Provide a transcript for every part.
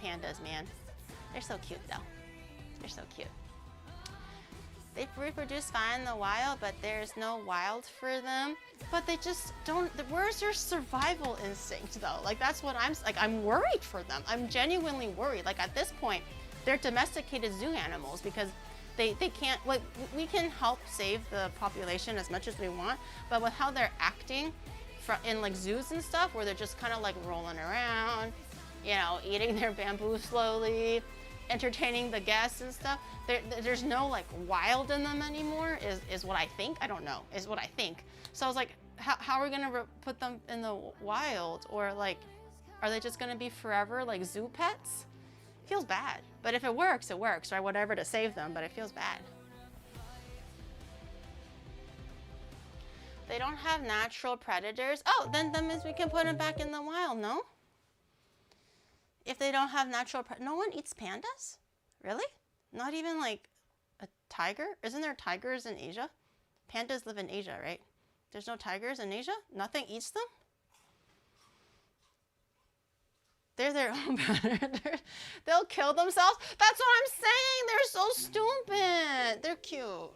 pandas, man. They're so cute though. They're so cute. They reproduce fine in the wild, but there's no wild for them. But they just don't, where's their survival instinct though? Like that's what I'm worried for them. I'm genuinely worried. Like at this point, they're domesticated zoo animals because they can't, like we can help save the population as much as we want, but with how they're acting in like zoos and stuff, where they're just kind of like rolling around, you know, eating their bamboo slowly, entertaining the guests and stuff. There's no like wild in them anymore is what I think. I don't know, is what I think. So I was like, how are we gonna put them in the wild? Or like, are they just gonna be forever like zoo pets? Feels bad. But if it works, right? Whatever to save them, but it feels bad. They don't have natural predators. Oh, then that means we can put them back in the wild, no? If they don't have natural no one eats pandas? Really? Not even like a tiger? Isn't there tigers in Asia? Pandas live in Asia, right? There's no tigers in Asia? Nothing eats them? They're their own predators. They'll kill themselves? That's what I'm saying! They're so stupid! They're cute.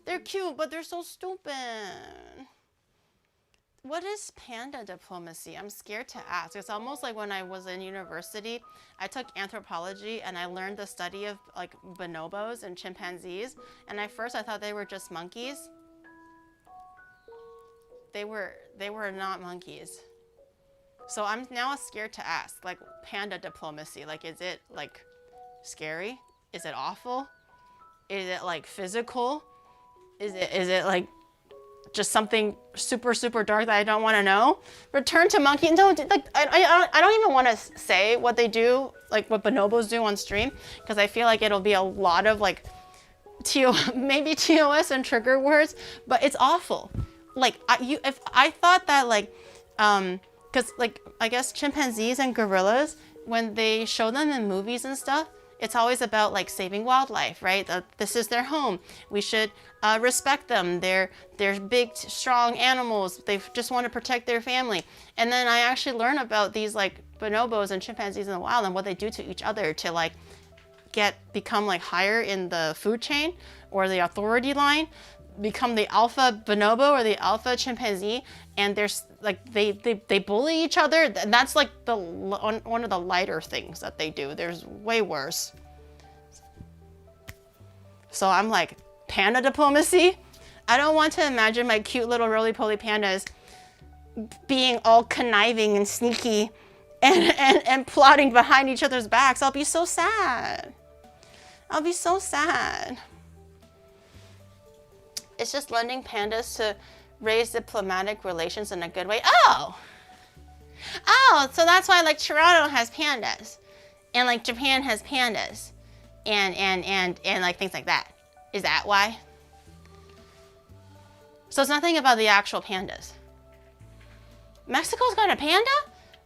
They're cute, but they're so stupid. What is panda diplomacy? I'm scared to ask. It's almost like when I was in university, I took anthropology and I learned the study of like bonobos and chimpanzees. And at first I thought they were just monkeys. They were not monkeys. So I'm now scared to ask, like panda diplomacy, like is it like scary? Is it awful? Is it like physical? Is it like just something super, super dark that I don't want to know? Return to monkey. No, like I don't even want to say what they do, like what bonobos do on stream, because I feel like it'll be a lot of like maybe TOS and trigger words, but it's awful. Like if I thought that like because like I guess chimpanzees and gorillas, when they show them in movies and stuff, it's always about like saving wildlife, right? This is their home. We should respect them. They're big, strong animals. They just want to protect their family. And then I actually learn about these like bonobos and chimpanzees in the wild and what they do to each other to like become like higher in the food chain or the authority line, become the alpha bonobo or the alpha chimpanzee, and there's like they bully each other. And that's like one of the lighter things that they do. There's way worse. So I'm like, panda diplomacy? I don't want to imagine my cute little roly-poly pandas being all conniving and sneaky and plotting behind each other's backs. I'll be so sad. I'll be so sad. It's just lending pandas to raise diplomatic relations in a good way. Oh, so that's why like Toronto has pandas and like Japan has pandas and like things like that. Is that why? So it's nothing about the actual pandas. Mexico's got a panda?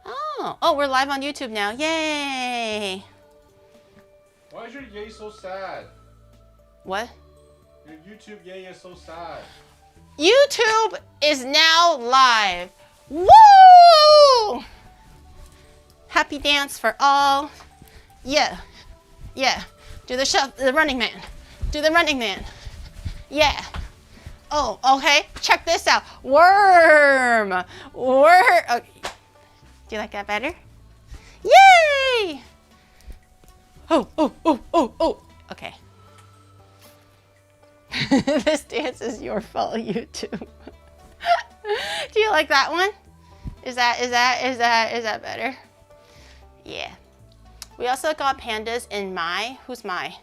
Oh, we're live on YouTube now. Yay. Why is your yay so sad? What? Your YouTube yay is so sad. YouTube is now live. Woo! Happy dance for all. Yeah. Do the running man. Do the running man. Yeah. Oh, okay. Check this out. Worm. Oh, do you like that better? Yay! Oh. Okay. This dance is your fault, YouTube. Do you like that one? Is that better? Yeah. We also got pandas in Mai. Who's Mai?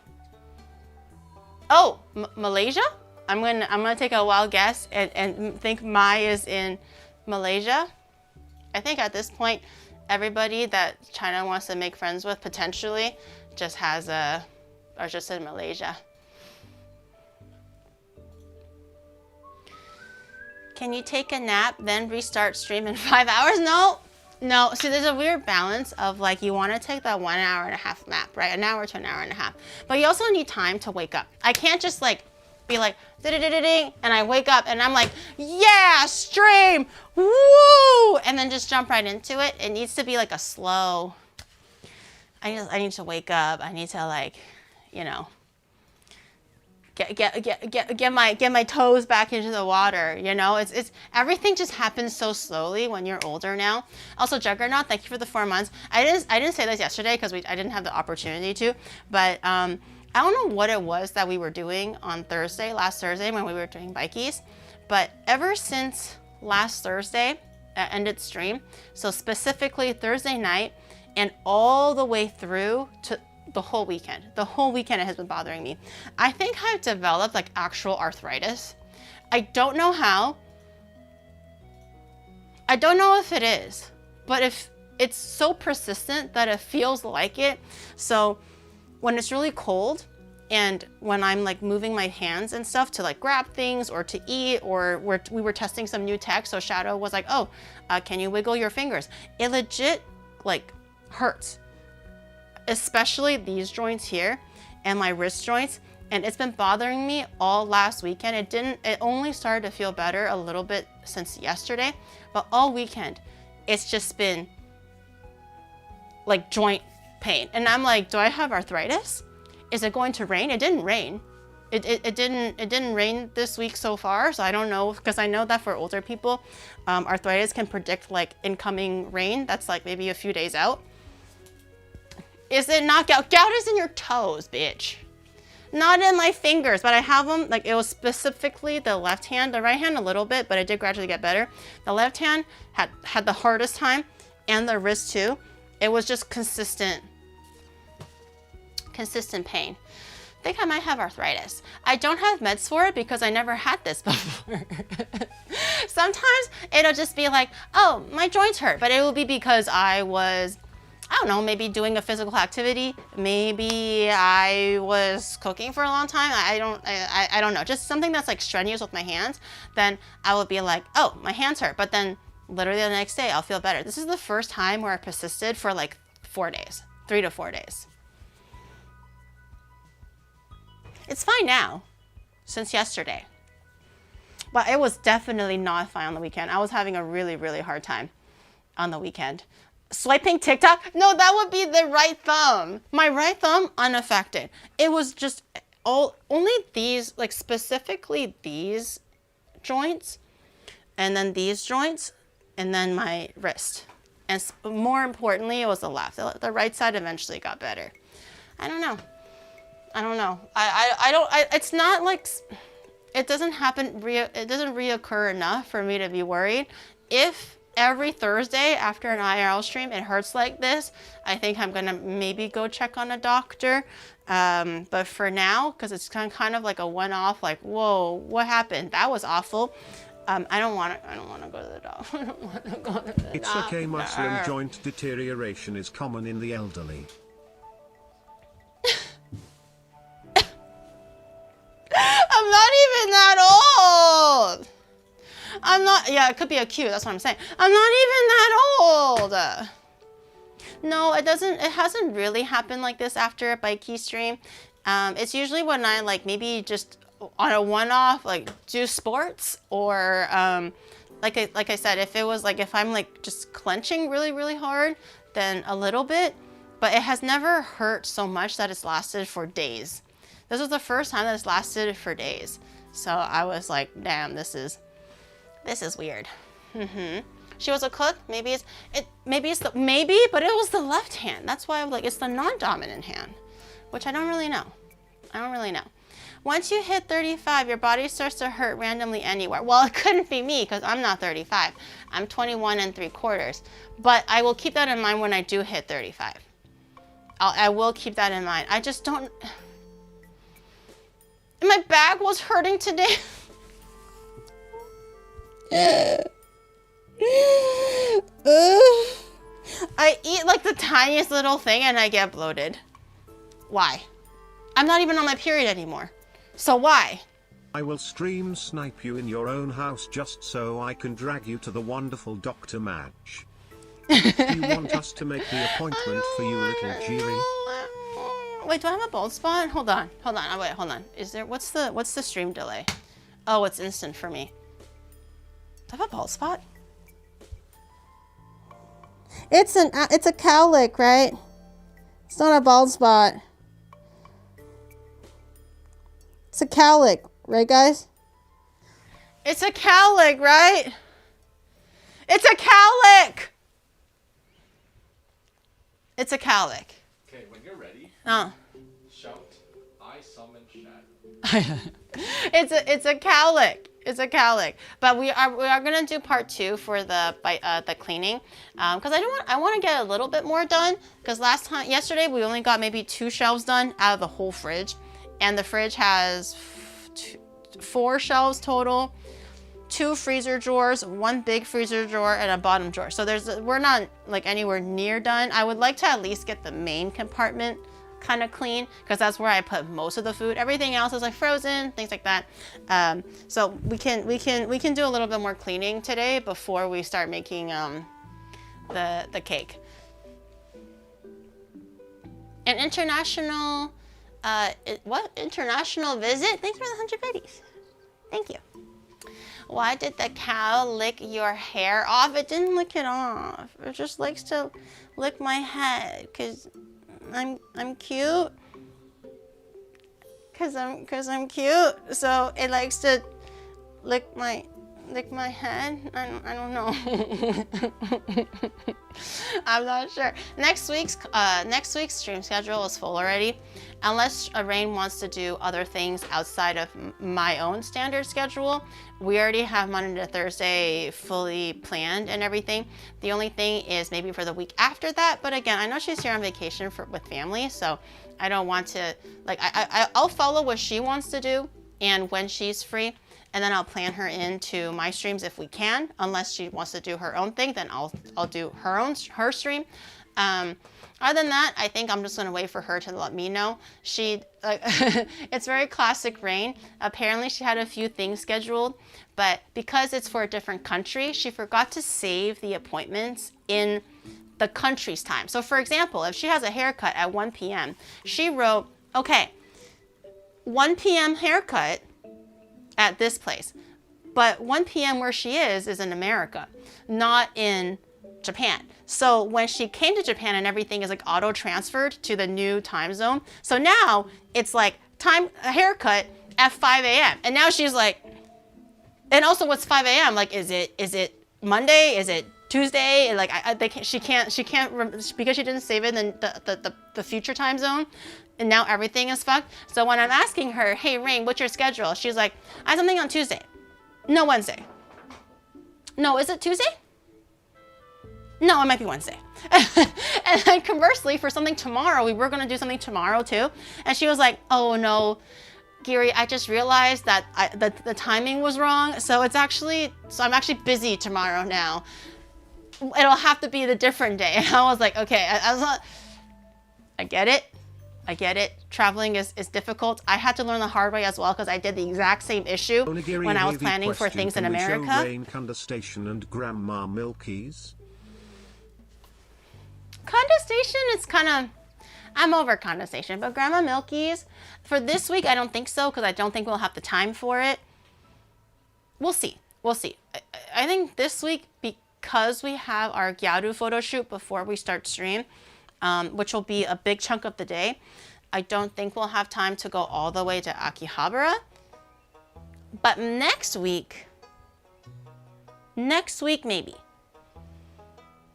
Oh, Malaysia? I'm gonna take a wild guess and think Mai is in Malaysia. I think at this point, everybody that China wants to make friends with potentially just just in Malaysia. Can you take a nap, then restart stream in 5 hours? No. See, there's a weird balance of like, you want to take that 1 hour and a half nap, right? An hour to an hour and a half. But you also need time to wake up. I can't just like be like, ding, and I wake up and I'm like, yeah, stream, woo! And then just jump right into it. It needs to be like a slow I need to wake up. I need to like, you know, get my toes back into the water. You know, it's everything just happens so slowly when you're older now. Also, Juggernaut, thank you for the 4 months. I didn't say this yesterday because I didn't have the opportunity to, but I don't know what it was that we were doing on last Thursday when we were doing bikies, but ever since last Thursday, ended stream, so specifically Thursday night and all the way through to the whole weekend. The whole weekend it has been bothering me. I think I've developed like actual arthritis. I don't know how. I don't know if it is, but if it's so persistent that it feels like it. So when it's really cold and when I'm like moving my hands and stuff to like grab things or to eat, or we were testing some new tech, so Shadow was like, oh, can you wiggle your fingers? It legit like hurts, especially these joints here and my wrist joints. And it's been bothering me all last weekend. It only started to feel better a little bit since yesterday, but all weekend it's just been like joint pain. And I'm like, do I have arthritis? Is it going to rain? It didn't rain. It didn't rain this week so far, so I don't know, because I know that for older people, arthritis can predict like incoming rain. That's like maybe a few days out. Is it not gout? Gout is in your toes, bitch. Not in my fingers, but I have them, like it was specifically the left hand, the right hand a little bit, but it did gradually get better. The left hand had the hardest time, and the wrist too. It was just consistent pain. I think I might have arthritis. I don't have meds for it because I never had this before. Sometimes it'll just be like, oh, my joints hurt, but it will be because I was, I don't know, maybe doing a physical activity. Maybe I was cooking for a long time. I don't know. Just something that's like strenuous with my hands. Then I would be like, oh, my hands hurt. But then literally the next day I'll feel better. This is the first time where I persisted for like 4 days, 3 to 4 days. It's fine now, since yesterday. But it was definitely not fine on the weekend. I was having a really, really hard time on the weekend. Swiping TikTok? No, that would be the right thumb. My right thumb, unaffected. It was just only these, like specifically these joints, and then these joints, and then my wrist. And more importantly, it was the left. The right side eventually got better. I don't know. It's not like, it doesn't happen, it doesn't reoccur enough for me to be worried. If every Thursday after an IRL stream it hurts like this, I think I'm gonna maybe go check on a doctor. But for now, because it's kind of like a one-off, like, whoa, what happened? That was awful. I don't want to go to the doctor. I don't want to go to the doctor. It's okay, muscle joint deterioration is common in the elderly. I'm not even that old. I'm not, yeah, it could be a cue, that's what I'm saying. I'm not even that old. No, it hasn't really happened like this after a bikey stream. It's usually when I like maybe just on a one-off, like do sports, or like I said, if it was like, if I'm like just clenching really, really hard, then a little bit, but it has never hurt so much that it's lasted for days. This was the first time that it's lasted for days. So I was like, damn, this is weird. She was a cook. Maybe but it was the left hand. That's why I'm like, it's the non-dominant hand, which I don't really know. Once you hit 35, your body starts to hurt randomly anywhere. Well, it couldn't be me because I'm not 35. I'm 21 3/4. But I will keep that in mind when I do hit 35. I will keep that in mind. I just don't. My back was hurting today. I eat like the tiniest little thing and I get bloated. Why? I'm not even on my period anymore. So why? I will stream snipe you in your own house just so I can drag you to the wonderful Dr. Madge. Do you want us to make the appointment for you, little Jiri? Wait, do I have a bald spot? Hold on. Wait, hold on. Is there, what's the stream delay? Oh, it's instant for me. Do I have a bald spot? It's a cowlick, right? It's not a bald spot. It's a cowlick, right, guys? It's a cowlick, right? It's a cowlick! It's a cowlick. Okay, when you're ready, shout, I summon shadow. It's a cowlick. It's a cowlick. But we are gonna do part 2 for the cleaning, because I want to get a little bit more done. Because yesterday we only got maybe 2 shelves done out of the whole fridge, and the fridge has 4 shelves total, 2 freezer drawers, 1 big freezer drawer, and a bottom drawer. So we're not like anywhere near done. I would like to at least get the main compartment kind of clean, because that's where I put most of the food. Everything else is like frozen, things like that. So we can do a little bit more cleaning today before we start making the cake. An international international visit? Thanks for the 100 biddies. Thank you. Why did the cow lick your hair off? It didn't lick it off. It just likes to lick my head because I'm cute. Cause I'm cute. So it likes to lick my head. I don't know. I'm not sure. Next week's stream schedule is full already, unless Rain wants to do other things outside of my own standard schedule. We already have Monday to Thursday fully planned and everything. The only thing is maybe for the week after that. But again, I know she's here on vacation with family, so I don't want to like I'll follow what she wants to do and when she's free. And then I'll plan her into my streams if we can. Unless she wants to do her own thing, then I'll do her stream. Other than that, I think I'm just gonna wait for her to let me know. It's very classic Rain. Apparently she had a few things scheduled, but because it's for a different country, she forgot to save the appointments in the country's time. So for example, if she has a haircut at 1 p.m., she wrote, okay, 1 p.m. haircut at this place. But 1 p.m. where she is in America, not in Japan. So when she came to Japan and everything is like auto transferred to the new time zone. So now it's like a haircut at 5 a.m. And now she's like, and also what's 5 a.m.? Like, is it Monday? Is it Tuesday? Like she can't because she didn't save it in the future time zone. And now everything is fucked. So when I'm asking her, hey, Rain, what's your schedule? She's like, I have something on Tuesday. No, Wednesday. No, is it Tuesday? No, it might be Wednesday. And then conversely, for something tomorrow, we were going to do something tomorrow too. And she was like, oh no, Giri, I just realized that the timing was wrong. So I'm actually busy tomorrow now. It'll have to be the different day. And I was like, okay, I get it. I get it. Traveling is difficult. I had to learn the hard way as well because I did the exact same issue when I was planning for things in America. Rain condensation and Grandma Milky's. Condensation is kind of, I'm over condensation, but Grandma Milky's, for this week, I don't think so because I don't think we'll have the time for it. We'll see. We'll see. I think this week, because we have our Gyaru photo shoot before we start stream, which will be a big chunk of the day, I don't think we'll have time to go all the way to Akihabara. But next week maybe.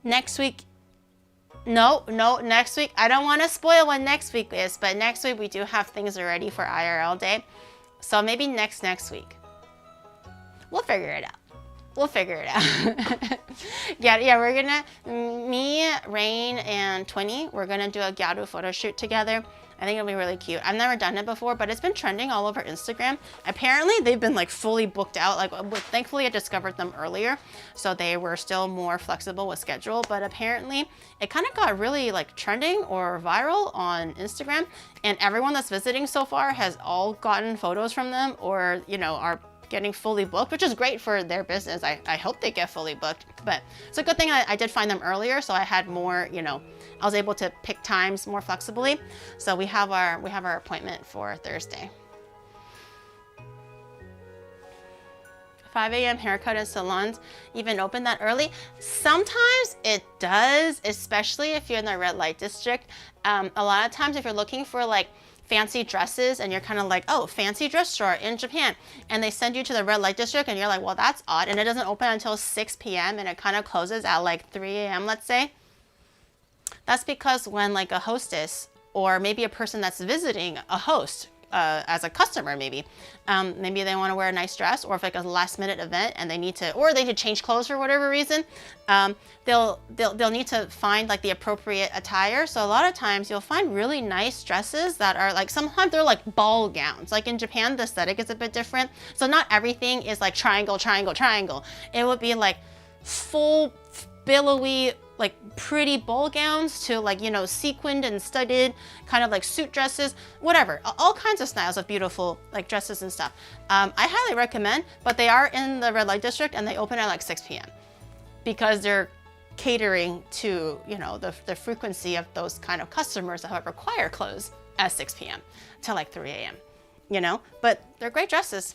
Next week, no, next week, I don't want to spoil when next week is, but next week we do have things ready for IRL day. So maybe next week. We'll figure it out. Yeah, we're gonna, me, Rain, and Twinny, we're gonna do a Gyaru photo shoot together. I think it'll be really cute. I've never done it before, but it's been trending all over Instagram. Apparently, they've been like fully booked out. Like, thankfully, I discovered them earlier, so they were still more flexible with schedule. But apparently, it kind of got really like trending or viral on Instagram, and everyone that's visiting so far has all gotten photos from them, or are getting fully booked, which is great for their business. I hope they get fully booked, but it's a good thing I did find them earlier, so I had more, I was able to pick times more flexibly. So we have our appointment for Thursday. 5 a.m. haircut in salons even open that early? Sometimes it does, especially if you're in the red light district. A lot of times if you're looking for like fancy dresses and you're kind of like, oh, fancy dress store in Japan, and they send you to the red light district and you're like, well, that's odd, and it doesn't open until 6 p.m. and it kind of closes at like 3 a.m. let's say. That's because when like a hostess or maybe a person that's visiting a host as a customer, maybe they want to wear a nice dress, or if like a last minute event and they need to, or they need to change clothes for whatever reason, they'll need to find like the appropriate attire. So a lot of times you'll find really nice dresses that are like, sometimes they're like ball gowns. Like in Japan, the aesthetic is a bit different. So not everything is like triangle, triangle, triangle. It would be like full billowy, like pretty ball gowns to like, you know, sequined and studded kind of like suit dresses, whatever, all kinds of styles of beautiful like dresses and stuff. I highly recommend, but they are in the red light district and they open at like 6 p.m. because they're catering to, you know, the frequency of those kind of customers that require clothes at 6 p.m. to like 3 a.m., you know, but they're great dresses.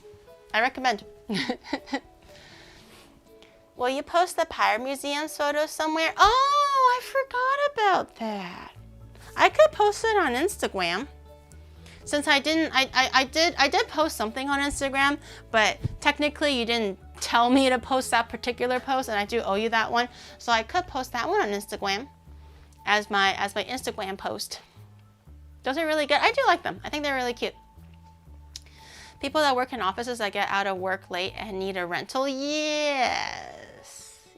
I recommend. Will you post the Pirate Museum's photos somewhere? Oh, I forgot about that. I could post it on Instagram. Since I didn't, I did post something on Instagram, but technically you didn't tell me to post that particular post, and I do owe you that one. So I could post that one on Instagram as my Instagram post. Those are really good. I do like them. I think they're really cute. People that work in offices that get out of work late and need a rental, yes.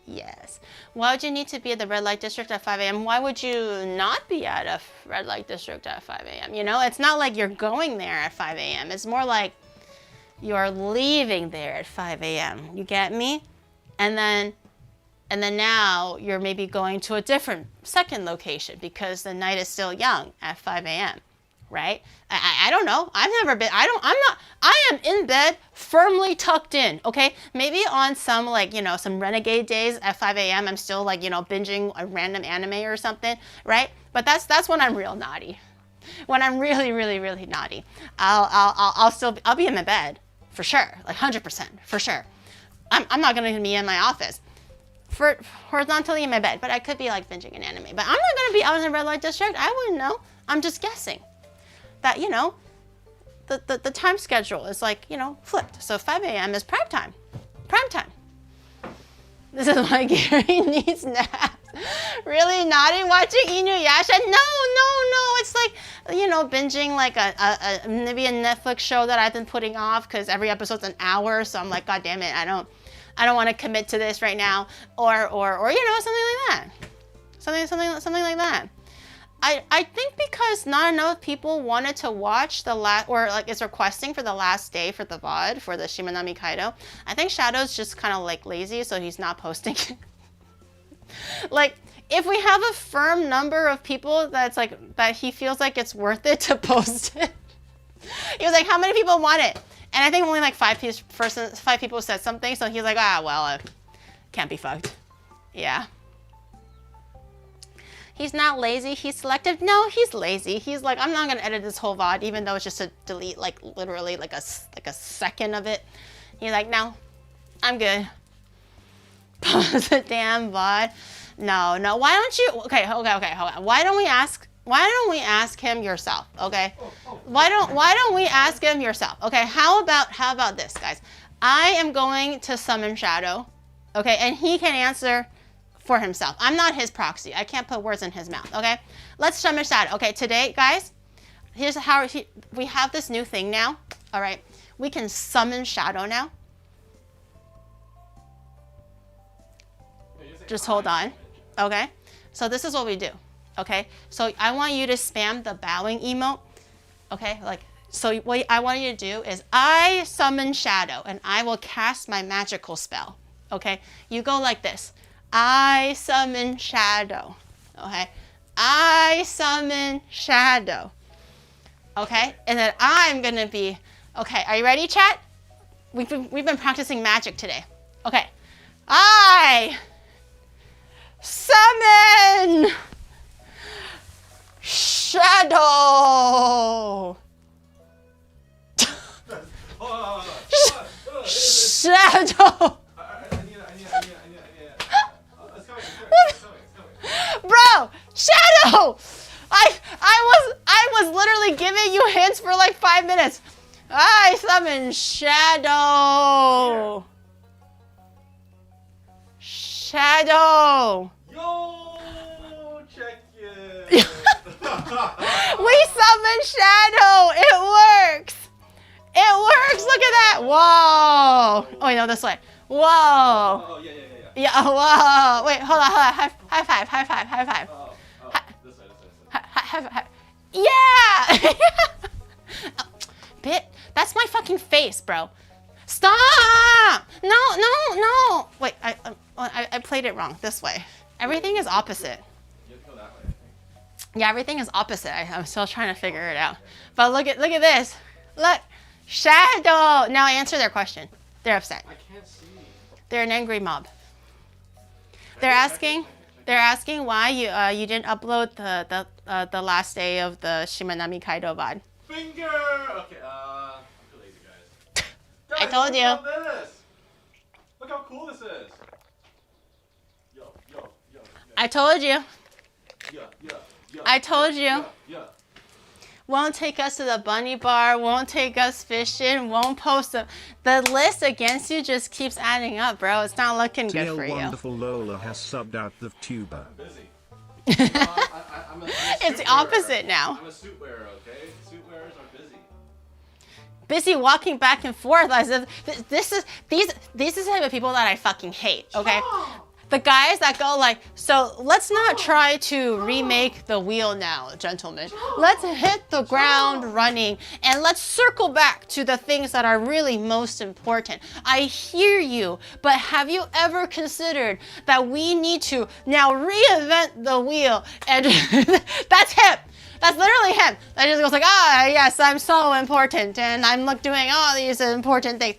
Yes. Why would you need to be at the red light district at 5 a.m.? Why would you not be at a red light district at 5 a.m.? You know, it's not like you're going there at 5 a.m. It's more like you're leaving there at 5 a.m. You get me? And then now you're maybe going to a different second location because the night is still young at 5 a.m. Right? I don't know. I've never been, I am in bed firmly tucked in, okay? Maybe on some like, you know, some renegade days at 5 a.m. I'm still like, you know, binging a random anime or something, right? But that's when I'm real naughty. When I'm really, really, really naughty. I'll be in my bed for sure, like 100% for sure. I'm not gonna be in my office. Horizontally in my bed, but I could be like binging an anime. But I'm not gonna be out in the red light district. I wouldn't know. I'm just guessing. That, you know, the time schedule is like, you know, flipped. So 5 a.m. is prime time. Prime time. This is why Gary needs naps. Really naughty watching Inuyasha? No. It's like, you know, binging like a maybe a Netflix show that I've been putting off because every episode's an hour. So I'm like, God damn it, I don't want to commit to this right now. Or you know, something like that. Something like that. I think because not enough people wanted to watch the last, or like is requesting for the last day for the VOD for the Shimanami Kaido. I think Shadow's just kind of like lazy, so he's not posting. Like, if we have a firm number of people that's like, that he feels like it's worth it to post it. He was like, how many people want it? And I think only like 5 people said something, so he's like, well, can't be fucked. Yeah. He's not lazy, he's selective. No, he's lazy. He's like, I'm not gonna edit this whole VOD, even though it's just to delete like literally like a second of it. He's like, no, I'm good. Pause the damn VOD. No, why don't you, okay, hold on. Why don't we ask him yourself, okay? Why don't we ask him yourself? Okay, how about this, guys? I am going to summon Shadow, okay, and he can answer for himself. I'm not his proxy. I can't put words in his mouth, okay? Let's summon Shadow. Okay, today, guys, here's how we have this new thing now, all right? We can summon Shadow now. Just hold on, okay? So this is what we do, okay? So I want you to spam the bowing emote, okay? Like, so what I want you to do is I summon Shadow and I will cast my magical spell, okay? You go like this. I summon Shadow, okay? I summon Shadow, okay? And then I'm gonna be, okay, are you ready, chat? We've been practicing magic today. Okay, I summon Shadow. Shadow. I was literally giving you hints for like 5 minutes. I summon Shadow. Shadow. Yo, check it. We summoned Shadow. It works. It works. Look at that. Whoa. Oh, wait, no, this way. Whoa. Oh, yeah. Yeah, whoa. Wait, hold on. High five. Oh, this way. High five. Yeah. Bit. That's my fucking face, bro. Stop. No. Wait, I played it wrong. This way. Everything is opposite. You have to go that way, I think. Yeah, everything is opposite. I'm still trying to figure it out. But look at this. Look. Shadow. Now answer their question. They're upset. I can't see. They're an angry mob. They're asking why you didn't upload the last day of the Shimanami Kaido VOD. Finger. Okay. I'm too lazy, guys. I told you. Look at this. Look how cool this is. Yo. I told you. Yeah. I told you. Yeah. Won't take us to the bunny bar, won't take us fishing, won't post the list against you just keeps adding up, bro. It's not looking good TL for you. Wonderful Lola has subbed out the tuber. I'm busy. I'm a It's the suit opposite wearer. now. I'm a suit wearer, okay? Suit wearers are busy. Busy walking back and forth as if these is the type of people that I fucking hate, okay? The guys that go like, so let's not try to remake the wheel now, gentlemen. Let's hit the ground running and let's circle back to the things that are really most important. I hear you, but have you ever considered that we need to now reinvent the wheel? And that's him. That's literally him. That just goes like, yes, I'm so important and I'm doing all these important things.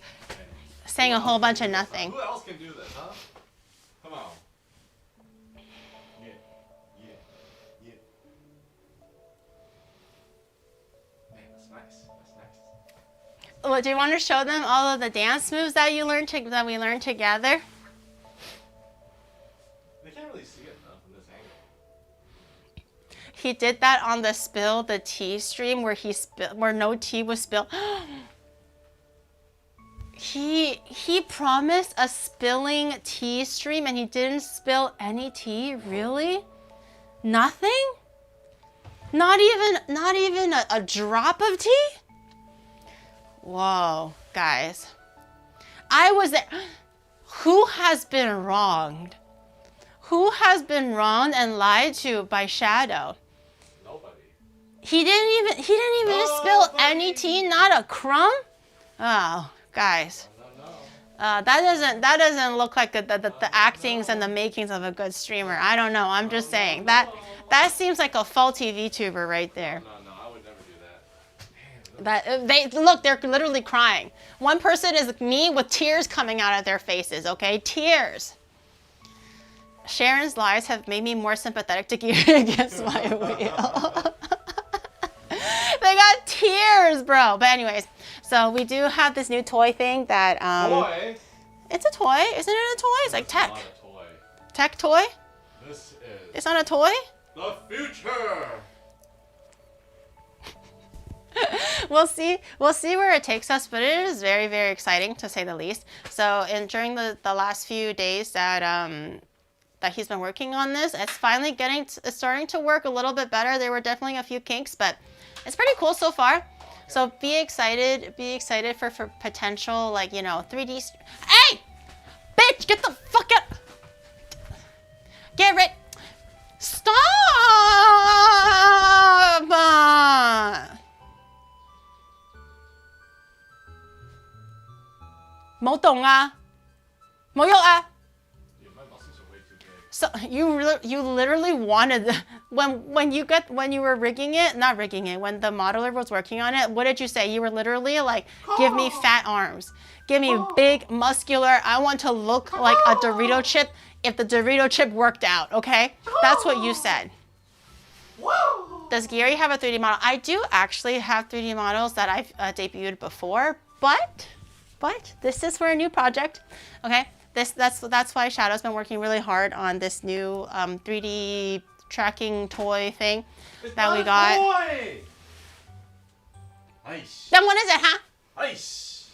Saying a whole bunch of nothing. Who else can do this, huh? Come on. Yeah. Man, that's nice. Well, do you want to show them all of the dance moves that we learned together? They can't really see it though from this angle. He did that on the spill the tea stream where no tea was spilled. He promised a spilling tea stream and he didn't spill any tea? Really? Nothing? Not even a drop of tea? Whoa, guys. I was there. Who has been wronged? Who has been wronged and lied to by Shadow? Nobody. He didn't even spill any tea, not a crumb? Oh, guys. No. That doesn't look like the actings and the makings of a good streamer. I don't know. I'm just saying that seems like a faulty VTuber right there. No, I would never do That they're literally crying. One person is me with tears coming out of their faces. Okay, tears. Sharon's lies have made me more sympathetic to Gear against my wheel. They got tears, bro. But anyways, so we do have this new toy thing that Toy? It's a toy, isn't it a toy? It's like tech. Not a toy. Tech toy? This is It's not a toy? the future. We'll see where it takes us, but it is very, very exciting to say the least. So during the last few days that he's been working on this, it's finally it's starting to work a little bit better. There were definitely a few kinks, but it's pretty cool so far. So be excited for potential, like, 3D. Hey! Bitch, get the fuck out! Get rid. Stop! Mo dong ah. Mo yok ah. Dude, my muscles are way too big. So you literally wanted when you were when the modeler was working on it, what did you say? You were literally like, give me fat arms, give me big muscular. I want to look like a Dorito chip if the Dorito chip worked out. Okay, that's what you said. Does Gary have a 3D model? I do actually have 3D models that I've debuted before, but this is for a new project. Okay. That's why Shadow's been working really hard on this new 3D tracking toy thing It's that not we a got. toy! Ice. Then what is it, huh? Ice.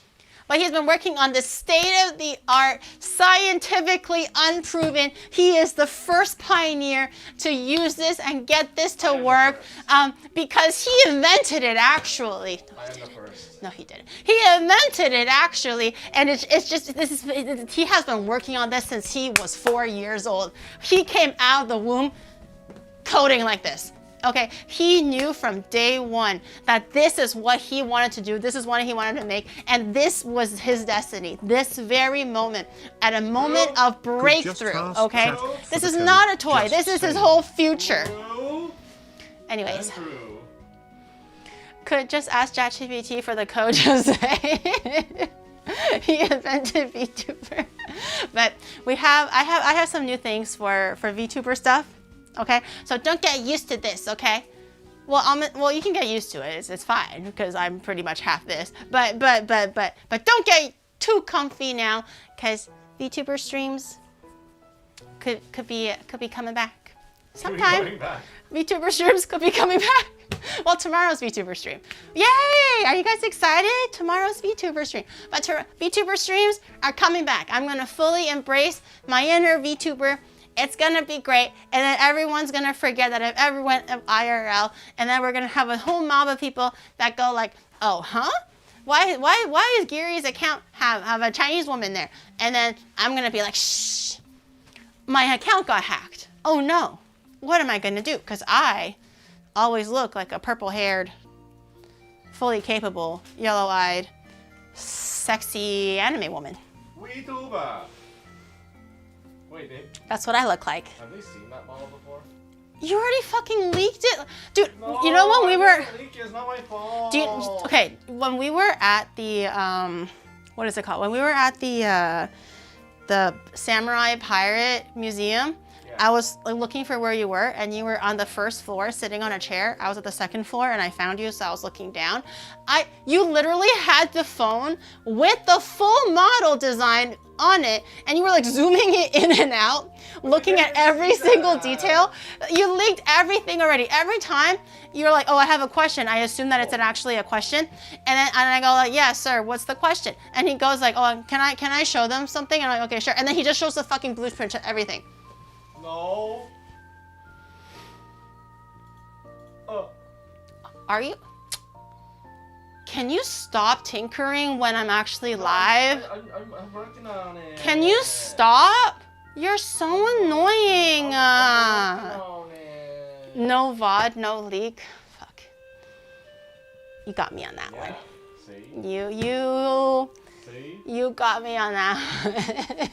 But he's been working on the state-of-the-art, scientifically unproven. He is the first pioneer to use this and get this to work because he invented it actually. I am the first. No, he didn't. He invented it actually, and he has been working on this since he was 4 years old. He came out of the womb coding like this. Okay, he knew from day one that this is what he wanted to do. This is what he wanted to make, and this was his destiny. This very moment, at a moment of breakthrough. Okay, this is not a toy. This is his whole future. Anyways, could just ask ChatGPT for the code, Jose. He invented VTuber. But I have some new things for VTuber stuff. Okay, so don't get used to this, okay? Well, you can get used to it. It's fine because I'm pretty much half this. But don't get too comfy now, because VTuber streams could be coming back sometime. VTuber streams could be coming back. Well, tomorrow's VTuber stream. Yay! Are you guys excited? Tomorrow's VTuber stream. But VTuber streams are coming back. I'm gonna fully embrace my inner VTuber. It's gonna be great, and then everyone's gonna forget that I've ever went IRL, and then we're gonna have a whole mob of people that go like, oh, huh? Why is Gary's account have a Chinese woman there? And then I'm gonna be like, shh, my account got hacked. Oh no, what am I gonna do? Because I always look like a purple-haired, fully capable, yellow-eyed, sexy anime woman. VTuber. Wait, babe. That's what I look like. Have they seen that model before? You already fucking leaked it, dude. No, you know when we were. It's not my fault. Okay, when we were at the what is it called? When we were at the Samurai Pirate Museum, yeah. I was looking for where you were, and you were on the first floor, sitting on a chair. I was at the second floor, and I found you, so I was looking down. You literally had the phone with the full model design on it, and you were like zooming it in and out, looking at every single detail. You leaked everything already. Every time you're like, oh, I have a question. I assume that it's actually a question, and I go like, yeah, sir, what's the question? And he goes like, oh, can I show them something? And I'm like, okay, sure. And then he just shows the fucking blueprint to everything. No. Are you? Can you stop tinkering when I'm actually live? I'm working on it. Can you stop? You're so annoying. No VOD, no leak. Fuck. You got me on that one. See? You got me on that.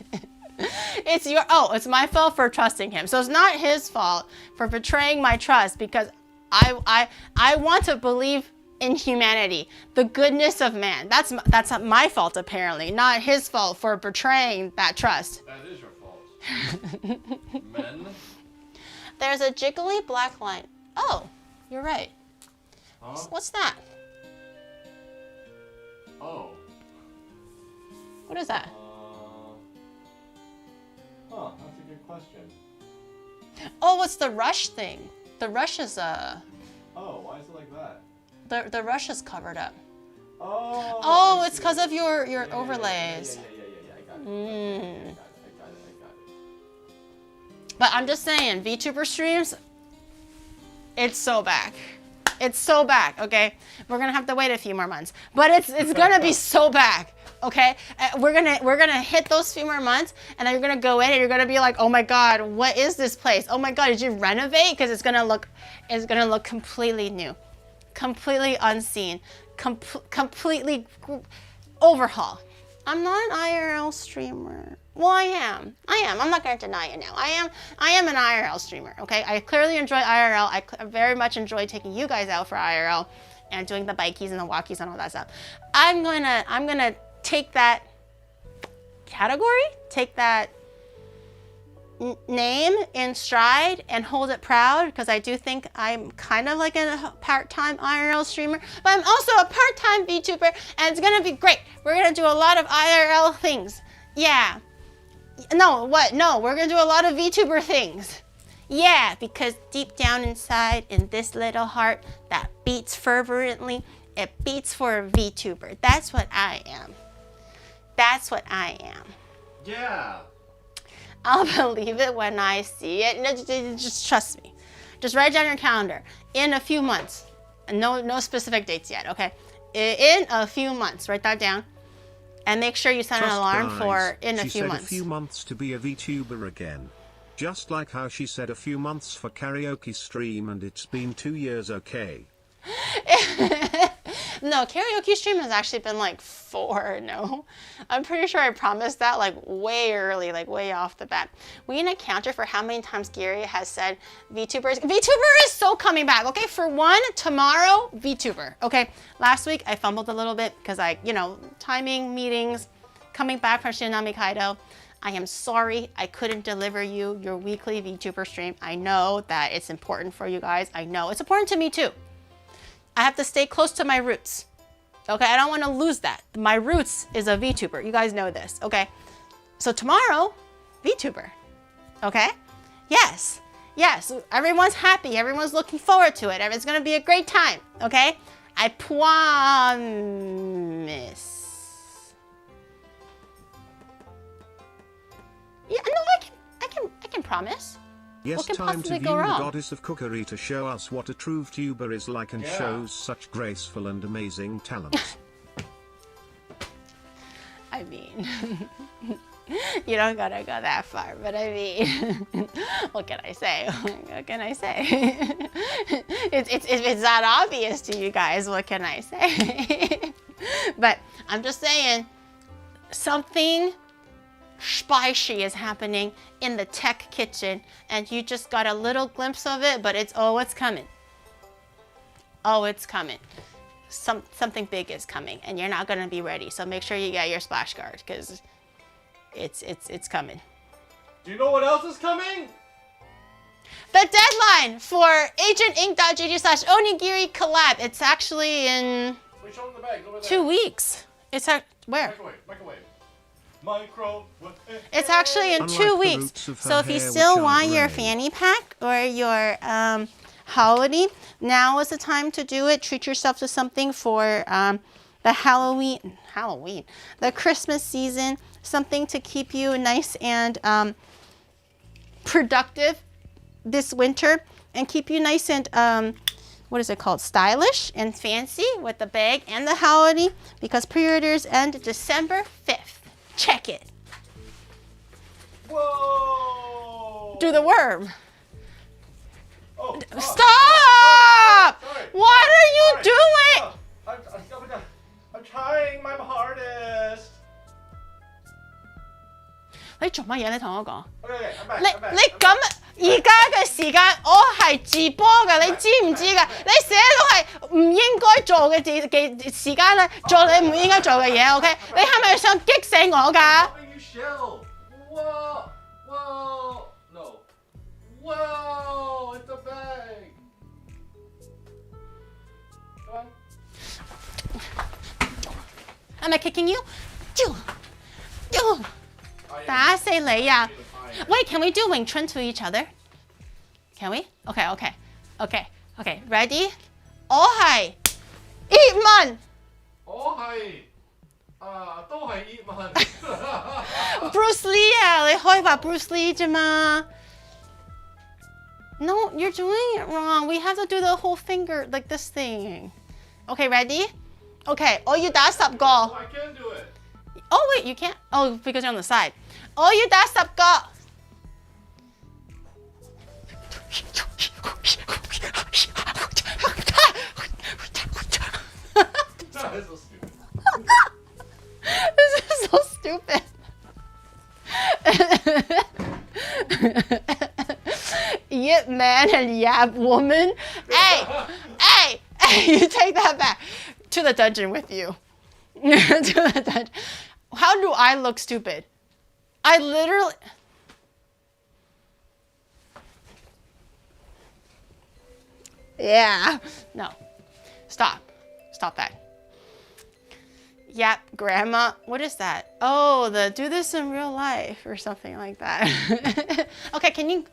It's my fault for trusting him. So it's not his fault for betraying my trust, because I want to believe in humanity, the goodness of man. That's not my fault, apparently, not his fault for betraying that trust. That is your fault. Men. There's a jiggly black line. Oh, you're right. Huh? What's that? Oh. What is that? That's a good question. Oh, it's the rush thing. The rush is Oh, why is it like that? The rush is covered up. Oh, it's because of your overlays. Yeah, I got it. But I'm just saying, VTuber streams, it's so back. It's so back, okay? We're gonna have to wait a few more months, but it's gonna be so back, okay? We're gonna hit those few more months, and then you're gonna go in and you're gonna be like, oh my God, what is this place? Oh my God, did you renovate? Because it's gonna look completely new. Completely unseen, completely overhaul. I'm not an IRL streamer. Well, I am. I'm not gonna deny it now. I am an IRL streamer. Okay, I clearly enjoy IRL. I very much enjoy taking you guys out for IRL and doing the bikies and the walkies and all that stuff. I'm gonna take that category, take that name in stride and hold it proud, because I do think I'm kind of like a part-time IRL streamer, but I'm also a part-time VTuber, and it's gonna be great. We're gonna do a lot of IRL things. Yeah. No, what? No, we're gonna do a lot of VTuber things. Yeah, because deep down inside in this little heart that beats fervently, it beats for a VTuber. That's what I am. That's what I am. Yeah. I'll believe it when I see it. No, just trust me. Just write down your calendar. In a few months. No specific dates yet, okay? In a few months. Write that down. And make sure you set an alarm for in a few months. She said a few months to be a VTuber again. Just like how she said a few months for karaoke stream and it's been 2 years, okay? No, karaoke stream has actually been like 4, no. I'm pretty sure I promised that like way early, like way off the bat. We need a counter for how many times Gary has said VTuber is so coming back, okay? For one, tomorrow, VTuber, okay? Last week, I fumbled a little bit because timing, meetings, coming back from Shinami Kaido. I am sorry I couldn't deliver you your weekly VTuber stream. I know that it's important for you guys. I know it's important to me too. I have to stay close to my roots. Okay, I don't want to lose that. My roots is a VTuber. You guys know this, okay? So tomorrow, VTuber, okay? Yes, everyone's happy. Everyone's looking forward to it. It's gonna be a great time, okay? I promise. Yeah, no, I can promise. Yes, what can time to possibly view go the wrong? goddess of cookery to show us what a true VTuber is like and shows such graceful and amazing talents. I mean, you don't gotta go that far, but I mean, what can I say? What can I say? It's that obvious to you guys. What can I say? But I'm just saying, something spicy is happening in the tech kitchen, and you just got a little glimpse of it, but it's coming. Oh, it's coming. Something big is coming, and you're not gonna be ready. So make sure you get your splash guard, because it's coming. Do you know what else is coming? The deadline for agentinc.gg/onigiri collab. It's actually in Wait, show them the bag. Over there. 2 weeks. It's where? Microwave. It's actually in Unlike 2 the weeks. roots of her So if you hair, still which are want your grey. fanny pack or your holiday, now is the time to do it. Treat yourself to something for the Halloween, the Christmas season, something to keep you nice and productive this winter and keep you nice and what is it called? Stylish and fancy with the bag and the holiday, because pre-orders end December 5th. Check it. Whoa! Do the worm. Oh, Stop! sorry. What are you doing? I'm trying my hardest. 你做乜嘢？你同我講。 Okay, I'm back. 你 I'm back. 你咁而家嘅時間，我係直播㗎，你知唔知㗎？你寫到係唔應該做嘅時間咧，做你唔應該做嘅嘢 ，OK？ 你係咪想激死我㗎？ Helping you shell. Whoa! Whoa! No. Whoa! It's a bag. Come on. Am I kicking you? You. 打死你啊！ Wait, can we do Wing Chun to each other? Can we? Okay. Ready? 我係葉問。我係都係葉問。Bruce Lee 啊，你可以話 Bruce Lee 啫嘛。No, you're doing it wrong. We have to do the whole finger like this thing. Okay, ready? Okay, 我要打10個。Oh, I can do it. Oh wait, you can't. Oh, because you're on the side. 我要打10個。That is so stupid. This is so stupid. Yip man and yap woman. Hey, you take that back. To the dungeon with you. To the dungeon. How do I look stupid? I literally... Yeah. No. Stop that. Yep, grandma. What is that? Oh, do this in real life or something like that. Okay, can you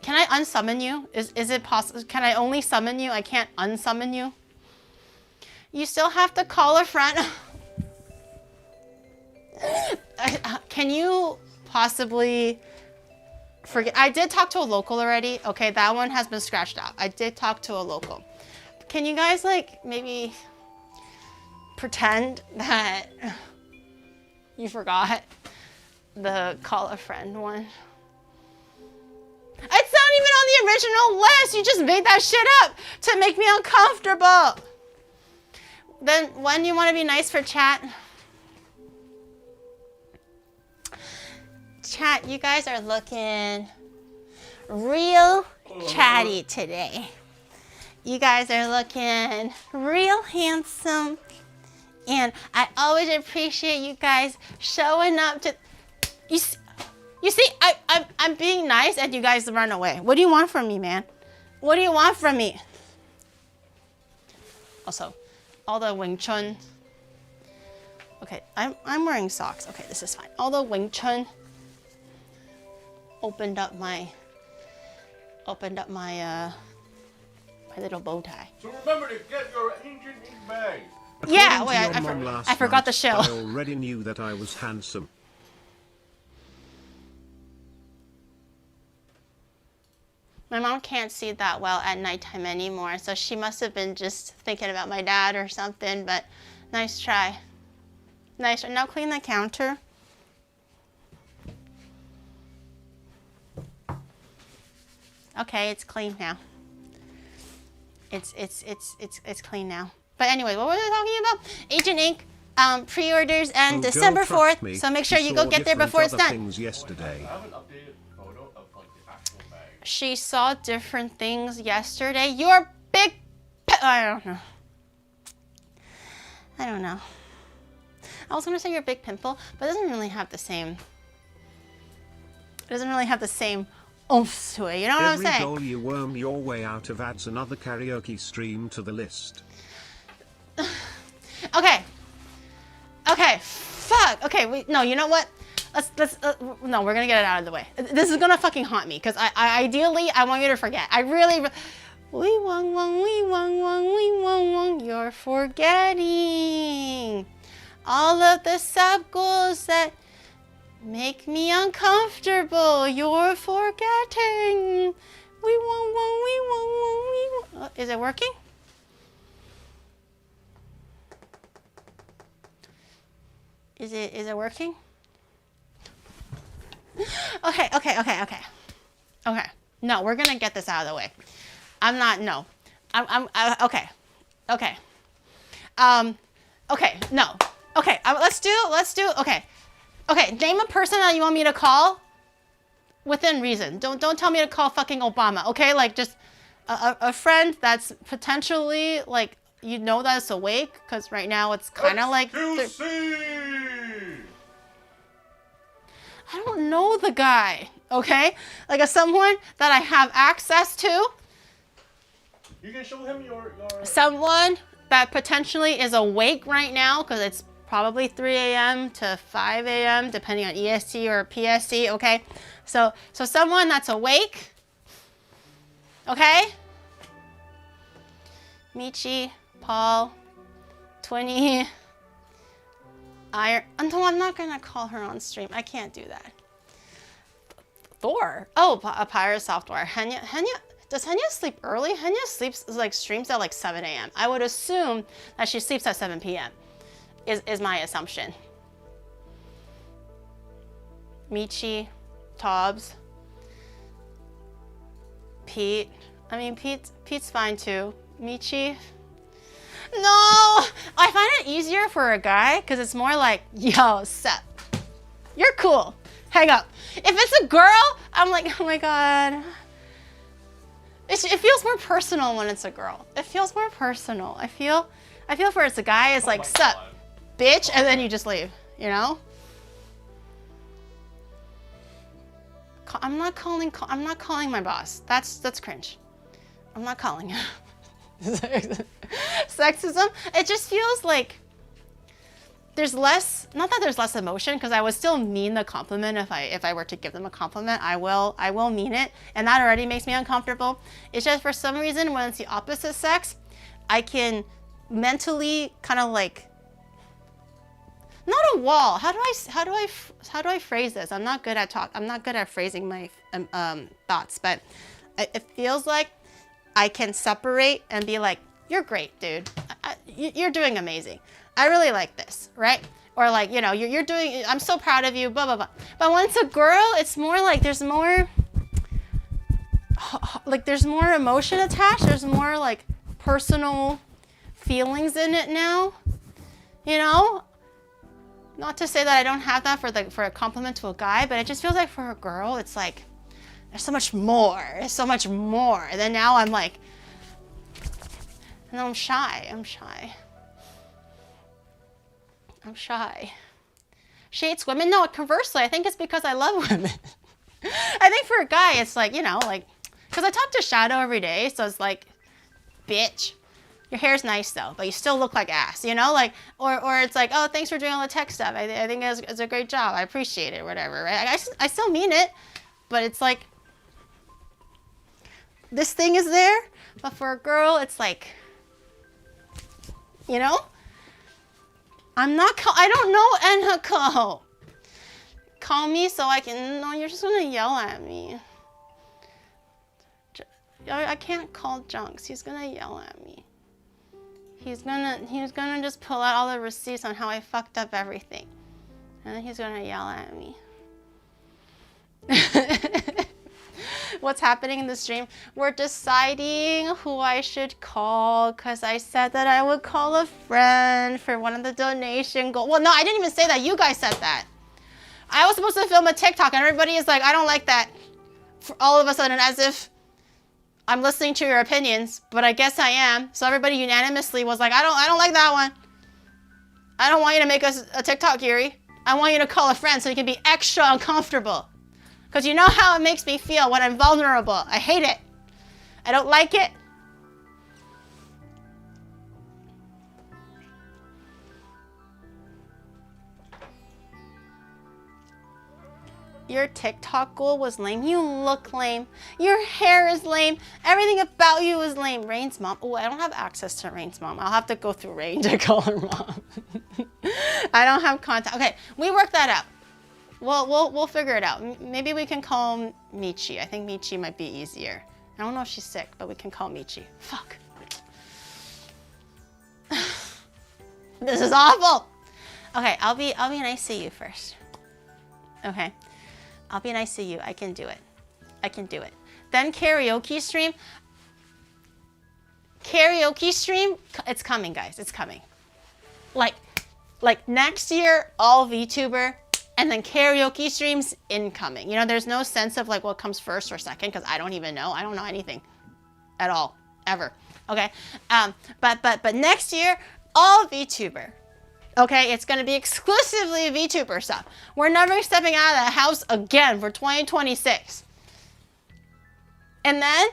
Can I unsummon you? Is it possible? Can I only summon you? I can't unsummon you? You still have to call a friend. Can you possibly forget? I did talk to a local already. Okay, that one has been scratched out. I did talk to a local. Can you guys like maybe pretend that you forgot the call a friend one? It's not even on the original list. You just made that shit up to make me uncomfortable. Then when you want to be nice for chat? Chat, you guys are looking real chatty today. You guys are looking real handsome. And I always appreciate you guys showing up to... You see, I'm being nice and you guys run away. What do you want from me, man? What do you want from me? Also, all the Wing Chun. Okay, I'm wearing socks. Okay, this is fine. All the Wing Chun opened up my my little bow tie. So remember to get your ancient ink bag. Yeah, According wait, to your mum last I forgot night, the shell. I already knew that I was handsome. My mom can't see that well at nighttime anymore, so she must have been just thinking about my dad or something, but nice try. Nice try. Now clean the counter. Okay, it's clean now. It's clean now. But anyway, what were we talking about? Agent Ink pre-orders and December 4th, so make sure you go get there before it's done. Things yesterday. I have an updated photo of like the actual bag. She saw different things yesterday. Your big... I don't know. I don't know. I was going to say your big pimple, but it doesn't really have the same... It doesn't really have the same oomph to it. You know what I'm saying? Every goal you worm your way out of adds another karaoke stream to the list. Okay. Okay. Fuck. Okay. No. You know what? Let's. No. We're gonna get it out of the way. This is gonna fucking haunt me because ideally I want you to forget. I really. Wee wong wong wee wong wong wee wong wong. You're forgetting all of the sub goals that make me uncomfortable. You're forgetting. Wee wong wong wee wong wong wee wong. Is it working? Is it working? Okay. No, we're gonna get this out of the way. I'm not. No. Okay. Okay. Okay. No. Okay. Let's do. Okay. Okay. Name a person that you want me to call. Within reason. Don't tell me to call fucking Obama. Okay. Like just a friend that's potentially like. You know that it's awake because right now it's kind of like. I don't know the guy, okay? Like someone that I have access to. You can show him your... Someone that potentially is awake right now because it's probably 3 a.m. to 5 a.m. depending on EST or PST, okay? So someone that's awake, okay? Michi. Paul, 20, Iron. No, I'm not gonna call her on stream. I can't do that. Thor. Oh, a pirate software. Henya. Does Henya sleep early? Henya sleeps like streams at like 7 a.m. I would assume that she sleeps at 7 p.m. Is my assumption. Michi, Tobbs, Pete. I mean, Pete's fine too. Michi. No, I find it easier for a guy because it's more like, yo, Seth, you're cool. Hang up. If it's a girl, I'm like, oh my God. It feels more personal when it's a girl. It feels more personal. I feel for it's a guy, it's like, sup, bitch, and then you just leave, you know? I'm not calling my boss. That's cringe. I'm not calling him. Sexism. It just feels like there's less, not that there's less emotion, because I would still mean the compliment if I were to give them a compliment. I will mean it, and that already makes me uncomfortable. It's just for some reason when it's the opposite sex, I can mentally kind of like, not a wall. How do I phrase this? I'm not good at phrasing my thoughts, but it feels like I can separate and be like, you're great, dude. You're doing amazing. I really like this, right? Or like, you know, you're doing, I'm so proud of you, blah, blah, blah. But when it's a girl, it's more like there's more emotion attached. There's more like personal feelings in it now, you know? Not to say that I don't have that for a compliment to a guy, but it just feels like for a girl, it's like, there's so much more. There's so much more. And then now I'm like, no, I'm shy. She hates women? No, conversely, I think it's because I love women. I think for a guy, it's like, you know, like, because I talk to Shadow every day, so it's like, bitch, your hair's nice though, but you still look like ass, you know? Like, or it's like, oh, thanks for doing all the tech stuff. I think it's a great job. I appreciate it, whatever, right? I still mean it, but it's like, this thing is there, but for a girl, it's like, you know? I don't know Enhako. Call me so I can, no, you're just gonna yell at me. I can't call Junks, he's gonna yell at me. He's gonna just pull out all the receipts on how I fucked up everything. And then he's gonna yell at me. What's happening in the stream? We're deciding who I should call because I said that I would call a friend for one of the donation goals. Well, no, I didn't even say that. You guys said that. I was supposed to film a TikTok and everybody is like, I don't like that. For all of a sudden, as if I'm listening to your opinions, but I guess I am. So everybody unanimously was like, I don't like that one. I don't want you to make us a TikTok, Yuri. I want you to call a friend so you can be extra uncomfortable. Because you know how it makes me feel when I'm vulnerable. I hate it. I don't like it. Your TikTok goal was lame. You look lame. Your hair is lame. Everything about you is lame. Rain's mom. Oh, I don't have access to Rain's mom. I'll have to go through Rain to call her mom. I don't have contact. Okay, we work that out. We'll figure it out. Maybe we can call Michi. I think Michi might be easier. I don't know if she's sick, but we can call Michi. Fuck. This is awful. Okay, I'll be nice to you first. Okay, I'll be nice to you. I can do it. I can do it. Then karaoke stream. Karaoke stream. It's coming, guys. It's coming. Like next year, all VTuber. And then karaoke streams incoming. You know, there's no sense of like what comes first or second because I don't even know. I don't know anything at all, ever. Okay, but next year, all VTuber. Okay, it's gonna be exclusively VTuber stuff. We're never stepping out of the house again for 2026. And then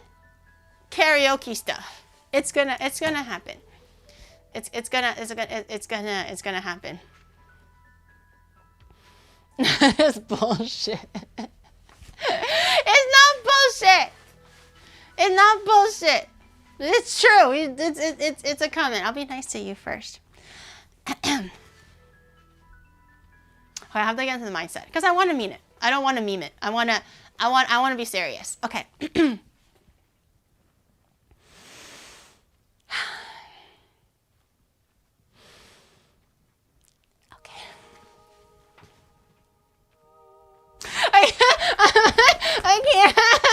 karaoke stuff. It's gonna happen. It's gonna happen. It's bullshit. It's not bullshit. It's not bullshit. It's true. It's a comment. I'll be nice to you first. I have to get into the mindset because I want to mean it. I don't want to meme it. I want to be serious. Okay.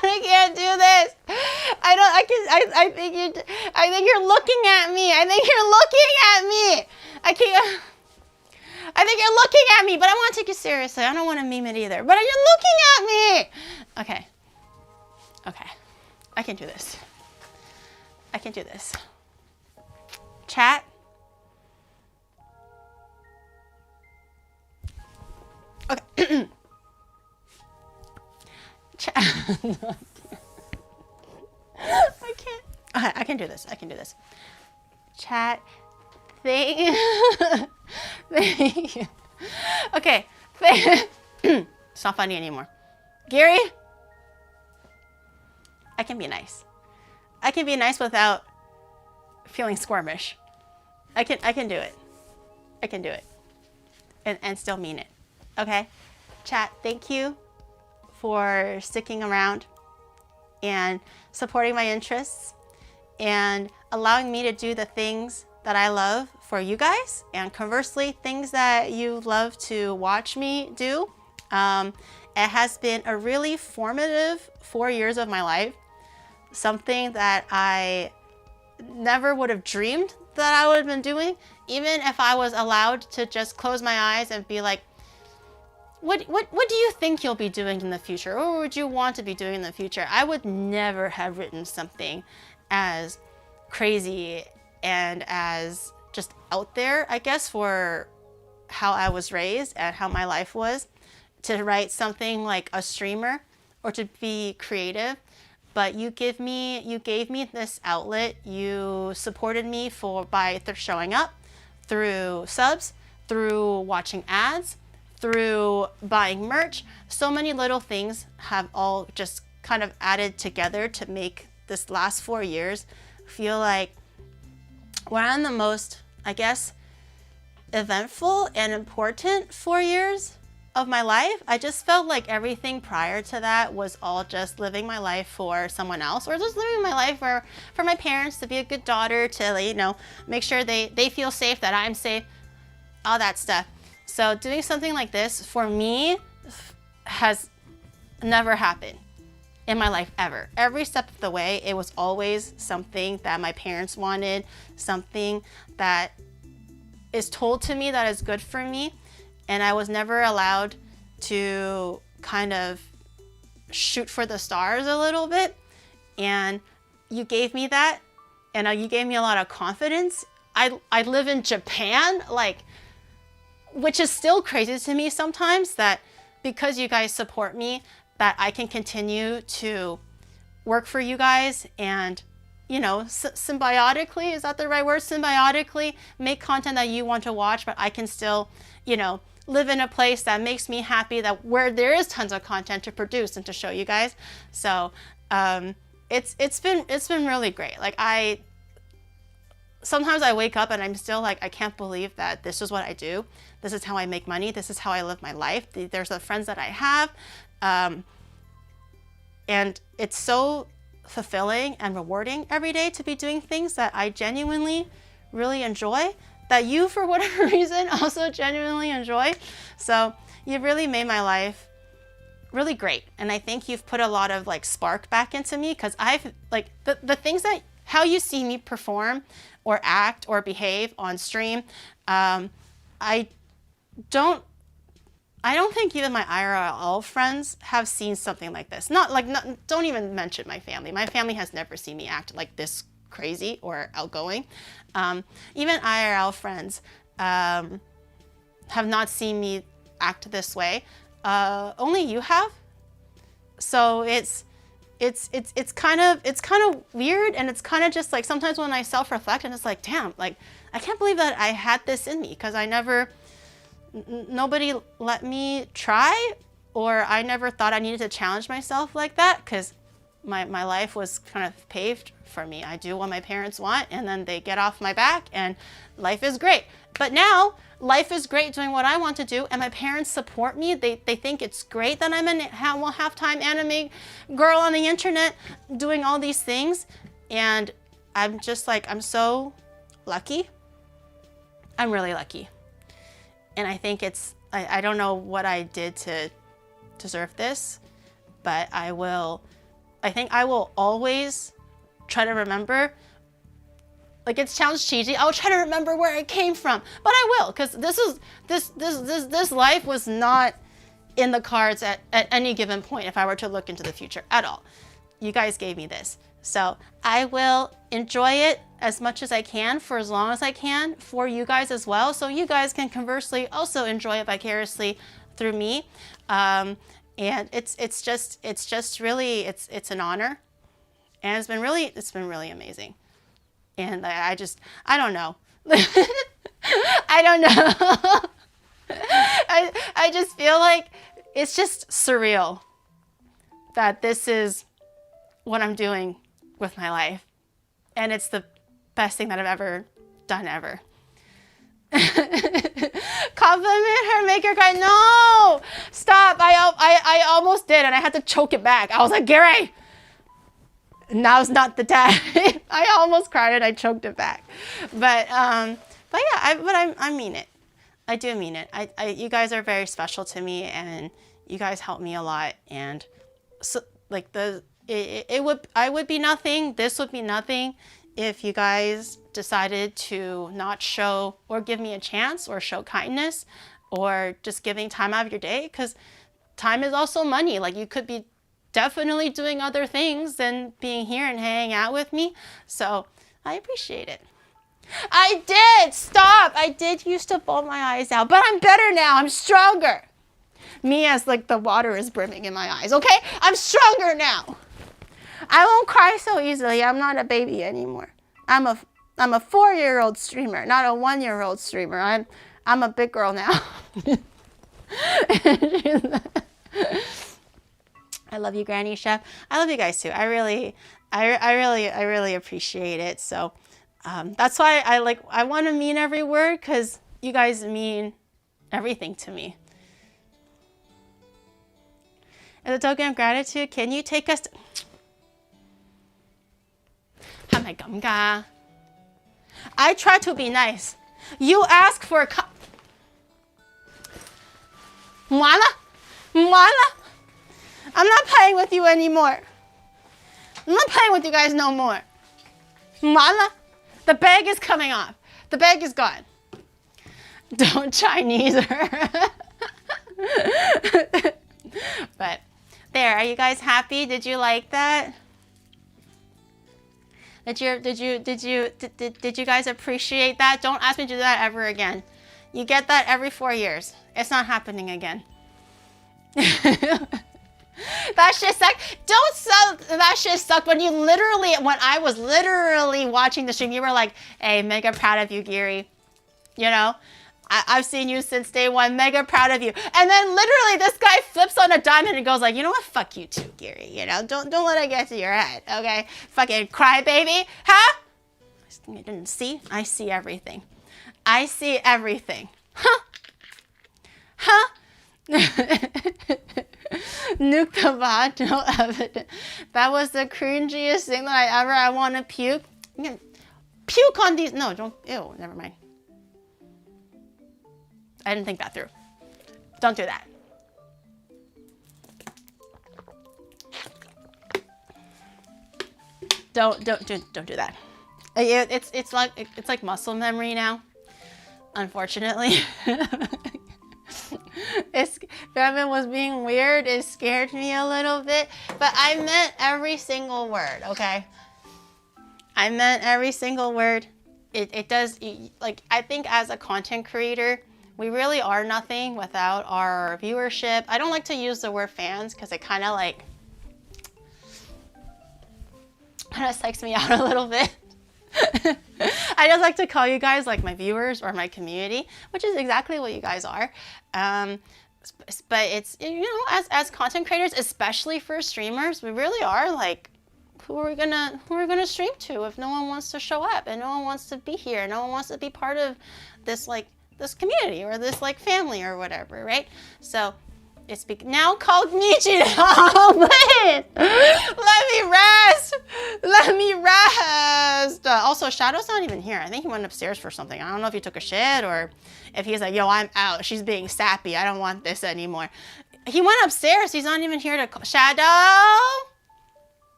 I can't do this. I think you're looking at me. I think you're looking at me. I think you're looking at me, but I want to take you seriously. I don't want to meme it either, but you're looking at me. Okay. I can do this. I can do this. Chat. Okay. I can't. Okay, I can do this. Chat Thank you. Okay. It's not funny anymore. Gary, I can be nice. I can be nice without feeling squirmish. I can do it. I can do it. And still mean it. Okay? Chat, thank you for sticking around and supporting my interests and allowing me to do the things that I love for you guys, and conversely, things that you love to watch me do. It has been a really formative 4 years of my life, something that I never would have dreamed that I would have been doing, even if I was allowed to just close my eyes and be like, what do you think you'll be doing in the future? Or would you want to be doing in the future? I would never have written something as crazy and as just out there, I guess, for how I was raised and how my life was, to write something like a streamer or to be creative. But you gave me this outlet. You supported me by showing up, through subs, through watching ads, through buying merch. So many little things have all just kind of added together to make this last 4 years feel like one of the most, I guess, eventful and important 4 years of my life. I just felt like everything prior to that was all just living my life for someone else, or just living my life for my parents, to be a good daughter, to, you know, make sure they feel safe, that I'm safe, all that stuff. So doing something like this for me has never happened in my life ever. Every step of the way, it was always something that my parents wanted, something that is told to me that is good for me. And I was never allowed to kind of shoot for the stars a little bit. And you gave me that, and you gave me a lot of confidence. I live in Japan, like, which is still crazy to me sometimes, that because you guys support me, that I can continue to work for you guys and, you know, symbiotically, is that the right word? Symbiotically make content that you want to watch, but I can still, you know, live in a place that makes me happy, that where there is tons of content to produce and to show you guys. So it's been really great. Like, sometimes I wake up and I'm still like, I can't believe that this is what I do. This is how I make money. This is how I live my life. There's the friends that I have. And it's so fulfilling and rewarding every day to be doing things that I genuinely really enjoy, that you, for whatever reason, also genuinely enjoy. So you've really made my life really great. And I think you've put a lot of like spark back into me, because I've like the things that, how you see me perform or act or behave on stream, I don't think even my IRL friends have seen something like this. Don't even mention my family. My family has never seen me act like this crazy or outgoing. Even IRL friends have not seen me act this way. Only you have. So it's kind of weird, and it's kind of just like sometimes when I self-reflect and it's like, damn, like I can't believe that I had this in me, because nobody let me try, or I never thought I needed to challenge myself like that, because my life was kind of paved for me. I do what my parents want, and then they get off my back, and life is great. But now life is great doing what I want to do, and my parents support me. They think it's great that I'm a half-time anime girl on the internet doing all these things, and I'm just like, I'm so lucky. I'm really lucky. And I think I don't know what I did to deserve this, but I think I will always try to remember. Like, it sounds cheesy. I'll try to remember where it came from, but I will, because this life was not in the cards at any given point if I were to look into the future at all. You guys gave me this, so I will enjoy it as much as I can for as long as I can for you guys as well, so you guys can conversely also enjoy it vicariously through me. And it's just really it's an honor, and it's been really amazing. And I don't know. I don't know. I just feel like it's just surreal that this is what I'm doing with my life. And it's the best thing that I've ever done ever. Compliment her, make her cry. No! Stop. I almost did and I had to choke it back. I was like, Gary, now's not the time. I almost cried and I choked it back. But yeah, I mean it. I do mean it. You guys are very special to me and you guys help me a lot. And so like I would be nothing. This would be nothing if you guys decided to not show or give me a chance or show kindness or just giving time out of your day, because time is also money. Like you could be definitely doing other things than being here and hanging out with me. So I appreciate it. I did! Stop! I did used to bawl my eyes out, but I'm better now. I'm stronger. Me as like the water is brimming in my eyes, okay? I'm stronger now. I won't cry so easily. I'm not a baby anymore. I'm a 4-year-old streamer, not a 1-year-old streamer. I'm a big girl now. I love you, Granny Chef. I love you guys too. I really appreciate it. So that's why I want to mean every word, because you guys mean everything to me. As a token of gratitude, can you take us? 係咪咁㗎? I try to be nice. You ask for a唔玩啦，唔玩啦。I'm not playing with you anymore. I'm not playing with you guys no more. 唔玩啦. The bag is coming off. The bag is gone. Don't Chinese her. But there, are you guys happy? Did you like that? Did you guys appreciate that? Don't ask me to do that ever again. You get that every 4 years. It's not happening again. That shit sucked. That shit sucked when I was literally watching the stream, you were like, hey, mega proud of you, Giri. You know? I've seen you since day one, mega proud of you. And then literally this guy flips on a dime and goes like, you know what, fuck you too, Gary. You know, don't let it get to your head, okay? Fucking crybaby, huh? You didn't see? I see everything. I see everything. Huh? Huh? Nuke the bot, no evidence. That was the cringiest thing that I want to puke. Puke on these, no, don't, ew, never mind. I didn't think that through. Don't do that. Don't do that. It's like muscle memory now. Unfortunately. Bevan was being weird. It scared me a little bit, but I meant every single word, okay? I meant every single word. It does, like, I think as a content creator, we really are nothing without our viewership. I don't like to use the word fans because it kind of psychs me out a little bit. I just like to call you guys like my viewers or my community, which is exactly what you guys are. But it's, you know, as content creators, especially for streamers, we really are like, who are we gonna stream to if no one wants to show up and no one wants to be here, no one wants to be part of this this community or this like family or whatever, right? So it's now called Michi. Oh, please. Let me rest. Also, Shadow's not even here. I think he went upstairs for something. I don't know if he took a shit or if he's like, yo, I'm out. She's being sappy. I don't want this anymore. He went upstairs. He's not even here to call. Shadow.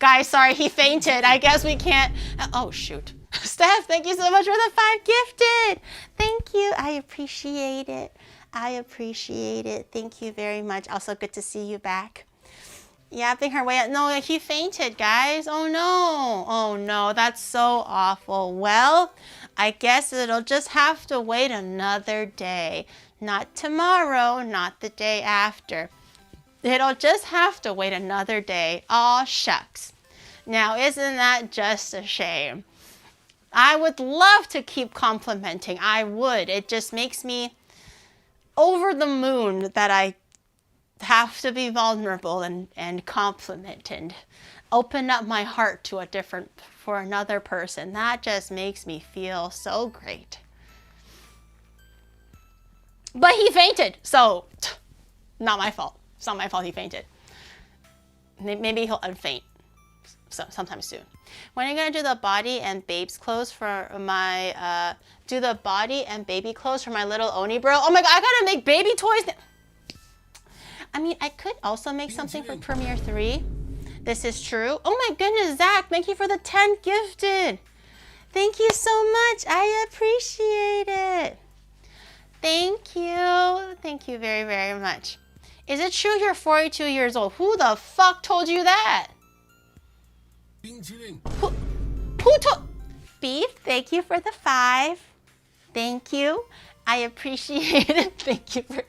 Guys, sorry, he fainted. I guess we can't. Oh, shoot. Steph, thank you so much for the 5 gifted. Thank you. I appreciate it. I appreciate it. Thank you very much. Also, good to see you back. Yapping her way up. No, he fainted, guys. Oh, no. Oh, no. That's so awful. Well, I guess it'll just have to wait another day. Not tomorrow, not the day after. It'll just have to wait another day. Aw, shucks. Now, isn't that just a shame? I would love to keep complimenting. I would. It just makes me over the moon that I have to be vulnerable and compliment and open up my heart to for another person. That just makes me feel so great. But he fainted, so not my fault. It's not my fault he fainted. Maybe he'll unfaint sometime soon. When are you gonna do the body and babes clothes for my do the body and baby clothes for my little Oni bro? Oh my god, I gotta make baby toys now. I mean, I could also make something for Premiere 3. This is true. Oh my goodness, Zach, thank you for the 10 gifted. Thank you so much. I appreciate it. Thank you. Thank you very, very much. Is it true you're 42 years old? Who the fuck told you that? Who told? Beef, thank you for the 5. Thank you. I appreciate it. Thank you for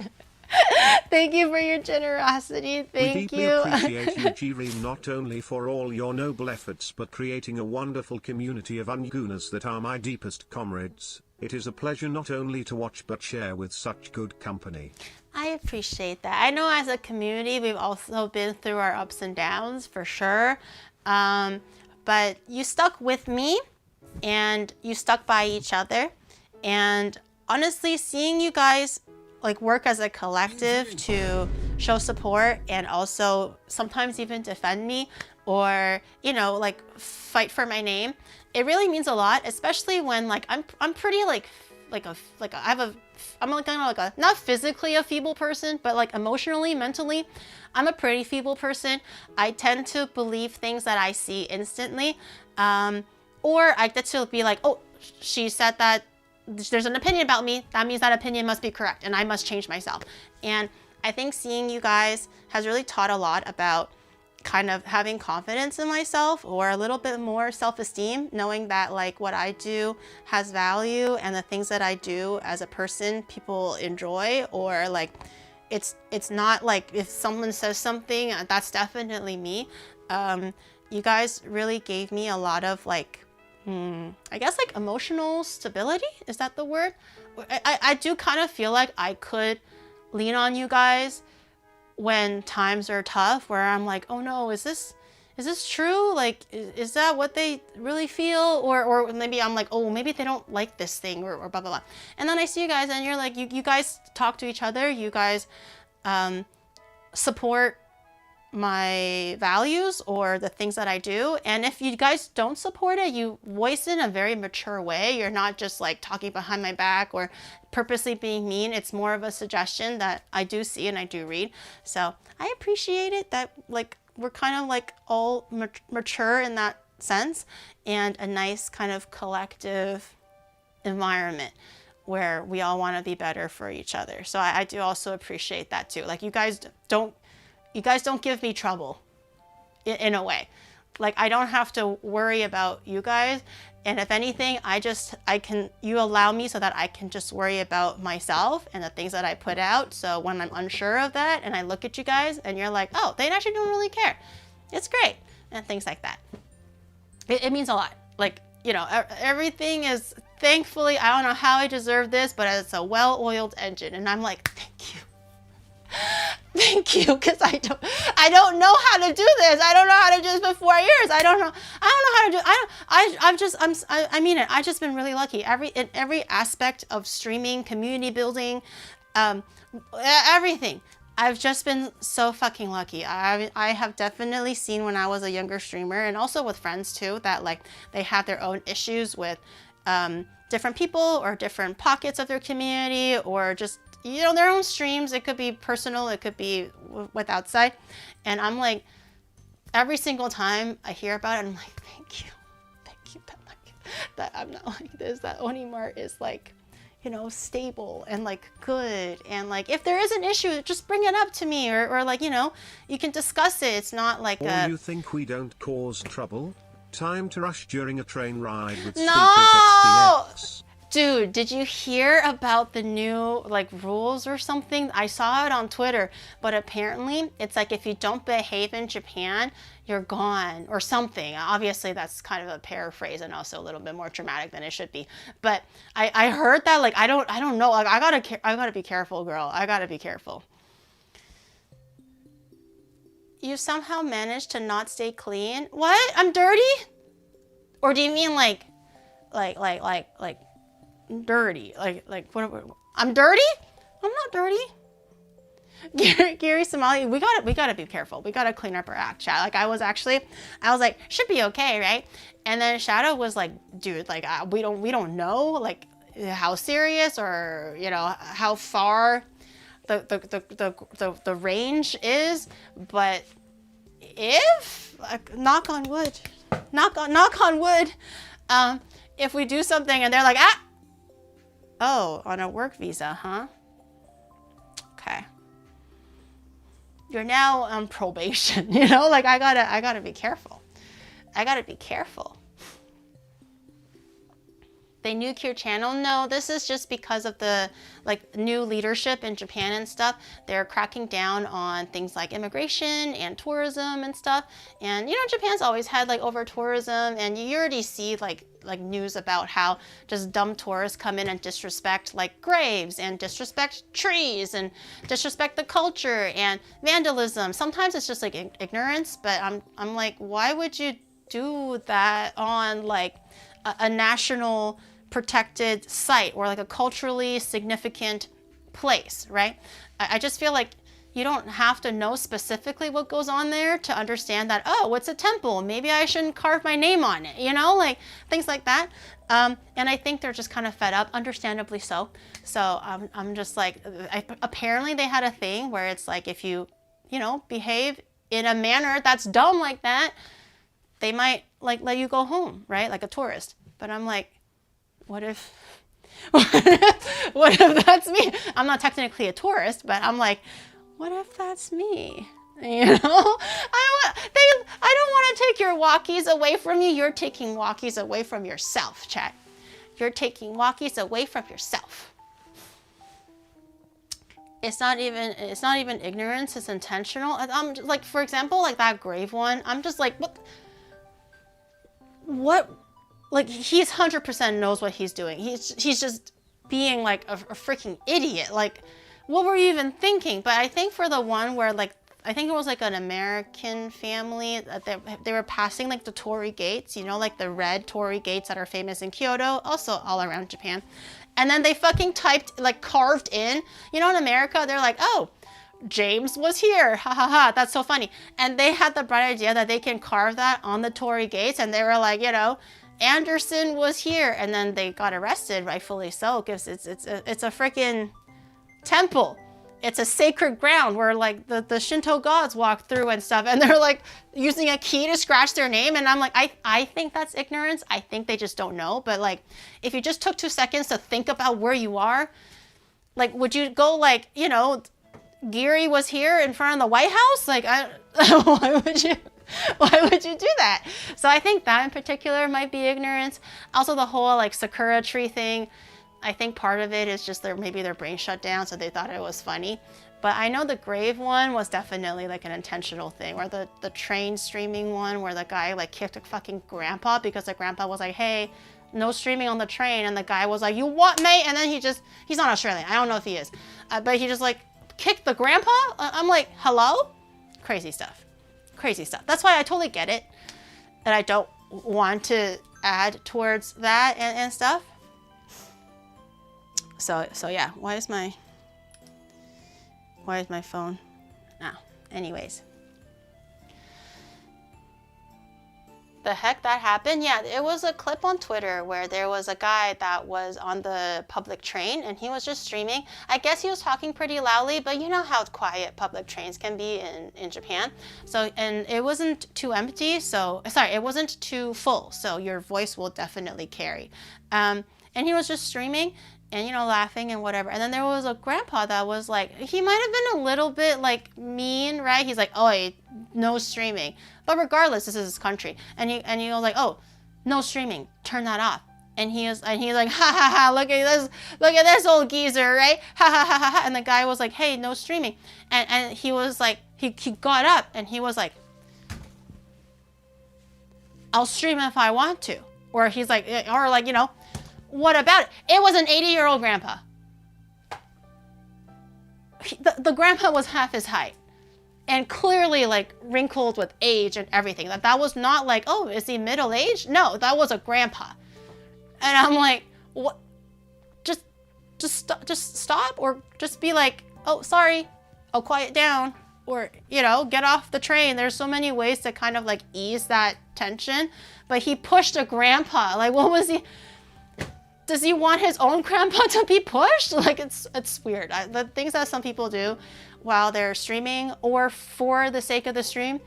thank you for your generosity. Thank we you. deeply appreciate you, G-Ream, not only for all your noble efforts but creating a wonderful community of ungunas that are my deepest comrades. It is a pleasure not only to watch but share with such good company. I appreciate that. I know as a community we've also been through our ups and downs for sure. But you stuck with me and you stuck by each other. And honestly, seeing you guys like work as a collective to show support and also sometimes even defend me or, you know, like fight for my name, it really means a lot, especially when like I'm pretty I'm like kind of like a not physically a feeble person, but like emotionally, mentally, I'm a pretty feeble person. I tend to believe things that I see instantly, or I get to be like, oh, she said that there's an opinion about me. That means that opinion must be correct, and I must change myself. And I think seeing you guys has really taught a lot about kind of having confidence in myself or a little bit more self-esteem, knowing that like what I do has value and the things that I do as a person people enjoy, or like it's not like if someone says something that's definitely me. You guys really gave me a lot of like I guess like emotional stability, is that the word? I do kind of feel like I could lean on you guys when times are tough, where I'm like, oh no, is this true? Like, is that what they really feel? Or maybe I'm like, oh, maybe they don't like this thing or blah, blah, blah. And then I see you guys and you're like, you guys talk to each other. You guys support my values or the things that I do. And if you guys don't support it, you voice it in a very mature way. You're not just like talking behind my back or purposely being mean. It's more of a suggestion that I do see and I do read. So I appreciate it that like we're kind of like all mature in that sense, and a nice kind of collective environment where we all want to be better for each other. So I do also appreciate that too. Like you guys don't give me trouble in a way. Like I don't have to worry about you guys. And if anything, you allow me so that I can just worry about myself and the things that I put out. So when I'm unsure of that and I look at you guys and you're like, oh, they actually don't really care. It's great. And things like that. It means a lot. Like, you know, everything is, thankfully, I don't know how I deserve this, but it's a well-oiled engine. And I'm like, thank you. Thank you, because I don't know how to do this. I don't know how to do this for 4 years. I don't know how to do. I mean it. I've just been really lucky. In every aspect of streaming, community building, everything. I've just been so fucking lucky. I have definitely seen when I was a younger streamer, and also with friends too, that like they have their own issues with different people or different pockets of their community, or just, you know, their own streams. It could be personal, it could be with outside. And I'm like, every single time I hear about it, I'm like, thank you that I'm not like this, that Onimart is like, you know, stable and like good. And like, if there is an issue, just bring it up to me, or like, you know, you can discuss it. It's not like you think we don't cause trouble? Time to rush during a train ride with no! Speakers XDX. Dude, did you hear about the new like rules or something? I saw it on Twitter, but apparently it's like if you don't behave in Japan, you're gone or something. Obviously that's kind of a paraphrase and also a little bit more dramatic than it should be. But I heard that, like I don't know, like I gotta be careful, girl. I gotta be careful. You somehow managed to not stay clean? What? I'm dirty? Or do you mean like dirty? Like what? I'm dirty? I'm not dirty. Gary Somali, we gotta be careful. We gotta clean up our act, chat. Like I was like, should be okay, right? And then Shadow was like, dude, like we don't know like how serious or you know how far the range is, but if like, knock on wood, if we do something and they're like, oh, on a work visa, huh? Okay. You're now on probation, you know? Like I gotta be careful. I gotta be careful. They nuke your channel? No, this is just because of the like new leadership in Japan and stuff. They're cracking down on things like immigration and tourism and stuff. And you know, Japan's always had like over tourism, and you already see like news about how just dumb tourists come in and disrespect like graves and disrespect trees and disrespect the culture and vandalism. Sometimes it's just like ignorance, but I'm like, why would you do that on like a national protected site or like a culturally significant place, right? I just feel like you don't have to know specifically what goes on there to understand that, oh, it's a temple. Maybe I shouldn't carve my name on it, you know, like things like that. And I think they're just kind of fed up, understandably so. So I'm just like, apparently they had a thing where it's like, if you know, behave in a manner that's dumb like that, they might like let you go home, right? Like a tourist. But I'm like, what if that's me? I'm not technically a tourist, but I'm like, what if that's me? You know, I don't want to take your walkies away from you. You're taking walkies away from yourself, chat. You're taking walkies away from yourself. It's not even ignorance. It's intentional. I'm like, for example, like that grave one. I'm just like, what? Like he's 100% knows what he's doing. He's just being like a freaking idiot. Like, what were you even thinking? But I think for the one where like, I think it was like an American family that they were passing like the torii gates, you know, like the red torii gates that are famous in Kyoto, also all around Japan. And then they fucking typed, like carved in, you know, in America, they're like, oh, James was here, ha ha ha, that's so funny. And they had the bright idea that they can carve that on the torii gates, and they were like, you know, Anderson was here, and then they got arrested, rightfully so, because it's a freaking temple. It's a sacred ground where like the Shinto gods walk through and stuff, and they're like using a key to scratch their name, and I'm like, I think that's ignorance. I think they just don't know. But like, if you just took 2 seconds to think about where you are, like, would you go like, you know, Geary was here in front of the White House? Like, why would you do that? So I think that in particular might be ignorance. Also the whole like Sakura tree thing, I think part of it is just maybe their brain shut down, so they thought it was funny. But I know the grave one was definitely like an intentional thing, or the train streaming one where the guy like kicked a fucking grandpa because the grandpa was like, hey, no streaming on the train, and the guy was like, you what, mate? And then he's not Australian, I don't know if he is, but he just like kicked the grandpa. I'm like, hello? Crazy stuff. Crazy stuff. That's why I totally get it, that I don't want to add towards that and stuff. So yeah, why is my phone? Anyways. The heck that happened? Yeah, it was a clip on Twitter where there was a guy that was on the public train and he was just streaming. I guess he was talking pretty loudly, but you know how quiet public trains can be in Japan. So, and it wasn't too empty, so, sorry, it wasn't too full, so your voice will definitely carry. And he was just streaming and, you know, laughing and whatever. And then there was a grandpa that was like, he might have been a little bit like mean, right? He's like, oh, no streaming. But regardless, this is his country. And he was like, oh, no streaming, turn that off. And he's like, ha ha ha, look at this old geezer, right? Ha ha ha ha ha. And the guy was like, hey, no streaming. And he was like, he got up and he was like, I'll stream if I want to. Or he's like, or like, you know, what about it? It was an 80-year-old grandpa. The grandpa was half his height. And clearly like wrinkled with age and everything. That was not like, oh, is he middle-aged? No, that was a grandpa. And I'm like, what? Just stop, or just be like, oh, sorry, I'll quiet down, or, you know, get off the train. There's so many ways to kind of like ease that tension. But he pushed a grandpa. Like, what was he? Does he want his own grandpa to be pushed? Like, it's weird. The things that some people do while they're streaming or for the sake of the stream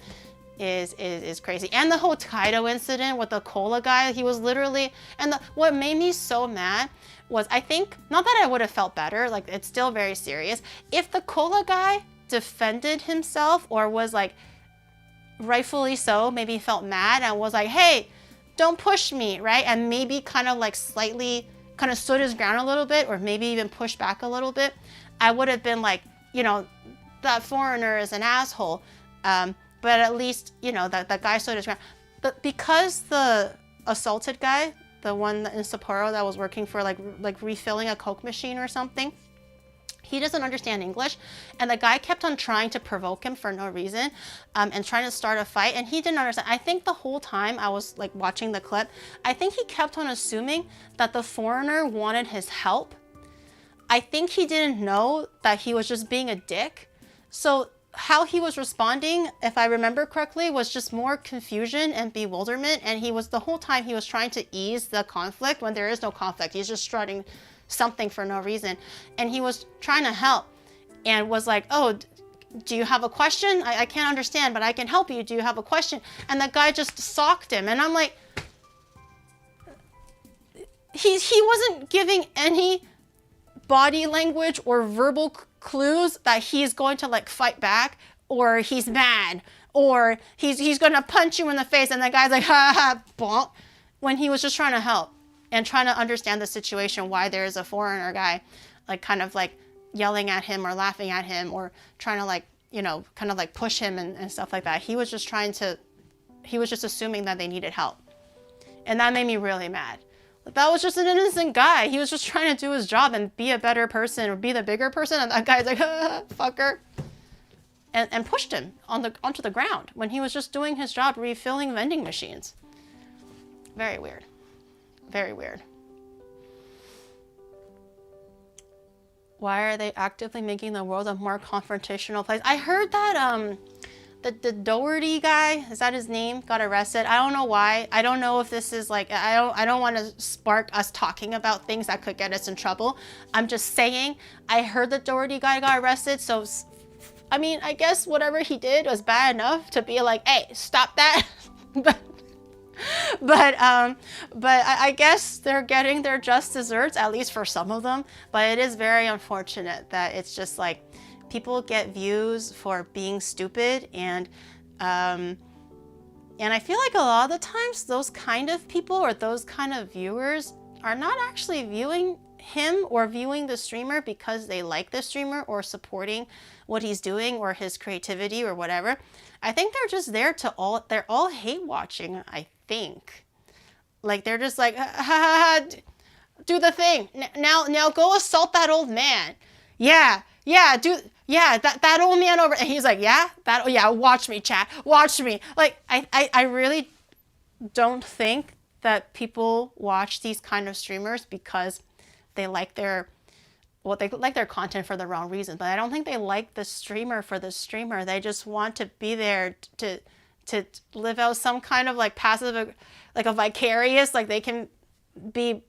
is crazy. And the whole Kaido incident with the cola guy, he was literally, and what made me so mad was, I think, not that I would have felt better, like it's still very serious, if the cola guy defended himself or was like, rightfully so, maybe felt mad and was like, hey, don't push me, right? And maybe kind of like slightly kind of stood his ground a little bit, or maybe even pushed back a little bit, I would have been like, you know, that foreigner is an asshole. But at least, you know, that guy stood his ground. But because the assaulted guy, the one in Sapporo that was working for like refilling a Coke machine or something, he doesn't understand English. And the guy kept on trying to provoke him for no reason, and trying to start a fight. And he didn't understand. I think the whole time I was like watching the clip, I think he kept on assuming that the foreigner wanted his help. I think he didn't know that he was just being a dick. So how he was responding, if I remember correctly, was just more confusion and bewilderment. And he was, the whole time he was trying to ease the conflict when there is no conflict. He's just strutting something for no reason. And he was trying to help and was like, oh, do you have a question? I can't understand, but I can help you. Do you have a question? And the guy just socked him. And I'm like, he wasn't giving any body language or verbal clues that he's going to like fight back, or he's mad, or he's going to punch you in the face. And the guy's like, ha ha, bonk, when he was just trying to help and trying to understand the situation, why there is a foreigner guy like kind of like yelling at him or laughing at him or trying to like, you know, kind of like push him and stuff like that. He was just assuming that they needed help. And that made me really mad. That was just an innocent guy. He was just trying to do his job and be a better person or be the bigger person. And that guy's like, fucker. And pushed him onto the ground when he was just doing his job refilling vending machines. Very weird. Very weird. Why are they actively making the world a more confrontational place? I heard that the Doherty guy, is that his name, got arrested. I don't know why. I don't know if this is like, I don't want to spark us talking about things that could get us in trouble. I'm just saying, I heard the Doherty guy got arrested. So, I mean, I guess whatever he did was bad enough to be like, hey, stop that. but I guess they're getting their just desserts, at least for some of them. But it is very unfortunate that it's just like, people get views for being stupid, and I feel like a lot of the times those kind of people or those kind of viewers are not actually viewing him or viewing the streamer because they like the streamer or supporting what he's doing or his creativity or whatever. I think they're just there they're all hate watching, I think. Like they're just like, ha ha ha, do the thing. Now go assault that old man. Yeah, that old man over, and he's like, yeah, watch me, chat, watch me. Like, I really don't think that people watch these kind of streamers because they like their content for the wrong reason. But I don't think they like the streamer for the streamer. They just want to be there to live out some kind of like passive, like a vicarious, like they can be,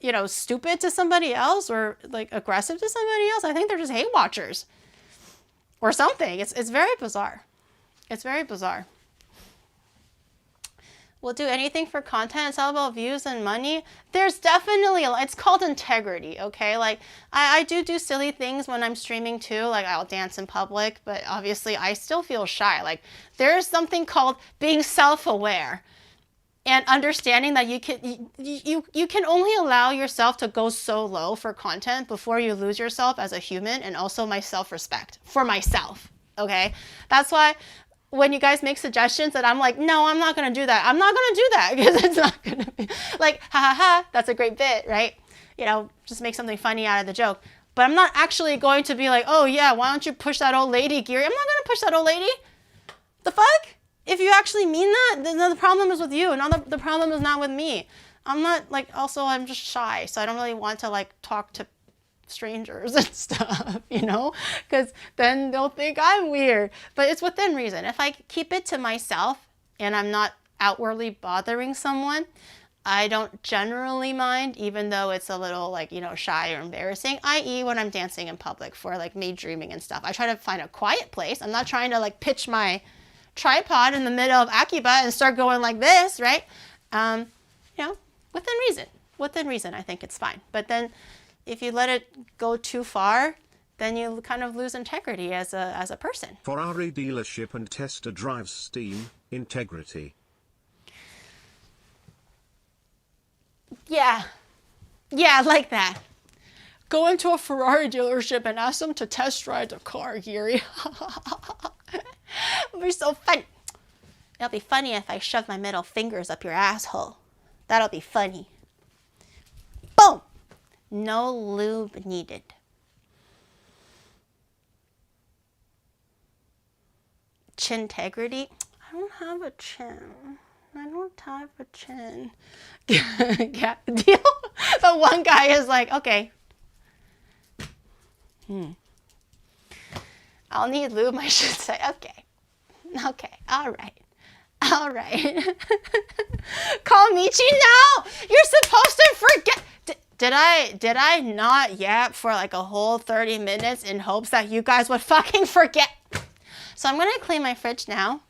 you know, stupid to somebody else or like aggressive to somebody else. I think they're just hate watchers or something. It's very bizarre. It's very bizarre. We'll do anything for content. It's all about views and money. There's definitely, it's called integrity, okay? Like I do silly things when I'm streaming too. Like I'll dance in public, but obviously I still feel shy. Like there's something called being self-aware. and understanding that you can only allow yourself to go so low for content before you lose yourself as a human, and also my self-respect for myself. Okay, that's why when you guys make suggestions that I'm like, no, I'm not gonna do that. I'm not gonna do that because it's not gonna be like, ha ha ha, that's a great bit, right? You know, just make something funny out of the joke. But I'm not actually going to be like, oh yeah, why don't you push that old lady, Geary? I'm not gonna push that old lady. The fuck? If you actually mean that, then the problem is with you, not the problem is not with me. I'm not like, also I'm just shy, so I don't really want to like talk to strangers and stuff, you know, because then they'll think I'm weird. But it's within reason. If I keep it to myself and I'm not outwardly bothering someone, I don't generally mind, even though it's a little like, you know, shy or embarrassing, i.e. when I'm dancing in public for like me dreaming and stuff. I try to find a quiet place. I'm not trying to like pitch my tripod in the middle of Akiba and start going like this, right? You know, within reason, I think it's fine. But then if you let it go too far, then you kind of lose integrity as a person. Ferrari dealership and tester drives steam, integrity. Yeah, like that. Go into a Ferrari dealership and ask them to test drive the car, Geary. It'll be so fun. It'll be funny if I shove my middle fingers up your asshole. That'll be funny. Boom! No lube needed. Chintegrity? I don't have a chin. I don't have a chin. Yeah, deal? But one guy is like, okay. I'll need lube, I should say. Okay, all right. Call Michi? No! You're supposed to forget. Did I not yap for like a whole 30 minutes in hopes that you guys would fucking forget? So I'm gonna clean my fridge now.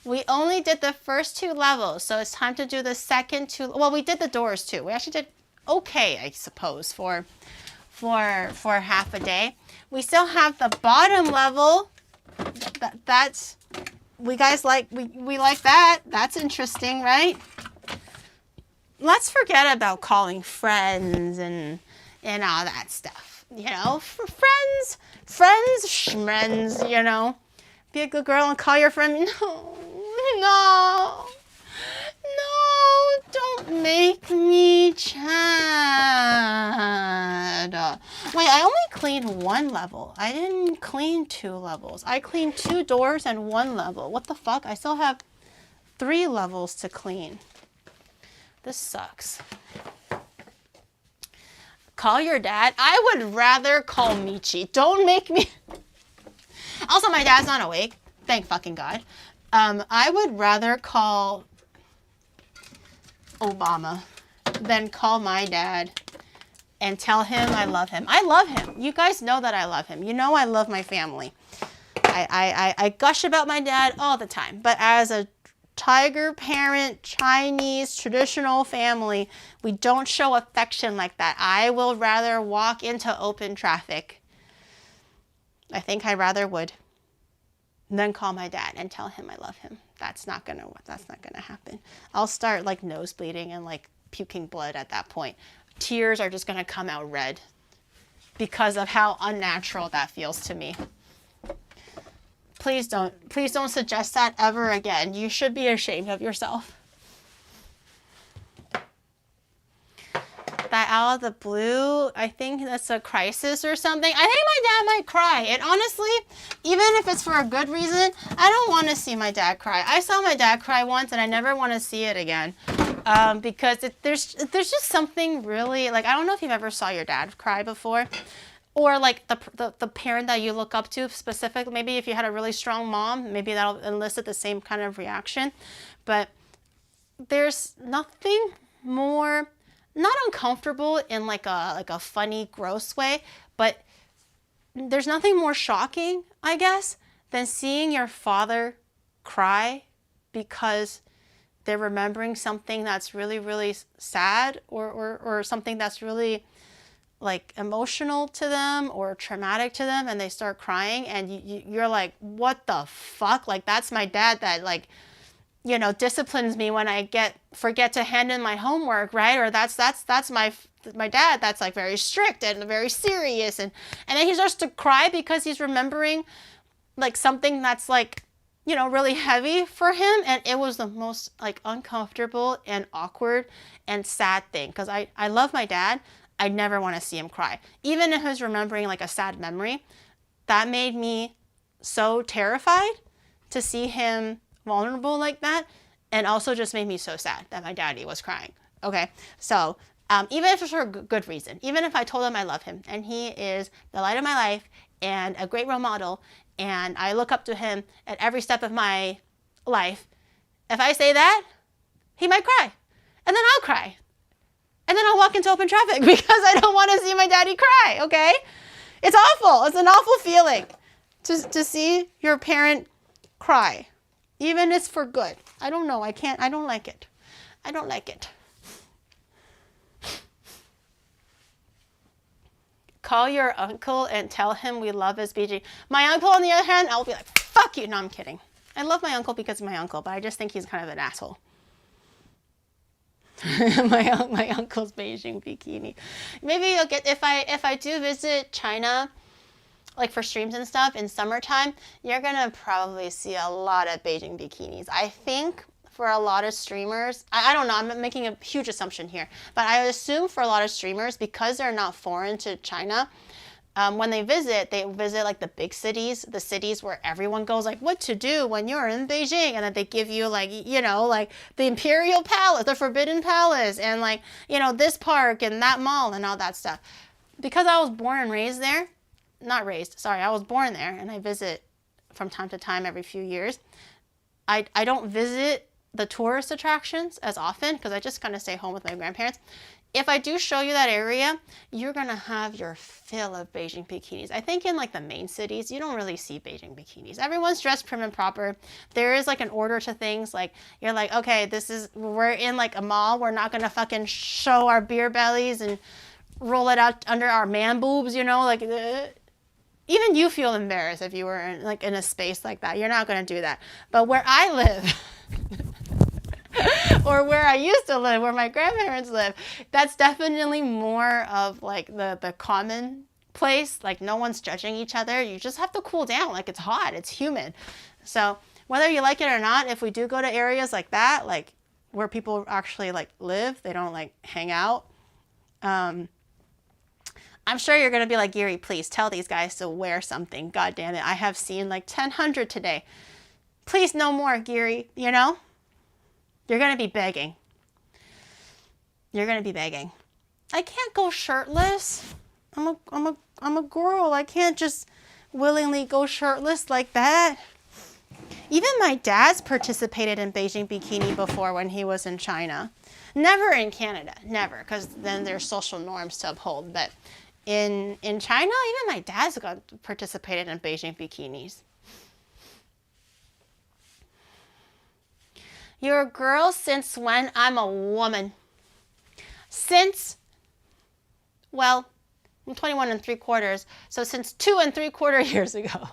We only did the first 2 levels, so it's time to do the second 2. Well, we did the doors too. We actually did okay, I suppose, for half a day. We still have the bottom level. That's we guys like we like that. That's interesting, right? Let's forget about calling friends and all that stuff. You know, friends, schmriends, you know. Be a good girl and call your friend. No, don't make me Chad. Wait, I only cleaned 1 level. I didn't clean 2 levels. I cleaned 2 doors and 1 level. What the fuck? I still have 3 levels to clean. This sucks. Call your dad? I would rather call Michi. Don't make me... Also, my dad's not awake. Thank fucking God. I would rather call Obama than call my dad and tell him I love him. I love him. You guys know that I love him. You know I love my family. I gush about my dad all the time. But as a tiger parent, Chinese, traditional family, we don't show affection like that. I will rather walk into open traffic. I think I rather would. Then call my dad and tell him I love him. That's not gonna happen. I'll start like nosebleeding and like puking blood at that point. Tears are just gonna come out red because of how unnatural that feels to me. Please don't suggest that ever again. You should be ashamed of yourself. That out of the blue, I think that's a crisis or something. I think my dad might cry. And honestly, even if it's for a good reason, I don't want to see my dad cry. I saw my dad cry once and I never want to see it again. Because there's just something really, like, I don't know if you've ever saw your dad cry before. Or like the parent that you look up to specifically. Maybe if you had a really strong mom, maybe that'll elicit the same kind of reaction. But there's nothing more... not uncomfortable in like a funny, gross way, but there's nothing more shocking, I guess, than seeing your father cry because they're remembering something that's really, really sad or something that's really like emotional to them or traumatic to them, and they start crying and you're like, what the fuck? Like, that's my dad that like, you know, disciplines me when I forget to hand in my homework, right? Or that's my dad, that's like very strict and very serious, and then he starts to cry because he's remembering like something that's like, you know, really heavy for him, and it was the most like uncomfortable and awkward and sad thing, because I love my dad. I never want to see him cry, even if he was remembering like a sad memory. That made me so terrified to see him vulnerable like that, and also just made me so sad that my daddy was crying. Okay, so even if it's for a good reason, even if I told him I love him and he is the light of my life and a great role model and I look up to him at every step of my life, if I say that, he might cry, and then I'll cry, and then I'll walk into open traffic because I don't want to see my daddy cry. Okay, it's awful. It's an awful feeling to see your parent cry, even if it's for good. I don't know. I don't like it. I don't like it. Call your uncle and tell him we love his BG. My uncle, on the other hand, I'll be like, fuck you. No, I'm kidding. I love my uncle because of my uncle, but I just think he's kind of an asshole. my uncle's Beijing bikini. Maybe you'll get, if I do visit China, like for streams and stuff in summertime, you're gonna probably see a lot of Beijing bikinis. I think for a lot of streamers, I don't know, I'm making a huge assumption here, but I assume for a lot of streamers, because they're not foreign to China, when they visit like the big cities, the cities where everyone goes like, what to do when you're in Beijing, and then they give you like, you know, like the Imperial Palace, the Forbidden Palace, and like, you know, this park and that mall and all that stuff. Because I was born and raised there, I was born there, and I visit from time to time every few years. I don't visit the tourist attractions as often because I just kind of stay home with my grandparents. If I do show you that area, you're gonna have your fill of Beijing bikinis. I think in like the main cities, you don't really see Beijing bikinis. Everyone's dressed prim and proper. There is like an order to things. Like you're like, okay, we're in like a mall. We're not gonna fucking show our beer bellies and roll it out under our man boobs, you know, like even you feel embarrassed if you were in a space like that. You're not gonna do that. But where I live, or where I used to live, where my grandparents live, that's definitely more of like the common place. Like no one's judging each other. You just have to cool down. Like it's hot, it's humid. So whether you like it or not, if we do go to areas like that, like where people actually like live, they don't like hang out. I'm sure you're gonna be like, Giri, please tell these guys to wear something. God damn it, I have seen like 1,000 today. Please no more, Giri, you know? You're gonna be begging. You're gonna be begging. I can't go shirtless. I'm a girl. I can't just willingly go shirtless like that. Even my dad's participated in Beijing bikini before when he was in China. Never in Canada, never, because then there's social norms to uphold. But in China, even my dad's participated in Beijing bikinis. You're a girl since when? I'm a woman. Well, I'm 21 3/4, so since 2 3/4 years ago.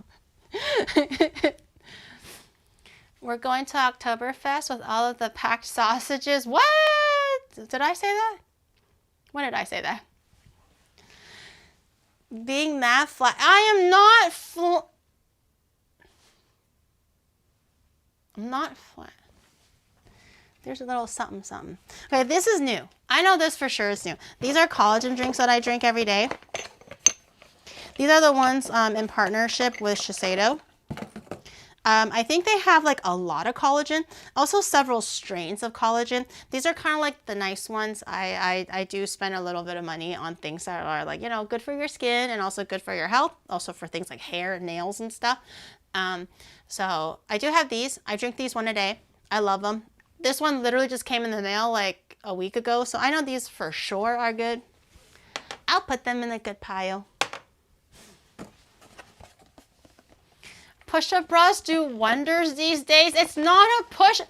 We're going to Oktoberfest with all of the packed sausages. What? Did I say that? When did I say that? Being that flat. I am not flat. I'm not flat. There's a little something, something. Okay, this is new. I know this for sure is new. These are collagen drinks that I drink every day. These are the ones in partnership with Shiseido. I think they have like a lot of collagen, also several strains of collagen. These are kind of like the nice ones. I do spend a little bit of money on things that are like, you know, good for your skin and also good for your health, also for things like hair and nails and stuff. So I do have these. I drink these one a day. I love them. This one literally just came in the mail like a week ago, so I know these for sure are good. I'll put them in a good pile. Push-up bras do wonders these days. It's not a push.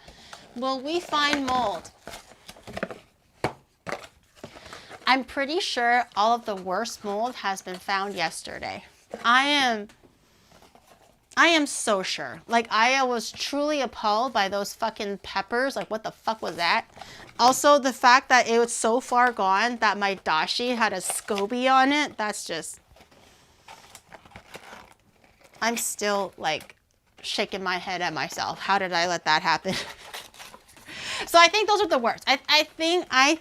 Will we find mold? I'm pretty sure all of the worst mold has been found yesterday. I I am so sure. Like, I was truly appalled by those fucking peppers. Like, what the fuck was that? Also, the fact that it was so far gone that my dashi had a SCOBY on it. That's just... I'm still, like, shaking my head at myself. How did I let that happen? So I think those are the worst. I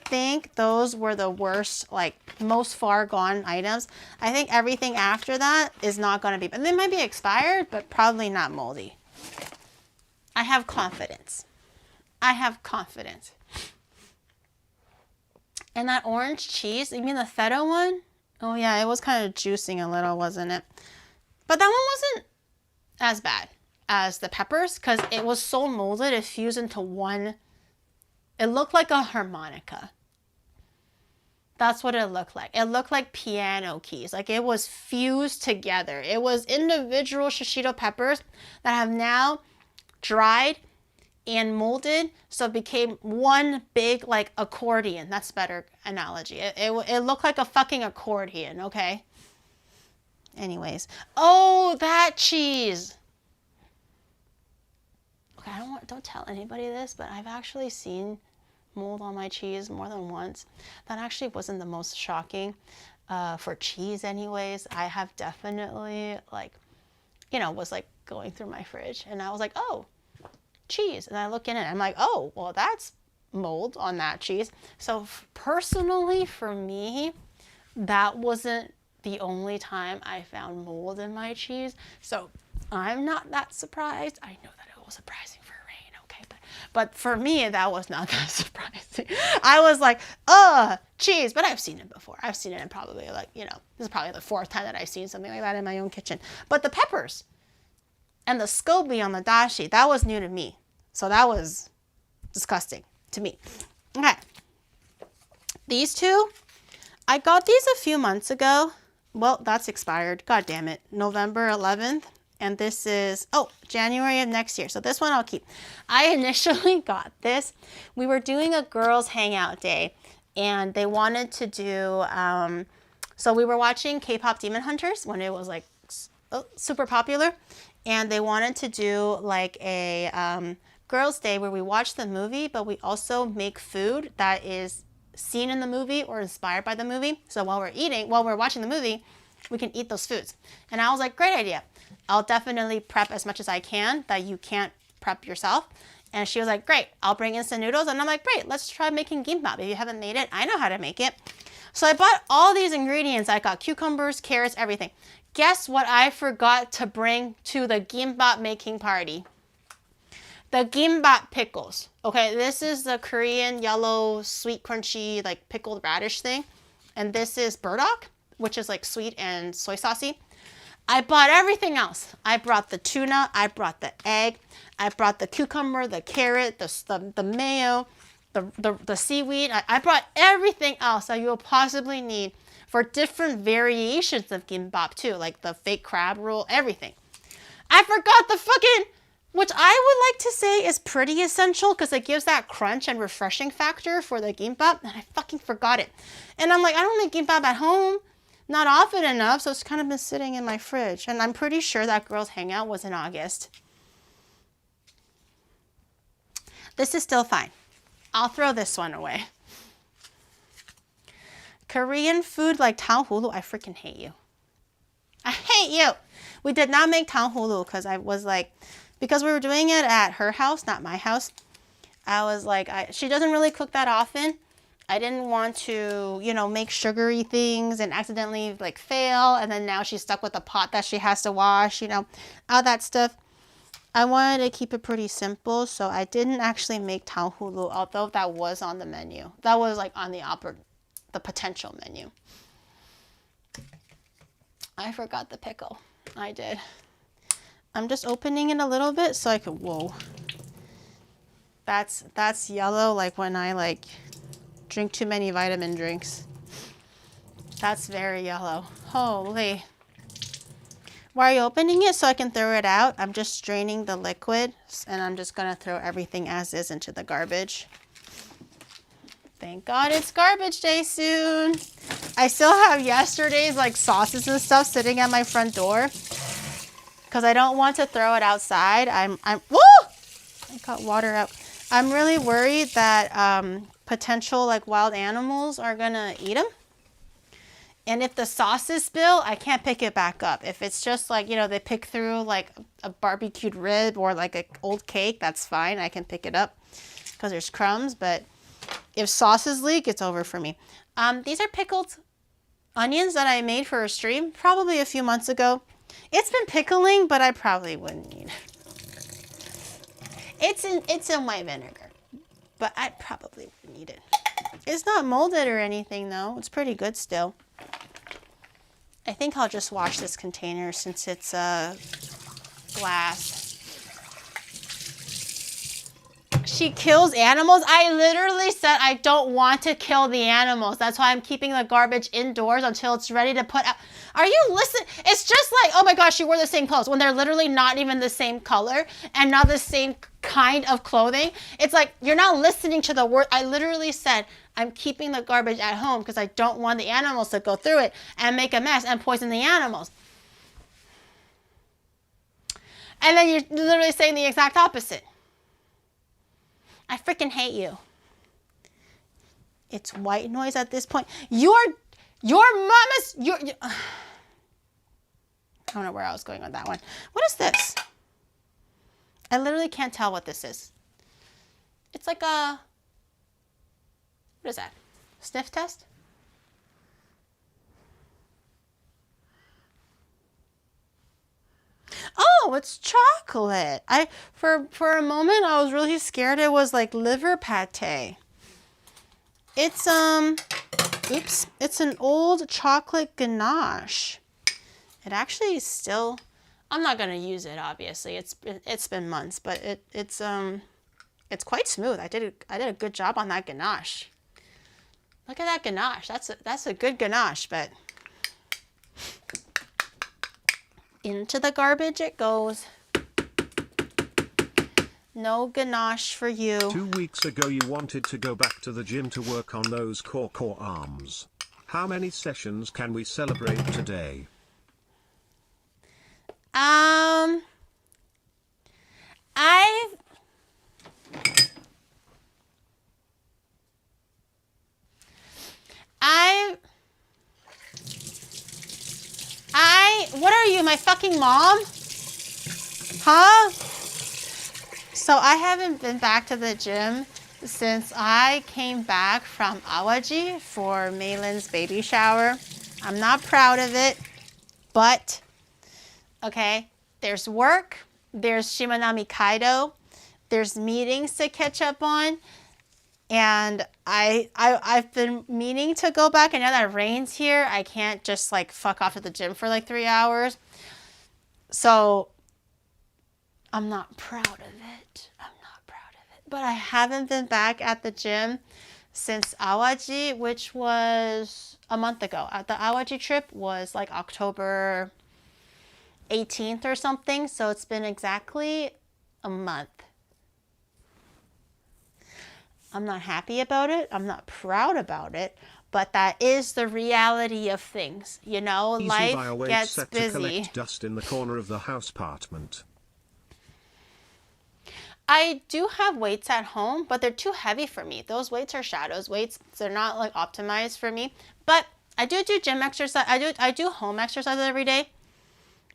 think those were the worst, like, most far gone items. I think everything after that is not going to be, and they might be expired, but probably not moldy. I have confidence. I have confidence. And that orange cheese, you mean the feta one? Oh yeah, it was kind of juicing a little, wasn't it? But that one wasn't as bad as the peppers because it was so molded, it fused into one. It looked like a harmonica. That's what it looked like. It looked like piano keys. Like it was fused together. It was individual shishito peppers that have now dried and molded, so it became one big like accordion. That's a better analogy. It looked like a fucking accordion, okay? Anyways. Oh, that cheese. Okay, don't tell anybody this, but I've actually seen mold on my cheese more than once. That actually wasn't the most shocking for cheese anyways. I have definitely like, you know, was like going through my fridge and I was like, oh, cheese. And I look in it and I'm like, oh, well, that's mold on that cheese. So personally for me, that wasn't the only time I found mold in my cheese. So I'm not that surprised. I know that it was surprising for Rain, okay? But for me, that was not that surprising. I was like, cheese. But I've seen it before. I've seen it in probably like, you know, this is probably the 4th time that I've seen something like that in my own kitchen. But the peppers and the SCOBY on the dashi, that was new to me. So that was disgusting to me. Okay. These two, I got these a few months ago. Well, that's expired. God damn it. November 11th. And this is, oh, January of next year. So this one I'll keep. I initially got this. We were doing a girls hangout day and they wanted to do, so we were watching K-pop Demon Hunters when it was like super popular. And they wanted to do like a girls day where we watch the movie, but we also make food that is seen in the movie or inspired by the movie. So while we're watching the movie, we can eat those foods. And I was like, great idea. I'll definitely prep as much as I can that you can't prep yourself. And she was like, great, I'll bring instant noodles. And I'm like, great, let's try making gimbap. If you haven't made it, I know how to make it. So I bought all these ingredients. I got cucumbers, carrots, everything. Guess what I forgot to bring to the gimbap making party? The gimbap pickles. Okay, this is the Korean yellow, sweet, crunchy, like pickled radish thing. And this is burdock, which is like sweet and soy saucy. I bought everything else. I brought the tuna, I brought the egg, I brought the cucumber, the carrot, the mayo, the seaweed. I brought everything else that you'll possibly need for different variations of gimbap too, like the fake crab roll, everything. I forgot the fucking, which I would like to say is pretty essential because it gives that crunch and refreshing factor for the gimbap, and I fucking forgot it. And I'm like, I don't make gimbap at home. Not often enough, so it's kind of been sitting in my fridge. And I'm pretty sure that girls' hangout was in August. This is still fine. I'll throw this one away. Korean food like tanghulu, I freaking hate you. I hate you. We did not make tanghulu because I was like, because we were doing it at her house, not my house. I was like, she doesn't really cook that often. I didn't want to, you know, make sugary things and accidentally like fail. And then now she's stuck with a pot that she has to wash, you know, all that stuff. I wanted to keep it pretty simple. So I didn't actually make tanghulu, although that was on the menu. That was like on the potential menu. I forgot the pickle. I did. I'm just opening it a little bit so I could, whoa. That's yellow like when I like drink too many vitamin drinks. That's very yellow. Holy. Why are you opening it? So I can throw it out. I'm just straining the liquid and I'm just gonna throw everything as is into the garbage. Thank God it's garbage day soon. I still have yesterday's like sauces and stuff sitting at my front door because I don't want to throw it outside. Woo! I got water out. I'm really worried that potential like wild animals are gonna eat them. And if the sauces spill, I can't pick it back up. If it's just like, you know, they pick through like a barbecued rib or like an old cake, that's fine. I can pick it up because there's crumbs. But if sauces leak, it's over for me. These are pickled onions that I made for a stream probably a few months ago. It's been pickling, but I probably wouldn't need it. It's in white vinegar, but I probably wouldn't need it. It's not molded or anything though. It's pretty good still. I think I'll just wash this container since it's glass. She kills animals? I literally said I don't want to kill the animals. That's why I'm keeping the garbage indoors until it's ready to put out. Are you listening? It's just like, oh my gosh, she wore the same clothes when they're literally not even the same color and not the same kind of clothing. It's like, you're not listening to the word. I literally said, I'm keeping the garbage at home because I don't want the animals to go through it and make a mess and poison the animals. And then you're literally saying the exact opposite. I freaking hate you. It's white noise at this point. Your mama's, I don't know where I was going with that one. What is this? I literally can't tell what this is. It's like a, what is that? Sniff test? Oh, it's chocolate. For a moment I was really scared it was like liver pate. It's oops, it's an old chocolate ganache. It actually is still, I'm not gonna use it obviously. It's been months, but it's quite smooth. I did a good job on that ganache. Look at that ganache. That's a good ganache, but into the garbage it goes. No ganache for you. 2 weeks ago you wanted to go back to the gym to work on those core arms. How many sessions can we celebrate today? What are you, my fucking mom? Huh? So I haven't been back to the gym since I came back from Awaji for Maylin's baby shower. I'm not proud of it, but okay, there's work, there's Shimanami Kaido, there's meetings to catch up on, and I've been meaning to go back, and now that it rains here, I can't just like fuck off at the gym for like 3 hours. So I'm not proud of it. I'm not proud of it. But I haven't been back at the gym since Awaji, which was a month ago. The Awaji trip was like October 18th or something. So it's been exactly a month. I'm not happy about it. I'm not proud about it. But that is the reality of things. You know, life gets set busy. To collect dust in the corner of the house apartment. I do have weights at home, but they're too heavy for me. Those weights are Shadows weights. They're not like optimized for me. But I do gym exercise. I do home exercises every day.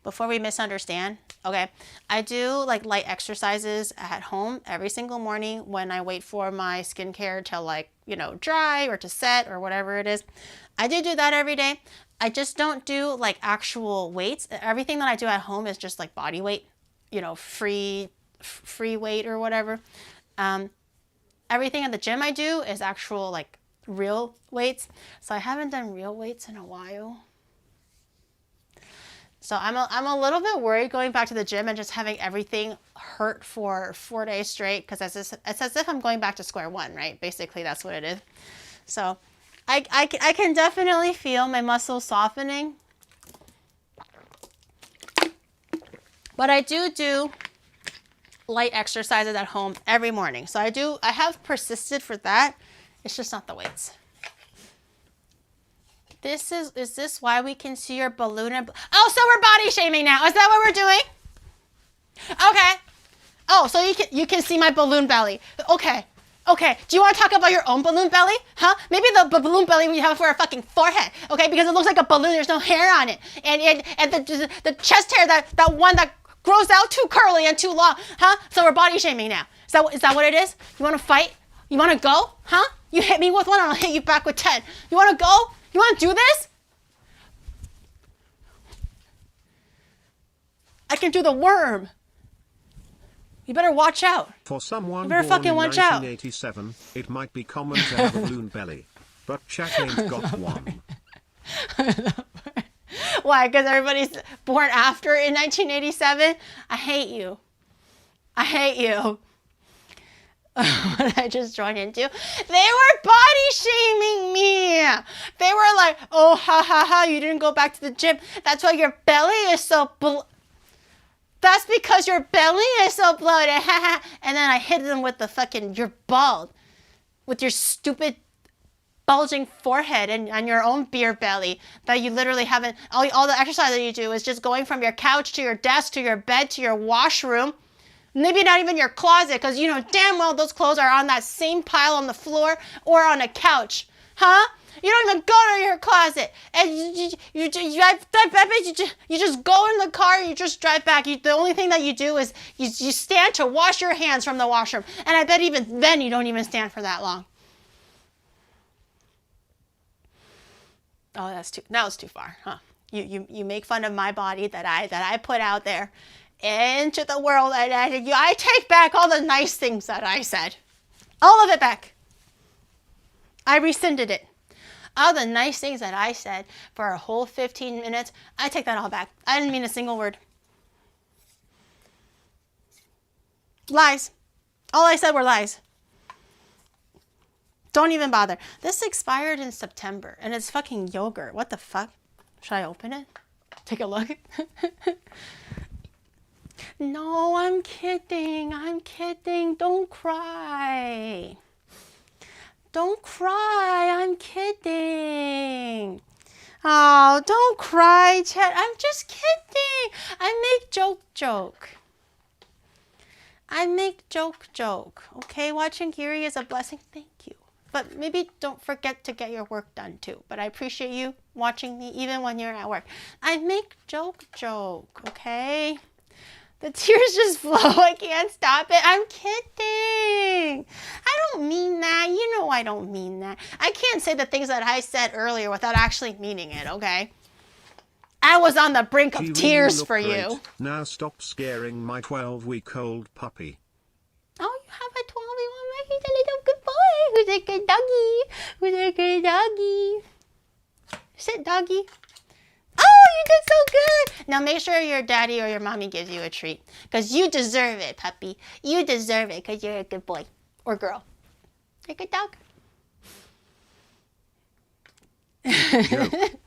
Before we misunderstand, okay? I do like light exercises at home every single morning when I wait for my skincare to like, you know, dry or to set or whatever it is. I do that every day. I just don't do like actual weights. Everything that I do at home is just like body weight, you know, free weight or whatever. Everything at the gym I do is actual like real weights. So I haven't done real weights in a while. So I'm a little bit worried going back to the gym and just having everything hurt for 4 days straight, because it's as if I'm going back to square one, right? Basically, that's what it is. So I can definitely feel my muscles softening. But I do light exercises at home every morning. So I have persisted for that. It's just not the weights. Is this why we can see your balloon? Oh, so we're body shaming now. Is that what we're doing? Okay. Oh, so you can see my balloon belly. Okay. Okay. Do you want to talk about your own balloon belly? Huh? Maybe the balloon belly we have for our fucking forehead. Okay, because it looks like a balloon. There's no hair on it, and the chest hair that one that grows out too curly and too long. Huh? So we're body shaming now. Is that what it is? You want to fight? You want to go? Huh? You hit me with one, and I'll hit you back with 10. You want to go? You want to do this? I can do the worm. You better watch out. For someone you better born fucking in watch out. 1987, it might be common to have a balloon belly, but Jack ain't got one. Why? Because everybody's born after in 1987? I hate you. I hate you. What I just joined into? They were body shaming me. They were like, oh, ha, ha, ha, you didn't go back to the gym. That's why your belly is so That's because your belly is so bloated. And then I hit them with the fucking, you're bald. With your stupid bulging forehead and your own beer belly that you literally haven't, all the exercise that you do is just going from your couch to your desk to your bed to your washroom. Maybe not even your closet, because you know damn well those clothes are on that same pile on the floor or on a couch. Huh? You don't even go to your closet. And you just go in the car and you just drive back. The only thing that you do is you stand to wash your hands from the washroom. And I bet even then you don't even stand for that long. Oh, that was too far, huh? You make fun of my body that I put out there into the world, and I take back all the nice things that I said. All of it back. I rescinded it. All the nice things that I said for a whole 15 minutes, I take that all back. I didn't mean a single word. Lies. All I said were lies. Don't even bother. This expired in September, and it's fucking yogurt. What the fuck? Should I open it? Take a look. No, I'm kidding. I'm kidding. Don't cry. Don't cry. I'm kidding. Oh, don't cry, Chet. I'm just kidding. I make joke. I make joke. Okay, watching Giri is a blessing. Thank you. But maybe don't forget to get your work done too. But I appreciate you watching me even when you're at work. I make joke. Okay? The tears just flow. I can't stop it. I'm kidding. I don't mean that. You know I don't mean that. I can't say the things that I said earlier without actually meaning it, okay? I was on the brink of tears for you. Now stop scaring my 12-week-old puppy. Oh, you have a 12-week-old? He's a little good boy. Who's a good doggy? Who's a good doggy? Sit, doggy. Oh, you did so good. Now make sure your daddy or your mommy gives you a treat. Because you deserve it, puppy. You deserve it because you're a good boy or girl. You're a good dog.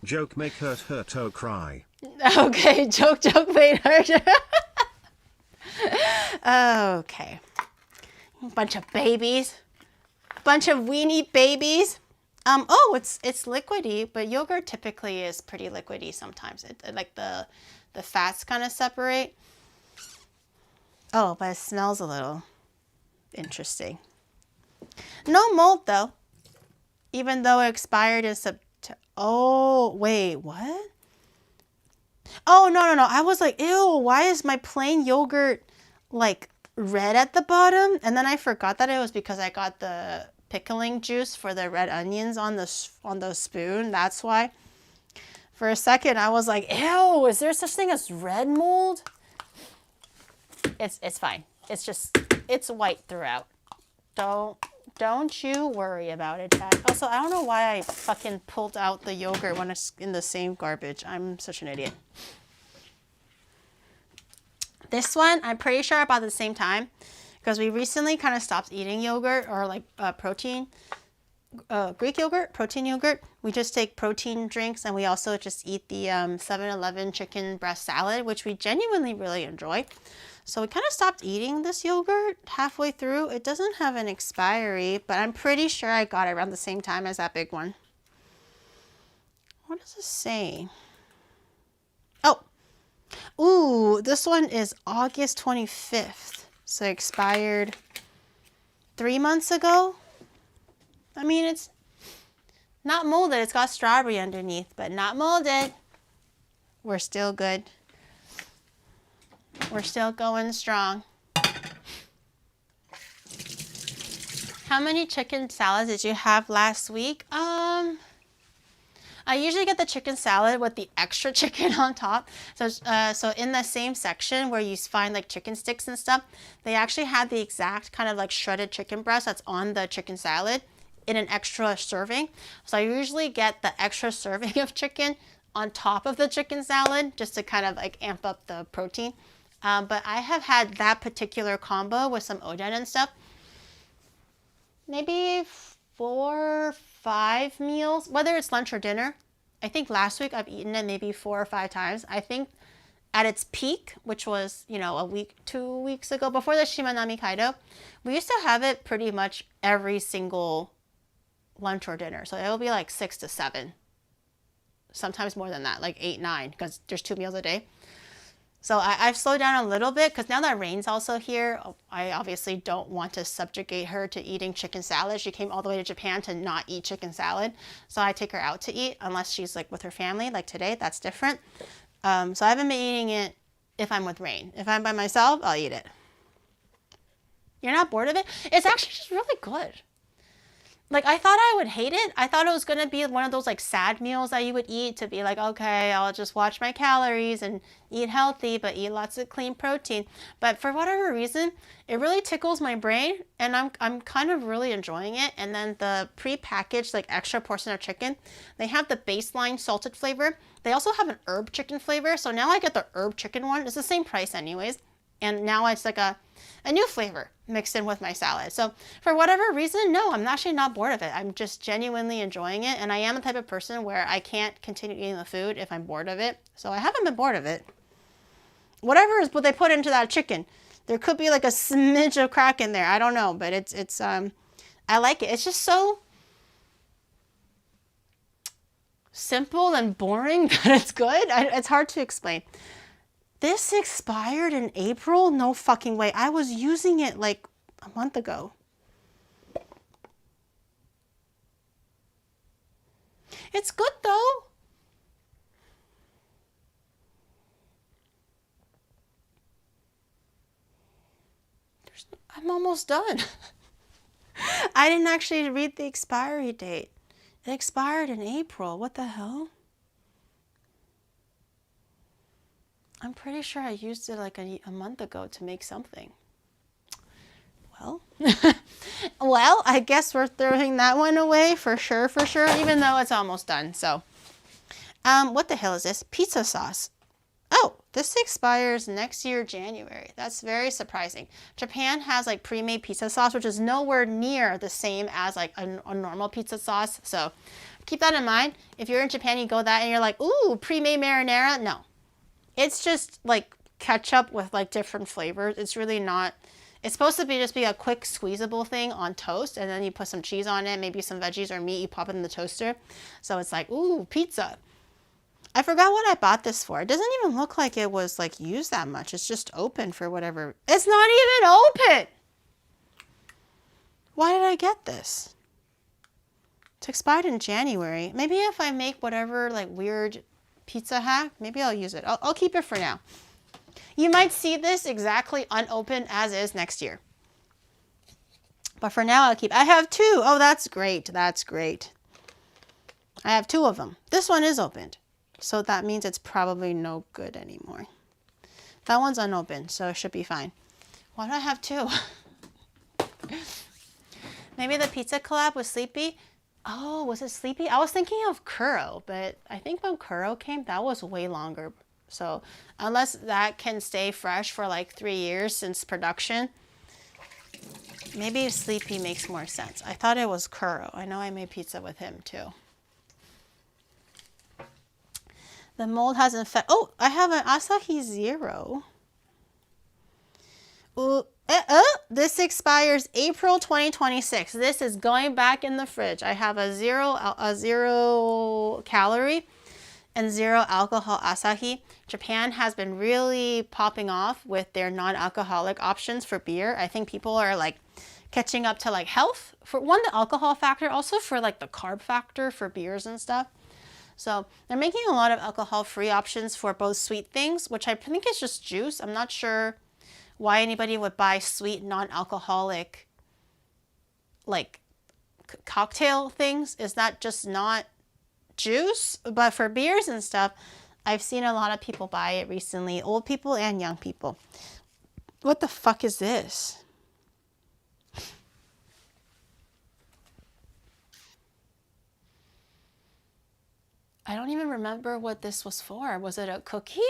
Joke make her toe cry. Okay, joke made her. Okay. Bunch of babies. Bunch of weenie babies. Oh, it's liquidy, but yogurt typically is pretty liquidy sometimes. It like the fats kind of separate. Oh, but it smells a little interesting. No mold though. Even though it expired in September. Oh, wait, what? Oh, no. I was like, ew, why is my plain yogurt like red at the bottom? And then I forgot that it was because I got the pickling juice for the red onions on the spoon. That's why. For a second, I was like, ew, is there such thing as red mold? It's fine. It's white throughout. Don't you worry about it, Dad. Also, I don't know why I fucking pulled out the yogurt when it's in the same garbage. I'm such an idiot. This one, I'm pretty sure about the same time because we recently kind of stopped eating yogurt or like protein, Greek yogurt, protein yogurt. We just take protein drinks and we also just eat the 7-Eleven chicken breast salad, which we genuinely really enjoy. So we kind of stopped eating this yogurt halfway through. It doesn't have an expiry, but I'm pretty sure I got it around the same time as that big one. What does it say? Oh, Ooh, this one is August 25th. So expired 3 months ago. I mean, it's not molded. It's got strawberry underneath, but not molded. We're still good. We're still going strong. How many chicken salads did you have last week? I usually get the chicken salad with the extra chicken on top. So in the same section where you find like chicken sticks and stuff, they actually have the exact kind of like shredded chicken breast that's on the chicken salad in an extra serving. So I usually get the extra serving of chicken on top of the chicken salad just to kind of like amp up the protein. But I have had that particular combo with some oden and stuff. Maybe 4 or 5 meals, whether it's lunch or dinner. I think last week I've eaten it maybe 4 or 5 times. I think at its peak, which was, you know, 2 weeks ago, before the Shimanami Kaido, we used to have it pretty much every single lunch or dinner. So it'll be like 6 to 7. Sometimes more than that, like 8, 9, because there's 2 meals a day. So I've slowed down a little bit because now that Rain's also here, I obviously don't want to subjugate her to eating chicken salad. She came all the way to Japan to not eat chicken salad. So I take her out to eat unless she's like with her family, like today, that's different. So I haven't been eating it if I'm with Rain. If I'm by myself, I'll eat it. You're not bored of it? It's actually just really good. Like, I thought I would hate it. I thought it was going to be one of those, like, sad meals that you would eat to be like, okay, I'll just watch my calories and eat healthy, but eat lots of clean protein. But for whatever reason, it really tickles my brain, and I'm kind of really enjoying it. And then the pre-packaged, like, extra portion of chicken, they have the baseline salted flavor. They also have an herb chicken flavor. So now I get the herb chicken one. It's the same price anyways. And now it's like a new flavor mixed in with my salad. So for whatever reason, no, I'm actually not bored of it. I'm just genuinely enjoying it. And I am the type of person where I can't continue eating the food if I'm bored of it. So I haven't been bored of it. Whatever is what they put into that chicken, there could be like a smidge of crack in there. I don't know, but it's I like it. It's just so simple and boring that it's good. It's hard to explain. This expired in April? No fucking way. I was using it like a month ago. It's good though. I'm almost done. I didn't actually read the expiry date. It expired in April. What the hell? I'm pretty sure I used it like a month ago to make something. Well, well, I guess we're throwing that one away for sure, even though it's almost done. So, what the hell is this? Pizza sauce. Oh, this expires next year, January. That's very surprising. Japan has like pre-made pizza sauce, which is nowhere near the same as like a normal pizza sauce. So keep that in mind. If you're in Japan, you go that and you're like, ooh, pre-made marinara. No. It's just like ketchup with like different flavors. It's really not, it's supposed to be just be a quick squeezable thing on toast, and then you put some cheese on it, maybe some veggies or meat, you pop it in the toaster. So it's like, ooh, pizza. I forgot what I bought this for. It doesn't even look like it was like used that much. It's just open for whatever. It's not even open. Why did I get this? It's expired in January. Maybe if I make whatever like weird pizza hack, maybe I'll use it. I'll keep it for now. You might see this exactly unopened as is next year. But for now, I'll keep. I have 2. Oh, that's great. That's great. I have 2 of them. This one is opened. So that means it's probably no good anymore. That one's unopened, so it should be fine. Why do I have 2? Maybe the pizza collab was Sleepy. Oh, was it Sleepy? I was thinking of Kuro, but I think when Kuro came, that was way longer. So unless that can stay fresh for like 3 years since production, maybe Sleepy makes more sense. I thought it was Kuro. I know I made pizza with him too. The mold hasn't fed. Oh, I have an Asahi Zero. Ooh. This expires April 2026. This is going back in the fridge. I have a zero calorie. and zero alcohol Asahi. Japan has been really popping off with their non-alcoholic options for beer. I think people are like catching up to like health for one, the alcohol factor, also for like the carb factor for beers and stuff. So they're making a lot of alcohol-free options for both sweet things, which I think is just juice. I'm not sure why anybody would buy sweet non-alcoholic like cocktail things. Is that just not juice? But for beers and stuff, I've seen a lot of people buy it recently, old people and young people. What the fuck is this? I don't even remember what this was for. Was it a cookie?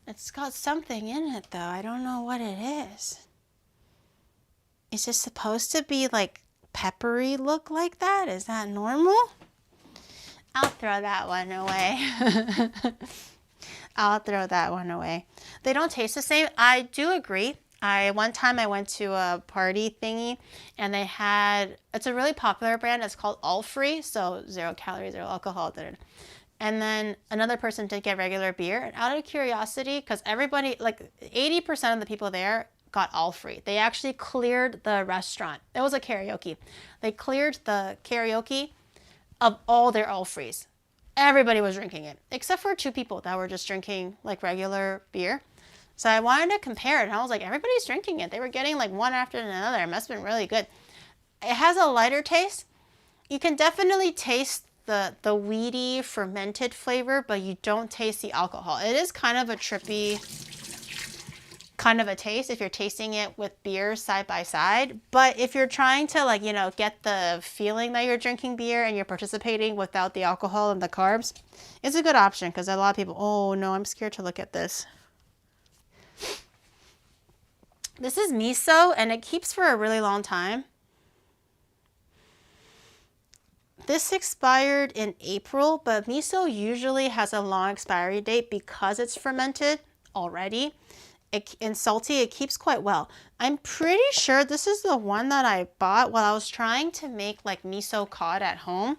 It's got something in it though. I don't know what it is. Is it supposed to be like peppery look like that? Is that normal? I'll throw that one away. I'll throw that one away. They don't taste the same. I do agree. One time I went to a party thingy and they had, it's a really popular brand. It's called All Free. So 0 calories, 0 alcohol. And then another person did get regular beer. And out of curiosity, because everybody, like 80% of the people there got All Free. They actually cleared the restaurant. It was a karaoke. They cleared the karaoke of all their All Frees. Everybody was drinking it, except for 2 people that were just drinking like regular beer. So I wanted to compare it, and I was like, everybody's drinking it. They were getting like one after another. It must have been really good. It has a lighter taste. You can definitely taste the weedy fermented flavor, but you don't taste the alcohol. It is kind of a trippy kind of a taste if you're tasting it with beer side by side. But if you're trying to like, you know, get the feeling that you're drinking beer and you're participating without the alcohol and the carbs, it's a good option because a lot of people, oh no, I'm scared to look at this. This is miso and it keeps for a really long time. This expired in April, but miso usually has a long expiry date because it's fermented already. And salty, it keeps quite well. I'm pretty sure this is the one that I bought while I was trying to make like miso cod at home.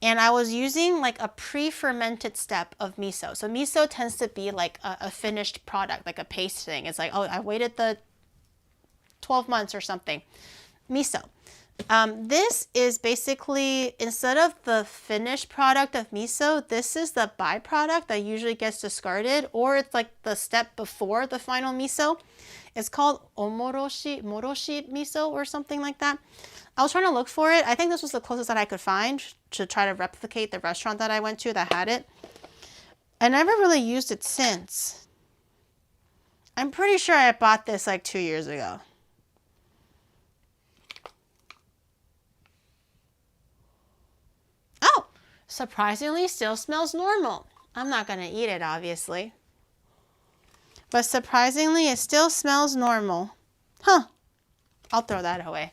And I was using like a pre-fermented step of miso. So miso tends to be like a finished product, like a paste thing. It's like, oh, I waited the 12 months or something. Miso. This is basically, instead of the finished product of miso, this is the byproduct that usually gets discarded, or it's like the step before the final miso. It's called moroshi miso or something like that. I was trying to look for it. I think this was the closest that I could find to try to replicate the restaurant that I went to that had it. I never really used it since. I'm pretty sure I bought this like 2 years ago. Oh, surprisingly still smells normal. I'm not going to eat it, obviously. But surprisingly, it still smells normal. Huh. I'll throw that away.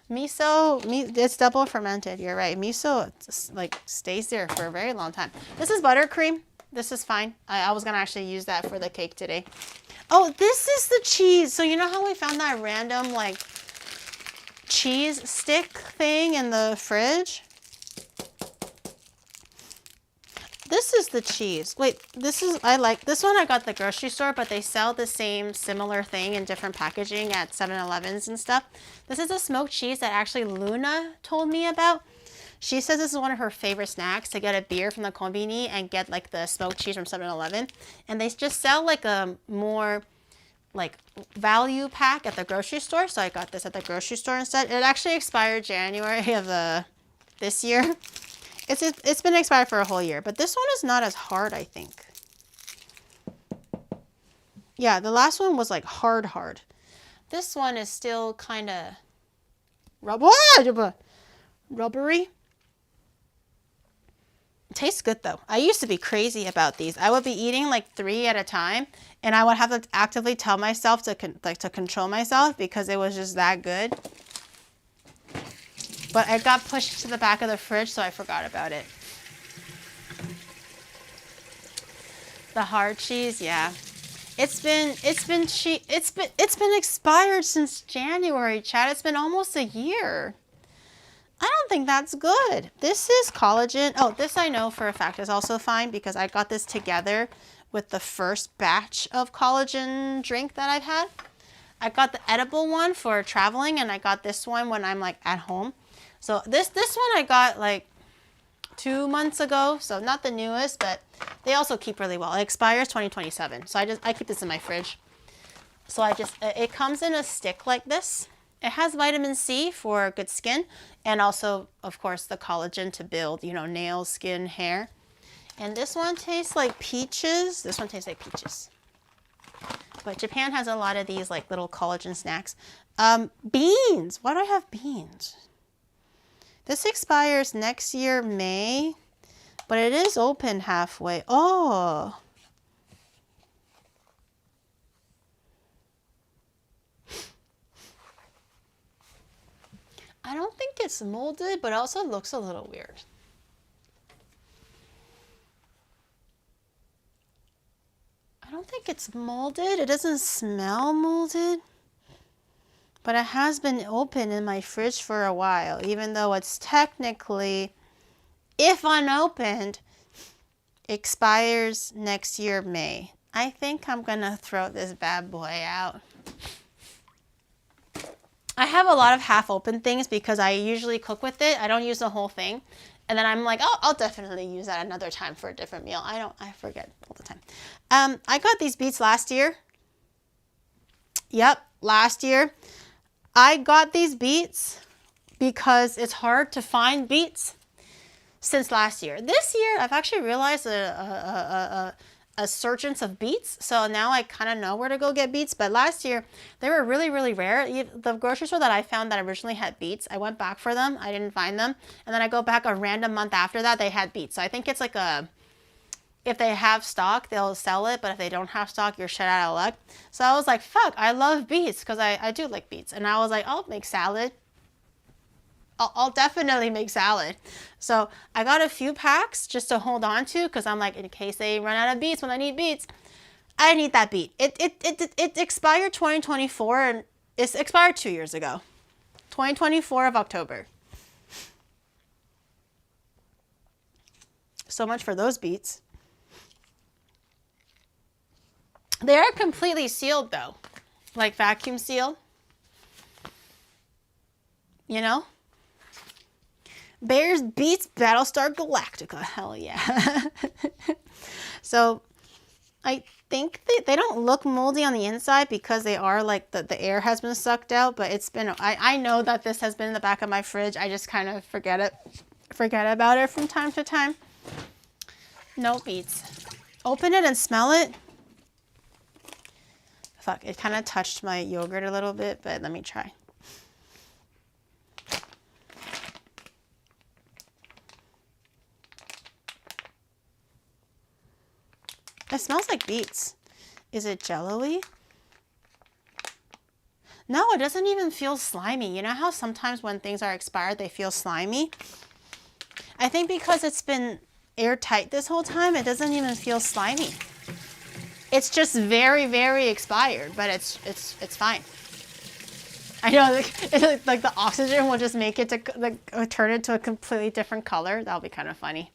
Miso, it's double fermented. You're right. Miso like stays there for a very long time. This is buttercream. This is fine. I was going to actually use that for the cake today. Oh, this is the cheese. So you know how we found that random like cheese stick thing in the fridge? This is the cheese. Wait, I like this one. I got at the grocery store, but they sell the same similar thing in different packaging at 7-Elevens and stuff. This is a smoked cheese that actually Luna told me about. She says this is one of her favorite snacks, to get a beer from the konbini and get like the smoked cheese from 7-Eleven. And they just sell like a more like value pack at the grocery store. So I got this at the grocery store instead. It actually expired January of this year. It's been expired for a whole year, but this one is not as hard, I think. Yeah, the last one was like hard. This one is still kind of rubbery. It tastes good though. I used to be crazy about these. I would be eating like 3 at a time, and I would have to actively tell myself to control myself because it was just that good. But I got pushed to the back of the fridge, so I forgot about it. The hard cheese, yeah. It's been expired since January, Chad. It's been almost a year. I don't think that's good. This is collagen. Oh, this I know for a fact is also fine because I got this together with the first batch of collagen drink that I've had. I got the edible one for traveling, and I got this one when I'm like at home. So this one I got like 2 months ago, so not the newest, but they also keep really well. It expires 2027, so I keep this in my fridge. So it comes in a stick like this. It has vitamin C for good skin, and also, of course, the collagen to build, you know, nails, skin, hair. And this one tastes like peaches. This one tastes like peaches. But Japan has a lot of these like little collagen snacks. Beans. Why do I have beans? This expires next year, May, but it is open halfway. Oh. I don't think it's molded, but it also looks a little weird. I don't think it's molded. It doesn't smell molded. But it has been open in my fridge for a while, even though it's technically, if unopened, expires next year, May. I think I'm gonna throw this bad boy out. I have a lot of half-open things because I usually cook with it. I don't use the whole thing. And then I'm like, oh, I'll definitely use that another time for a different meal. I forget all the time. I got these beets last year. Yep, last year. I got these beets because it's hard to find beets since last year. This year, I've actually realized a surgence of beets. So now I kind of know where to go get beets. But last year, they were really, really rare. The grocery store that I found that originally had beets, I went back for them. I didn't find them. And then I go back a random month after that, they had beets. So I think it's like if they have stock, they'll sell it. But if they don't have stock, you're shit out of luck. So I was like, fuck, I love beets because I do like beets. And I was like, I'll make salad. I'll definitely make salad. So I got a few packs just to hold on to because I'm like, in case they run out of beets when I need beets, I need that beet. It expired 2024 and it's expired 2 years ago. 2024 of October. So much for those beets. They are completely sealed though, like vacuum sealed. You know? Bears beats Battlestar Galactica. Hell yeah. So I think they don't look moldy on the inside because they are like the air has been sucked out, but it's been, I know that this has been in the back of my fridge. I just kind of forget about it from time to time. No beets. Open it and smell it. Fuck, it kind of touched my yogurt a little bit, but let me try. It smells like beets. Is it jello-y? No, it doesn't even feel slimy. You know how sometimes when things are expired, they feel slimy? I think because it's been airtight this whole time, it doesn't even feel slimy. It's just very, very expired, but it's fine. I know, like the oxygen will just make it to turn it to a completely different color. That'll be kind of funny.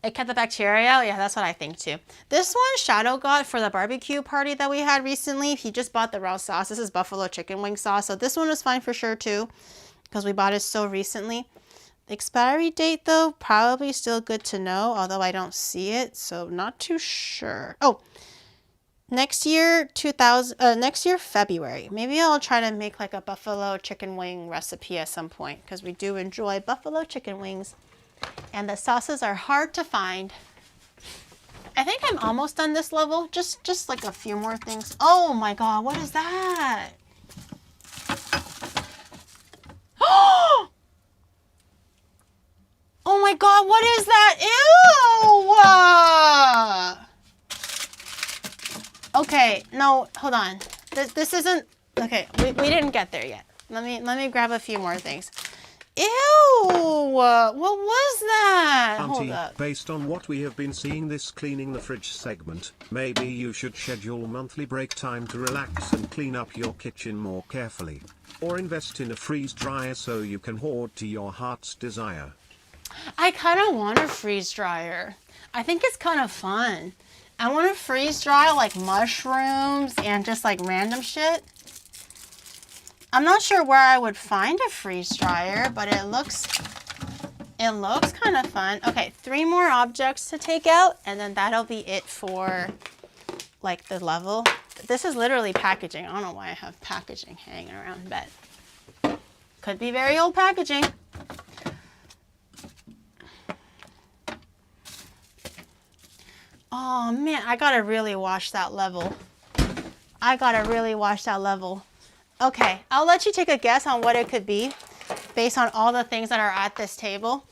It kept the bacteria out? Yeah, that's what I think too. This one Shadow got for the barbecue party that we had recently. He just bought the raw sauce. This is buffalo chicken wing sauce. So this one was fine for sure too, because we bought it so recently. The expiry date though, probably still good to know, although I don't see it, so not too sure. Oh, next year, February. Maybe I'll try to make like a buffalo chicken wing recipe at some point, because we do enjoy buffalo chicken wings. And the sauces are hard to find. I think I'm almost done this level. Just like a few more things. Oh my god, what is that? Oh my god, what is that? Ew! Okay, no, hold on. This isn't okay. We didn't get there yet. Let me grab a few more things. Ew! What was that? Auntie, hold up. Based on what we have been seeing this cleaning the fridge segment, maybe you should schedule monthly break time to relax and clean up your kitchen more carefully. Or invest in a freeze dryer so you can hoard to your heart's desire. I kind of want a freeze dryer. I think it's kind of fun. I want to freeze dry like mushrooms and just like random shit. I'm not sure where I would find a freeze dryer, but it looks kind of fun. Okay, 3 more objects to take out, and then that'll be it for like the level. This is literally packaging. I don't know why I have packaging hanging around, but could be very old packaging. Oh man, I gotta really wash that level. Okay, I'll let you take a guess on what it could be based on all the things that are at this table.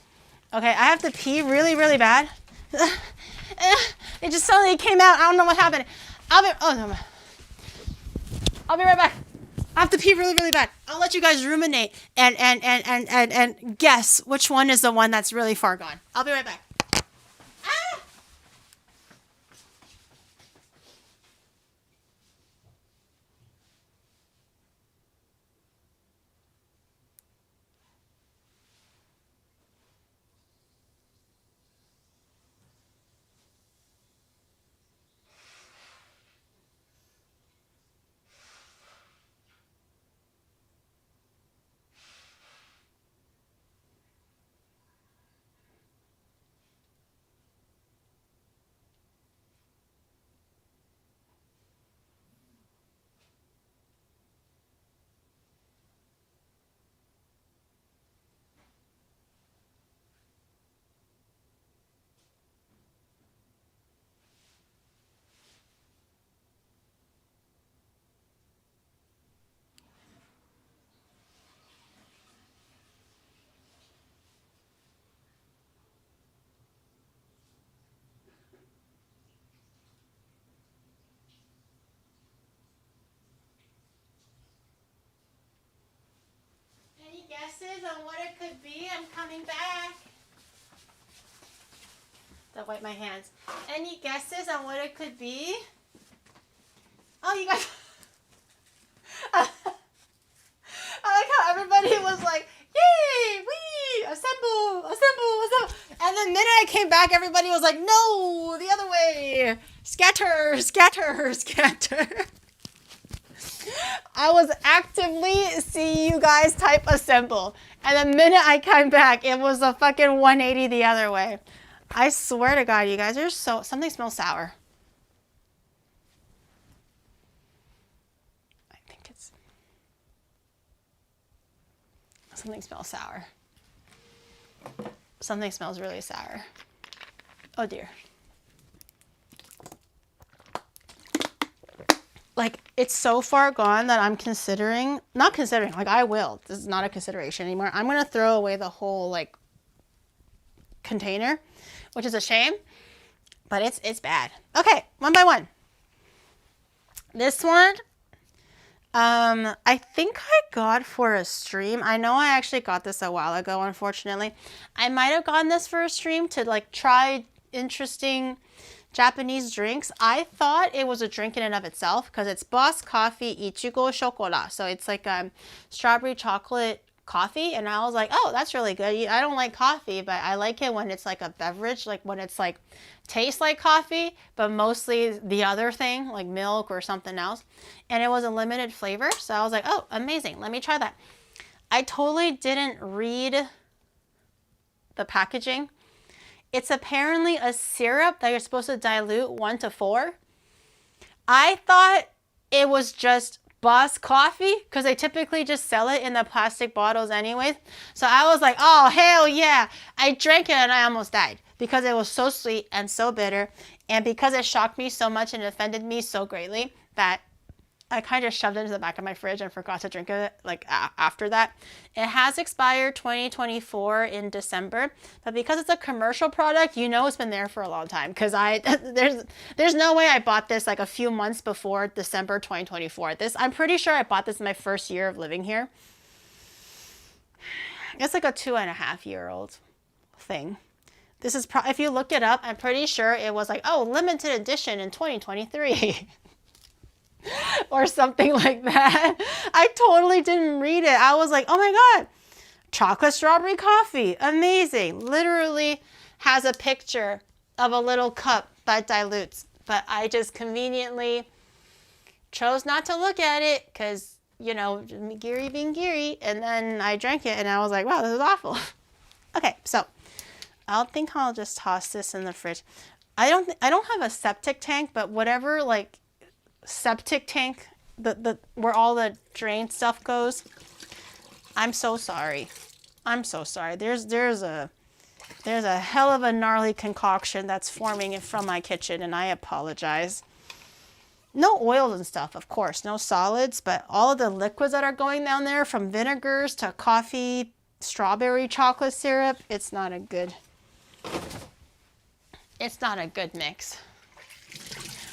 Okay, I have to pee really, really bad. It just suddenly came out. I don't know what happened. I'll be right back. I have to pee really, really bad. I'll let you guys ruminate and guess which one is the one that's really far gone. I'll be right back. Guesses on what it could be? I'm coming back. Don't wipe my hands. Any guesses on what it could be? Oh, you guys. I like how everybody was like, yay, wee, assemble. And the minute I came back, everybody was like, no, the other way. Scatter. I was actively seeing you guys type assemble. And the minute I came back, it was a fucking 180 the other way. I swear to God, you guys are so... Something smells sour. I think it's... Something smells sour. Something smells really sour. Oh dear. Like, it's so far gone that I'm not considering, like I will. This is not a consideration anymore. I'm going to throw away the whole, like, container, which is a shame, but it's bad. Okay, one by one. This one, I think I got for a stream. I know I actually got this a while ago, unfortunately. I might have gotten this for a stream to, like, try interesting Japanese drinks. I thought it was a drink in and of itself because it's Boss Coffee Ichigo Chocolat. So it's like strawberry chocolate coffee. And I was like, oh, that's really good. I don't like coffee, but I like it when it's like a beverage, like when it's like tastes like coffee, but mostly the other thing, like milk or something else. And it was a limited flavor. So I was like, oh, amazing. Let me try that. I totally didn't read the packaging. It's apparently a syrup that you're supposed to dilute 1 to 4. I thought it was just Boss Coffee because they typically just sell it in the plastic bottles anyways. So I was like, oh, hell yeah. I drank it and I almost died because it was so sweet and so bitter. And because it shocked me so much and offended me so greatly that I kind of shoved it into the back of my fridge and forgot to drink it like after that. It has expired 2024 in December, but because it's a commercial product, you know it's been there for a long time because there's no way I bought this like a few months before December 2024. I'm pretty sure I bought this in my first year of living here. It's like a 2.5-year-old thing. This is if you look it up, I'm pretty sure it was like, oh, limited edition in 2023. or something like that. I totally didn't read it. I was like, oh my God, chocolate strawberry coffee, amazing. Literally has a picture of a little cup that dilutes, but I just conveniently chose not to look at it because, you know, Geary being Geary, and then I drank it and I was like, wow, this is awful. Okay, so I think I'll just toss this in the fridge. I don't have a septic tank, but whatever like septic tank, the where all the drain stuff goes. I'm so sorry. I'm so sorry. There's a hell of a gnarly concoction that's forming from my kitchen, and I apologize. No oils and stuff, of course, no solids, but all of the liquids that are going down there, from vinegars to coffee, strawberry chocolate syrup, it's not a good mix.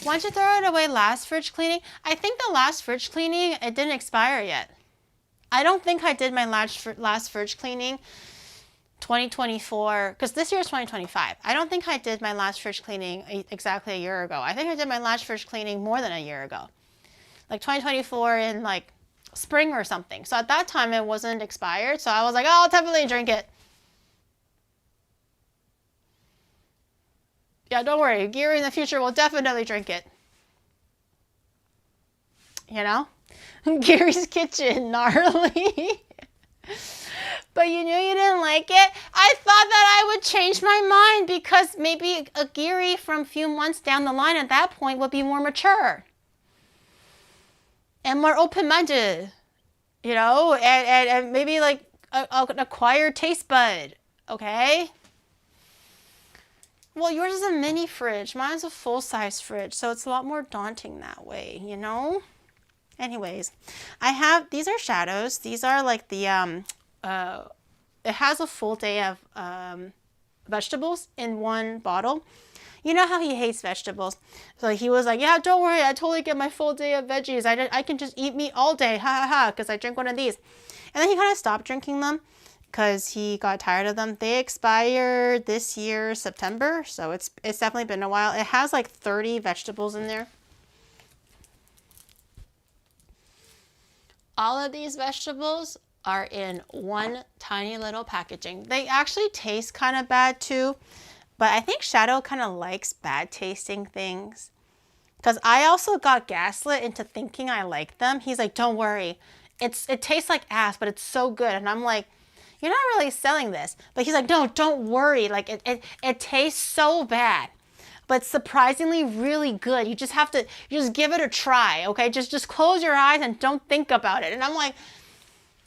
Why'd you throw it away last fridge cleaning? I think the last fridge cleaning, it didn't expire yet. I don't think I did my last fridge cleaning 2024, because this year is 2025. I don't think I did my last fridge cleaning exactly a year ago. I think I did my last fridge cleaning more than a year ago. Like 2024 in like spring or something. So at that time it wasn't expired. So I was like, oh, I'll definitely drink it. Yeah, don't worry. Geary in the future will definitely drink it. You know? Geary's kitchen, gnarly. But you knew you didn't like it? I thought that I would change my mind because maybe a Geary from a few months down the line at that point would be more mature. And more open-minded. You know? And maybe like an acquired taste bud. Okay? Well, yours is a mini fridge. Mine's a full-size fridge, so it's a lot more daunting that way, you know? Anyways, these are shadows. These are like the, it has a full day of vegetables in one bottle. You know how he hates vegetables. So he was like, yeah, don't worry. I totally get my full day of veggies. I can just eat meat all day, ha ha ha, because I drink one of these. And then he kind of stopped drinking them because he got tired of them. They expired this year, September, so it's definitely been a while. It has like 30 vegetables in there. All of these vegetables are in one tiny little packaging. They actually taste kind of bad too, but I think Shadow kind of likes bad tasting things. Because I also got gaslit into thinking I like them. He's like, don't worry, it tastes like ass, but it's so good. And I'm like, you're not really selling this. But he's like, no, don't worry. Like it tastes so bad, but surprisingly really good. You just give it a try, okay? Just close your eyes and don't think about it. And I'm like,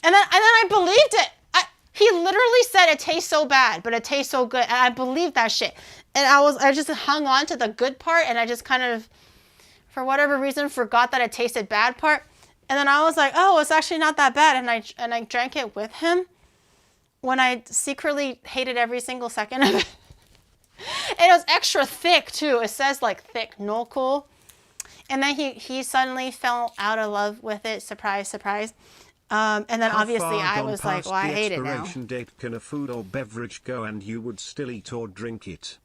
and then I believed it. He literally said it tastes so bad, but it tastes so good. And I believed that shit. And I just hung on to the good part, and I just kind of, for whatever reason, forgot that it tasted bad part. And then I was like, oh, it's actually not that bad. And I drank it with him when I secretly hated every single second of it. And it was extra thick too. It says like thick, no cool. And then he suddenly fell out of love with it. Surprise, surprise. And then How obviously far I gone was like, past well, I the hate it now. expiration date can a food or beverage go and you would still eat or drink it?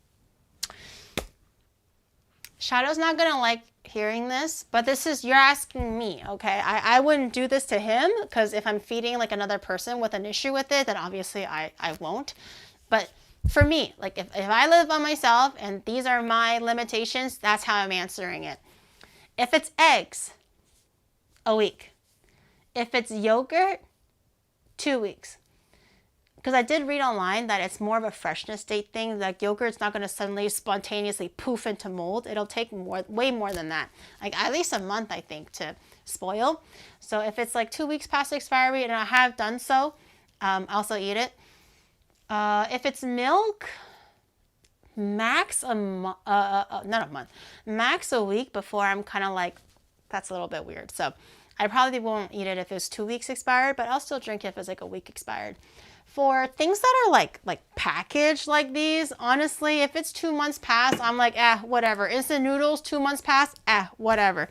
Shadow's not gonna like hearing this, but you're asking me, okay? I wouldn't do this to him, because if I'm feeding like another person with an issue with it, then obviously I won't. But for me, like if I live by myself and these are my limitations, that's how I'm answering it. If it's eggs, a week. If it's yogurt, 2 weeks. Because I did read online that it's more of a freshness date thing. Like yogurt's not going to suddenly spontaneously poof into mold. It'll take way more than that. Like at least a month, I think, to spoil. So if it's like 2 weeks past expiry, and I have done so, I'll still eat it. If it's milk, max not a month, max a week before I'm kind of like, that's a little bit weird. So I probably won't eat it if it's 2 weeks expired, but I'll still drink it if it's like a week expired. For things that are like packaged like these, honestly, if it's 2 months past, I'm like, whatever. Instant noodles, 2 months past, whatever.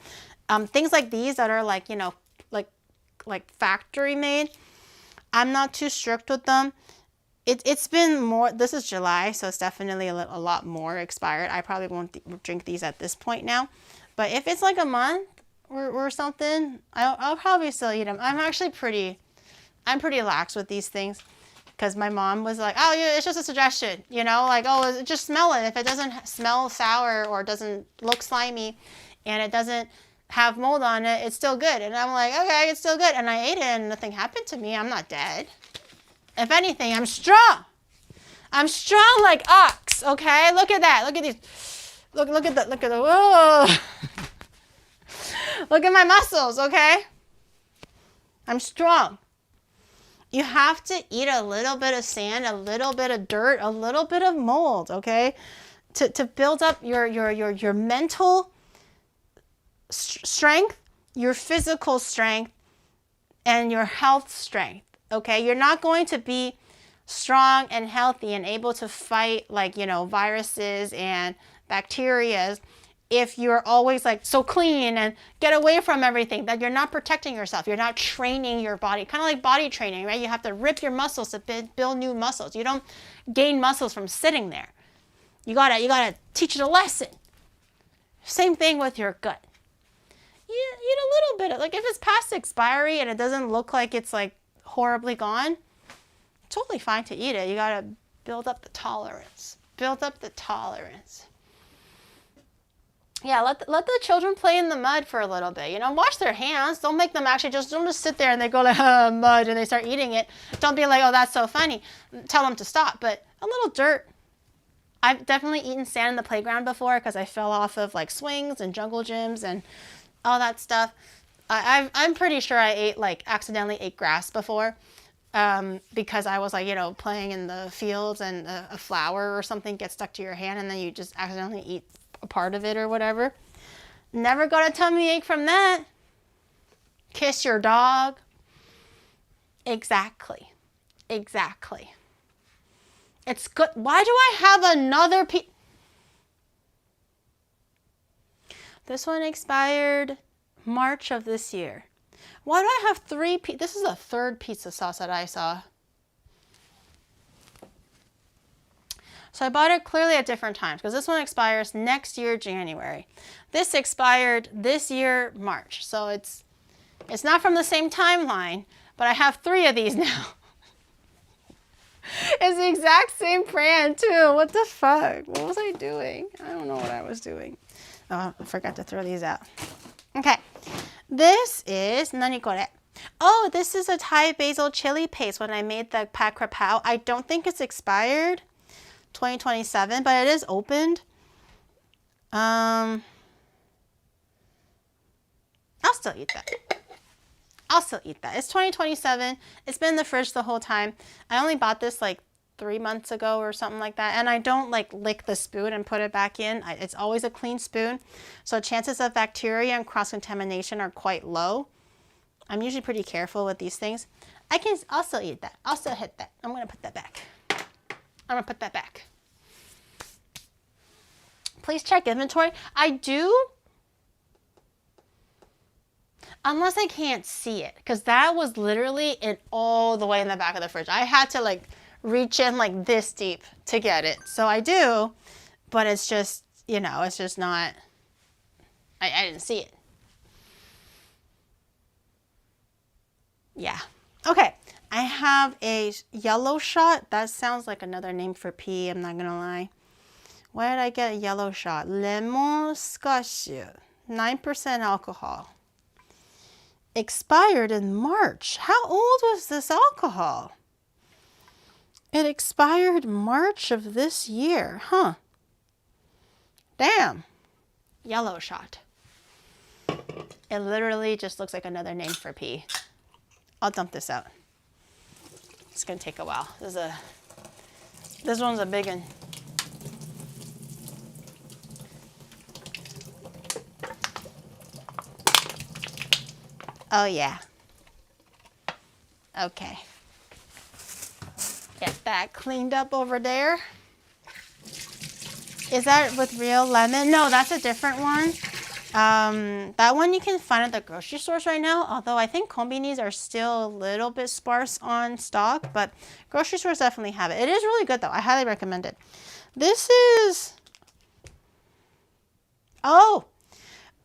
Things like these that are like, you know, like factory made, I'm not too strict with them. It's been more, this is July, so it's definitely a lot more expired. I probably won't drink these at this point now. But if it's like a month, or something, I'll probably still eat them. I'm pretty lax with these things because my mom was like, oh, yeah, it's just a suggestion, you know, like, oh, just smell it. If it doesn't smell sour or doesn't look slimy and it doesn't have mold on it, it's still good. And I'm like, okay, it's still good. And I ate it and nothing happened to me. I'm not dead. If anything, I'm strong. I'm strong like ox, okay? Look at that. Look at these. Look at the, whoa. Look at my muscles, okay? I'm strong. You have to eat a little bit of sand, a little bit of dirt, a little bit of mold, okay? To build up your mental strength, your physical strength, and your health strength, okay? You're not going to be strong and healthy and able to fight, like, you know, viruses and bacteria if you're always like so clean and get away from everything, that you're not protecting yourself. You're not training your body, kind of like body training, right? You have to rip your muscles to build new muscles. You don't gain muscles from sitting there. You gotta teach it a lesson. Same thing with your gut. You eat a little bit of, like, if it's past expiry and it doesn't look like it's like horribly gone, totally fine to eat it. You gotta build up the tolerance. Build up the tolerance. Yeah, let the children play in the mud for a little bit. You know, wash their hands. Don't make them don't just sit there and they go like, mud, and they start eating it. Don't be like, oh, that's so funny. Tell them to stop. But a little dirt. I've definitely eaten sand in the playground before because I fell off of like swings and jungle gyms and all that stuff. I'm pretty sure I accidentally ate grass before because I was like, you know, playing in the fields and a flower or something gets stuck to your hand and then you just accidentally eat a part of it or whatever. Never got a tummy ache from that. Kiss your dog. Exactly. It's good. Why do I have another piece? This one expired March of this year. Why do I have three? This is the third pizza sauce that I saw. So I bought it clearly at different times because this one expires next year, January. This expired this year, March. So it's not from the same timeline, but I have three of these now. It's the exact same brand too. What the fuck? What was I doing? I don't know what I was doing. Oh, I forgot to throw these out. Okay. This is nani kore? Oh, this is a Thai basil chili paste when I made the pat krapao. I don't think it's expired. 2027, but it is opened. I'll still eat that. It's 2027. It's been in the fridge the whole time. I only bought this like 3 months ago or something like that. And I don't like lick the spoon and put it back in. It's always a clean spoon. So chances of bacteria and cross-contamination are quite low. I'm usually pretty careful with these things. I'll still eat that. I'll still hit that. I'm going to put that back. Please check inventory. I do, unless I can't see it, because that was literally all the way in the back of the fridge. I had to like reach in like this deep to get it. So I do, but it's just, you know, it's just not, I didn't see it. Yeah. Okay. I have a yellow shot. That sounds like another name for pee, I'm not gonna lie. Where did I get a yellow shot? Lemon squash, 9% alcohol. Expired in March. How old was this alcohol? It expired March of this year, huh? Damn. Yellow shot. It literally just looks like another name for pee. I'll dump this out. It's gonna take a while. This one's a big one. Oh yeah. Okay. Get that cleaned up over there. Is that with real lemon? No, that's a different one. That one you can find at the grocery stores right now, although I think konbinis are still a little bit sparse on stock, but grocery stores definitely have it. It is really good though. I highly recommend it. This is, oh,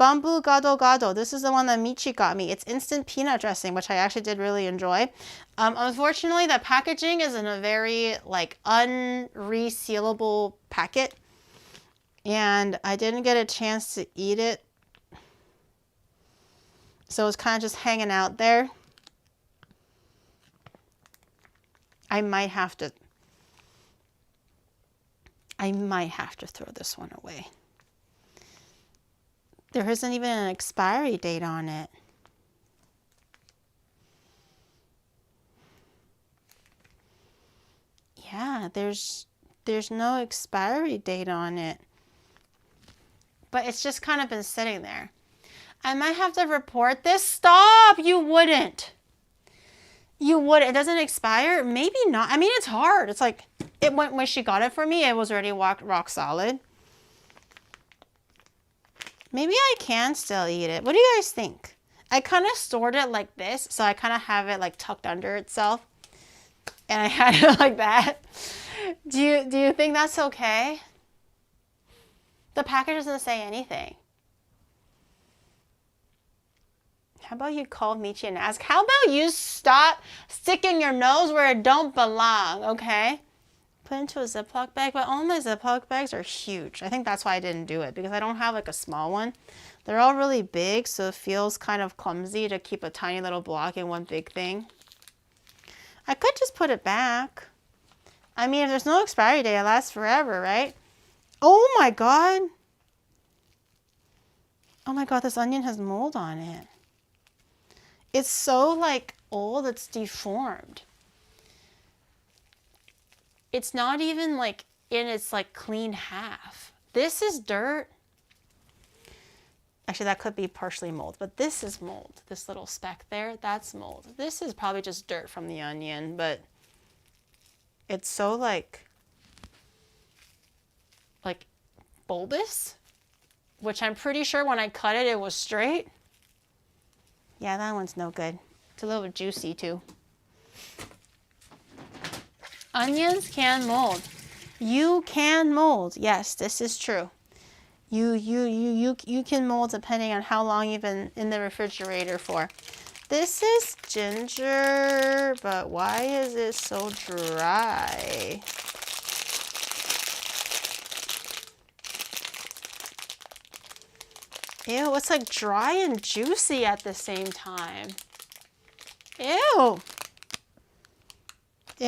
Bamboo Gado Gado. This is the one that Michi got me. It's instant peanut dressing, which I actually did really enjoy. Unfortunately, the packaging is in a very like unresealable packet. And I didn't get a chance to eat it. So it's kind of just hanging out there. I might have to throw this one away. There isn't even an expiry date on it. Yeah, there's no expiry date on it. But it's just kind of been sitting there. I might have to report this. Stop! You wouldn't. You would. It doesn't expire? Maybe not. I mean, it's hard. It's like, when she got it for me, it was already rock solid. Maybe I can still eat it. What do you guys think? I kind of stored it like this, so I kind of have it like tucked under itself. And I had it like that. Do you think that's okay? The package doesn't say anything. How about you call Michi and ask, how about you stop sticking your nose where it don't belong, okay? Put into a Ziploc bag, but all my Ziploc bags are huge. I think that's why I didn't do it, because I don't have like a small one. They're all really big, so it feels kind of clumsy to keep a tiny little block in one big thing. I could just put it back. I mean, if there's no expiry date, it lasts forever, right? Oh my God. Oh my God, this onion has mold on it. It's so like old, it's deformed. It's not even like in its like clean half. This is dirt. Actually, that could be partially mold, but this is mold. This little speck there, that's mold. This is probably just dirt from the onion, but it's so like bulbous, which I'm pretty sure when I cut it, it was straight. Yeah, that one's no good. It's a little bit juicy too. Onions can mold. You can mold. Yes, this is true. You can mold depending on how long you've been in the refrigerator for. This is ginger, but why is it so dry? Ew, it's like dry and juicy at the same time. Ew. Ew.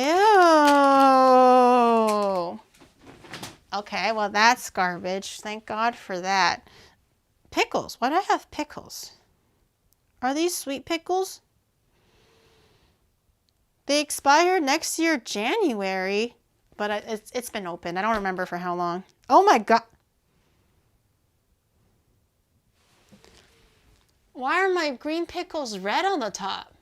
Okay, well that's garbage. Thank God for that. Pickles. Why do I have pickles? Are these sweet pickles? They expire next year, January, but it's been open. I don't remember for how long. Oh my God. Why are my green pickles red on the top?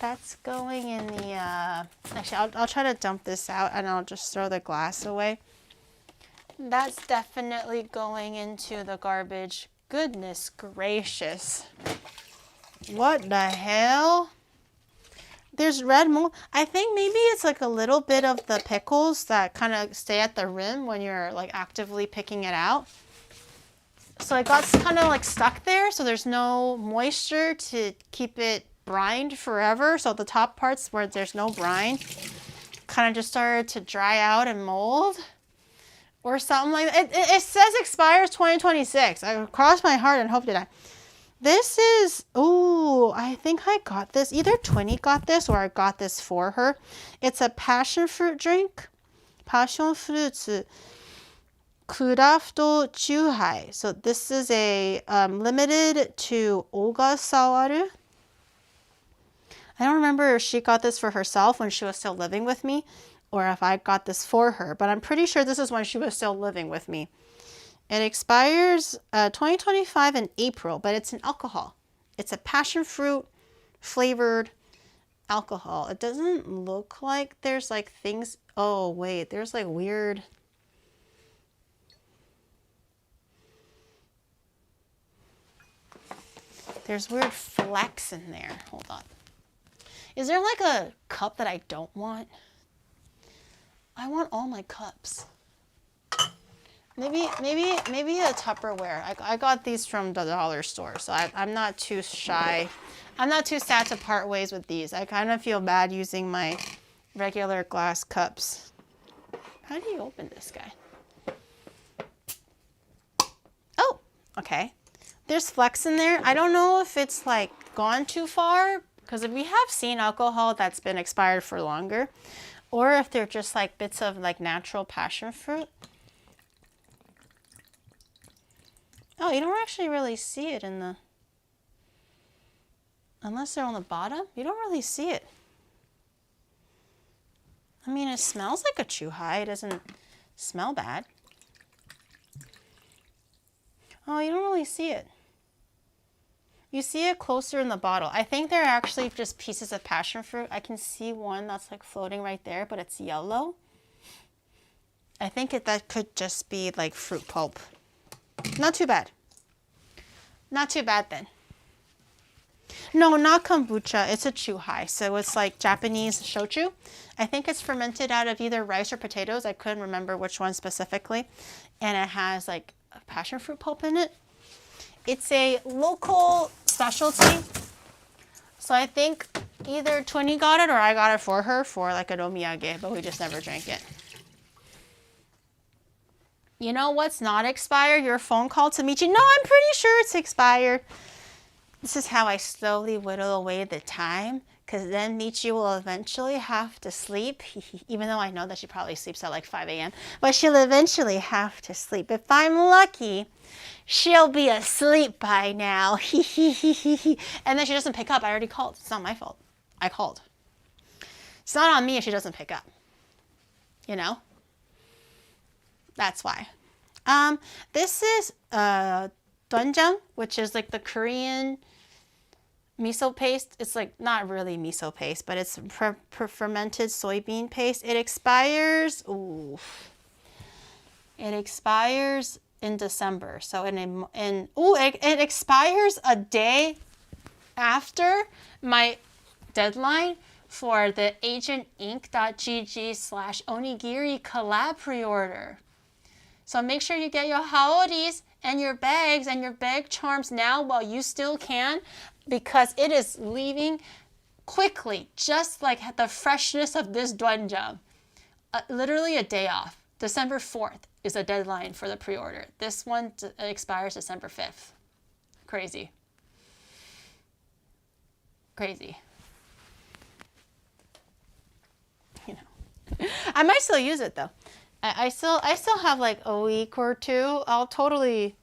That's going in the, actually, I'll try to dump this out and I'll just throw the glass away. That's definitely going into the garbage. Goodness gracious. What the hell? There's red mold. I think maybe it's like a little bit of the pickles that kind of stay at the rim when you're like actively picking it out. So it got kind of like stuck there, so there's no moisture to keep it brined forever. So the top parts where there's no brine kind of just started to dry out and mold or something like that. It says expires 2026. I crossed my heart and hoped it. This is, ooh, I think I got this. Either Twinnie got this or I got this for her. It's a passion fruit drink. Passion fruits craft chuhai. So this is a limited to Ogasawaru. I don't remember if she got this for herself when she was still living with me or if I got this for her, but I'm pretty sure this is when she was still living with me. It expires 2025 in April, but it's an alcohol. It's a passion fruit flavored alcohol. It doesn't look like there's like things. Oh, wait, there's like weird. There's weird flecks in there. Hold on. Is there like a cup that I don't want? I want all my cups. Maybe a Tupperware. I got these from the dollar store, so I'm not too shy. I'm not too sad to part ways with these. I kind of feel bad using my regular glass cups. How do you open this guy? Oh, okay. There's flecks in there. I don't know if it's like gone too far, because we have seen alcohol that's been expired for longer, or if they're just like bits of like natural passion fruit. Oh, you don't actually really see it in the, unless they're on the bottom, you don't really see it. I mean, it smells like a Chuhai. It doesn't smell bad. Oh, you don't really see it. You see it closer in the bottle. I think they're actually just pieces of passion fruit. I can see one that's like floating right there, but it's yellow. I think that could just be like fruit pulp. Not too bad. Not too bad then. No, not kombucha. It's a Chuhai. So it's like Japanese shochu. I think it's fermented out of either rice or potatoes. I couldn't remember which one specifically. And it has like a passion fruit pulp in it. It's a local specialty. So I think either Twinny got it or I got it for her for like an omiyage, but we just never drank it. You know what's not expired? Your phone call to Michi. No, I'm pretty sure it's expired. This is how I slowly whittle away the time, because then Michi will eventually have to sleep, even though I know that she probably sleeps at like 5 a.m., but she'll eventually have to sleep. If I'm lucky, she'll be asleep by now. And then she doesn't pick up. I already called. It's not my fault. I called. It's not on me if she doesn't pick up. You know? That's why. This is doenjang, which is like the Korean miso paste. It's like not really miso paste, but it's fermented soybean paste. It expires. Ooh. It expires in December. So it expires a day after my deadline for the agentinc.gg/onigiri collab pre-order. So make sure you get your haoris and your bags and your bag charms now while you still can, because it is leaving quickly, just like the freshness of this doenjang. Literally a day off. December 4th is a deadline for the pre-order. This one expires December 5th. Crazy. Crazy. You know. I might still use it though. I still have like a week or two. I'll totally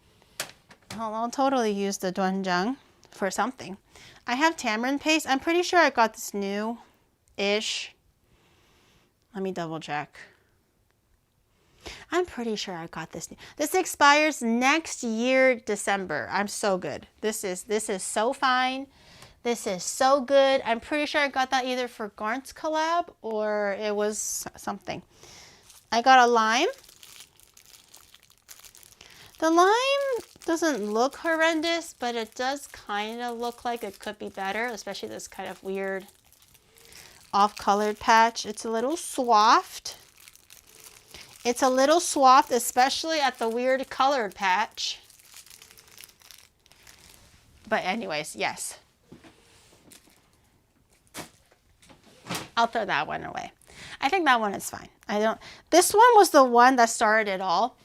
use the doenjang for something. I have tamarind paste. I'm pretty sure I got this new-ish. Let me double check. I'm pretty sure I got this new. This expires next year, December. I'm so good. This is so fine. This is so good. I'm pretty sure I got that either for Garnt's collab or it was something. I got a lime. The lime doesn't look horrendous, but it does kind of look like it could be better, especially this kind of weird off-colored patch. It's a little soft. It's a little soft, especially at the weird colored patch. But anyways, yes. I'll throw that one away. I think that one is fine. This one was the one that started it all.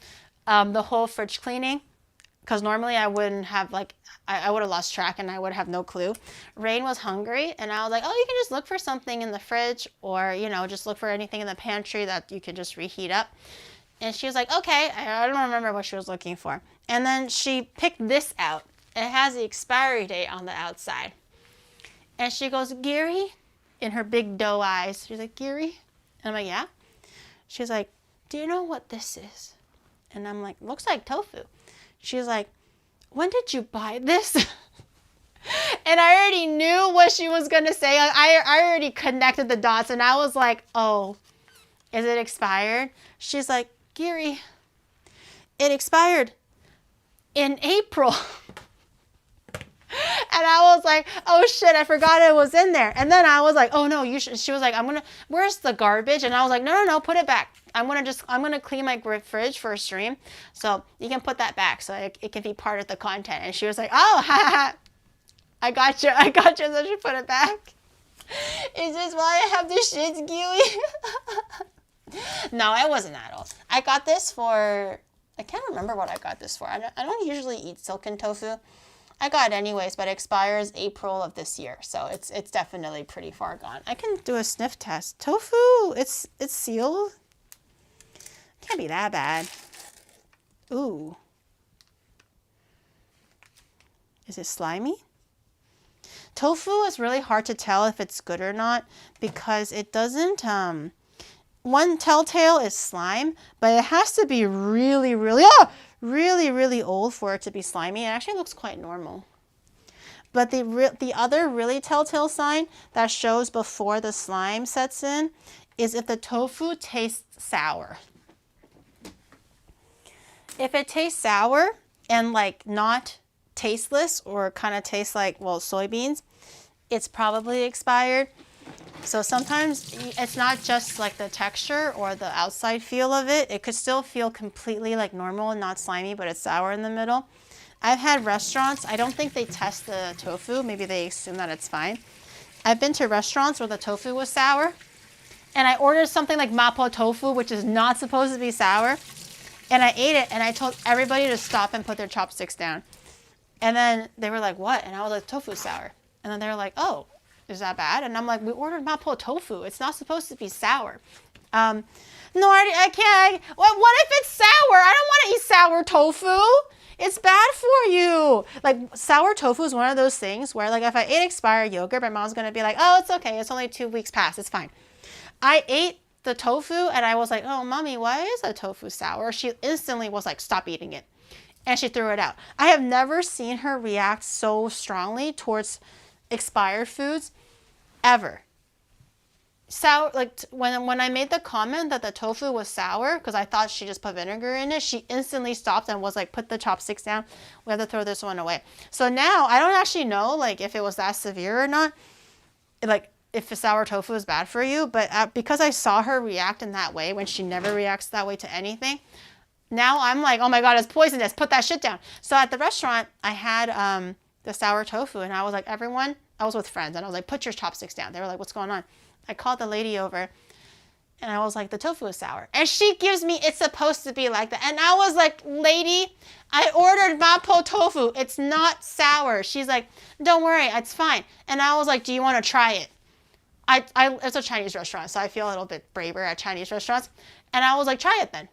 The whole fridge cleaning. Because normally I wouldn't have I would have lost track and I would have no clue. Rain was hungry and I was like, oh, you can just look for something in the fridge or, you know, just look for anything in the pantry that you can just reheat up. And she was like, okay, I don't remember what she was looking for. And then she picked this out. It has the expiry date on the outside. And she goes, Giri, in her big doe eyes. She's like, Giri? And I'm like, yeah. She's like, do you know what this is? And I'm like, looks like tofu. She's like, when did you buy this? And I already knew what she was going to say. I already connected the dots, and I was like, oh, is it expired? She's like, Giri, it expired in April. And I was like, oh shit, I forgot it was in there. And then I was like, oh no, you should. She was like, where's the garbage? And I was like, no, put it back. I'm gonna clean my fridge for a stream. So you can put that back so it can be part of the content. And she was like, oh, I got you, so she put it back. Is this why I have the shits, Gui? No, it wasn't at all. I got this for, I can't remember what I got this for. I don't usually eat silken tofu. I got it anyways, but it expires April of this year, so it's definitely pretty far gone. I can do a sniff test. Tofu, it's sealed. Can't be that bad. Ooh. Is it slimy? Tofu is really hard to tell if it's good or not because it doesn't, one telltale is slime, but it has to be really, really old for it to be slimy. It actually looks quite normal. But the other really telltale sign that shows before the slime sets in is if the tofu tastes sour. If it tastes sour and like not tasteless or kind of tastes like, well, soybeans, it's probably expired. So sometimes it's not just like the texture or the outside feel of it. It could still feel completely like normal and not slimy, but it's sour in the middle. I've had restaurants, I don't think they test the tofu. Maybe they assume that it's fine. I've been to restaurants where the tofu was sour, and I ordered something like mapo tofu, which is not supposed to be sour. And I ate it, and I told everybody to stop and put their chopsticks down. And then they were like, what? And I was like, tofu's sour. And then they were like, oh, is that bad? And I'm like, we ordered mapo tofu. It's not supposed to be sour. No, I can't. What if it's sour? I don't want to eat sour tofu. It's bad for you. Like, sour tofu is one of those things where, like, if I ate expired yogurt, my mom's going to be like, oh, it's okay. It's only 2 weeks past. It's fine. I ate the tofu, and I was like, oh, mommy, why is the tofu sour? She instantly was like, stop eating it. And she threw it out. I have never seen her react so strongly towards expired foods ever. Sour, like when I made the comment that the tofu was sour because I thought she just put vinegar in it, she instantly stopped and was like, put the chopsticks down. We have to throw this one away. So now I don't actually know like if it was that severe or not, like if the sour tofu is bad for you, but because I saw her react in that way when she never reacts that way to anything, now I'm like, oh my God, it's poisonous. Put that shit down. So at the restaurant, I had the sour tofu, and I was like, everyone, I was with friends, and I was like, put your chopsticks down. They were like, what's going on? I called the lady over, and I was like, the tofu is sour. And she gives me, it's supposed to be like that. And I was like, lady, I ordered mapo tofu. It's not sour. She's like, don't worry, it's fine. And I was like, do you want to try it? It's a Chinese restaurant, so I feel a little bit braver at Chinese restaurants. And I was like, try it then.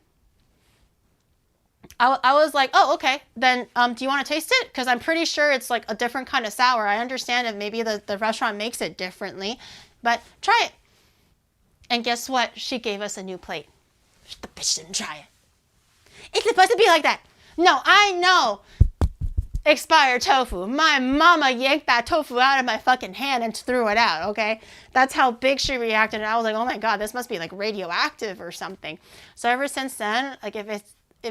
I was like, oh, okay. Then do you want to taste it? Because I'm pretty sure it's like a different kind of sour. I understand if maybe the restaurant makes it differently, but try it. And guess what? She gave us a new plate. The bitch didn't try it. It's supposed to be like that. No, I know. Expired tofu. My mama yanked that tofu out of my fucking hand and threw it out, okay? That's how big she reacted. And I was like, oh my God, this must be like radioactive or something. So ever since then, like if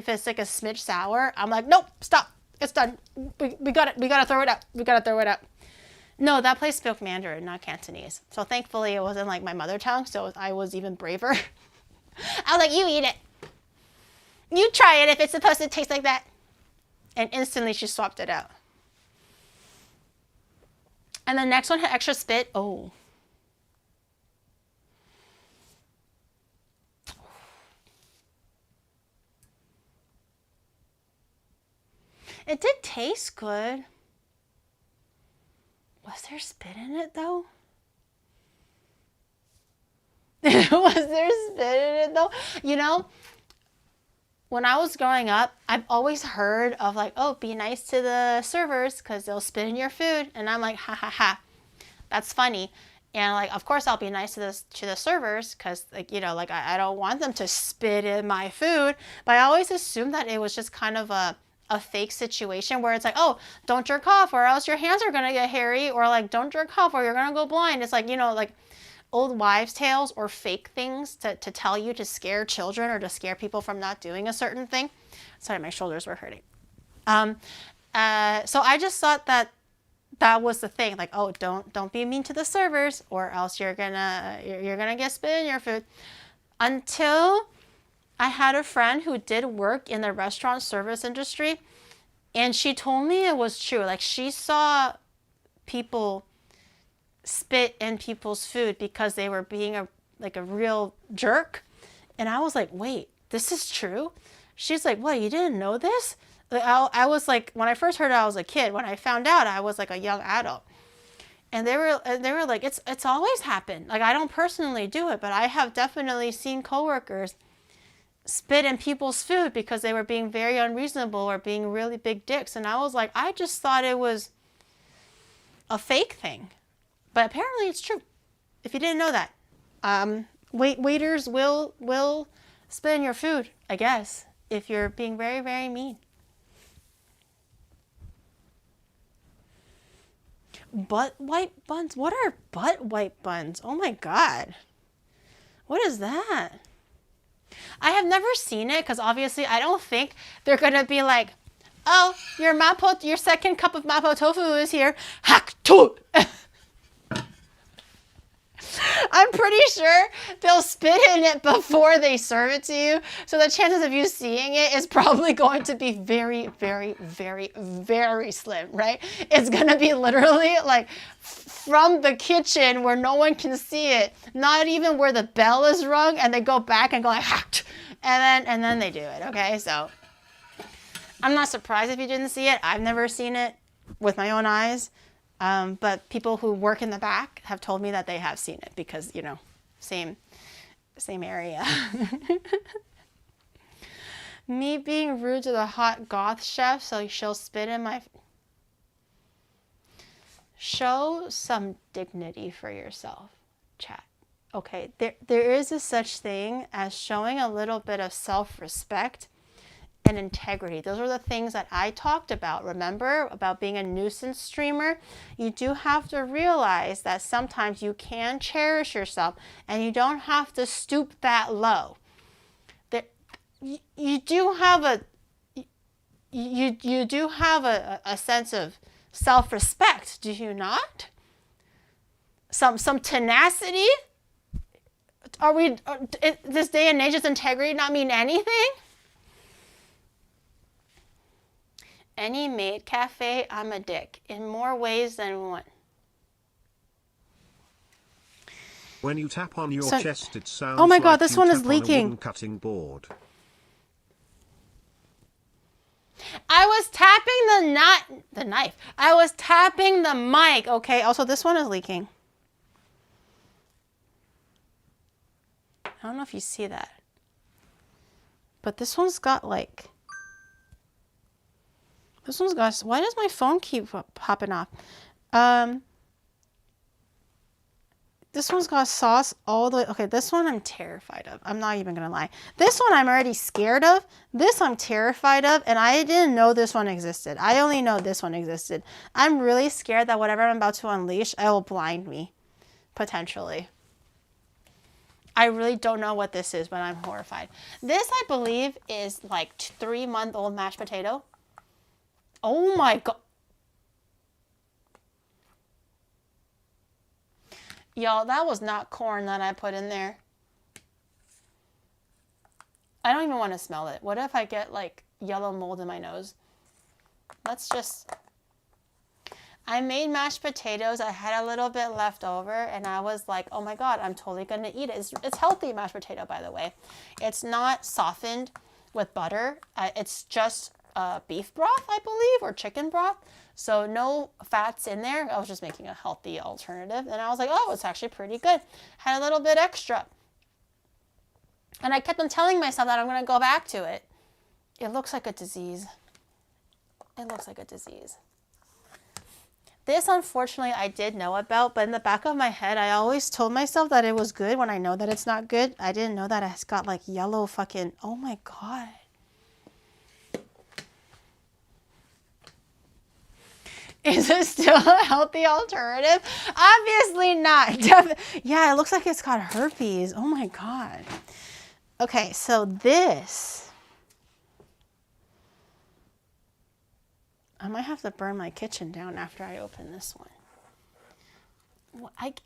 it's like a smidge sour, I'm like, nope, stop. It's done. We got it. We got to throw it out. We got to throw it out. No, that place spoke Mandarin, not Cantonese. So thankfully it wasn't like my mother tongue, so I was even braver. I was like, you eat it. You try it if it's supposed to taste like that. And instantly she swapped it out. And the next one had extra spit. Oh. It did taste good. Was there spit in it though? Was there spit in it though? You know, when I was growing up, I've always heard of like, oh, be nice to the servers because they'll spit in your food. And I'm like, ha ha ha, that's funny. And like, of course I'll be nice to the servers because like, you know, like I don't want them to spit in my food. But I always assumed that it was just kind of a a fake situation where it's like, oh, don't jerk off or else your hands are going to get hairy, or like, don't jerk off or you're going to go blind. It's like, you know, like old wives' tales or fake things to tell you to scare children or to scare people from not doing a certain thing. Sorry, my shoulders were hurting. So I just thought that was the thing, like, oh, don't be mean to the servers or else you're gonna get spit in your food. Until I had a friend who did work in the restaurant service industry, and she told me it was true. Like, she saw people spit in people's food because they were being a real jerk. And I was like, wait, this is true? She's like, what, you didn't know this? I was like, when I first heard it, I was a kid. When I found out, I was like a young adult. And they were like, it's always happened. Like, I don't personally do it, but I have definitely seen coworkers spit in people's food because they were being very unreasonable or being really big dicks. And I was like, I just thought it was a fake thing. But apparently it's true. If you didn't know that. Waiters will spit in your food, I guess, if you're being very, very mean. Butt wipe buns? What are butt wipe buns? Oh my God. What is that? I have never seen it because obviously I don't think they're going to be like, oh, your second cup of mapo tofu is here. Hack to. I'm pretty sure they'll spit in it before they serve it to you. So the chances of you seeing it is probably going to be very, very, very, very slim, right? It's going to be literally like from the kitchen where no one can see it, not even where the bell is rung, and they go back and go like, hacked, and then they do it, okay? So I'm not surprised if you didn't see it. I've never seen it with my own eyes. But people who work in the back have told me that they have seen it because, you know, same area. Me being rude to the hot goth chef, so she'll spit in my... Show some dignity for yourself, chat. Okay, there is a such thing as showing a little bit of self-respect and integrity. Those are the things that I talked about. Remember about being a nuisance streamer? You do have to realize that sometimes you can cherish yourself and you don't have to stoop that low. You do have a sense of self-respect, do you not? Some tenacity? This day and age, does integrity not mean anything? Any maid cafe, I'm a dick, in more ways than one. When you tap on your chest, it sounds oh my like God, this one is on a leaking. wooden cutting board. I was tapping the knife. I was tapping the mic, okay? Also, this one is leaking. I don't know if you see that. But this one's got like... This one's got... Why does my phone keep popping off? This one's got sauce all the way... Okay, this one I'm terrified of. I'm not even going to lie. This one I'm already scared of. This I'm terrified of. And I didn't know this one existed. I only know this one existed. I'm really scared that whatever I'm about to unleash, it will blind me. Potentially. I really don't know what this is, but I'm horrified. This, I believe, is like 3-month-old mashed potato. Oh my God. Y'all, that was not corn that I put in there. I don't even want to smell it. What if I get like yellow mold in my nose? Let's just... I made mashed potatoes. I had a little bit left over and I was like, oh my God, I'm totally going to eat it. It's healthy mashed potato, by the way. It's not softened with butter. It's just beef broth, I believe, or chicken broth. So no fats in there. I was just making a healthy alternative. And I was like, oh, it's actually pretty good. Had a little bit extra. And I kept on telling myself that I'm going to go back to it. It looks like a disease. It looks like a disease. This, unfortunately, I did know about, but in the back of my head, I always told myself that it was good when I know that it's not good. I didn't know that it's got like yellow fucking, oh my God. Is it still a healthy alternative? Obviously not. Yeah, it looks like it's got herpes. Oh my God. Okay, so this. I might have to burn my kitchen down after I open this one.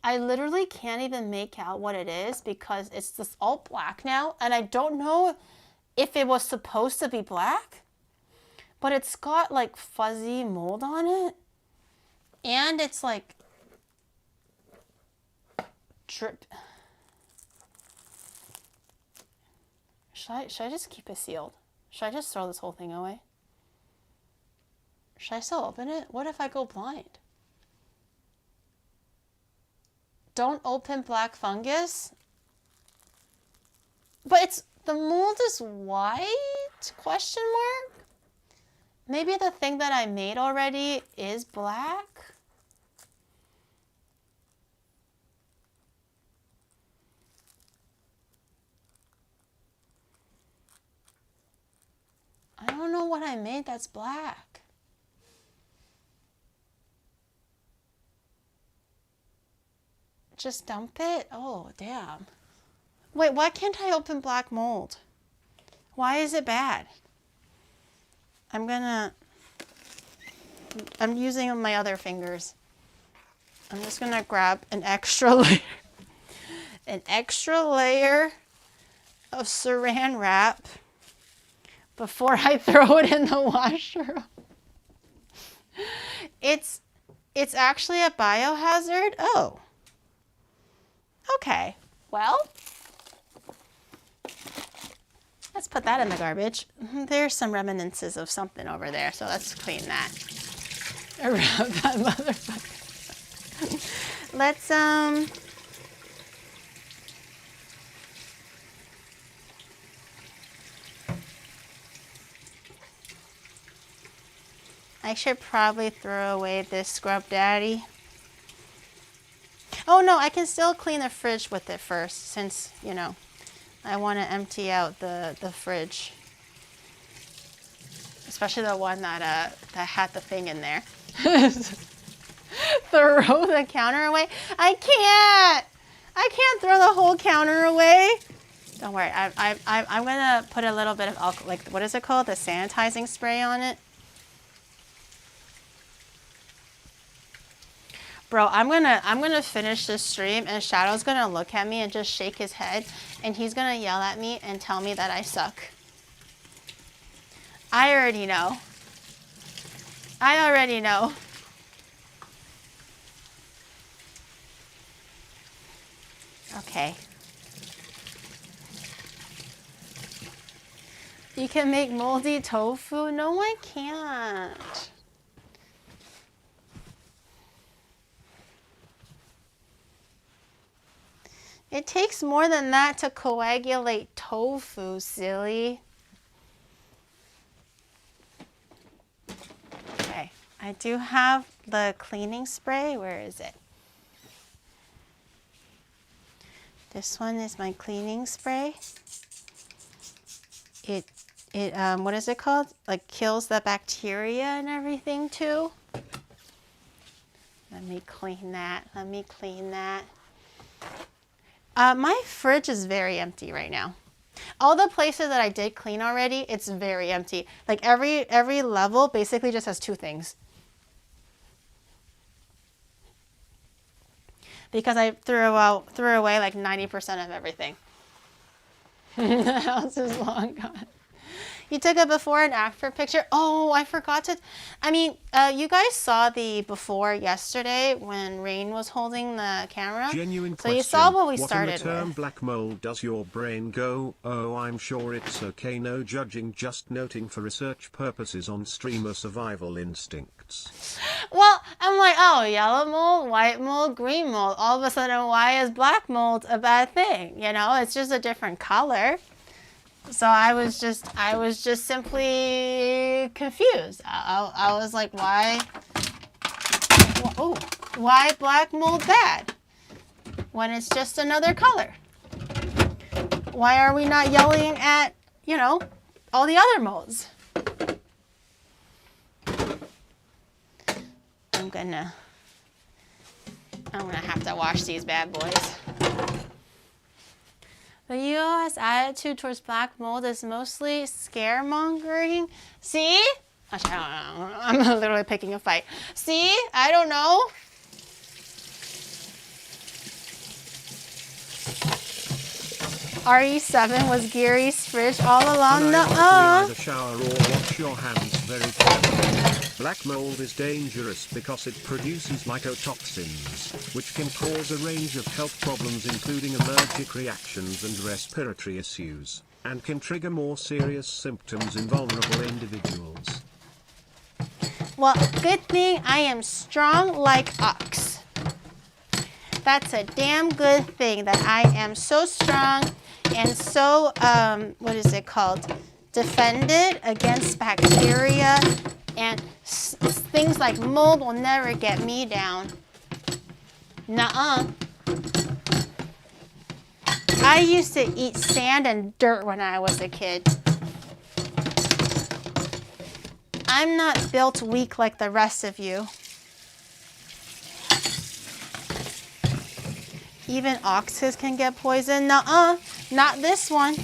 I literally can't even make out what it is because it's this all black now. And I don't know if it was supposed to be black, but it's got like fuzzy mold on it. And it's like drip. Should I just keep it sealed? Should I just throw this whole thing away? Should I still open it? What if I go blind? Don't open black fungus. But it's, the mold is white? Question mark? Maybe the thing that I made already is black? I don't know what I made that's black. Just dump it? Oh, damn. Wait, why can't I open black mold? Why is it bad? I'm using my other fingers. I'm just gonna grab an extra layer. An extra layer of saran wrap before I throw it in the washer. It's actually a biohazard? Oh. Okay, well, let's put that in the garbage. There's some reminiscences of something over there, so let's clean that. Around that motherfucker. Let's, I should probably throw away this Scrub Daddy. Oh no, I can still clean the fridge with it first since, you know, I want to empty out the fridge. Especially the one that had the thing in there. Throw the counter away? I can't throw the whole counter away. Don't worry, I'm gonna put a little bit of alcohol, like, what is it called? The sanitizing spray on it. Bro, I'm gonna finish this stream and Shadow's gonna look at me and just shake his head and he's gonna yell at me and tell me that I suck. I already know. I already know. Okay. You can make moldy tofu? No, I can't. It takes more than that to coagulate tofu, silly. Okay, I do have the cleaning spray. Where is it? This one is my cleaning spray. It what is it called? Like kills the bacteria and everything too. Let me clean that. Let me clean that. My fridge is very empty right now. All the places that I did clean already, it's very empty. Like every level basically just has two things. Because I threw away like 90% of everything. The house is long gone. You took a before and after picture. Oh, I forgot to. I mean, you guys saw the before yesterday when Rain was holding the camera. Genuine so question. You saw what we started in the term with. black mold does your brain go, oh, I'm sure it's okay, no judging, just noting for research purposes on streamer survival instincts? Well, I'm like, oh, yellow mold, white mold, green mold. All of a sudden, why is black mold a bad thing? You know, it's just a different color. So I was just simply confused. I was like, why black mold bad when it's just another color? Why are we not yelling at, you know, all the other molds? I'm I'm gonna have to wash these bad boys. The U.S. attitude towards black mold is mostly scaremongering. See? Actually, I don't know. I'm literally picking a fight. See? I don't know. RE7 was Gary's fridge all along. Either shower or wash your hands very carefully. Black mold is dangerous because it produces mycotoxins, which can cause a range of health problems including allergic reactions and respiratory issues, and can trigger more serious symptoms in vulnerable individuals. Well, good thing I am strong like ox. That's a damn good thing that I am so strong and so, what is it called? Defended against bacteria, and things like mold will never get me down. Nuh-uh. I used to eat sand and dirt when I was a kid. I'm not built weak like the rest of you. Even oxes can get poisoned. Nuh-uh, not this one.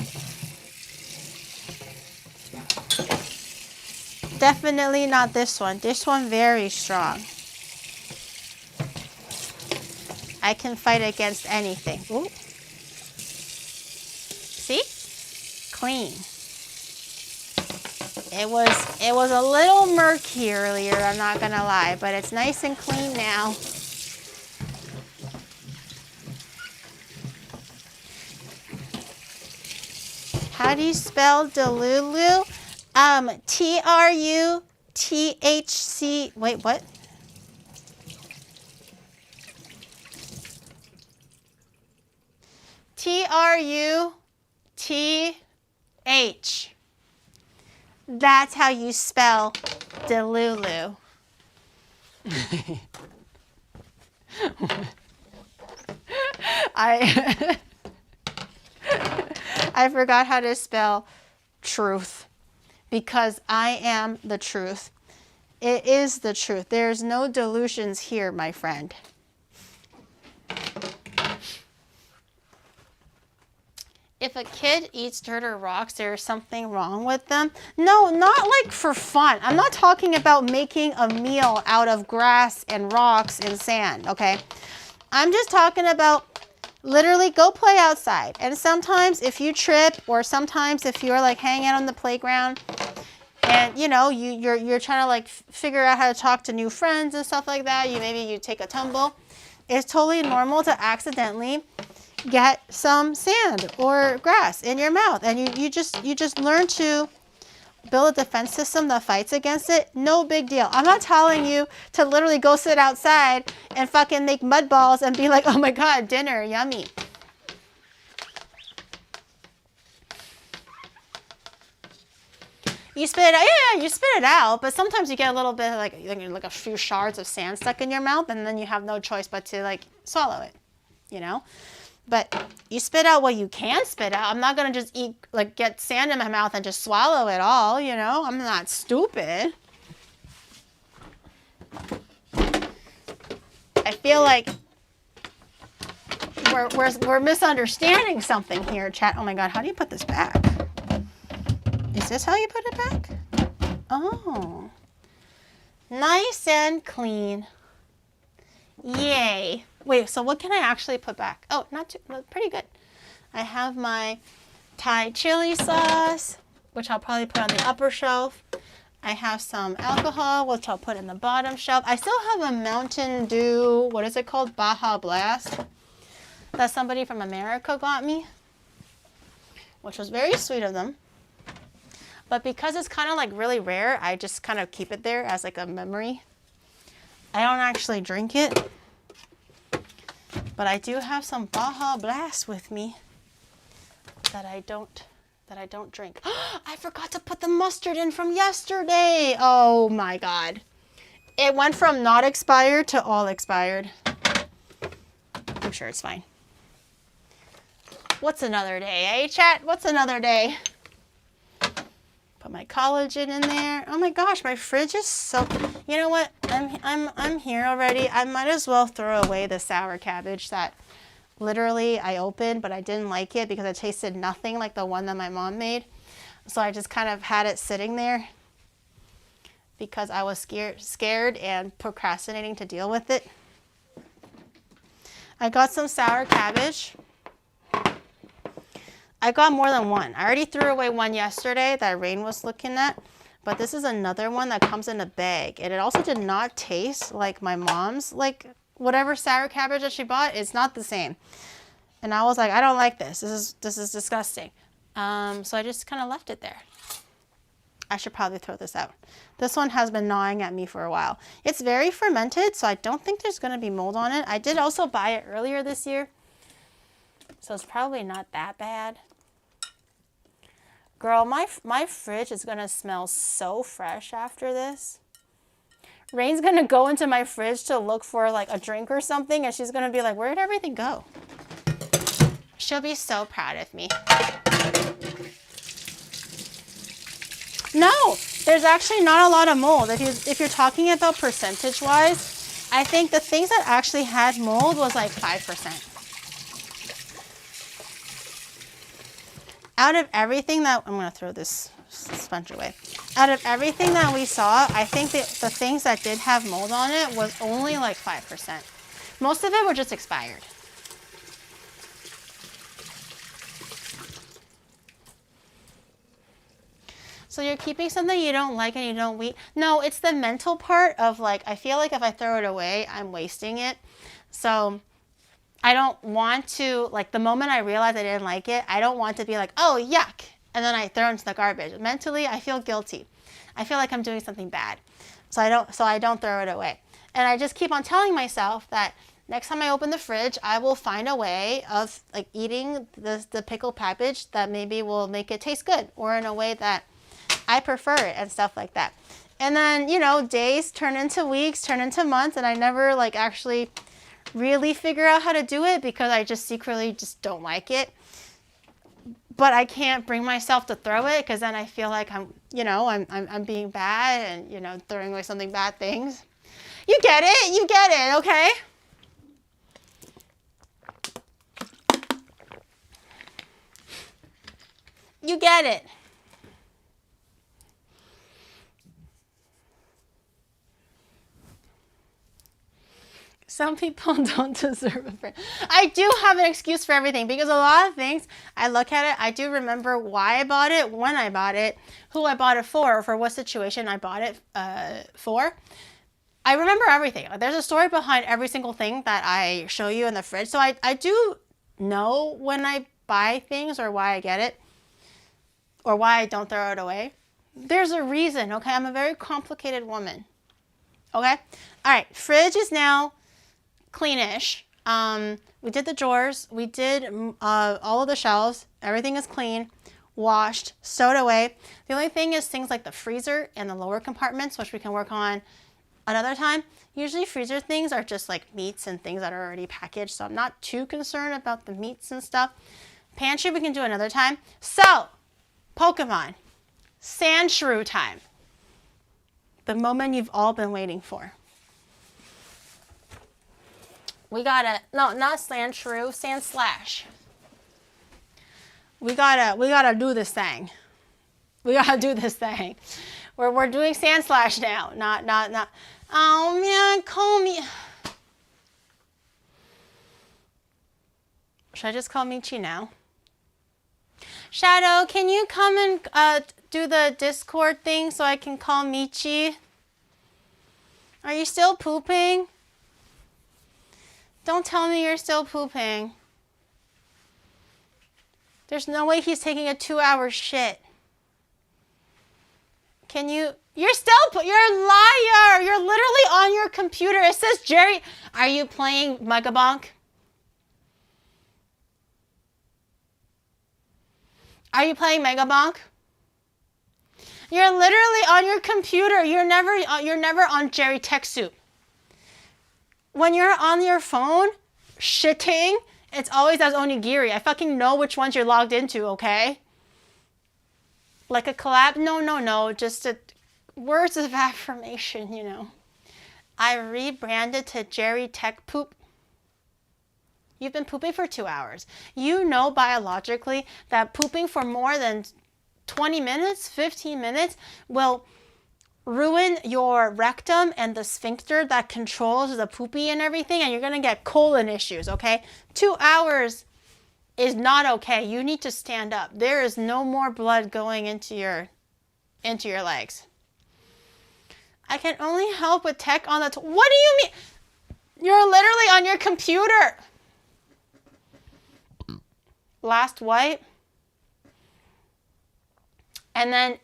Definitely not this one. This one very strong. I can fight against anything. Ooh. See? Clean. It was a little murky earlier, I'm not gonna lie, but it's nice and clean now. How do you spell Delulu? T-R-U-T-H-C, wait, what? T-R-U-T-H. That's how you spell Delulu. I forgot how to spell truth because I am the truth. It is the truth. There's no delusions here, my friend. If a kid eats dirt or rocks, there is something wrong with them. No, not like for fun. I'm not talking about making a meal out of grass and rocks and sand, okay? I'm just talking about literally go play outside. And sometimes if you trip, or sometimes if you're like hanging out on the playground and you know, you're trying to like figure out how to talk to new friends and stuff like that, maybe you take a tumble. It's totally normal to accidentally get some sand or grass in your mouth, and you just learn to build a defense system that fights against it. No big deal. I'm not telling you to literally go sit outside and fucking make mud balls and be like, oh my god, dinner, yummy. You spit it out, yeah, you spit it out, but sometimes you get a little bit like a few shards of sand stuck in your mouth, and then you have no choice but to like swallow it, you know? But you spit out what you can spit out. I'm not gonna just eat, like get sand in my mouth and just swallow it all, you know? I'm not stupid. I feel like we're misunderstanding something here, chat. Oh my god, how do you put this back? Is this how you put it back? Oh. Nice and clean. Yay. Wait, so what can I actually put back? Oh, pretty good. I have my Thai chili sauce, which I'll probably put on the upper shelf. I have some alcohol, which I'll put in the bottom shelf. I still have a Mountain Dew, what is it called? Baja Blast, that somebody from America got me, which was very sweet of them. But because it's kind of like really rare, I just kind of keep it there as like a memory. I don't actually drink it. But I do have some Baja Blast with me that I don't drink. I forgot to put the mustard in from yesterday. Oh my god. It went from not expired to all expired. I'm sure it's fine. What's another day, eh, chat? What's another day? Put my collagen in there. Oh my gosh, my fridge is so, you know what? I'm here already. I might as well throw away the sour cabbage that literally I opened, but I didn't like it because it tasted nothing like the one that my mom made. So I just kind of had it sitting there because I was scared and procrastinating to deal with it. I got some sour cabbage. I got more than one. I already threw away one yesterday that Rain was looking at, but this is another one that comes in a bag. And it also did not taste like my mom's, like whatever sour cabbage that she bought, it's not the same. And I was like, I don't like this. This is disgusting. So I just kind of left it there. I should probably throw this out. This one has been gnawing at me for a while. It's very fermented, so I don't think there's going to be mold on it. I did also buy it earlier this year, so it's probably not that bad. Girl, my fridge is going to smell so fresh after this. Rain's going to go into my fridge to look for like a drink or something, and she's going to be like, where did everything go? She'll be so proud of me. No, there's actually not a lot of mold. If you're talking about percentage-wise, I think the things that actually had mold was like 5%. Out of everything that, I'm going to throw this sponge away. Out of everything that we saw, I think the things that did have mold on it was only like 5%. Most of it were just expired. So you're keeping something you don't like and you don't eat. No, it's the mental part of like, I feel like if I throw it away, I'm wasting it. So I don't want to, like the moment I realize I didn't like it, I don't want to be like, oh, yuck. And then I throw it into the garbage. Mentally, I feel guilty. I feel like I'm doing something bad. So I don't throw it away. And I just keep on telling myself that next time I open the fridge, I will find a way of like eating the pickle package that maybe will make it taste good, or in a way that I prefer it and stuff like that. And then, you know, days turn into weeks, turn into months, and I never like actually really figure out how to do it because I just secretly just don't like it. But I can't bring myself to throw it because then I feel like I'm being bad and, you know, throwing away something bad things. You get it, okay? You get it. Some people don't deserve a friend. I do have an excuse for everything because a lot of things, I look at it, I do remember why I bought it, when I bought it, who I bought it for, or for what situation I bought it for. I remember everything. There's a story behind every single thing that I show you in the fridge. So I do know when I buy things or why I get it or why I don't throw it away. There's a reason, okay? I'm a very complicated woman, okay? All right, fridge is now cleanish. We did the drawers. We did all of the shelves. Everything is clean, washed, stowed away. The only thing is things like the freezer and the lower compartments, which we can work on another time. Usually freezer things are just like meats and things that are already packaged, so I'm not too concerned about the meats and stuff. Pantry we can do another time. So, Pokemon, Sandshrew time. The moment you've all been waiting for. We gotta, no, not Sandshrew, Sandslash. We gotta do this thing. We gotta do this thing. We're doing Sandslash now, not. Oh man, call me. Should I just call Michi now? Shadow, can you come and do the Discord thing so I can call Michi? Are you still pooping? Don't tell me you're still pooping. There's no way he's taking a 2-hour shit. Can you? You're still, you're a liar. You're literally on your computer. It says Jerry. Are you playing Megabonk? Are you playing Megabonk? You're literally on your computer. You're never on Jerry TechSoup. When you're on your phone, shitting, it's always as onigiri. I fucking know which ones you're logged into, okay? Like a collab? No. Just words of affirmation, you know. I rebranded to Jerry Tech Poop. You've been pooping for 2 hours. You know biologically that pooping for more than 20 minutes, 15 minutes will ruin your rectum and the sphincter that controls the poopy and everything, and you're gonna get colon issues, okay? 2 hours is not okay. You need to stand up. There is no more blood going into your legs. I can only help with tech on the what do you mean? You're literally on your computer. Last wipe. And then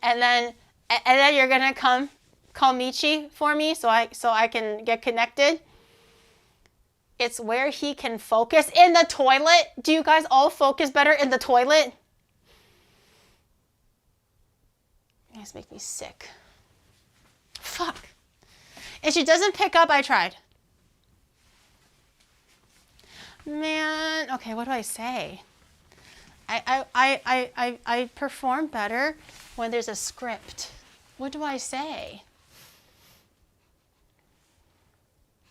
you're gonna come call Michi for me so I can get connected. It's where he can focus in the toilet. Do you guys all focus better in the toilet? You guys make me sick. Fuck. If she doesn't pick up, I tried. Man, okay, what do I say? I perform better when there's a script. What do I say?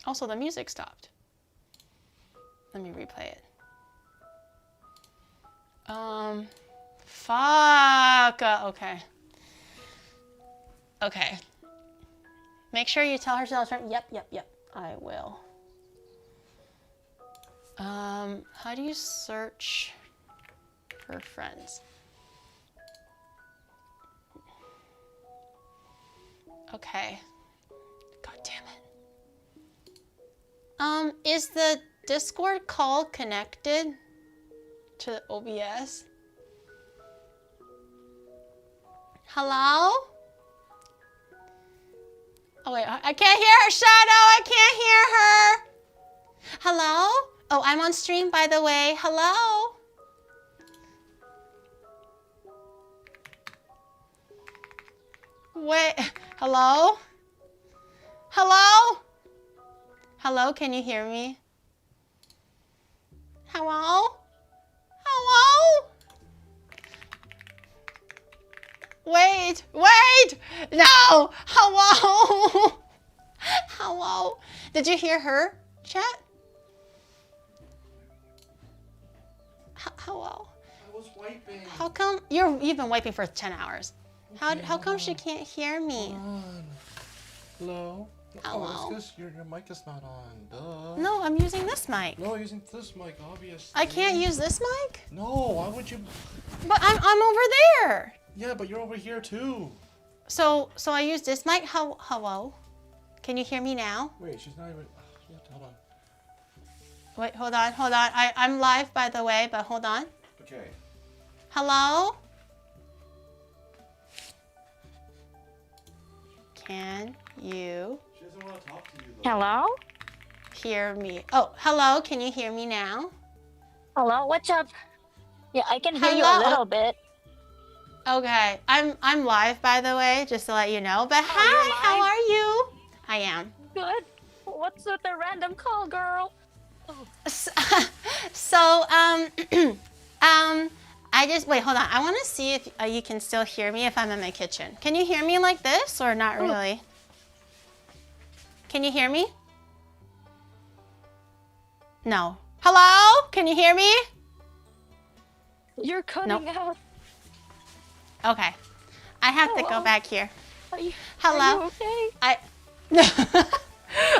Also, the music stopped. Let me replay it. Fuck. Okay. Okay. Make sure you tell her to tell her. Yep. I will. How do you search for friends? Okay. God damn it. Is the Discord call connected to OBS? Hello? Oh wait, I can't hear her, Shadow. I can't hear her. Hello? Oh, I'm on stream, by the way. Hello? Wait, hello? Hello? Hello, can you hear me? Hello? Hello? Wait! No! Hello? Hello? Did you hear her, chat? Hello? I was wiping. How come you've been wiping for 10 hours? Okay, How come she can't hear me? Hold on. Hello? Hello? Oh, it's 'cause your mic is not on. Duh. No, I'm using this mic. No, using this mic, obviously. I can't use this mic? No, why would you? But I'm over there. Yeah, but you're over here too. So I use this mic. Hello? Can you hear me now? Wait, she's not even. Hold on. Wait, hold on. I'm live, by the way, but hold on. Okay. Hello? Can you She doesn't want to talk to you though. Hello? hear me? Oh, hello. Can you hear me now? Hello? What's up? Yeah, I can hear you a Hello? little bit. Okay. I'm live, by the way, just to let you know. But you're hi, how live? are you? I am. Good. What's with the random call, girl? So, I just, wait, hold on. I want to see if you can still hear me if I'm in my kitchen. Can you hear me like this or not really? Can you hear me? No. Hello? Can you hear me? You're cutting out. Okay. I have to go Hello? back here. Are you, Hello? Are you okay?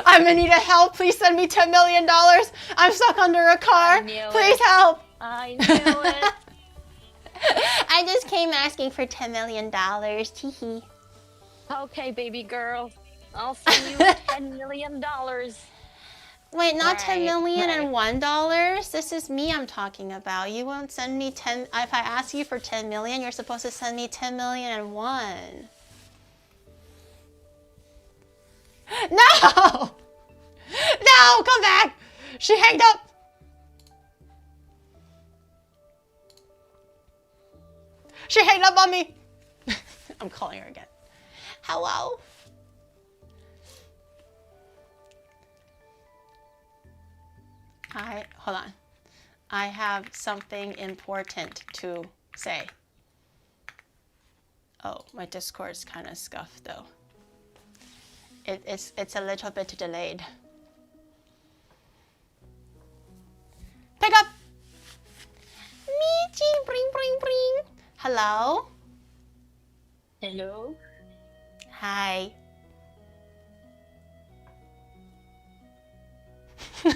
I'm in need of help. Please send me $10 million. I'm stuck under a car. I knew Please it. help. I knew it. I just came asking for $10 million. Teehee. Okay, baby girl. I'll send you $10 million. Wait, not $10 million right. and $1. This is me I'm talking about. You won't send me 10. If I ask you for 10 million, you're supposed to send me 10 million and one. No! No, come back! She hanged up. She hanged up on me. I'm calling her again. Hello? Hold on. I have something important to say. Oh, my Discord's kind of scuffed though. It's a little bit delayed. Pick up! Michi, bring, bring, bring. Hello? Hello? Hi. Wait,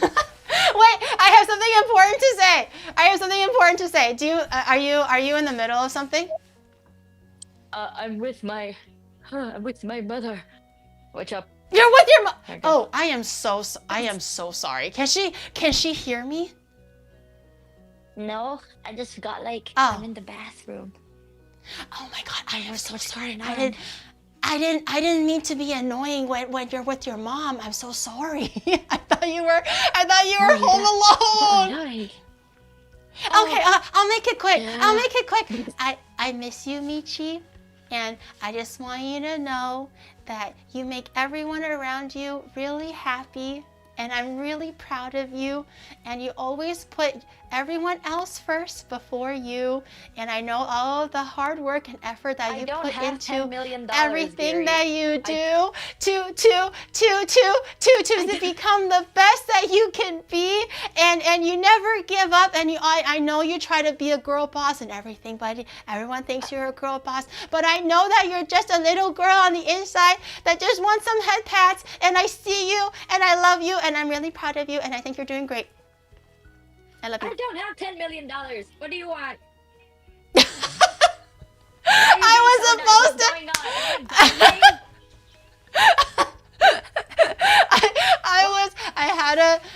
I have something important to say. I have something important to say. Do you are you in the middle of something? I'm with my mother. What's up? You're with your mom. Okay. Oh, I am so sorry. Can she hear me? No, I just forgot, like, Oh. I'm in the bathroom. Oh my god, I am so sorry. going I didn't mean to be annoying when you're with your mom. I'm so sorry. I thought you were home alone. Hi. Okay, I'll make it quick. Yeah. I'll make it quick. I miss you, Michi, and I just want you to know that you make everyone around you really happy, and I'm really proud of you, and you always put everyone else first before you, and I know all of the hard work and effort that you put into $10 million, everything Gary. that you do to become the best that you can be, and you never give up, and I know you try to be a girl boss and everything, but everyone thinks you're a girl boss, but I know that you're just a little girl on the inside that just wants some head pats, and I see you, and I love you, and I'm really proud of you, and I think you're doing great. I love you. I don't have $10 million. What do you want? I was supposed to.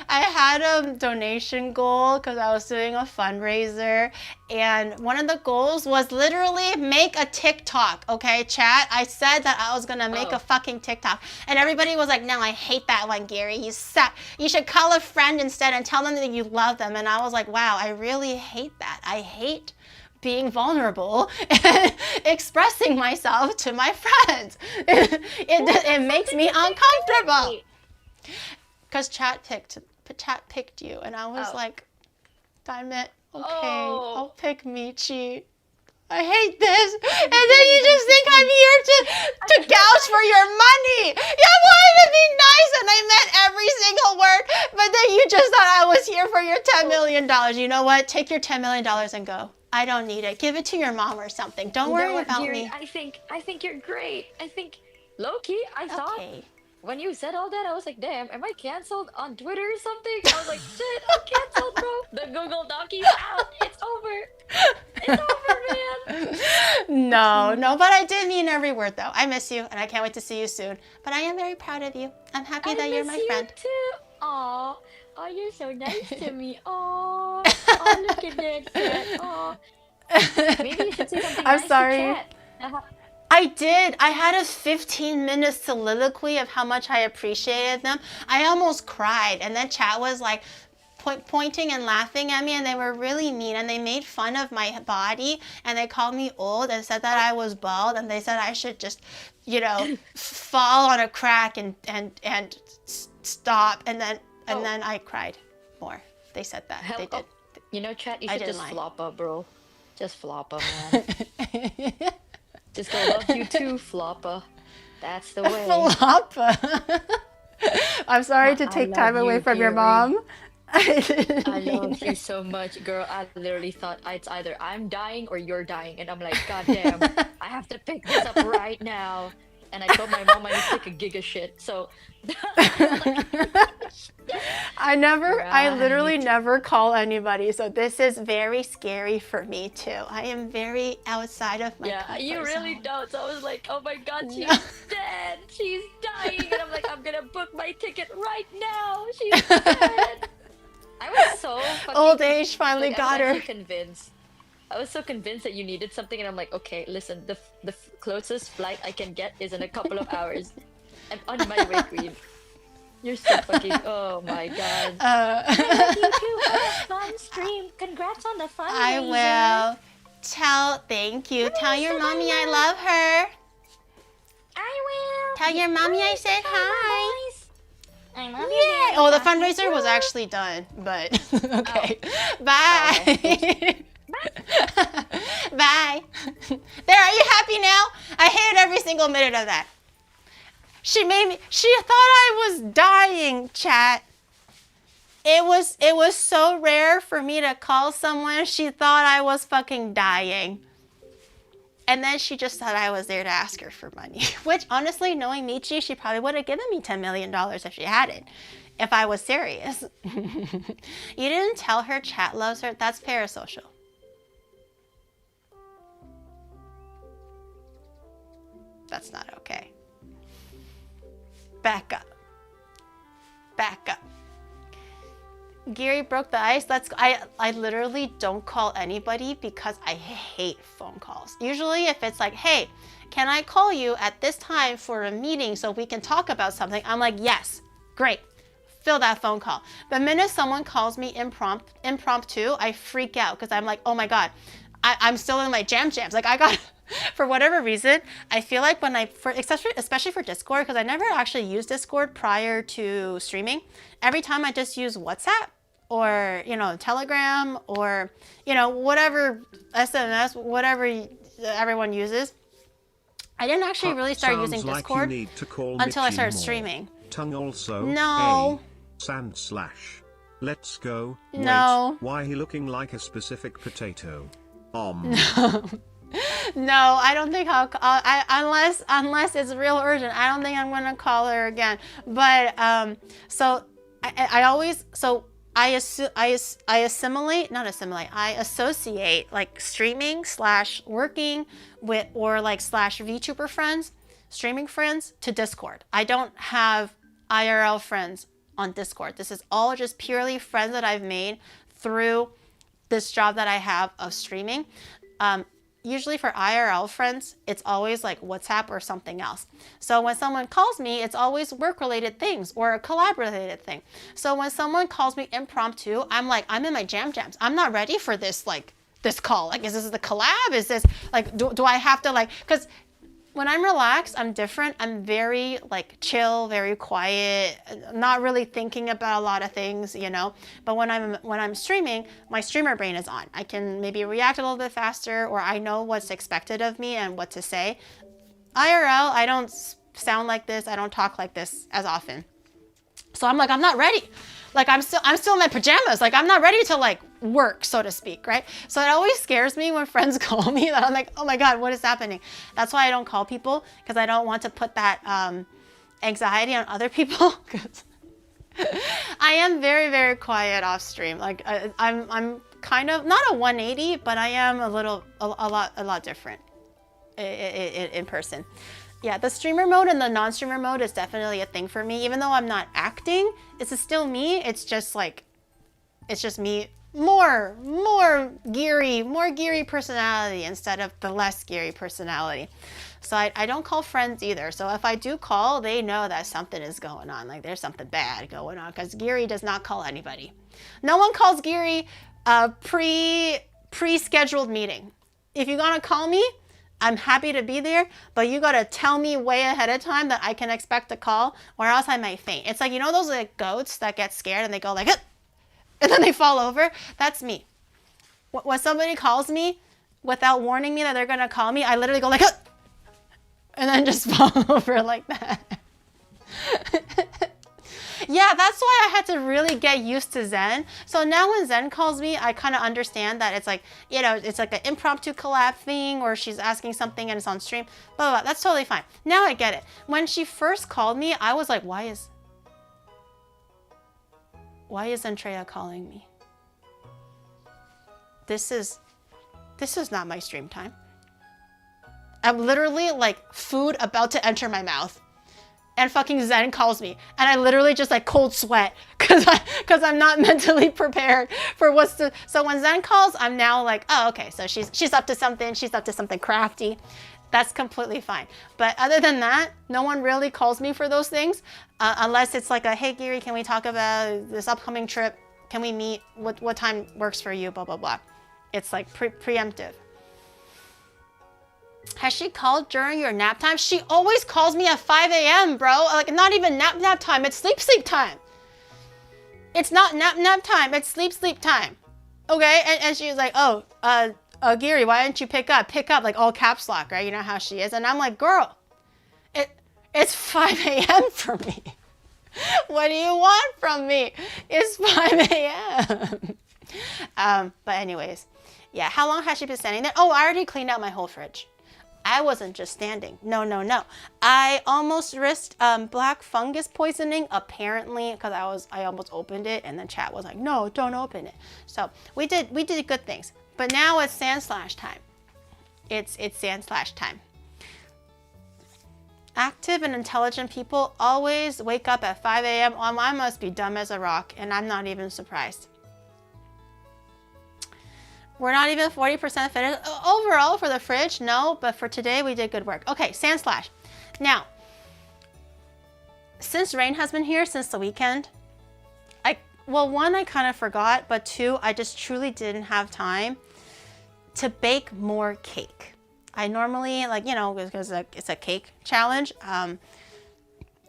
I had a donation goal because I was doing a fundraiser, and one of the goals was literally make a TikTok. Okay, chat. I said that I was gonna make a fucking TikTok, and everybody was like, "No, I hate that one, Gary. You suck. You should call a friend instead and tell them that you love them." And I was like, "Wow, I really hate that. I hate being vulnerable and expressing myself to my friends. It makes me uncomfortable." Because chat picked you, and I was like, damn it, okay, I'll pick Michi. I hate this. And then you just think I'm here to gouge for your money. You wanted to be nice, and I meant every single word, but then you just thought I was here for your $10 million. You know what? Take your $10 million and go. I don't need it. Give it to your mom or something. Don't worry about Gary, me. I think you're great. I think, low-key, I thought, when you said all that, I was like, damn, am I canceled on Twitter or something? I was like, shit, I'm canceled, bro. The Google Doc is out. It's over. It's over, man. No, but I did mean every word, though. I miss you, and I can't wait to see you soon. But I am very proud of you. I'm happy that you're my friend. I miss you, too. Aw. Oh, you're so nice to me. Aw. Oh, look at that cat. Aw. Maybe you should say something I'm nice sorry. to Cat. I did. I had a 15-minute soliloquy of how much I appreciated them. I almost cried, and then chat was like pointing and laughing at me, and they were really mean, and they made fun of my body, and they called me old and said that I was bald, and they said I should just, fall on a crack and stop, and then I cried more. They said that. They did. You know, chat, you I should didn't just lie. flop up, bro. Just flop up, man. Just go love you too, Floppa. That's the way. Floppa. I'm sorry to take time love away you, from your Gary. mom. I love you so much, girl. I literally thought it's either I'm dying or you're dying, and I'm like, God damn, I have to pick this up right now. And I told my mom I need to take a gig of shit. So I literally never call anybody, so this is very scary for me too. I am very outside of my comfort you really zone. don't. So I was like, oh my God, she's dead. She's dying. And I'm like, I'm gonna book my ticket right now. She's dead. I was so fucking, Old age finally like, got I was her. actually convinced. I was so convinced that you needed something, and I'm like, okay, listen, the closest flight I can get is in a couple of hours. I'm on my way, queen. You're so fucking, oh my God. I love you too. What a fun stream. Congrats on the fundraiser. I will. Thank you. Tell your mommy I love her. I will. Tell your mommy I said hi. Boys. I love you. Yay! Daddy. Oh, the Love you fundraiser was too. actually done, but okay. Bye. Bye. Bye. There, are you happy now? I hated every single minute of that. She thought I was dying, chat. It was so rare for me to call someone. She thought I was fucking dying. And then she just thought I was there to ask her for money. Which, honestly, knowing Michi, she probably would have given me $10 million if she had it. If I was serious. You didn't tell her chat loves her. That's parasocial. That's not okay. Back up. Back up. Gary broke the ice. I literally don't call anybody because I hate phone calls. Usually if it's like, hey, can I call you at this time for a meeting so we can talk about something? I'm like, yes, great. Fill that phone call. The minute someone calls me impromptu, I freak out because I'm like, oh my God, I'm still in my jams. Like I got, for whatever reason, I feel like when especially for Discord, because I never actually used Discord prior to streaming. Every time I just use WhatsApp or, Telegram or, whatever SMS, whatever everyone uses. I didn't actually really start using Discord until I started streaming. Tongue also. No. Sandslash. Let's go. No. Wait, why he looking like a specific potato? No, I don't think unless it's real urgent. I don't think I'm gonna call her again. But I associate like streaming / working with or like / VTuber friends, streaming friends to Discord. I don't have IRL friends on Discord. This is all just purely friends that I've made through this job that I have of streaming. Usually for IRL friends, it's always like WhatsApp or something else. So when someone calls me, it's always work-related things or a collab-related thing. So when someone calls me impromptu, I'm like, I'm in my jams. I'm not ready for this, like, this call. Like, is this the collab? Is this, like, do I have to, like, because when I'm relaxed, I'm different. I'm very like chill, very quiet, not really thinking about a lot of things, But when I'm streaming, my streamer brain is on. I can maybe react a little bit faster, or I know what's expected of me and what to say. IRL, I don't sound like this. I don't talk like this as often. So I'm like, I'm not ready. Like I'm still in my pajamas. Like I'm not ready to like work, so to speak, right? So it always scares me when friends call me that I'm like, oh my God, what is happening? That's why I don't call people, because I don't want to put that anxiety on other people. Because I am very, very quiet off stream. Like I'm kind of not a 180, but I am a lot different in person. Yeah, the streamer mode and the non-streamer mode is definitely a thing for me. Even though I'm not acting, it's still me. It's just me, more geary personality instead of the less geary personality. So I don't call friends either. So if I do call, they know that something is going on. Like there's something bad going on, because Geary does not call anybody. No one calls Geary a pre-scheduled meeting. If you're gonna call me, I'm happy to be there, but you gotta tell me way ahead of time that I can expect a call, or else I might faint. It's like, those like goats that get scared and they go like, and then they fall over? That's me. When somebody calls me without warning me that they're gonna call me, I literally go like, and then just fall over like that. Yeah, that's why I had to really get used to Zen. So now when Zen calls me, I kind of understand that it's like, it's like an impromptu collab thing, or she's asking something and it's on stream, blah, blah, blah. That's totally fine. Now I get it. When she first called me, I was like, why is Andrea calling me? This is not my stream time. I'm literally like food about to enter my mouth, and fucking Zen calls me, and I literally just like cold sweat because I'm not mentally prepared for so when Zen calls, I'm now like, oh, okay, so she's up to something crafty. That's completely fine. But other than that, no one really calls me for those things, unless it's like a, hey Geary, can we talk about this upcoming trip? Can we meet? What time works for you? Blah blah blah. It's like preemptive. Has she called during your nap time? She always calls me at 5 a.m., bro. Like, not even nap time. It's sleep time. It's not nap time. It's sleep time. Okay? And she's like, oh, Gary, why didn't you pick up? Pick up, like all caps lock, right? You know how she is. And I'm like, girl, it's 5 a.m. for me. What do you want from me? It's 5 a.m. But anyways, yeah, how long has she been standing there? Oh, I already cleaned out my whole fridge. I wasn't just standing. No. I almost risked black fungus poisoning, apparently, because I almost opened it, and the chat was like, no, don't open it. So we did good things. But now it's Sandslash time. It's Sandslash time. Active and intelligent people always wake up at 5 a.m. I must be dumb as a rock, and I'm not even surprised. We're not even 40% finished. Overall for the fridge, no, but for today we did good work. Okay, Sandslash. Now, since rain has been here since the weekend, one, I kind of forgot, but two, I just truly didn't have time to bake more cake. I normally, because it's a cake challenge, I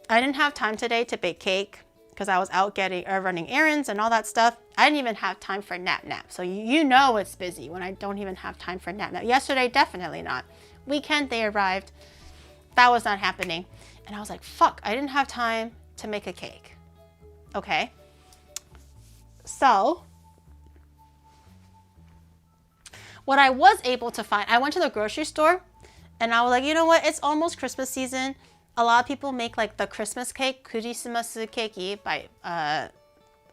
didn't have time today to bake cake because I was out running errands and all that stuff. I didn't even have time for nap. So you know it's busy when I don't even have time for nap. Yesterday, definitely not. Weekend, they arrived. That was not happening. And I was like, fuck, I didn't have time to make a cake. Okay. So what I was able to find, I went to the grocery store and I was like, you know what? It's almost Christmas season. A lot of people make like the Christmas cake, Kurisimasu keiki,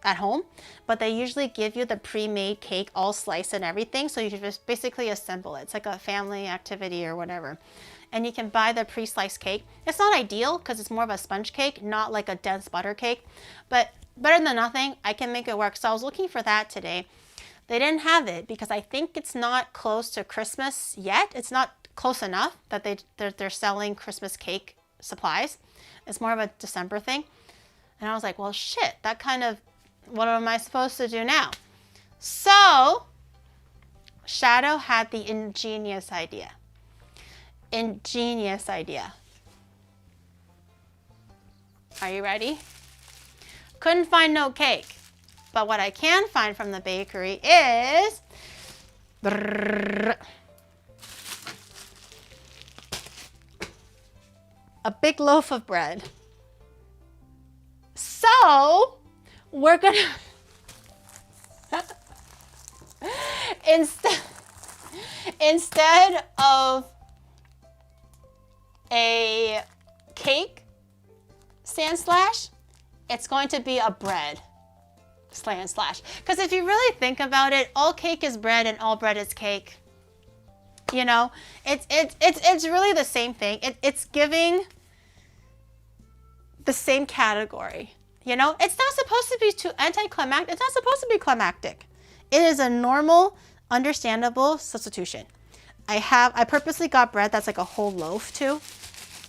at home, but they usually give you the pre-made cake all sliced and everything. So you can just basically assemble it. It's like a family activity or whatever. And you can buy the pre-sliced cake. It's not ideal because it's more of a sponge cake, not like a dense butter cake, but better than nothing. I can make it work. So I was looking for that today. They didn't have it because I think it's not close to Christmas yet. It's not close enough that they're selling Christmas cake supplies. It's more of a December thing. And I was like, well, shit, what am I supposed to do now? So Shadow had the ingenious idea. Are you ready? Couldn't find no cake. But what I can find from the bakery is a big loaf of bread. So we're gonna instead of a cake Sandslash, it's going to be a bread Sandslash. Because if you really think about it, all cake is bread and all bread is cake. You know, it's really the same thing. It's giving the same category. You know, it's not supposed to be too anticlimactic. It's not supposed to be climactic. It is a normal, understandable substitution. I purposely got bread that's like a whole loaf too,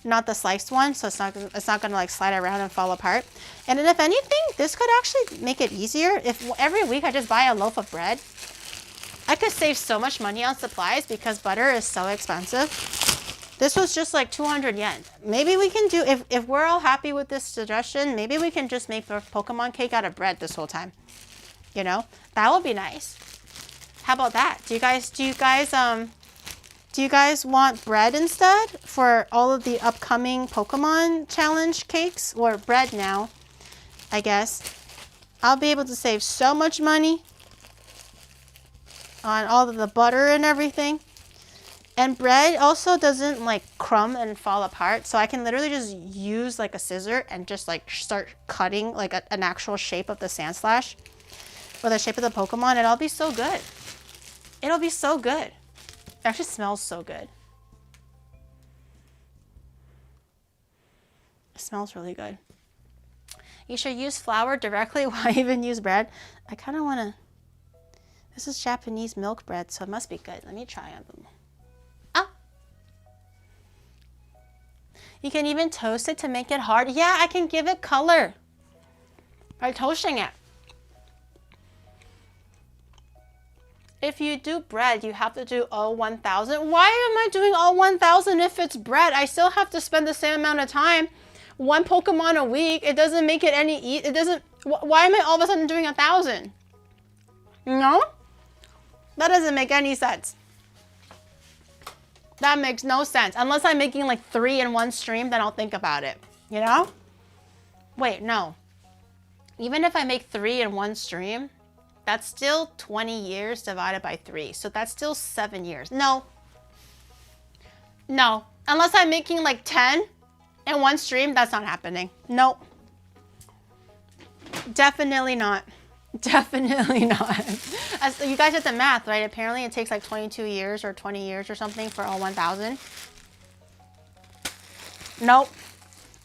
not the sliced one, so it's not gonna like slide around and fall apart. And then if anything, this could actually make it easier. If every week I just buy a loaf of bread, I could save so much money on supplies because butter is so expensive. This was just like 200 yen. Maybe we can do, if we're all happy with this suggestion, maybe we can just make the Pokemon cake out of bread this whole time. You know, that would be nice. How about that? Do you guys want bread instead for all of the upcoming Pokemon challenge cakes? Or bread now, I guess. I'll be able to save so much money on all of the butter and everything. And bread also doesn't like crumb and fall apart. So I can literally just use like a scissor and just like start cutting like an actual shape of the Sandslash or the shape of the Pokemon. And it'll be so good. It'll be so good. It actually smells so good. It smells really good. You should use flour directly. Why even use bread? I kind of want to... This is Japanese milk bread, so it must be good. Let me try it. Ah! You can even toast it to make it hard. Yeah, I can give it color by toasting it. If you do bread, you have to do all 1,000. Why am I doing all 1,000 if it's bread? I still have to spend the same amount of time. One Pokemon a week. It doesn't make it any... It doesn't... Why am I all of a sudden doing 1,000? No? That doesn't make any sense. That makes no sense. Unless I'm making like 3 in one stream, then I'll think about it. You know? Wait, no. Even if I make 3 in one stream, that's still 20 years divided by 3. So that's still 7 years. No. No. Unless I'm making like 10 in one stream, that's not happening. Nope. Definitely not. Definitely not. As you guys did the math, right? Apparently it takes like 22 years or 20 years or something for all 1,000. Nope.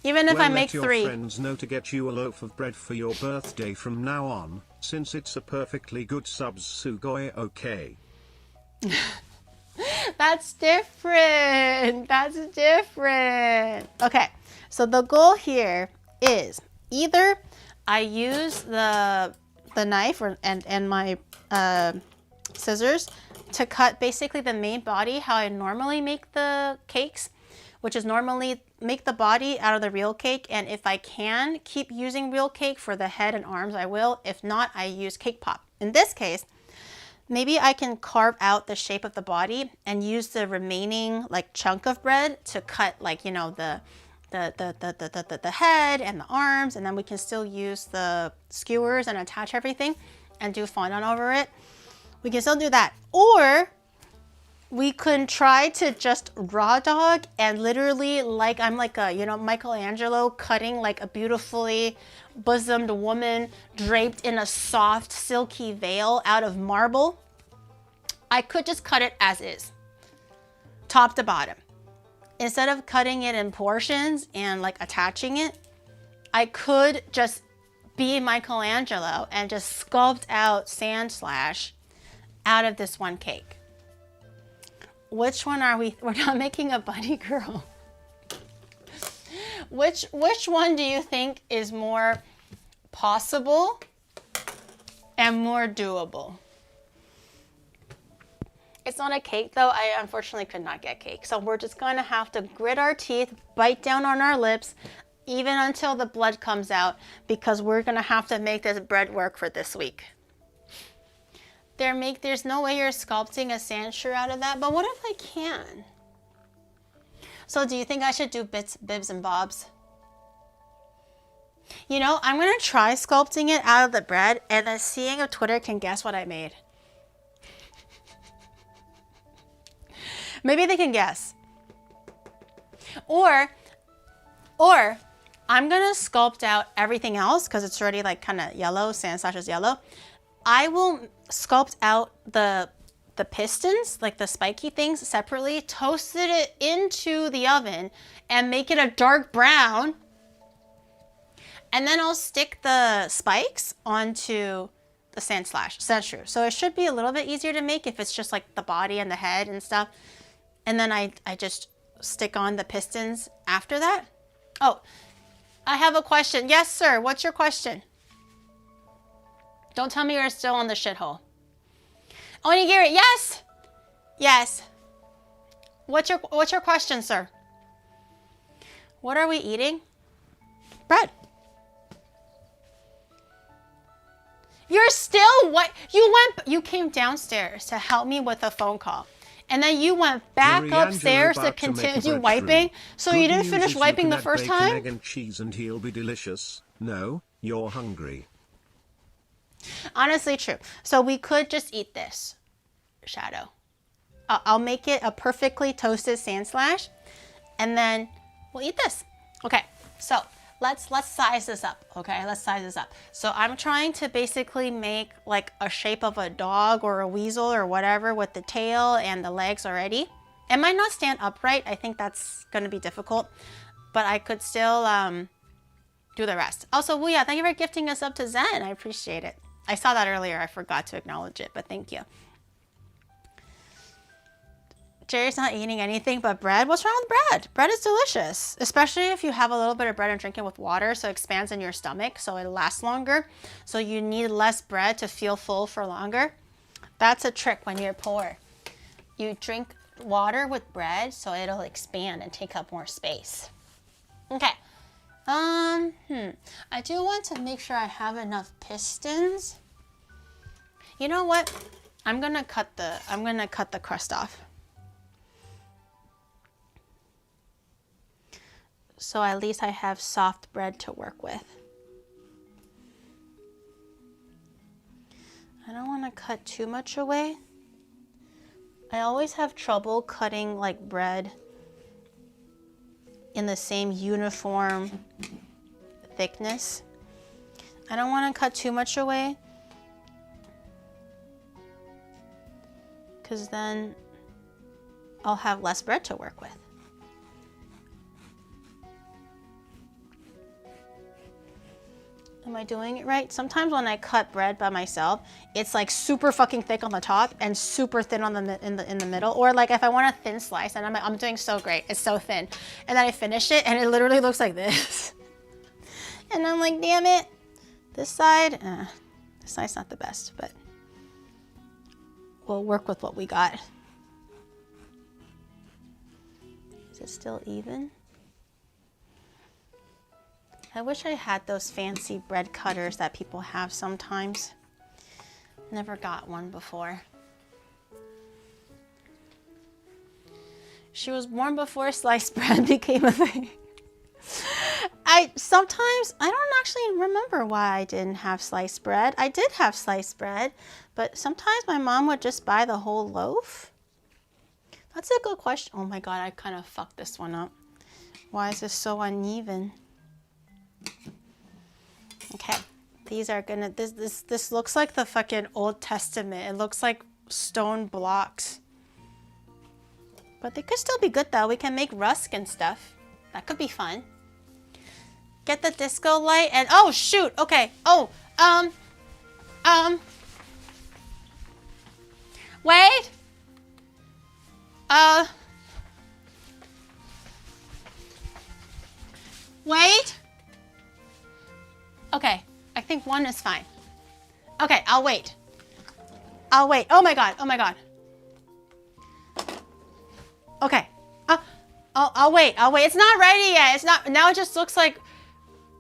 Even if I make 3. Let your friends know to get you a loaf of bread for your birthday from now on, since it's a perfectly good subs sugoi, okay? That's different. That's different. Okay, so the goal here is either I use the knife and my scissors to cut basically the main body how I normally make the cakes, which is normally make the body out of the real cake, and if I can keep using real cake for the head and arms, I will. If not, I use cake pop. In this case, maybe I can carve out the shape of the body and use the remaining like chunk of bread to cut like, you know, the head and the arms, and then we can still use the skewers and attach everything and do fondant over it. We can still do that. Or we could try to just raw dog and literally like I'm like a, you know, Michelangelo cutting like a beautifully bosomed woman draped in a soft silky veil out of marble. I could just cut it as is, top to bottom. Instead of cutting it in portions and like attaching it, I could just be Michelangelo and just sculpt out Sandslash out of this one cake. Which one are we? We're not making a bunny girl. Which one do you think is more possible and more doable? It's not a cake though. I unfortunately could not get cake. So we're just going to have to grit our teeth, bite down on our lips, even until the blood comes out, because we're going to have to make this bread work for this week. There's no way you're sculpting a sandshrew out of that, but what if I can? So do you think I should do bibs and bobs? You know, I'm going to try sculpting it out of the bread and then seeing if Twitter can guess what I made. Maybe they can guess. Or I'm going to sculpt out everything else because it's already like kind of yellow, Sandslash is yellow. I will sculpt out the pistons, like the spiky things separately, toasted it into the oven and make it a dark brown. And then I'll stick the spikes onto the sandshrew. So it should be a little bit easier to make if it's just like the body and the head and stuff. And then I just stick on the pistons after that. Oh, I have a question. Yes, sir. What's your question? Don't tell me you're still on the shithole. Onigiri, yes! Yes. What's your question, sir? What are we eating? Bread. You're still what? You came downstairs to help me with a phone call. And then you went back upstairs to continue wiping. So you didn't finish wiping the first time? Egg and cheese and he'll be delicious. No, you're hungry. Honestly, true. So we could just eat this, Shadow. I'll make it a perfectly toasted Sandslash, and then we'll eat this. Okay, so let's size this up. Okay, let's size this up. So I'm trying to basically make like a shape of a dog or a weasel or whatever with the tail and the legs already. It might not stand upright. I think that's going to be difficult, but I could still do the rest. Also, Wuya, thank you for gifting us up to Zen. I appreciate it. I saw that earlier. I forgot to acknowledge it, but thank you. Jerry's not eating anything but bread. What's wrong with bread? Bread is delicious, especially if you have a little bit of bread and drink it with water, so it expands in your stomach, so it lasts longer. So you need less bread to feel full for longer. That's a trick when you're poor. You drink water with bread, so it'll expand and take up more space. Okay. I do want to make sure I have enough pistons. You know what? I'm gonna cut the crust off. So at least I have soft bread to work with. I don't want to cut too much away. I always have trouble cutting like bread in the same uniform thickness. I don't want to cut too much away because then I'll have less bread to work with. Am I doing it right? Sometimes when I cut bread by myself, it's like super fucking thick on the top and super thin on in the middle. Or like if I want a thin slice, and I'm doing so great, it's so thin, and then I finish it and it literally looks like this. And I'm like, damn it. This side's not the best, but we'll work with what we got. Is it still even? I wish I had those fancy bread cutters that people have sometimes. Never got one before. She was born before sliced bread became a thing. Sometimes I don't actually remember why I didn't have sliced bread. I did have sliced bread, but sometimes my mom would just buy the whole loaf. That's a good question. Oh my God, I kind of fucked this one up. Why is this so uneven? Okay, these are gonna, this looks like the fucking Old Testament. It looks like stone blocks. But they could still be good though. We can make rusk and stuff. That could be fun. Get the disco light and, oh shoot, okay. Oh, wait. Wait. Okay, I think one is fine. Okay, I'll wait. I'll wait. Oh my God, oh my God. Okay, I'll wait, I'll wait. It's not ready yet. It's not, now it just looks like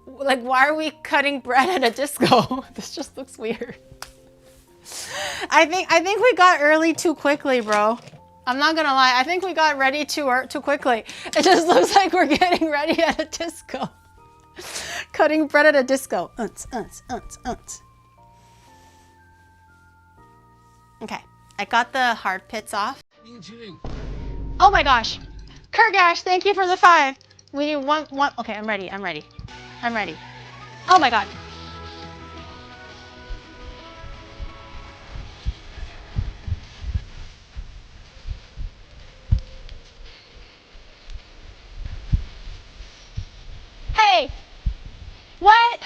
why are we cutting bread at a disco? This just looks weird. I think we got early too quickly, bro. I'm not gonna lie, I think we got ready too quickly. It just looks like we're getting ready at a disco. Cutting bread at a disco. Okay, I got the hard pits off. Oh my gosh. Kurgash, thank you for the 5. We need one. Okay, I'm ready. Oh my God. Hey! What?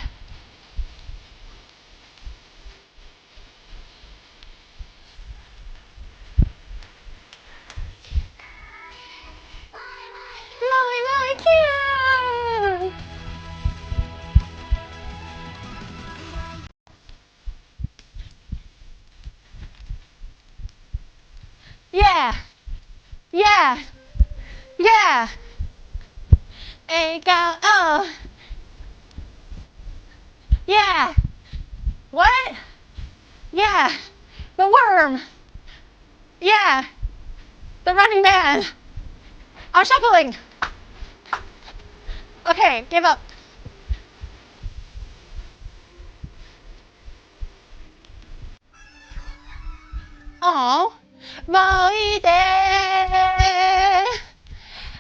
Molly, cute! Yeah! Yeah! Yeah! Hey, go! Oh! Yeah! What? Yeah! The worm! Yeah! The running man! I'm shuffling! Okay, give up. Oh, Molly there.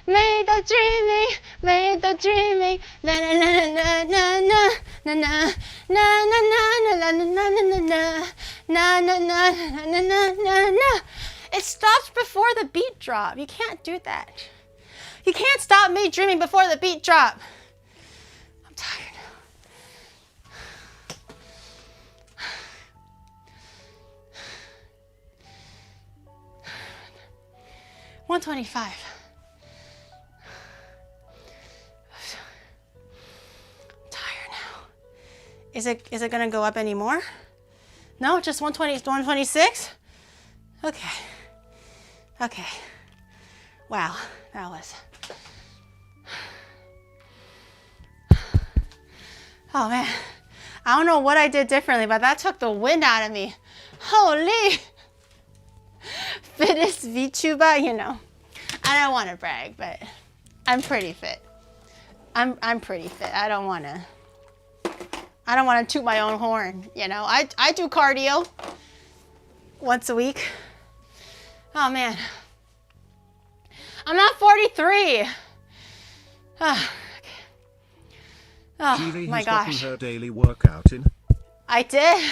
Made the dreaming, na na na na na na na na na na na na na na na na na. It stops before the beat drop. You can't do that. You can't stop me dreaming before the beat drop. I'm tired now. 125. I'm tired now. Is it gonna go up anymore? No, just 120, 126? Okay. Okay. Wow, that was. Oh man, I don't know what I did differently, but that took the wind out of me. Holy! Fittest VTuber, you know. I don't want to brag, but I'm pretty fit. I'm pretty fit. I don't want to toot my own horn, you know. I do cardio once a week. Oh man. I'm not 43. Oh, okay. Oh Julie my has gosh. gotten her daily workout in. I did.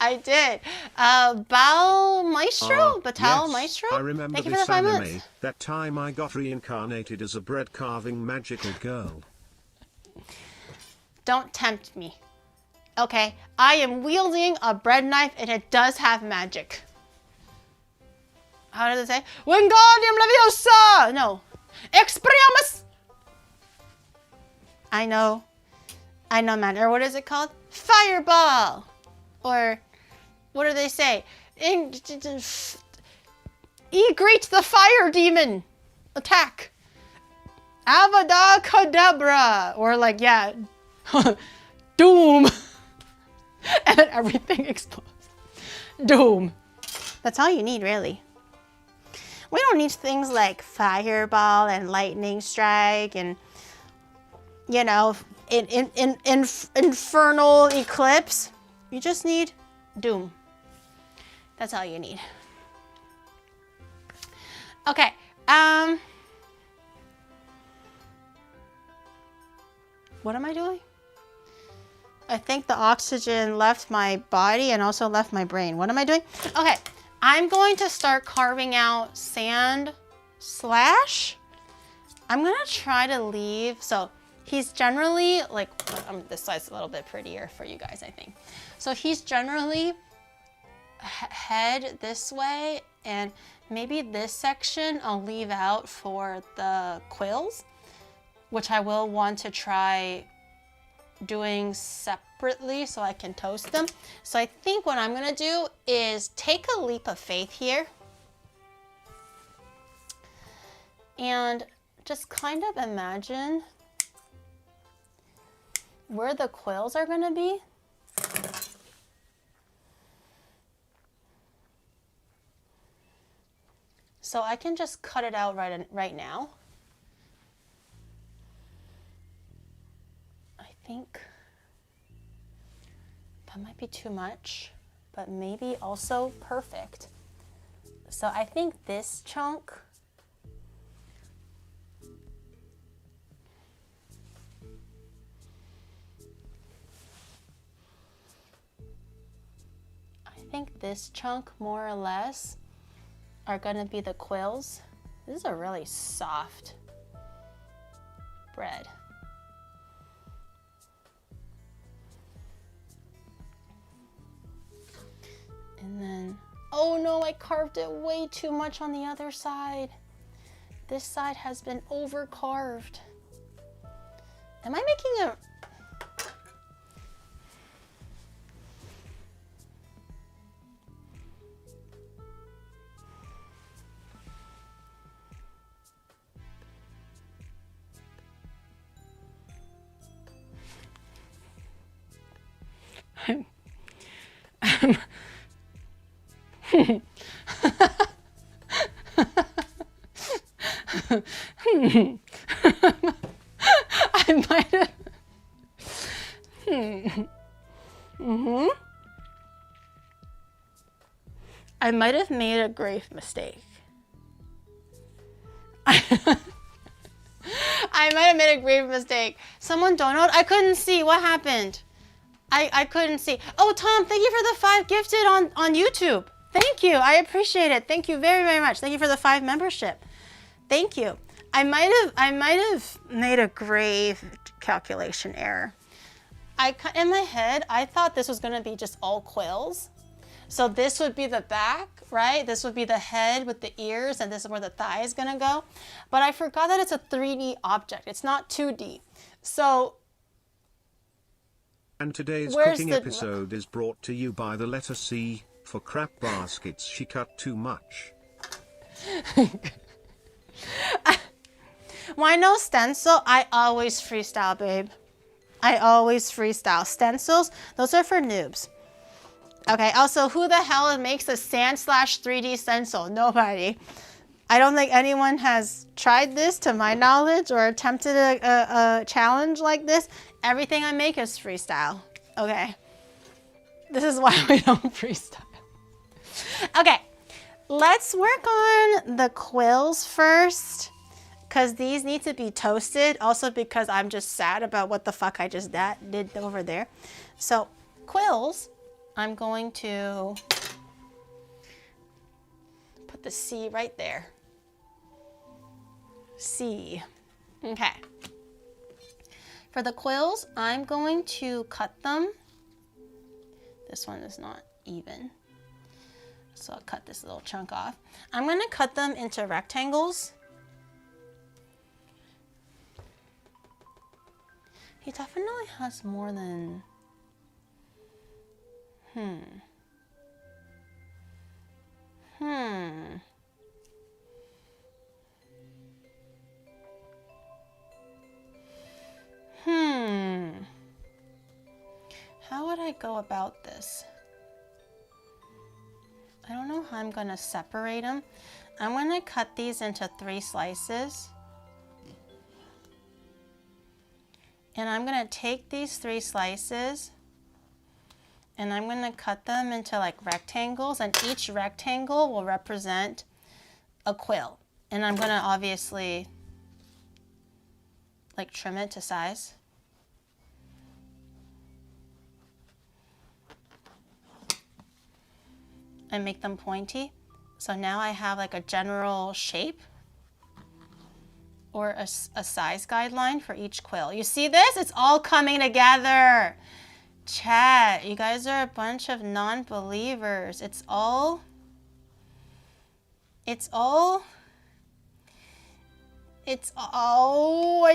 I did. Bao Maestro? Batal Yes, Maestro? I remember Thank you for this the 5 anime. months. That time I got reincarnated as a bread carving magical girl. Don't tempt me. Okay, I am wielding a bread knife and it does have magic. How does it say? Wingardium Leviosa! No. Expelliarmus! I know magic. Or what is it called? Fireball! Or what do they say? Greet the fire demon! Attack! Avada Kedavra! Or like, yeah. Doom! And then everything explodes. Doom. That's all you need, really. We don't need things like fireball and lightning strike and, you know, infernal eclipse. You just need doom. That's all you need. Okay. What am I doing? I think the oxygen left my body and also left my brain. What am I doing? Okay. I'm going to start carving out Sandslash. I'm gonna try to leave, so he's generally like, this side's a little bit prettier for you guys, I think. So he's generally head this way, and maybe this section I'll leave out for the quills, which I will want to try doing separately so I can toast them. So I think what I'm gonna do is take a leap of faith here and just kind of imagine where the quills are gonna be. So I can just cut it out right now. I think that might be too much, but maybe also perfect. So I think this chunk more or less are gonna be the quills. This is a really soft bread. And then, oh no, I carved it way too much on the other side. This side has been over carved. Am I making a... I might have. I might have made a grave mistake. I might have made a grave mistake. Someone donated. I couldn't see. What happened? I couldn't see. Oh, Tom, thank you for the 5 gifted on YouTube. Thank you. I appreciate it. Thank you very, very much. Thank you for the 5 membership. Thank you. I might have made a grave calculation error. In my head, I thought this was going to be just all quills. So this would be the back, right? This would be the head with the ears, and this is where the thigh is going to go. But I forgot that it's a 3D object. It's not 2D. So and today's cooking episode is brought to you by the letter C. For crap baskets, she cut too much. Why no stencil? I always freestyle, babe. I always freestyle. Stencils, those are for noobs. Okay, also, who the hell makes a Sandslash 3D stencil? Nobody. I don't think anyone has tried this to my knowledge or attempted a challenge like this. Everything I make is freestyle, okay? This is why we don't freestyle. Okay, let's work on the quills first, because these need to be toasted. Also because I'm just sad about what the fuck I just did over there. So quills, I'm going to put the C right there. C. Okay. For the quills, I'm going to cut them. This one is not even. So I'll cut this little chunk off. I'm going to cut them into rectangles. He definitely has more than... How would I go about this? I don't know how I'm gonna separate them. I'm gonna cut these into 3 slices. And I'm gonna take these 3 slices and I'm gonna cut them into like rectangles, and each rectangle will represent a quill. And I'm gonna obviously like trim it to size. And make them pointy. So now I have like a general shape or a size guideline for each quill. You see this? It's all coming together. Chat, you guys are a bunch of non-believers. It's all, I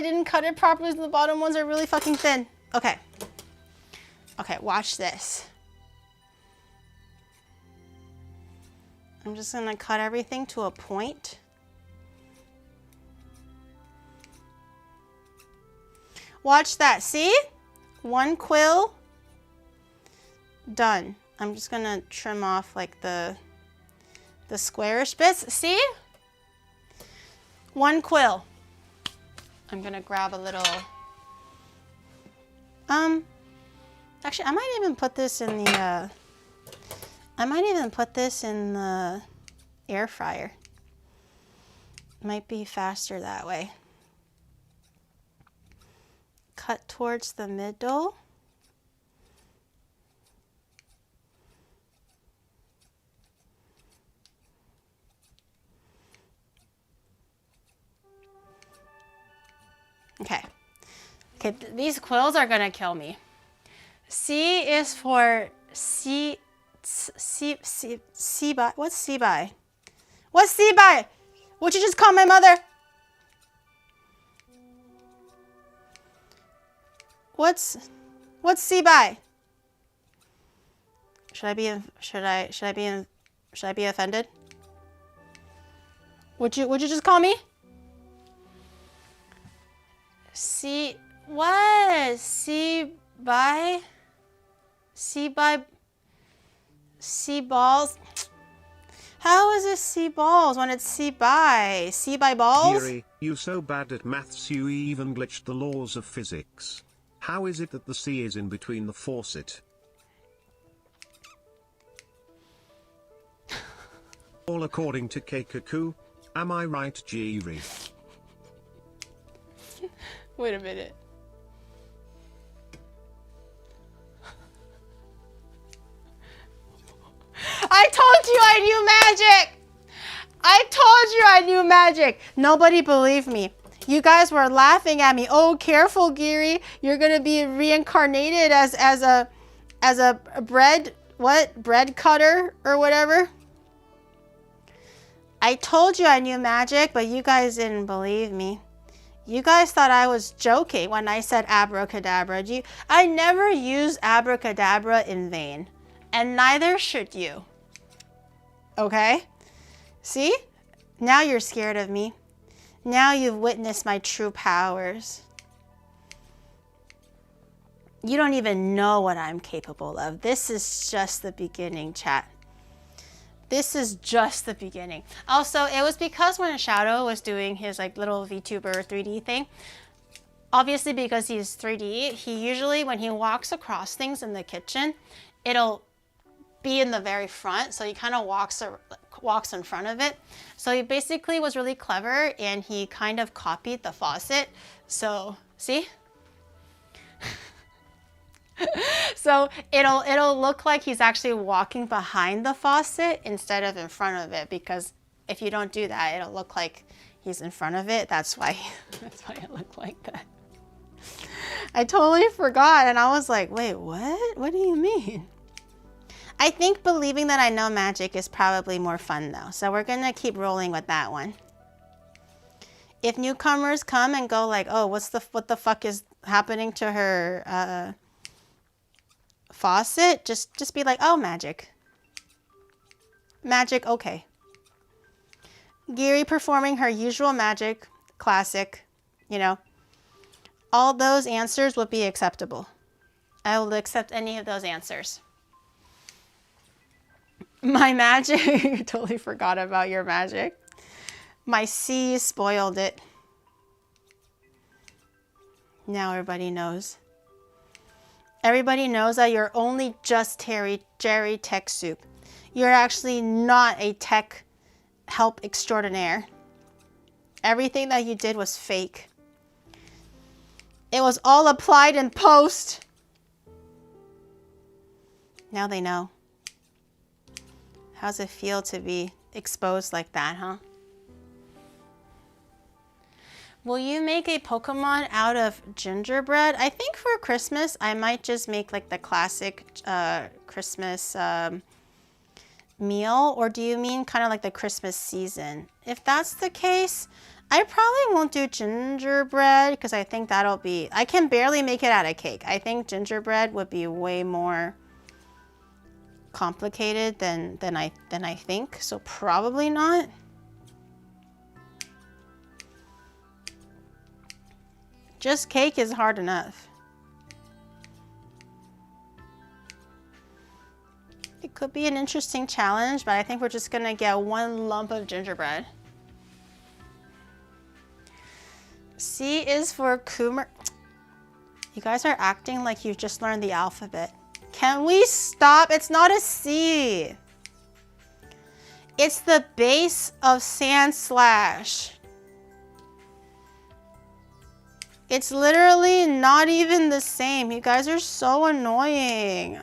didn't cut it properly, so the bottom ones are really fucking thin. Okay. Okay, watch this. I'm just gonna cut everything to a point. Watch that, see? One quill, done. I'm just gonna trim off like the squarish bits, see? One quill. I'm gonna grab a little, actually I might even put this in the, air fryer. Might be faster that way. Cut towards the middle. Okay. Okay, these quills are gonna kill me. C is for C by. What's C by? What's C by? What'd you just call my mother? What's C by? Should I be offended? Would you just call me? C what? C by C balls? How is this C balls when it's C by? C by balls? Yuri, you so bad at maths you even glitched the laws of physics. How is it that the C is in between the faucet? All according to Keikaku. Am I right, Jiri? Wait a minute. I told you I knew magic! I told you I knew magic! Nobody believed me. You guys were laughing at me. Oh, careful, Giri. You're gonna be reincarnated as a bread cutter or whatever. I told you I knew magic, but you guys didn't believe me. You guys thought I was joking when I said abracadabra. I never use abracadabra in vain, and neither should you. Okay? See? Now you're scared of me. Now you've witnessed my true powers. You don't even know what I'm capable of. This is just the beginning, chat. This is just the beginning. Also, it was because when Shadow was doing his like little VTuber 3D thing, obviously because he's 3D, he usually, when he walks across things in the kitchen, it'll be in the very front. So he kind of walks in front of it. So he basically was really clever and he kind of copied the faucet. So see? So it'll look like he's actually walking behind the faucet instead of in front of it, because if you don't do that, it'll look like he's in front of it. That's why it looked like that. I totally forgot and I was like, wait, what? What do you mean? I think believing that I know magic is probably more fun though. So we're gonna keep rolling with that one. If newcomers come and go like, oh, what the fuck is happening to her faucet, just be like, oh, magic. Magic, okay. Giri performing her usual magic, classic, you know. All those answers would be acceptable. I will accept any of those answers. My magic, totally forgot about your magic. My C spoiled it. Now everybody knows. Everybody knows that you're only just Jerry Tech Soup. You're actually not a tech help extraordinaire. Everything that you did was fake. It was all applied in post. Now they know. How's it feel to be exposed like that, huh? Will you make a Pokemon out of gingerbread? I think for Christmas, I might just make like the classic Christmas meal. Or do you mean kind of like the Christmas season? If that's the case, I probably won't do gingerbread because I think that'll be, I can barely make it out of cake. I think gingerbread would be way more complicated than I think. So probably not. Just cake is hard enough. It could be an interesting challenge, but I think we're just gonna get one lump of gingerbread. C is for Coomer. You guys are acting like you've just learned the alphabet. Can we stop? It's not a C. It's the base of Sandslash. It's literally not even the same. You guys are so annoying.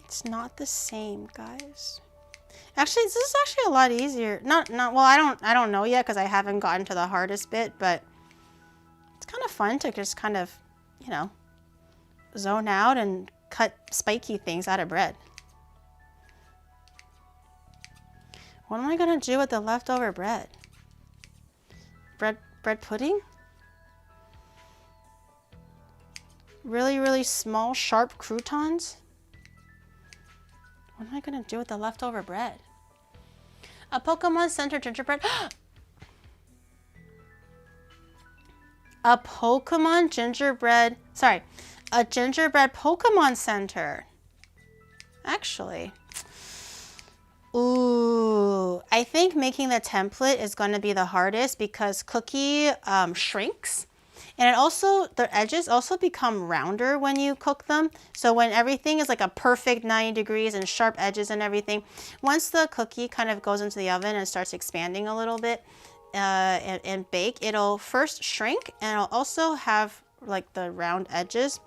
It's not the same, guys. Actually, this is actually a lot easier. Well, I don't know yet because I haven't gotten to the hardest bit, but it's kind of fun to just kind of, you know, zone out and cut spiky things out of bread. What am I gonna do with the leftover bread? Bread pudding? Really, really small, sharp croutons? What am I gonna do with the leftover bread? A Pokemon Center gingerbread? A Pokemon gingerbread, sorry, a gingerbread Pokemon Center. Actually. Ooh, I think making the template is going to be the hardest because Cookie shrinks, and it also, the edges also become rounder when you cook them. So when everything is like a perfect 90 degrees and sharp edges and everything, once the cookie kind of goes into the oven and starts expanding a little bit and bake, it'll first shrink and it'll also have like the round edges.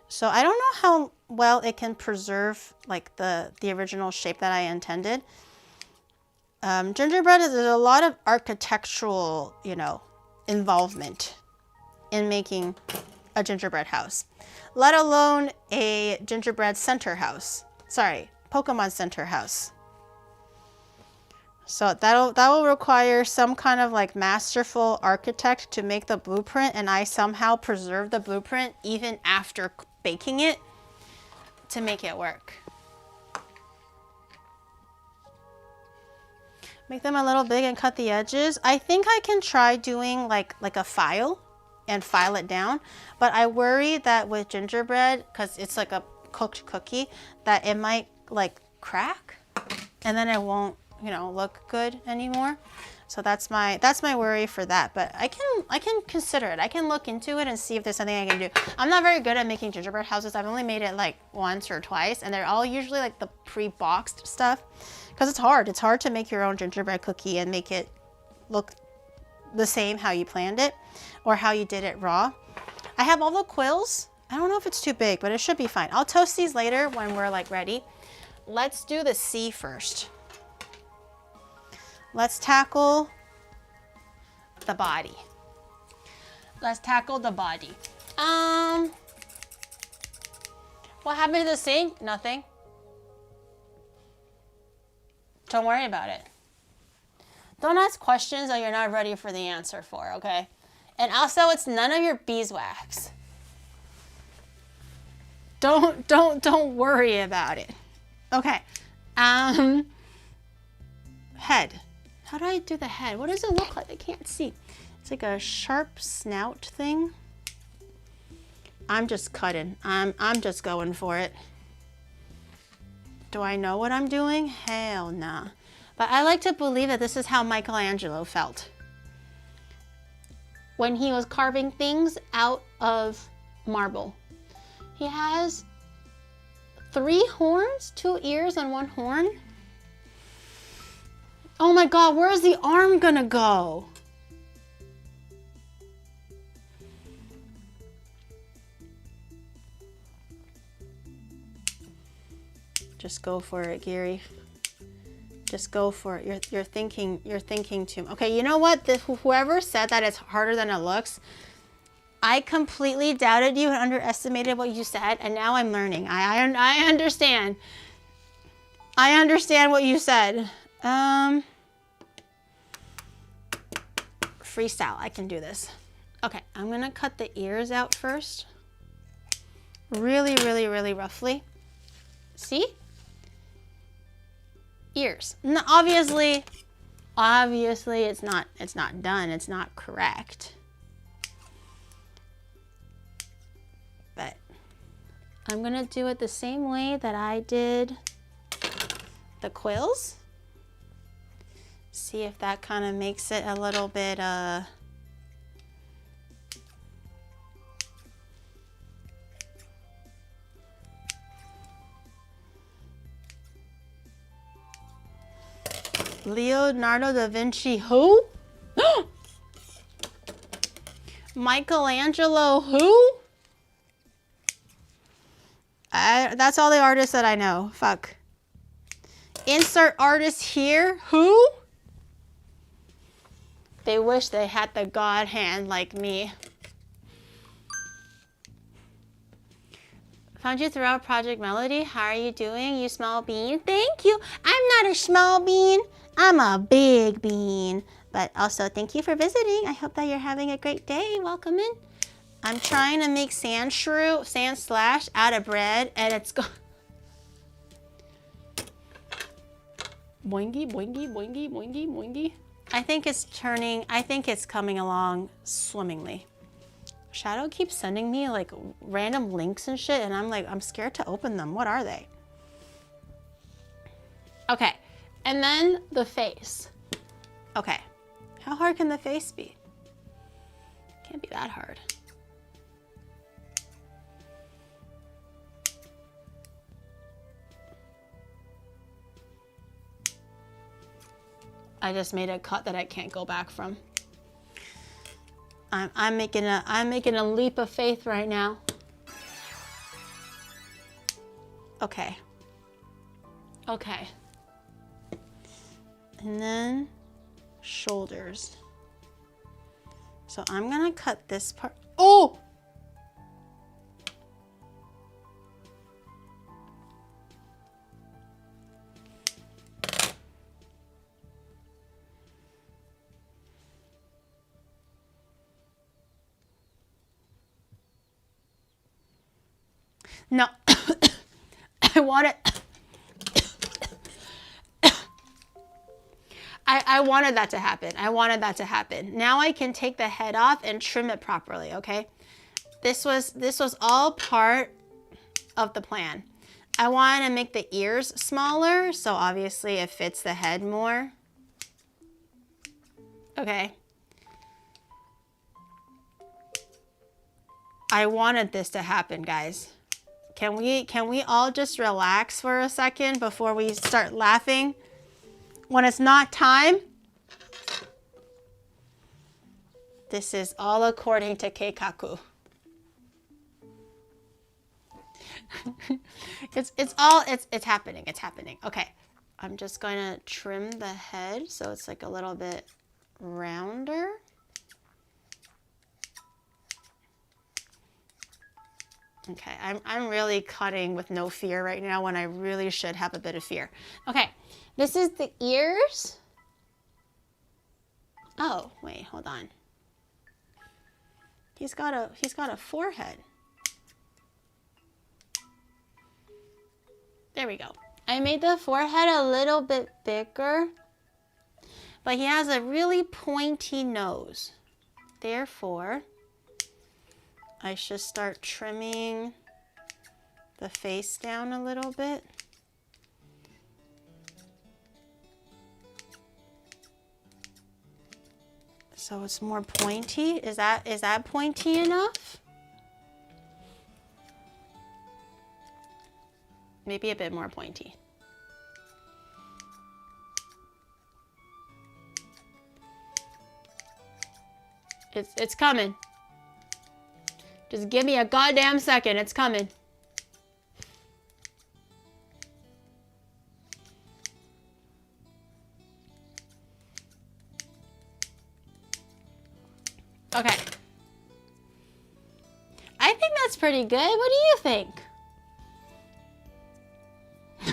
So I don't know how well it can preserve like the original shape that I intended. Gingerbread, there's a lot of architectural, you know, involvement in making a gingerbread house, let alone a gingerbread center house. Sorry, Pokemon Center house. So that will require some kind of like masterful architect to make the blueprint, and I somehow preserve the blueprint even after baking it to make it work. Make them a little big and cut the edges. I think I can try doing like a file and file it down. But I worry that with gingerbread, because it's like a cooked cookie, that it might like crack and then it won't, you know, look good anymore. So that's my worry for that. But I can consider it. I can look into it and see if there's something I can do. I'm not very good at making gingerbread houses. I've only made it like once or twice, and they're all usually like the pre-boxed stuff, because it's hard. It's hard to make your own gingerbread cookie and make it look the same how you planned it or how you did it raw. I have all the quills. I don't know if it's too big, but it should be fine. I'll toast these later when we're like ready. Let's do the C first. Let's tackle the body. Let's tackle the body. What happened to the sink? Nothing. Don't worry about it. Don't ask questions that you're not ready for the answer for, okay? And also, it's none of your beeswax. Don't worry about it. Okay. Head. How do I do the head? What does it look like? I can't see. It's like a sharp snout thing. I'm just cutting. I'm just going for it. Do I know what I'm doing? Hell nah. But I like to believe that this is how Michelangelo felt when he was carving things out of marble. He has 3 horns, 2 ears and 1 horn. Oh my God, where's the arm gonna go? Just go for it, Gary. Just go for it. You're thinking too much. Okay, you know what? Whoever said that it's harder than it looks, I completely doubted you and underestimated what you said, and now I'm learning. I understand. I understand what you said. Freestyle, I can do this. Okay, I'm gonna cut the ears out first. Really, really, really roughly. See? Ears. No, obviously it's not done. It's not correct. But I'm gonna do it the same way that I did the quills. See if that kind of makes it a little bit Leonardo da Vinci who? Michelangelo who? That's all the artists that I know. Fuck. Insert artist here. Who? They wish they had the God hand like me. Found you throughout Project Melody. How are you doing, you small bean? Thank you. I'm not a small bean. I'm a big bean. But also, thank you for visiting. I hope that you're having a great day. Welcome in. I'm trying to make Sandslash out of bread, and it's go. Boingy, boingy, boingy, boingy, boingy. I think it's coming along swimmingly. Shadow keeps sending me like random links and shit, and I'm scared to open them. What are they? Okay, and then the face. Okay, how hard can the face be? Can't be that hard. I just made a cut that I can't go back from. I'm making a leap of faith right now. Okay. Okay. And then shoulders. So I'm gonna cut this part. Oh! No, I want it. I wanted that to happen. I wanted that to happen. Now I can take the head off and trim it properly, okay? This was all part of the plan. I wanted to make the ears smaller, so obviously it fits the head more. Okay. I wanted this to happen, guys. Can we all just relax for a second before we start laughing? When it's not time, this is all according to Keikaku. it's happening. It's happening. Okay. I'm just going to trim the head so it's like a little bit rounder. Okay, I'm really cutting with no fear right now when I really should have a bit of fear. Okay, this is the ears. Oh, wait, hold on. He's got a forehead. There we go. I made the forehead a little bit bigger, but he has a really pointy nose. Therefore, I should start trimming the face down a little bit. So it's more pointy. Is that pointy enough? Maybe a bit more pointy. It's coming. Just give me a goddamn second. It's coming. Okay. I think that's pretty good. What do you think?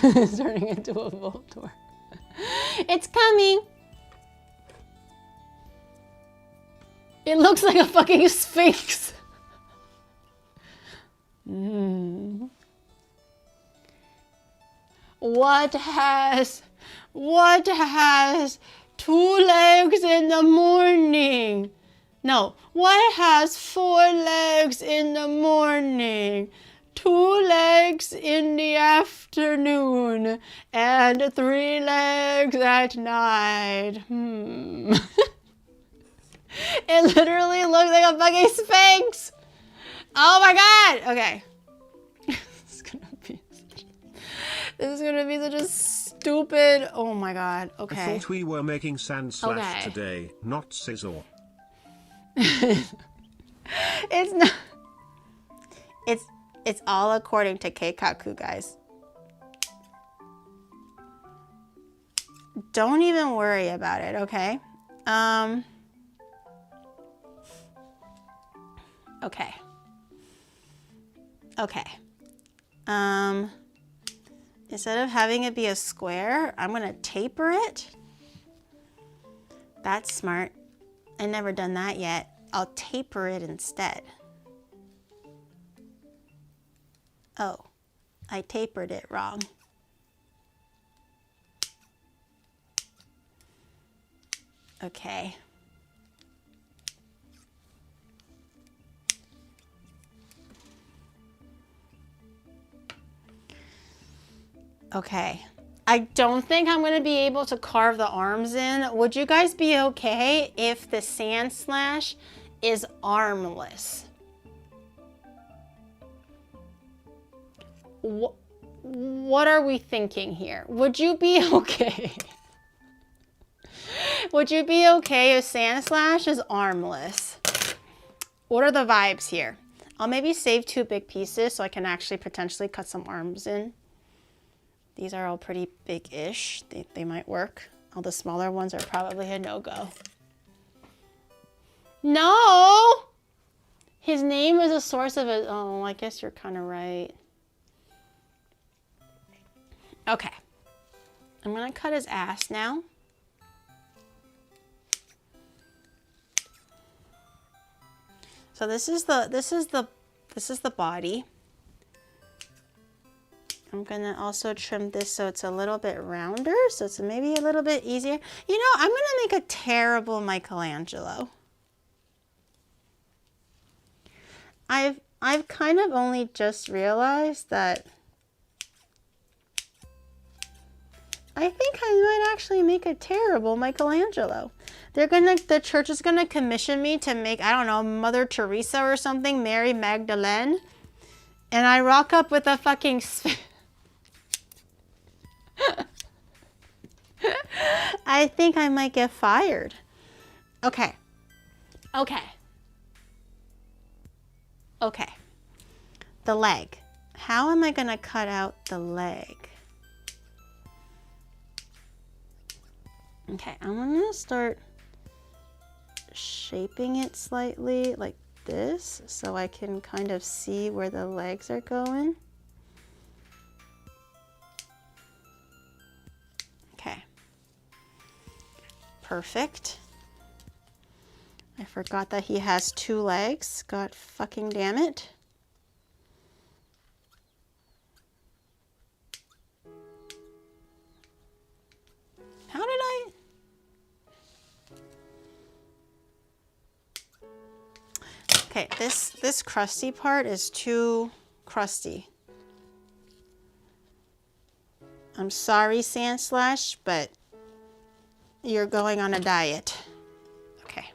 It's turning into a Voltor. It's coming. It looks like a fucking sphinx. What has two legs in the morning? No, what has four legs in the morning, two legs in the afternoon, and three legs at night? It literally looks like a fucking sphinx. Oh my god! Okay. This is gonna be such a stupid... Oh my god. Okay. I thought we were making Sandslash Okay. today, not Scissor. It's not... It's all according to Keikaku, guys. Don't even worry about it, okay? Okay. Okay. Instead of having it be a square, I'm gonna taper it. That's smart. I've never done that yet. I'll taper it instead. Oh, I tapered it wrong. Okay. Okay. I don't think I'm going to be able to carve the arms in. Would you guys be okay if the Sandslash is armless? What are we thinking here? Would you be okay? Would you be okay if Sandslash is armless? What are the vibes here? I'll maybe save two big pieces so I can actually potentially cut some arms in. These are all pretty big-ish. They might work. All the smaller ones are probably a no-go. No! His name is a source of it. Oh, I guess you're kind of right. Okay. I'm gonna cut his ass now. So this is the body. I'm gonna also trim this so it's a little bit rounder, so it's maybe a little bit easier. You know, I'm gonna make a terrible Michelangelo. I've kind of only just realized that I think I might actually make a terrible Michelangelo. The church is gonna commission me to make, I don't know, Mother Teresa or something, Mary Magdalene, and I rock up with a fucking I think I might get fired. Okay. Okay. Okay. The leg. How am I gonna cut out the leg? Okay, I'm gonna start shaping it slightly like this so I can kind of see where the legs are going. Okay. Perfect. I forgot that he has 2 legs. God fucking damn it. How did I? Okay, this crusty part is too crusty. I'm sorry, Sandslash, but you're going on a diet. Okay.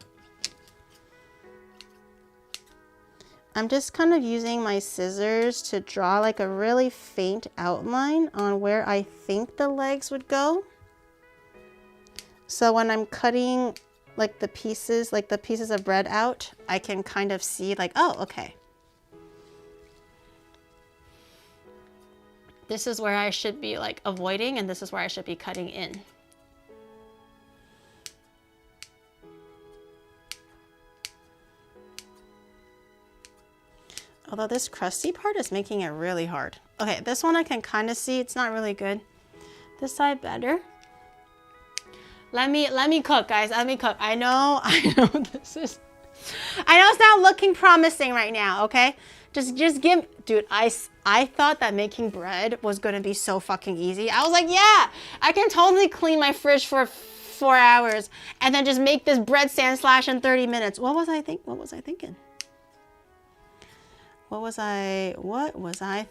I'm just kind of using my scissors to draw like a really faint outline on where I think the legs would go. So when I'm cutting like the pieces of bread out, I can kind of see like, oh, okay. This is where I should be like avoiding, and this is where I should be cutting in. Although this crusty part is making it really hard. Okay, this one I can kind of see, it's not really good. This side better. Let me cook, guys. Let me cook. I know this is, I know it's not looking promising right now, okay? Just give, dude, I thought that making bread was gonna be so fucking easy. I was like, yeah, I can totally clean my fridge for 4 hours and then just make this bread Sandslash in 30 minutes. What was I thinking? What was I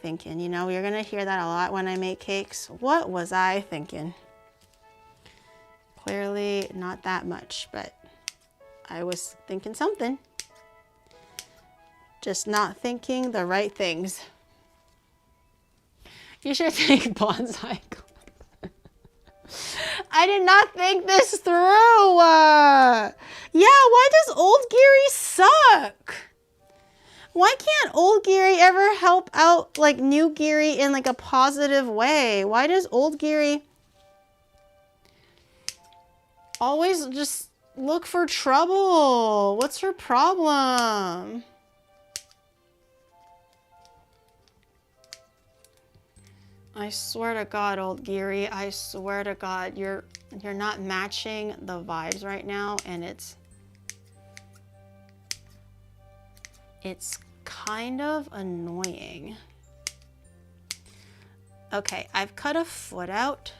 thinking? You know, you're gonna hear that a lot when I make cakes. What was I thinking? Clearly not that much, but I was thinking something. Just not thinking the right things. You should take bonsai class. I did not think this through. Yeah, why does old Geary suck? Why can't old Geary ever help out like new Geary in like a positive way? Why does old Geary always just look for trouble? What's her problem? I swear to God, old Geary, I swear to God, you're not matching the vibes right now, and it's kind of annoying. Okay, I've cut a foot out.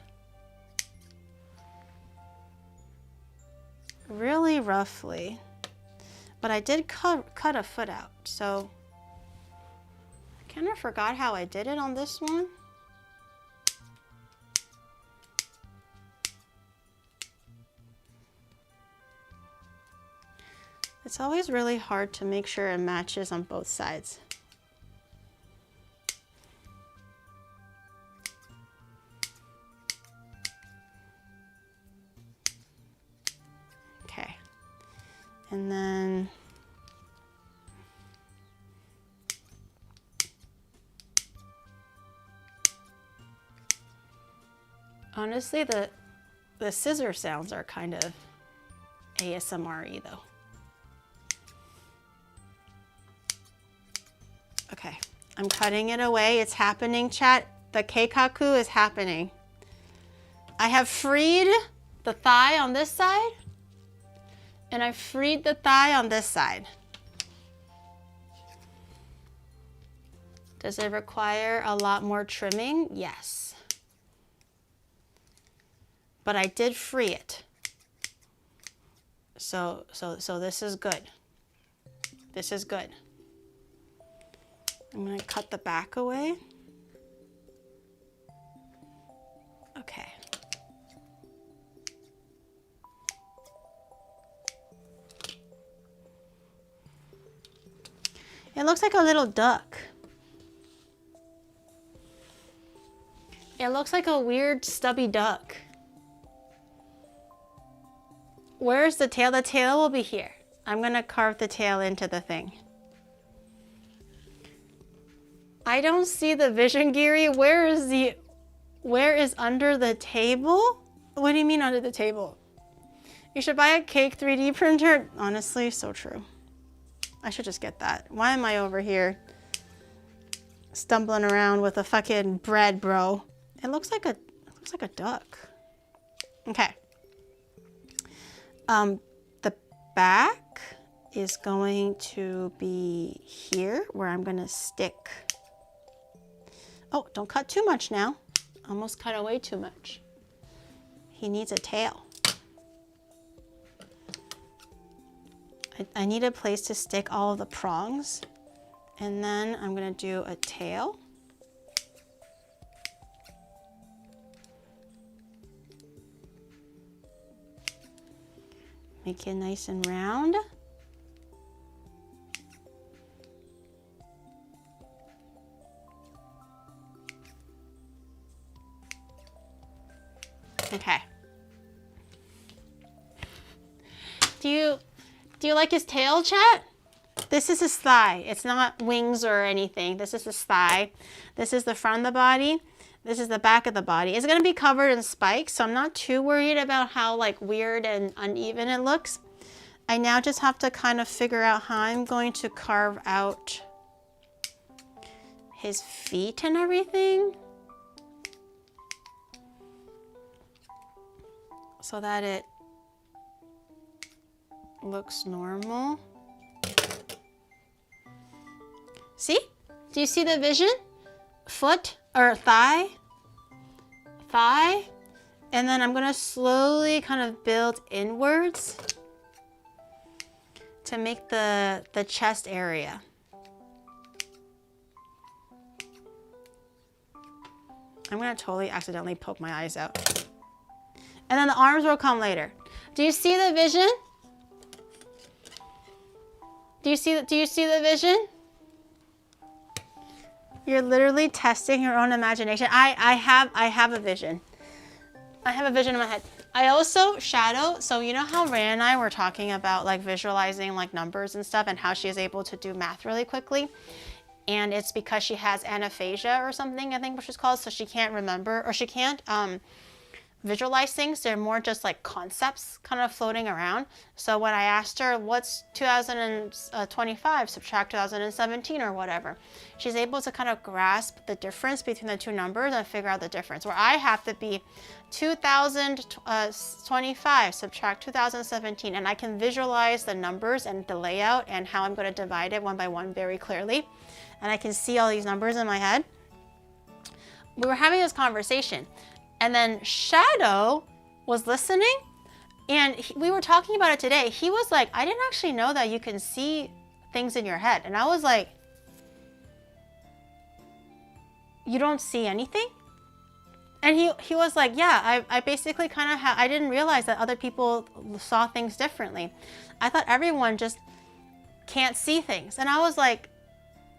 Really roughly, but I did cut a foot out, so I kind of forgot how I did it on this one. It's always really hard to make sure it matches on both sides. Okay, and then honestly, the scissor sounds are kind of ASMR-y though. Okay, I'm cutting it away. It's happening, chat. The keikaku is happening. I have freed the thigh on this side, and I freed the thigh on this side. Does it require a lot more trimming? Yes. But I did free it. So this is good. This is good. I'm gonna cut the back away. Okay. It looks like a little duck. It looks like a weird stubby duck. Where's the tail? The tail will be here. I'm gonna carve the tail into the thing. I don't see the vision, Giri. Where is under the table? What do you mean under the table? You should buy a cake 3D printer. Honestly, so true. I should just get that. Why am I over here stumbling around with a fucking bread, bro? It looks like a duck. Okay. The back is going to be here where I'm gonna stick. Oh, don't cut too much now. Almost cut away too much. He needs a tail. I need a place to stick all of the prongs. And then I'm gonna do a tail. Make it nice and round. Okay. Do you like his tail, chat? This is his thigh. It's not wings or anything. This is his thigh. This is the front of the body. This is the back of the body. It's gonna be covered in spikes, so I'm not too worried about how like weird and uneven it looks. I now just have to kind of figure out how I'm going to carve out his feet and everything, so that it looks normal. See? Do you see the vision? Foot or thigh, and then I'm gonna slowly kind of build inwards to make the chest area. I'm gonna totally accidentally poke my eyes out. And then the arms will come later. Do you see the vision? Do you see the vision? You're literally testing your own imagination. I have a vision. I have a vision in my head. I also shadow, so you know how Ray and I were talking about like visualizing like numbers and stuff and how she is able to do math really quickly. And it's because she has anaphasia or something, I think what she's called, so she can't remember, or she can't visualize things. They're more just like concepts kind of floating around. So when I asked her, what's 2025 subtract 2017 or whatever, she's able to kind of grasp the difference between the two numbers and figure out the difference. Where I have to be 2025 subtract 2017, and I can visualize the numbers and the layout and how I'm going to divide it one by one very clearly. And I can see all these numbers in my head. We were having this conversation. And then Shadow was listening, and we were talking about it today. He was like, I didn't actually know that you can see things in your head. And I was like, you don't see anything? And he was like, yeah, I basically kind of I didn't realize that other people saw things differently. I thought everyone just can't see things. And I was like,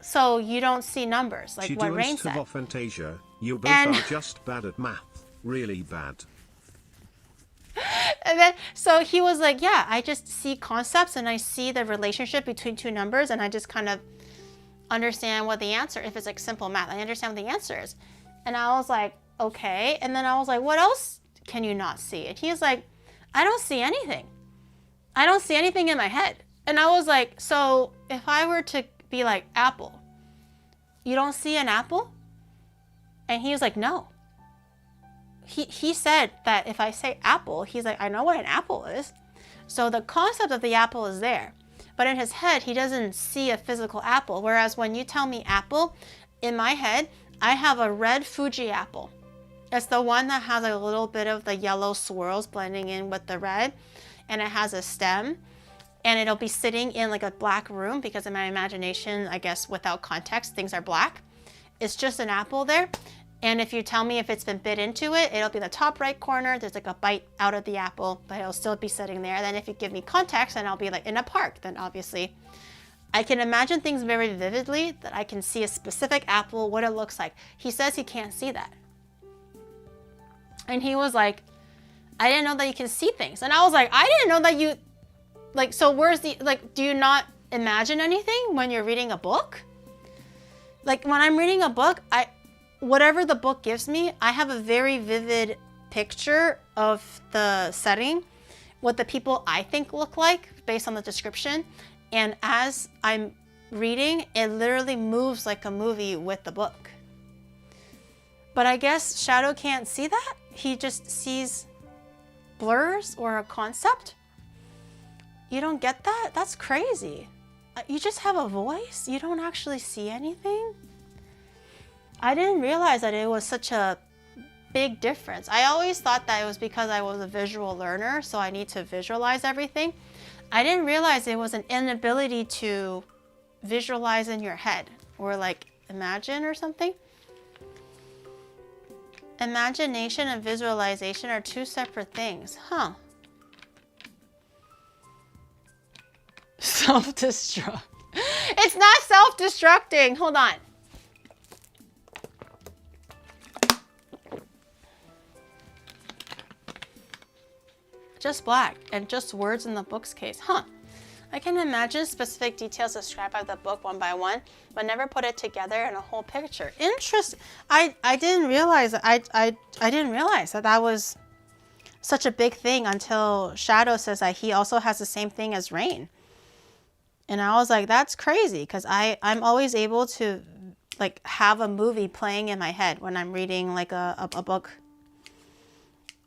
so you don't see numbers, like what Rain said. Aphantasia. You both are just bad at math. Really bad. And then, so he was like, yeah, I just see concepts and I see the relationship between two numbers and I just kind of understand what the answer, if it's like simple math, I understand what the answer is. And I was like, okay. And then I was like, what else can you not see? And he's like, I don't see anything. I don't see anything in my head. And I was like, so if I were to be like apple, you don't see an apple? And he was like, no. He said that if I say apple, he's like, I know what an apple is. So the concept of the apple is there. But in his head, he doesn't see a physical apple. Whereas when you tell me apple, in my head, I have a red Fuji apple. It's the one that has a little bit of the yellow swirls blending in with the red, and it has a stem, and it'll be sitting in like a black room because in my imagination, I guess without context, things are black. It's just an apple there. And if you tell me if it's been bit into it, it'll be in the top right corner. There's like a bite out of the apple, but it'll still be sitting there. Then if you give me context, and I'll be like in a park, then obviously I can imagine things very vividly, that I can see a specific apple, what it looks like. He says he can't see that. And he was like, I didn't know that you can see things. And I was like, I didn't know that you, like, so where's the, like, do you not imagine anything when you're reading a book? Like when I'm reading a book, whatever the book gives me, I have a very vivid picture of the setting, what the people I think look like based on the description. And as I'm reading, it literally moves like a movie with the book. But I guess Shadow can't see that. He just sees blurs or a concept. You don't get that? That's crazy. You just have a voice? You don't actually see anything? I didn't realize that it was such a big difference. I always thought that it was because I was a visual learner, so I need to visualize everything. I didn't realize it was an inability to visualize in your head or like imagine or something. Imagination and visualization are two separate things, huh? Self-destruct. It's not self-destructing. Hold on. Just black and just words in the book's case, huh? I can imagine specific details described by the book one by one, but never put it together in a whole picture. Interesting. I didn't realize I didn't realize that was such a big thing until Shadow says that he also has the same thing as Rain. And I was like, that's crazy, because I'm always able to like have a movie playing in my head when I'm reading like a book.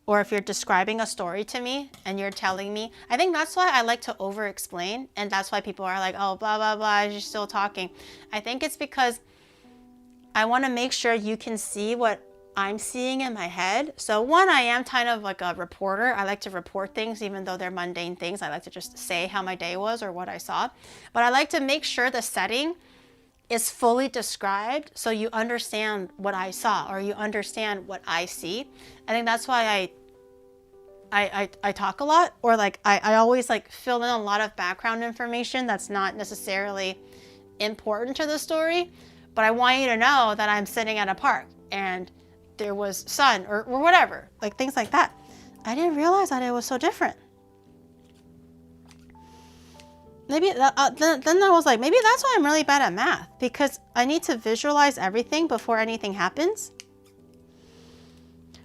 Or if you're describing a story to me and you're telling me, I think that's why I like to over explain. And that's why people are like, oh, blah, blah, blah, you're still talking. I think it's because I want to make sure you can see what I'm seeing in my head. So one, I am kind of like a reporter. I like to report things, even though they're mundane things. I like to just say how my day was or what I saw. But I like to make sure the setting is fully described so you understand what I saw or you understand what I see. I think that's why I talk a lot, or like I always like fill in a lot of background information that's not necessarily important to the story, but I want you to know that I'm sitting at a park and there was sun or whatever, like things like that. I didn't realize that it was so different. Maybe then I was like, maybe that's why I'm really bad at math, because I need to visualize everything before anything happens.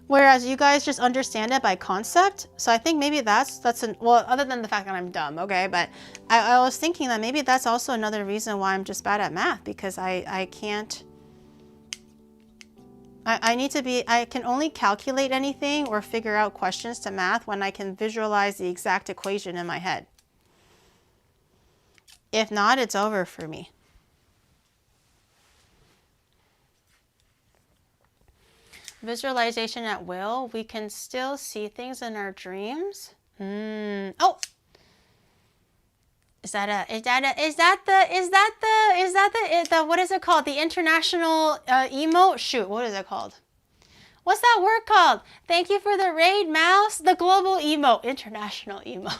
Whereas you guys just understand it by concept. So I think maybe well, other than the fact that I'm dumb, okay? But I was thinking that maybe that's also another reason why I'm just bad at math, because I can't, I can only calculate anything or figure out questions to math when I can visualize the exact equation in my head. If not, it's over for me. Visualization at will. We can still see things in our dreams. Oh, is that the what is it called? The international emote? Shoot, what is it called? What's that word called? Thank you for the raid, Mouse. The global emote, international emote.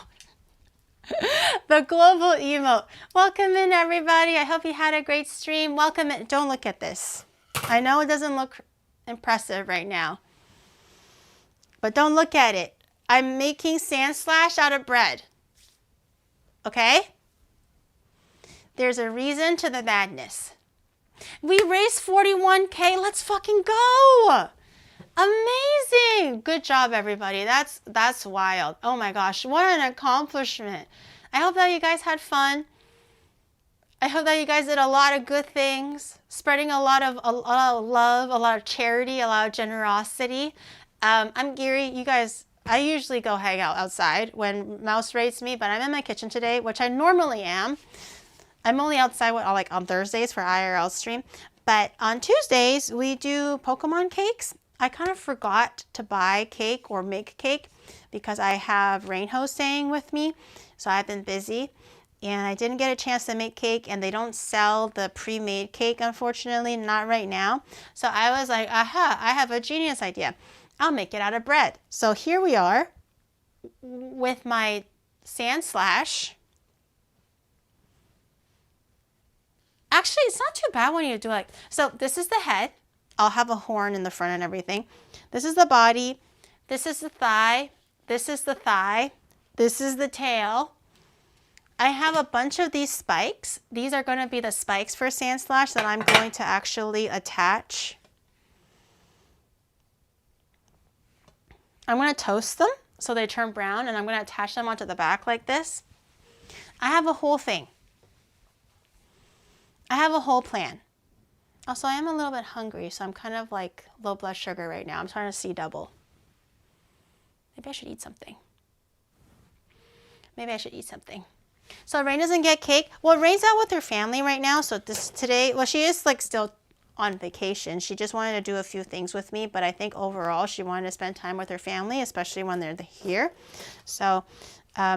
The global emote. Welcome in, everybody. I hope you had a great stream. Welcome in. Don't look at this. I know it doesn't look impressive right now, but don't look at it. I'm making Sandslash out of bread. Okay? There's a reason to the madness. We raised 41K. Let's fucking go. Amazing. Good job, everybody. That's wild. Oh my gosh, what an accomplishment. I hope that you guys had fun. I hope that you guys did a lot of good things, spreading a lot of love, a lot of charity, a lot of generosity. I'm Geary. You guys, I usually go hang out outside when Mouse raids me, but I'm in my kitchen today, which I normally am. I'm only outside on Thursdays for IRL stream, But on Tuesdays, we do Pokemon cakes. I kind of forgot to buy cake or make cake because I have Rainho staying with me. So I've been busy and I didn't get a chance to make cake, and they don't sell the pre-made cake, unfortunately, not right now. So I was like, aha, I have a genius idea. I'll make it out of bread. So here we are with my Sandslash. Actually, it's not too bad when you do like, so this is the head. I'll have a horn in the front and everything. This is the body. This is the thigh. This is the thigh. This is the tail. I have a bunch of these spikes. These are going to be the spikes for Sandslash that I'm going to actually attach. I'm going to toast them so they turn brown, and I'm going to attach them onto the back like this. I have a whole thing. I have a whole plan. Also, I am a little bit hungry, so I'm kind of like low blood sugar right now. I'm trying to see double. Maybe I should eat something. Maybe I should eat something. So Rain doesn't get cake. Well, Rain's out with her family right now, so today, well, she is like still on vacation. She just wanted to do a few things with me, but I think overall she wanted to spend time with her family, especially when they're here. So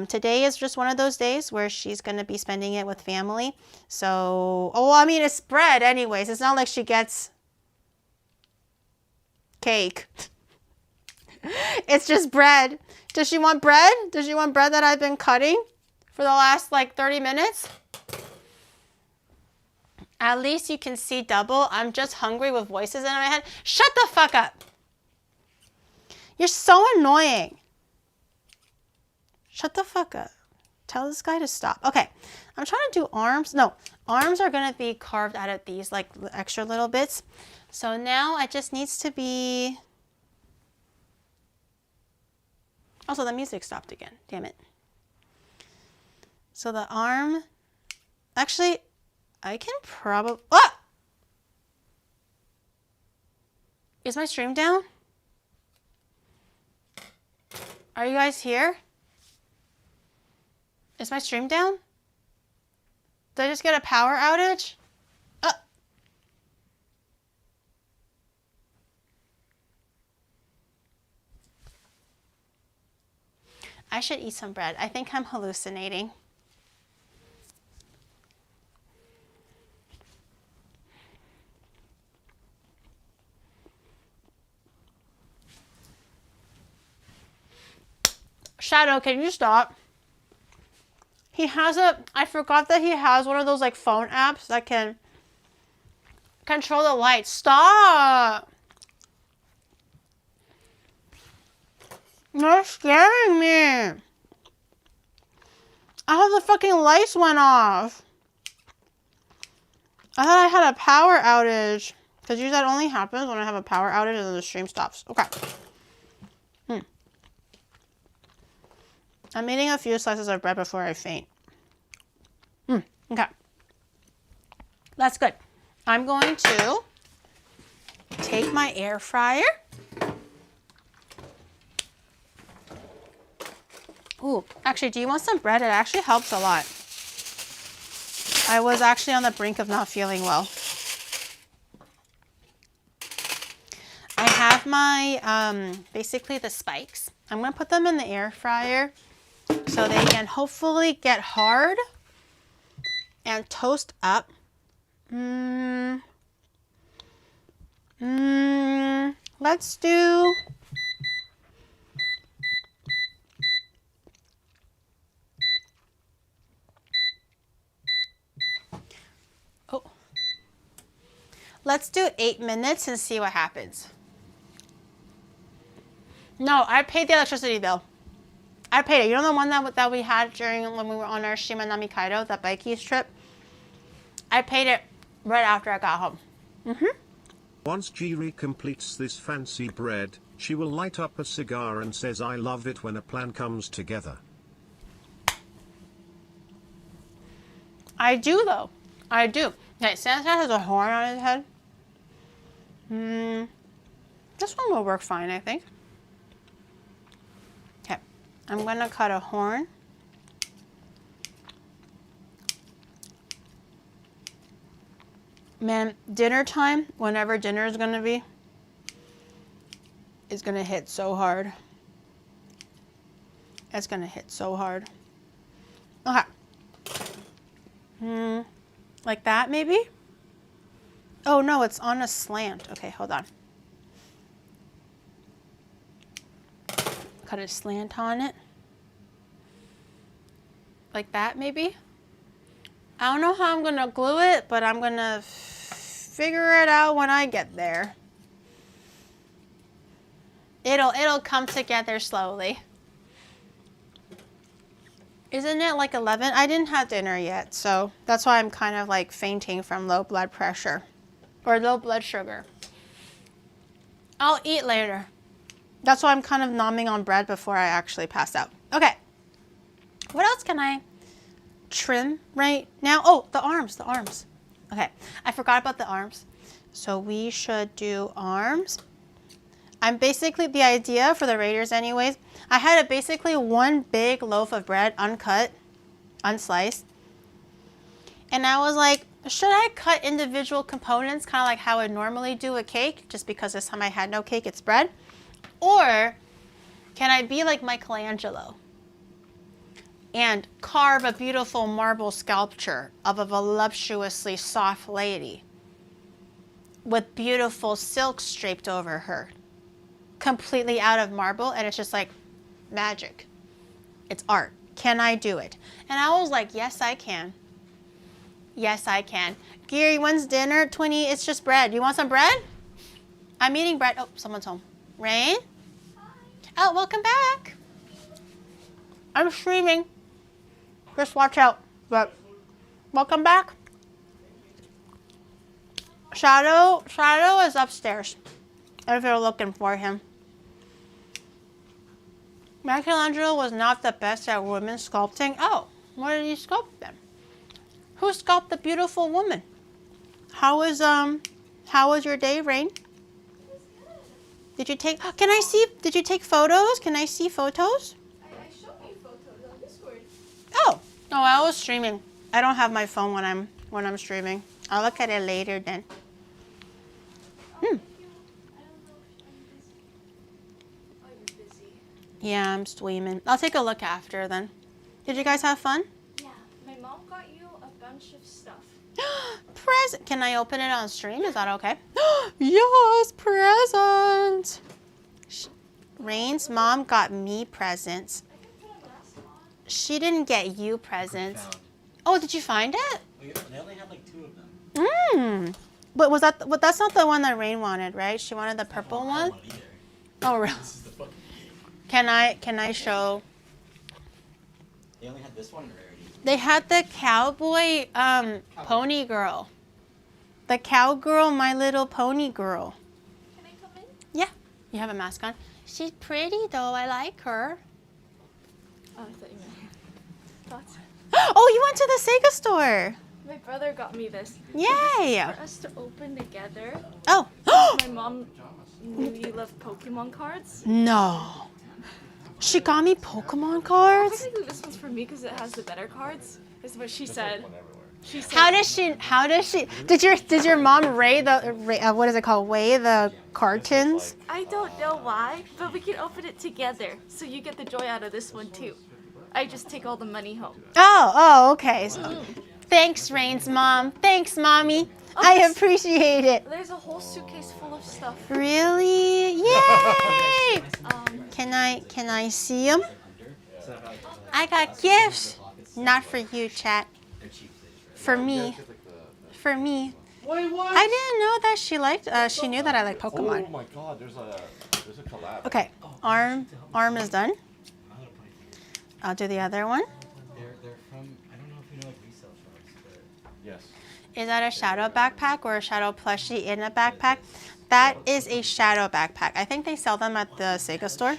today is just one of those days where she's going to be spending it with family. So, oh, I mean, it's bread anyways. It's not like she gets cake. It's just bread. Does she want bread? Does she want bread that I've been cutting for the last like 30 minutes? At least you can see double. I'm just hungry with voices in my head. Shut the fuck up. You're so annoying. Shut the fuck up. Tell this guy to stop. Okay, I'm trying to do arms. No, arms are going to be carved out of these like extra little bits. So now it just needs to be... Also, the music stopped again. Damn it. So the arm... Actually, I can probably... Ah! Is my stream down? Are you guys here? Is my stream down? Did I just get a power outage? I should eat some bread. I think I'm hallucinating. Shadow, can you stop? He has I forgot that he has one of those like phone apps that can control the lights. Stop! You're scaring me. I thought the fucking lights went off. I thought I had a power outage. Because usually that only happens when I have a power outage and then the stream stops. Okay. I'm eating a few slices of bread before I faint. Okay. That's good. I'm going to take my air fryer. Ooh, actually, do you want some bread? It actually helps a lot. I was actually on the brink of not feeling well. I have my, basically the spikes. I'm going to put them in the air fryer so they can hopefully get hard and toast up. Let's do... Let's do 8 minutes and see what happens. No, I paid the electricity bill. I paid it. You know the one that we had during when we were on our Shimanami Kaido, that Bikies trip? I paid it right after I got home. Once Jiri completes this fancy bread, she will light up a cigar and says, "I love it when a plan comes together." I do though. I do. Okay, Sandslash has a horn on his head. This one will work fine, I think. Okay, I'm gonna cut a horn. Man, dinner time, whenever dinner is gonna be, is gonna hit so hard. It's gonna hit so hard. Okay. Like that maybe? Oh no, it's on a slant. Okay, hold on. Cut a slant on it. Like that maybe? I don't know how I'm gonna glue it, but I'm gonna figure it out when I get there. It'll come together slowly. Isn't it like 11? I didn't have dinner yet, so that's why I'm kind of like fainting from low blood pressure or low blood sugar. I'll eat later. That's why I'm kind of nomming on bread before I actually pass out. Okay. What else can I trim right now? Oh, the arms. Okay, I forgot about the arms. So we should do arms. I'm basically, the idea for the Raiders anyways, I had basically one big loaf of bread, uncut, unsliced. And I was like, should I cut individual components, kind of like how I normally do a cake, just because this time I had no cake, it's bread? Or can I be like Michelangelo and carve a beautiful marble sculpture of a voluptuously soft lady with beautiful silk draped over her, completely out of marble, and it's just like magic. It's art. Can I do it? And I was like, yes, I can. Yes, I can. Gary, when's dinner? 20, it's just bread. You want some bread? I'm eating bread. Oh, someone's home. Rain? Hi. Oh, welcome back. I'm streaming. Just watch out. But welcome back. Shadow is upstairs if you're looking for him. Michelangelo was not the best at women sculpting. Oh, what did he sculpt then? Who sculpted the beautiful woman? How was your day, Rain? Did you take, can I see, did you take photos? Can I see photos? I showed you photos on Discord. Oh, I was streaming. I don't have my phone when I'm streaming. I'll look at it later then. I don't know if I'm busy. Oh, you're busy. Yeah, I'm streaming. I'll take a look after then. Did you guys have fun? Yeah, my mom got you a bunch of stuff. Present. Can I open it on stream? Is that okay? Yes, present. Rain's mom got me presents. I can put a mask on. She didn't get you presents. Oh, did you find it? They only had like 2 of them. But was that? But that's not the one that Rain wanted, right? She wanted the purple one. Oh, really? This is the fucking game. Can I show? They only had this one in rarity. They had the cowboy pony girl. The cowgirl, My Little Pony girl. Can I come in? Yeah. You have a mask on. She's pretty though. I like her. Oh, I thought you meant thoughts. Oh, you went to the Sega store. My brother got me this. Yay. For us to open together. Oh. My mom knew you love Pokemon cards. No. She got me Pokemon cards? Technically, this one's for me because it has the better cards. Is what she said. She said. How does she? Did your mom weigh what is it called? Weigh the cartons? I don't know why, but we can open it together, so you get the joy out of this one too. I just take all the money home. Oh, okay. So, thanks, Rain's mom. Thanks, mommy. I appreciate it. There's a whole suitcase full of stuff. Really? Yay! Can I see them? I got gifts. Not for you, chat. For me. For me. Wait, what? I didn't know that she liked. She knew that I like Pokemon. Oh my god, there's a collab. Okay, arm is done. I'll do the other one. They're from, I don't know if you know like resale shops, but Yes. Is that a shadow backpack or a shadow plushie in a backpack? That is a shadow backpack. I think they sell them at the Sega store.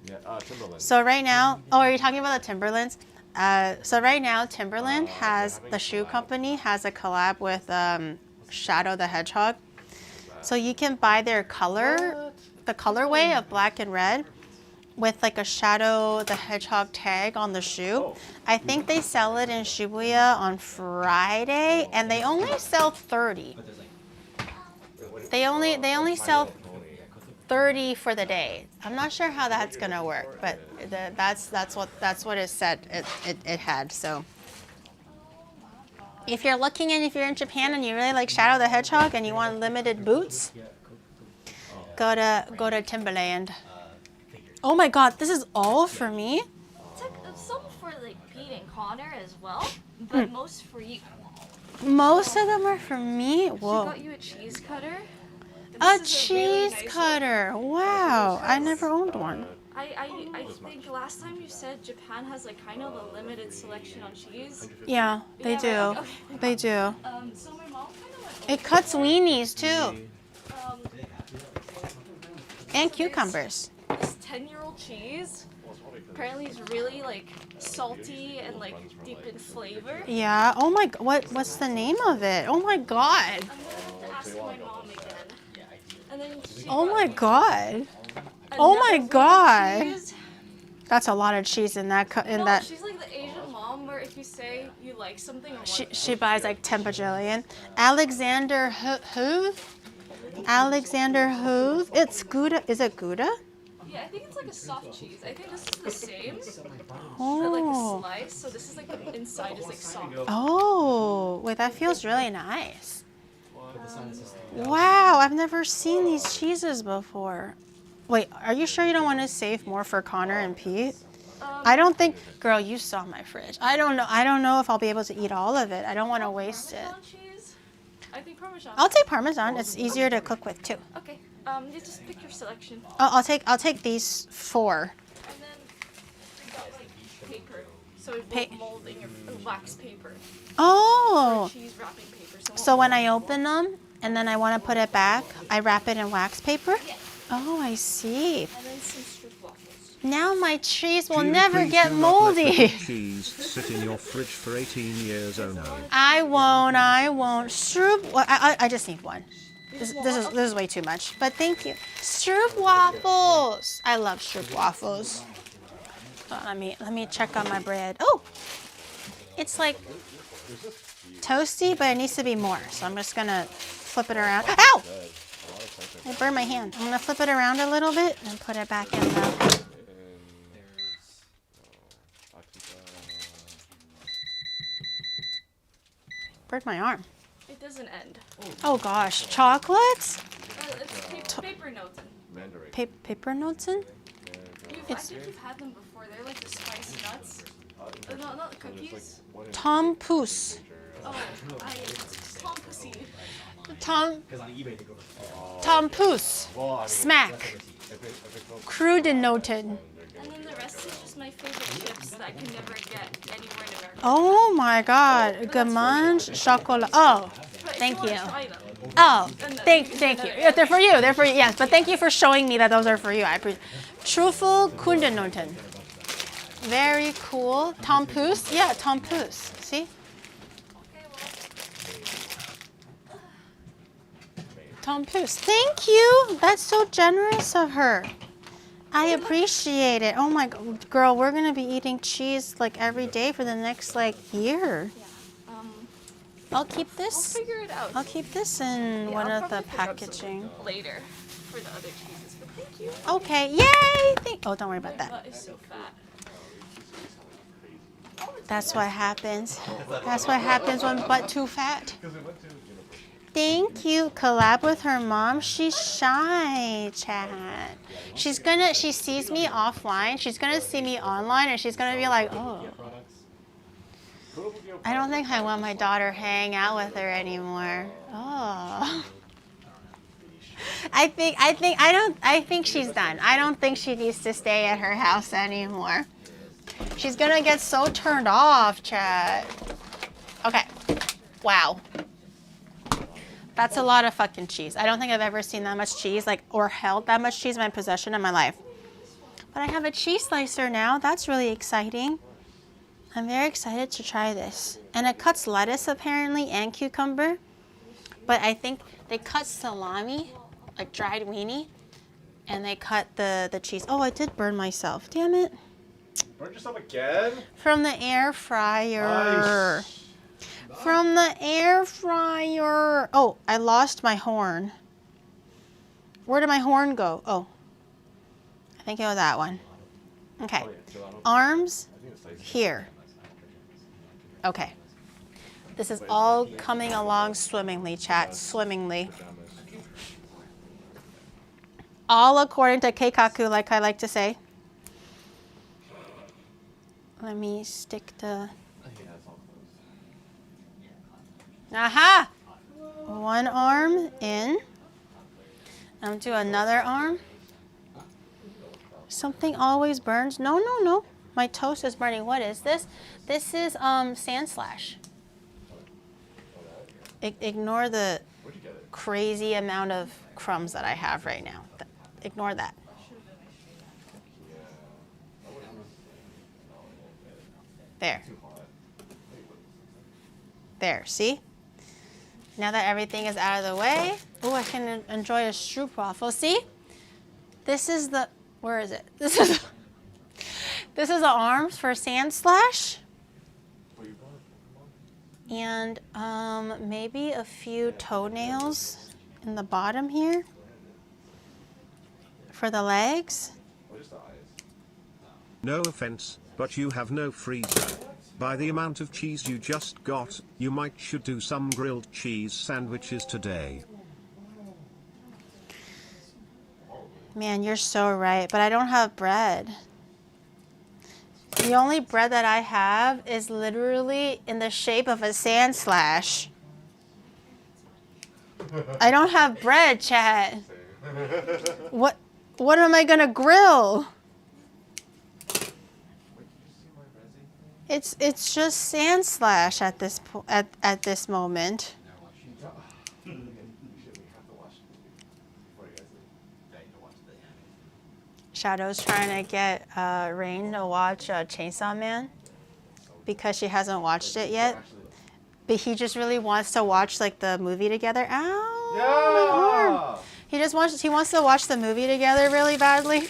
Yeah, Timberland. So right now, oh, are you talking about the Timberlands? So right now, Timberland has, the shoe company has a collab with Shadow the Hedgehog. So you can buy their color, the colorway of black and red with like a Shadow the Hedgehog tag on the shoe. I think they sell it in Shibuya on Friday and they only sell 30. there's like They only sell 30 for the day. I'm not sure how that's gonna work, but that's what it said it had. So if you're looking and if you're in Japan and you really like Shadow the Hedgehog and you want limited boots, go to Timberland. Oh my God, this is all for me. It's like some for like Pete and Connor as well, but most for you. Most of them are for me. She Whoa. got you a cheese cutter. A This is a really cheese nice cutter. Wow. I never owned one. I think last time you said Japan has like kind of a limited selection on cheese. Yeah, they do. right? Okay. They do. So my mom kind of went It cuts weenies too. um, And cucumbers. this 10-year-old cheese apparently is really like salty and like deep in flavor. Yeah. Oh my. What's the name of it? Oh my God. I'm gonna have to ask my mom again. And then she Oh got my me God. Oh my another God. cheese. That's a lot of cheese in that. No, That. she's like the Asian mom where if you say you like something or She buys like 10 bajillion. Alexander Hooth. Alexander Hooth. It's Gouda. Is it Gouda? yeah, I think it's like a soft cheese. I think this is the same, but Oh. like a slice. So this is like the inside is like soft. Oh. Wait, that feels really nice. Wow, I've never seen these cheeses before. Wait, are you sure you don't want to save more for Connor and Pete? I don't think, girl, you saw my fridge. I don't know if I'll be able to eat all of it. I don't want to waste it. Parmesan cheese? I think Parmesan. I'll take Parmesan. It's easier to cook with too. Okay. You just pick your selection. I'll take these 4. And then we got like paper. So it Pa- won't mold in your wax paper. Oh. Cheese wrapping paper. So when I open them and then I want to put it back, I wrap it in wax paper? Yeah. Oh, I see. And then some strip waffles. Now my cheese will Julie, never please get do not let the moldy. good cheese sit in your fridge for 18 years. Oh no. I won't. Stroop. Well, I just need one. This is way too much. But thank you. Stroop waffles. I love stroop waffles. Let me check on my bread. Oh, it's like toasty, but it needs to be more. So I'm just gonna flip it around. Ow! I burned my hand. I'm gonna flip it around a little bit and put it back in the. Burned my arm. It doesn't end. Oh gosh, chocolates? It's paper notes. Paper notes in? I think you've had them before. They're like the spice nuts. Not cookies. Tom Pouce. Oh, Tom Pussy. Tom Pouce. Smack. Crudenoten. And then the rest is just my favorite chips that I can never get anywhere in America. Oh my god. Gamange chocolat. Oh, But if thank wanna you. try them, Oh, thank you. Yeah, they're for you. They're for you. Yes, but thank you for showing me that those are for you. I appreciate. Truffle Kundenoten. Very cool. Tom Pouce. Yeah, Tom Pouce. See? Tom Pouce. Thank you. That's so generous of her. I appreciate it. Oh my girl, we're gonna be eating cheese like every day for the next like year. I'll keep we'll this. figure it out. I'll keep this in Yeah, one I'll of the probably figure out packaging. something later for the other cheeses. But thank you. Okay, yay! Oh, don't worry about My that. butt is so fat. That's what happens. That's what happens when butt too fat. Thank you. Collab with her mom. She's shy, chat. She sees me offline. She's gonna see me online, and she's gonna be like, oh. I don't think I want my daughter hanging out with her anymore. Oh. I think she's done. I don't think she needs to stay at her house anymore. She's gonna get so turned off, chat. Okay. Wow. That's a lot of fucking cheese. I don't think I've ever seen that much cheese, or held that much cheese in my possession in my life. But I have a cheese slicer now. That's really exciting. I'm very excited to try this. And it cuts lettuce apparently and cucumber. But I think they cut salami, like dried weenie, and they cut the cheese. Oh, I did burn myself. Damn it. Burn yourself again? From the air fryer. From the air fryer. Oh, I lost my horn. Where did my horn go? Oh, I think it was that one. Okay, arms here. Okay, this is all coming along swimmingly, chat, swimmingly. All according to Keikaku, like I like to say. Let me stick the... Aha! One arm in. I'm do another arm. Something always burns. No, no, no. My toast is burning. What is this? This is Sandslash. Ignore the crazy amount of crumbs that I have right now. Ignore that. There. There, see? Now that everything is out of the way, oh, I can enjoy a stroopwafel. See? This is the, where is it? This is the arms for Sandslash. And maybe a few toenails in the bottom here for the legs. No offense, but you have no freezer. By the amount of cheese you just got, you should do some grilled cheese sandwiches today. Man, you're so right, but I don't have bread. The only bread that I have is literally in the shape of a Sandslash. I don't have bread, chat. What am I gonna grill? It's just Sandslash at this moment. Shadow's trying to get Rain to watch Chainsaw Man because she hasn't watched it yet. But he just really wants to watch like the movie together. Ow! My arm. He wants to watch the movie together really badly.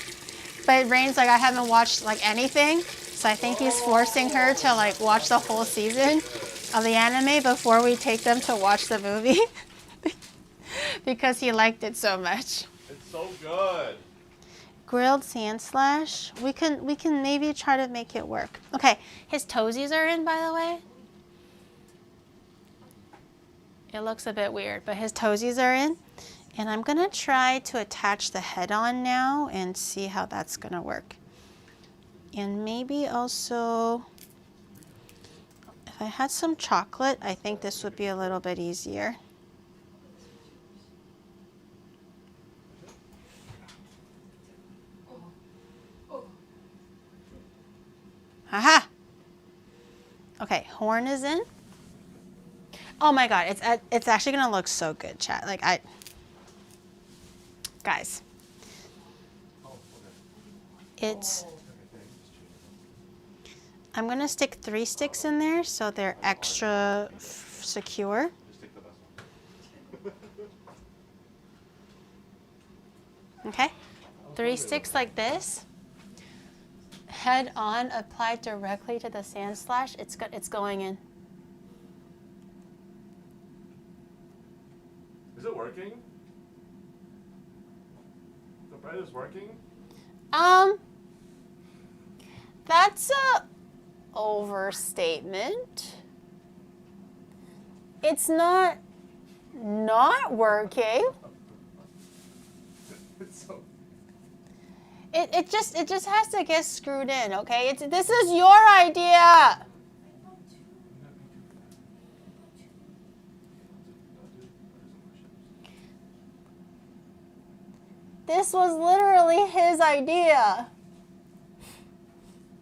But Rain's like, I haven't watched like anything. So I think he's forcing her to like watch the whole season of the anime before we take them to watch the movie. Because he liked it so much. It's so good. Grilled Sandslash. We can maybe try to make it work. Okay, his toesies are in, by the way. It looks a bit weird, but his toesies are in. And I'm gonna try to attach the head on now and see how that's gonna work. And maybe also, if I had some chocolate, I think this would be a little bit easier. Aha! Okay, horn is in. Oh my god, it's actually gonna look so good, chat. Like guys, I'm gonna stick 3 sticks in there so they're extra secure. Okay, 3 sticks like this. Head on, applied directly to the Sandslash. It's going in. Is it working? The bread is working? That's a overstatement. It's not working. It's so... It just has to get screwed in, okay? This is your idea. This was literally his idea.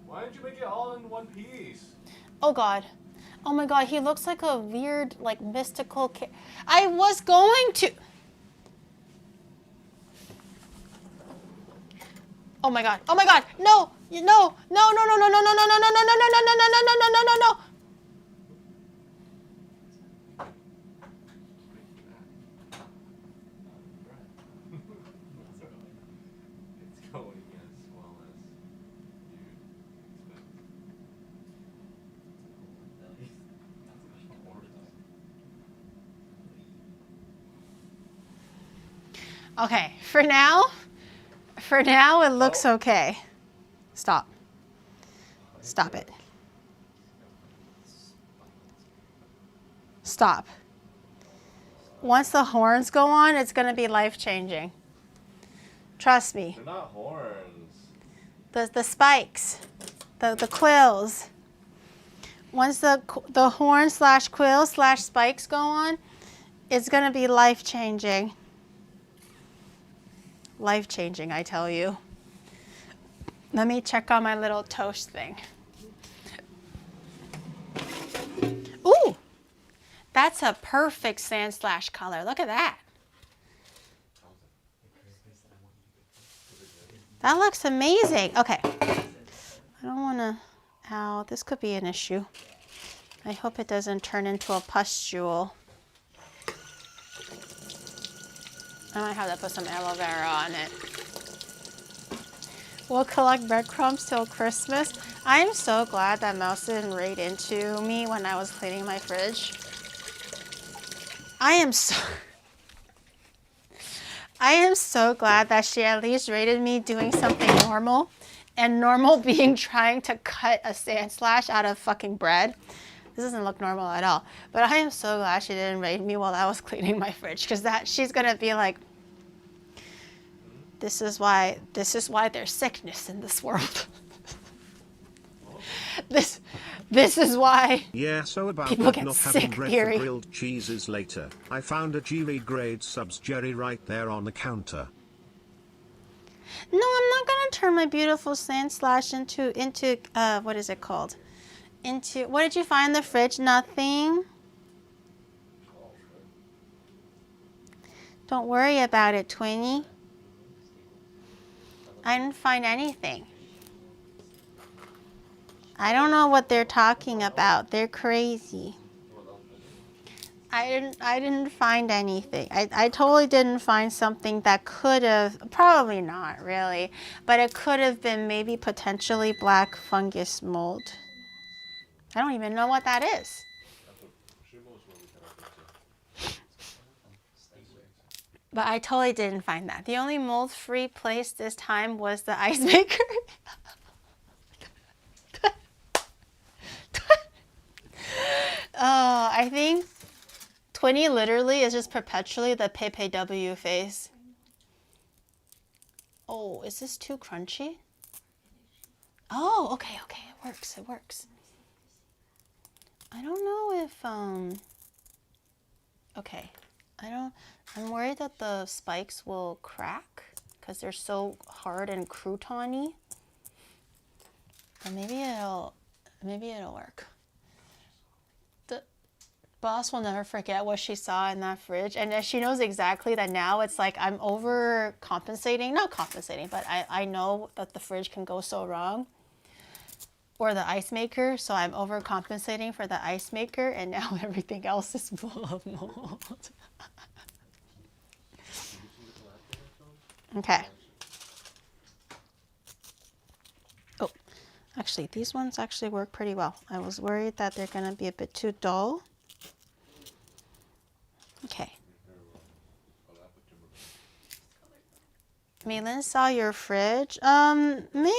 Why didn't you make it all in one piece? Oh god. Oh my god, he looks like a weird, like, mystical kid. I was going to... Oh my god. Oh my god. No. No. No, no, no, no, no, no, no, no, no, no, no, no, no, no, no, no, no, no, no, no. It's going as well as Okay, for now it looks okay. Stop. Stop it. Stop. Once the horns go on, it's gonna be life-changing. Trust me. They're not horns. The spikes, the quills. Once the horn / quill / spikes go on, it's gonna be life-changing. Life-changing, I tell you. Let me check on my little toast thing. Ooh, that's a perfect Sandslash color. Look at that. That looks amazing. Okay. I don't want to, ow, this could be an issue. I hope it doesn't turn into a pustule. I might have to put some aloe vera on it. We'll collect breadcrumbs till Christmas. I'm so glad that Mouse didn't raid into me when I was cleaning my fridge. I am so glad that she at least rated me doing something normal. And normal being trying to cut a Sandslash out of fucking bread. This doesn't look normal at all. But I am so glad she didn't raid me while I was cleaning my fridge. Because she's gonna be like, this is why there's sickness in this world. This is why So about people that get not sick, having bread Fury. for grilled cheeses later, I found a GV grade subs Jerry right there on the counter. No, I'm not gonna turn my beautiful Sandslash into what is it called? What did you find in the fridge? Nothing. Don't worry about it, Twinnie. I didn't find anything. I don't know what they're talking about. They're crazy. I didn't find anything. I totally didn't find something that could have, probably not really, but it could have been maybe potentially black fungus mold. I don't even know what that is. But I totally didn't find that. The only mold-free place this time was the ice maker. I think Twinnie literally is just perpetually the Pepe W face. Oh, is this too crunchy? Oh, okay, it works. I don't know if, okay. I'm worried that the spikes will crack because they're so hard and crouton-y. But maybe it'll work. The boss will never forget what she saw in that fridge, and she knows exactly that now it's like I'm overcompensating, not compensating, but I know that the fridge can go so wrong. Or the ice maker, so I'm overcompensating for the ice maker, and now everything else is full of mold. Okay. Oh, actually, these ones actually work pretty well. I was worried that they're gonna be a bit too dull. Okay. Maylin saw your fridge. Maylin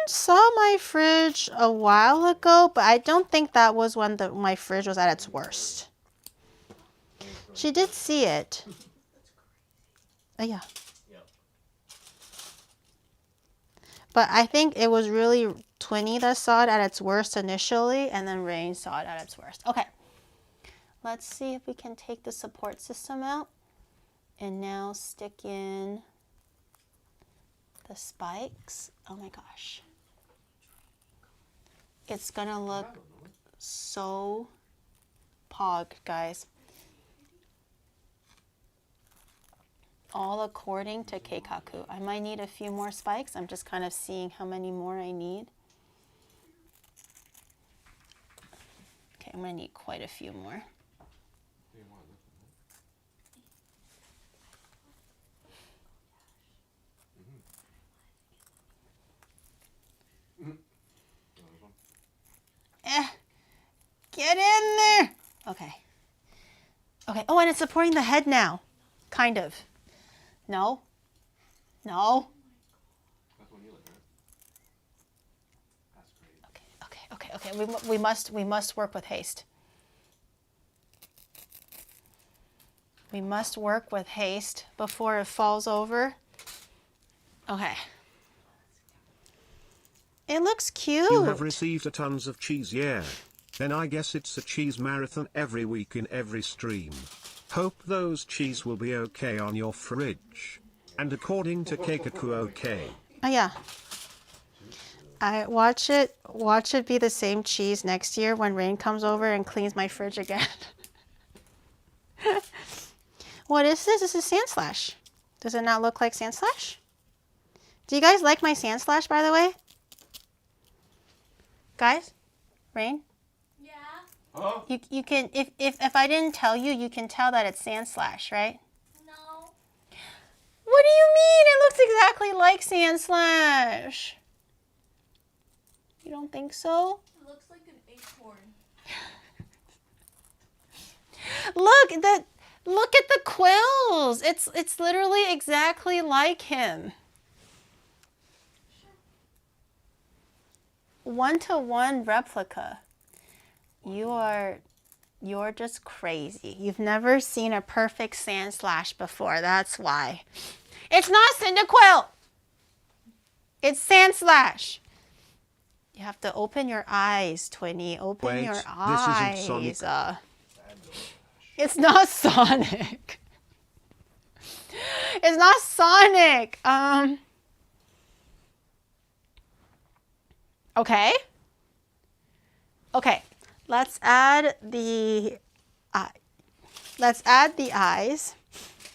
saw my fridge a while ago, but I don't think that was when my fridge was at its worst. She did see it. Oh, yeah. But I think it was really Twinnie that saw it at its worst initially, and then Rain saw it at its worst. Okay. Let's see if we can take the support system out and now stick in the spikes. Oh my gosh. It's gonna look so pog, guys. All according to Keikaku. I might need a few more spikes. I'm just kind of seeing how many more I need. Okay, I'm gonna need quite a few more. Get in there. Okay. Okay. Oh, and it's supporting the head now. Kind of. No. No. That's when you live, right? That's great. Okay. We must work with haste. We must work with haste before it falls over. Okay. It looks cute. You have received a tons of cheese, yeah. Then I guess it's a cheese marathon every week in every stream. Hope those cheese will be okay on your fridge. And according to Keikaku, okay. Oh yeah. I watch it be the same cheese next year when Rain comes over and cleans my fridge again. What is this? This is Sandslash. Does it not look like Sandslash? Do you guys like my Sandslash, by the way? Guys? Rain? Yeah. Huh? You can if I didn't tell you, you can tell that it's Sandslash, right? No. What do you mean? It looks exactly like Sandslash. You don't think so? It looks like an acorn. Look at the quills. It's literally exactly like him. 1-to-1 replica. You're just crazy. You've never seen a perfect Sandslash before. That's why. It's not Cyndaquil. It's Sandslash. You have to open your eyes, Twinny. Open Wait, your this eyes. isn't Sonic. It's not Sonic. It's not Sonic. Okay. Okay. Let's add the eyes.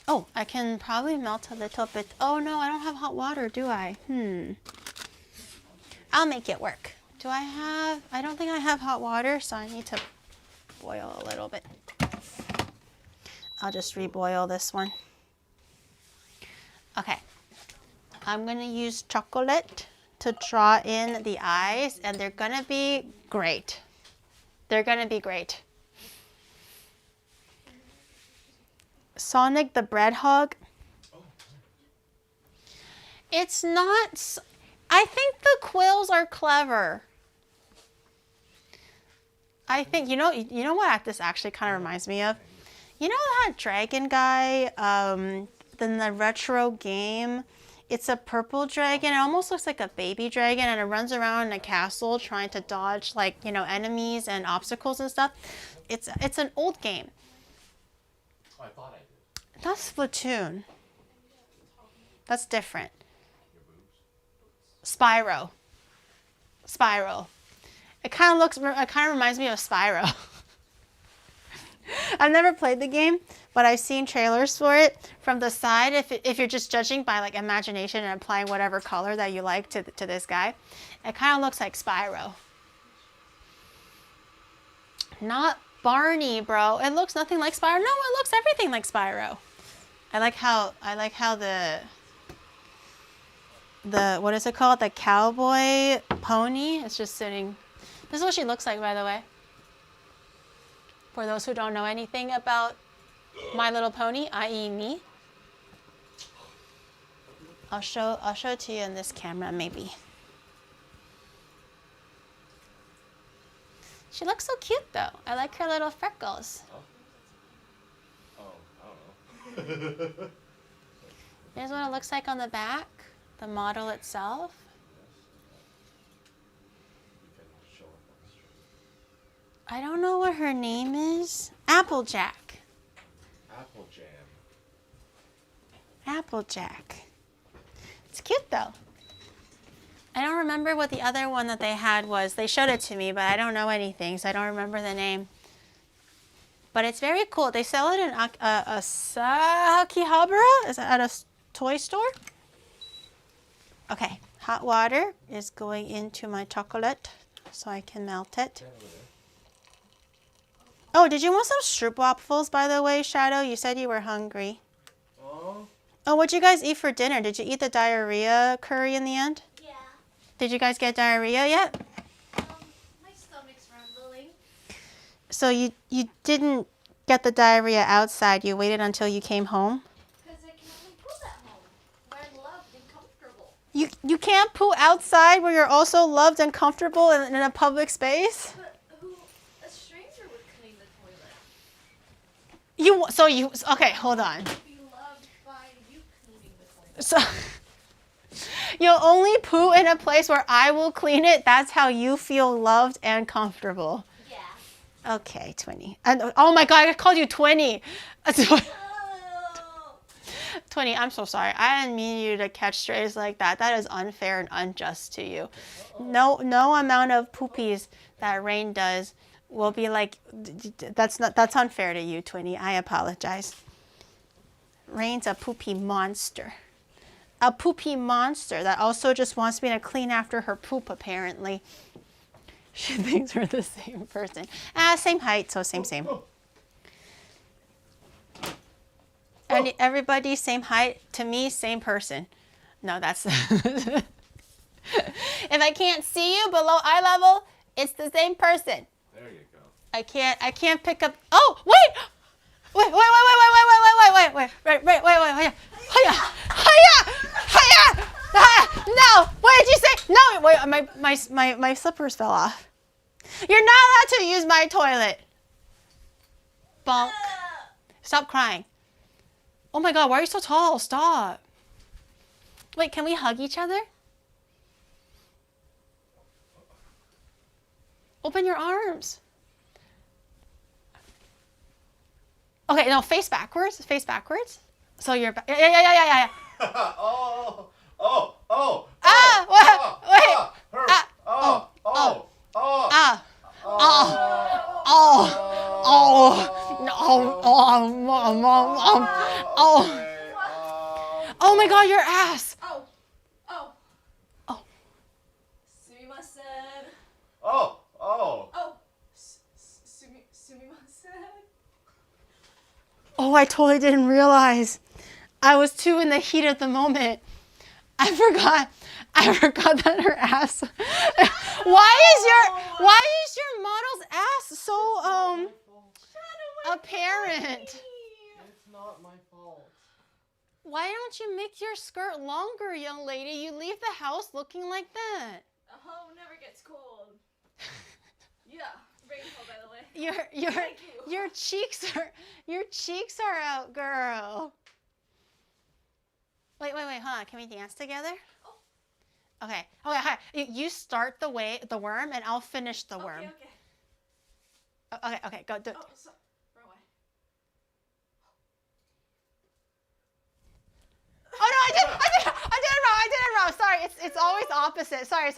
Oh, I can probably melt a little bit. Oh no, I don't have hot water, do I? I'll make it work. I don't think I have hot water, so I need to boil a little bit. I'll just reboil this one. Okay. I'm gonna use chocolate to draw in the eyes, and they're gonna be great. They're gonna be great. Sonic the Bread Hog. It's not. I think the quills are clever. I think you know what this actually kind of reminds me of. You know that dragon guy in the retro game? It's a purple dragon. It almost looks like a baby dragon, and it runs around in a castle trying to dodge enemies and obstacles and stuff. It's an old game. Oh, I thought I did. That's Splatoon. That's different. Spyro. It kind of reminds me of Spyro. I've never played the game, but I've seen trailers for it from the side. If you're just judging by imagination and applying whatever color that you like to this guy, it kind of looks like Spyro. Not Barney, bro. It looks nothing like Spyro. No, it looks everything like Spyro. I like how the what is it called? The cowboy pony is just sitting. This is what she looks like, by the way. For those who don't know anything about My Little Pony, i.e. me. I'll show it to you in this camera, maybe. She looks so cute, though. I like her little freckles. Oh, I don't know. Here's what it looks like on the back, the model itself. You can show it on the stream. I don't know what her name is. Applejack. Apple jam. Applejack. It's cute, though. I don't remember what the other one that they had was. They showed it to me, but I don't know anything, so I don't remember the name. But it's very cool. They sell it in Akihabara? Is it at a toy store? Okay, hot water is going into my chocolate so I can melt it. Oh, did you want some stroopwafels, by the way, Shadow? You said you were hungry. Oh. Oh, what'd you guys eat for dinner? Did you eat the diarrhea curry in the end? Yeah. Did you guys get diarrhea yet? My stomach's rumbling. So you didn't get the diarrhea outside. You waited until you came home? Because I can only go that You can't poo outside where you're also loved and comfortable in a public space? But a stranger would clean the toilet. Okay, hold on. Be loved by you cleaning the toilet. So you'll only poo in a place where I will clean it. That's how you feel loved and comfortable. Yeah. Okay, 20. And oh my God, I called you 20. 20, I'm so sorry. I didn't mean you to catch strays like that. That is unfair and unjust to you. No amount of poopies that Rain does will be like, that's unfair to you, 20. I apologize. Rain's a poopy monster. A poopy monster that also just wants me to clean after her poop, apparently. She thinks we're the same person. Same height, so same. And everybody same height. To me, same person. No, that's... If I can't see you below eye level, it's the same person. There you go. I can't pick up... Oh, wait! Wait. Hiya! No! What did you say? No! Wait, my slippers fell off. You're not allowed to use my toilet. Bonk. Stop crying. Oh my God, why are you so tall? Stop. Wait, can we hug each other? Open your arms. Okay, no, face backwards. Face backwards. So you're back. Yeah. Oh. Oh my God, your ass. Oh. Sumimasen. Sumimasen. Oh, I totally didn't realize. I was too in the heat of the moment. I forgot that her ass. Why is your model's ass so apparent? It's not my fault. Why don't you make your skirt longer, young lady? You leave the house looking like that. A hoe never gets cold. Yeah, rainbow, by the way. Thank you. Your cheeks are out, girl. Wait, hold on. Can we dance together? Oh. Okay, hi. You start the worm, and I'll finish the worm. Okay, go do it. Oh, so, wrong way. Oh no, I did it wrong. Sorry, it's always opposite. Sorry.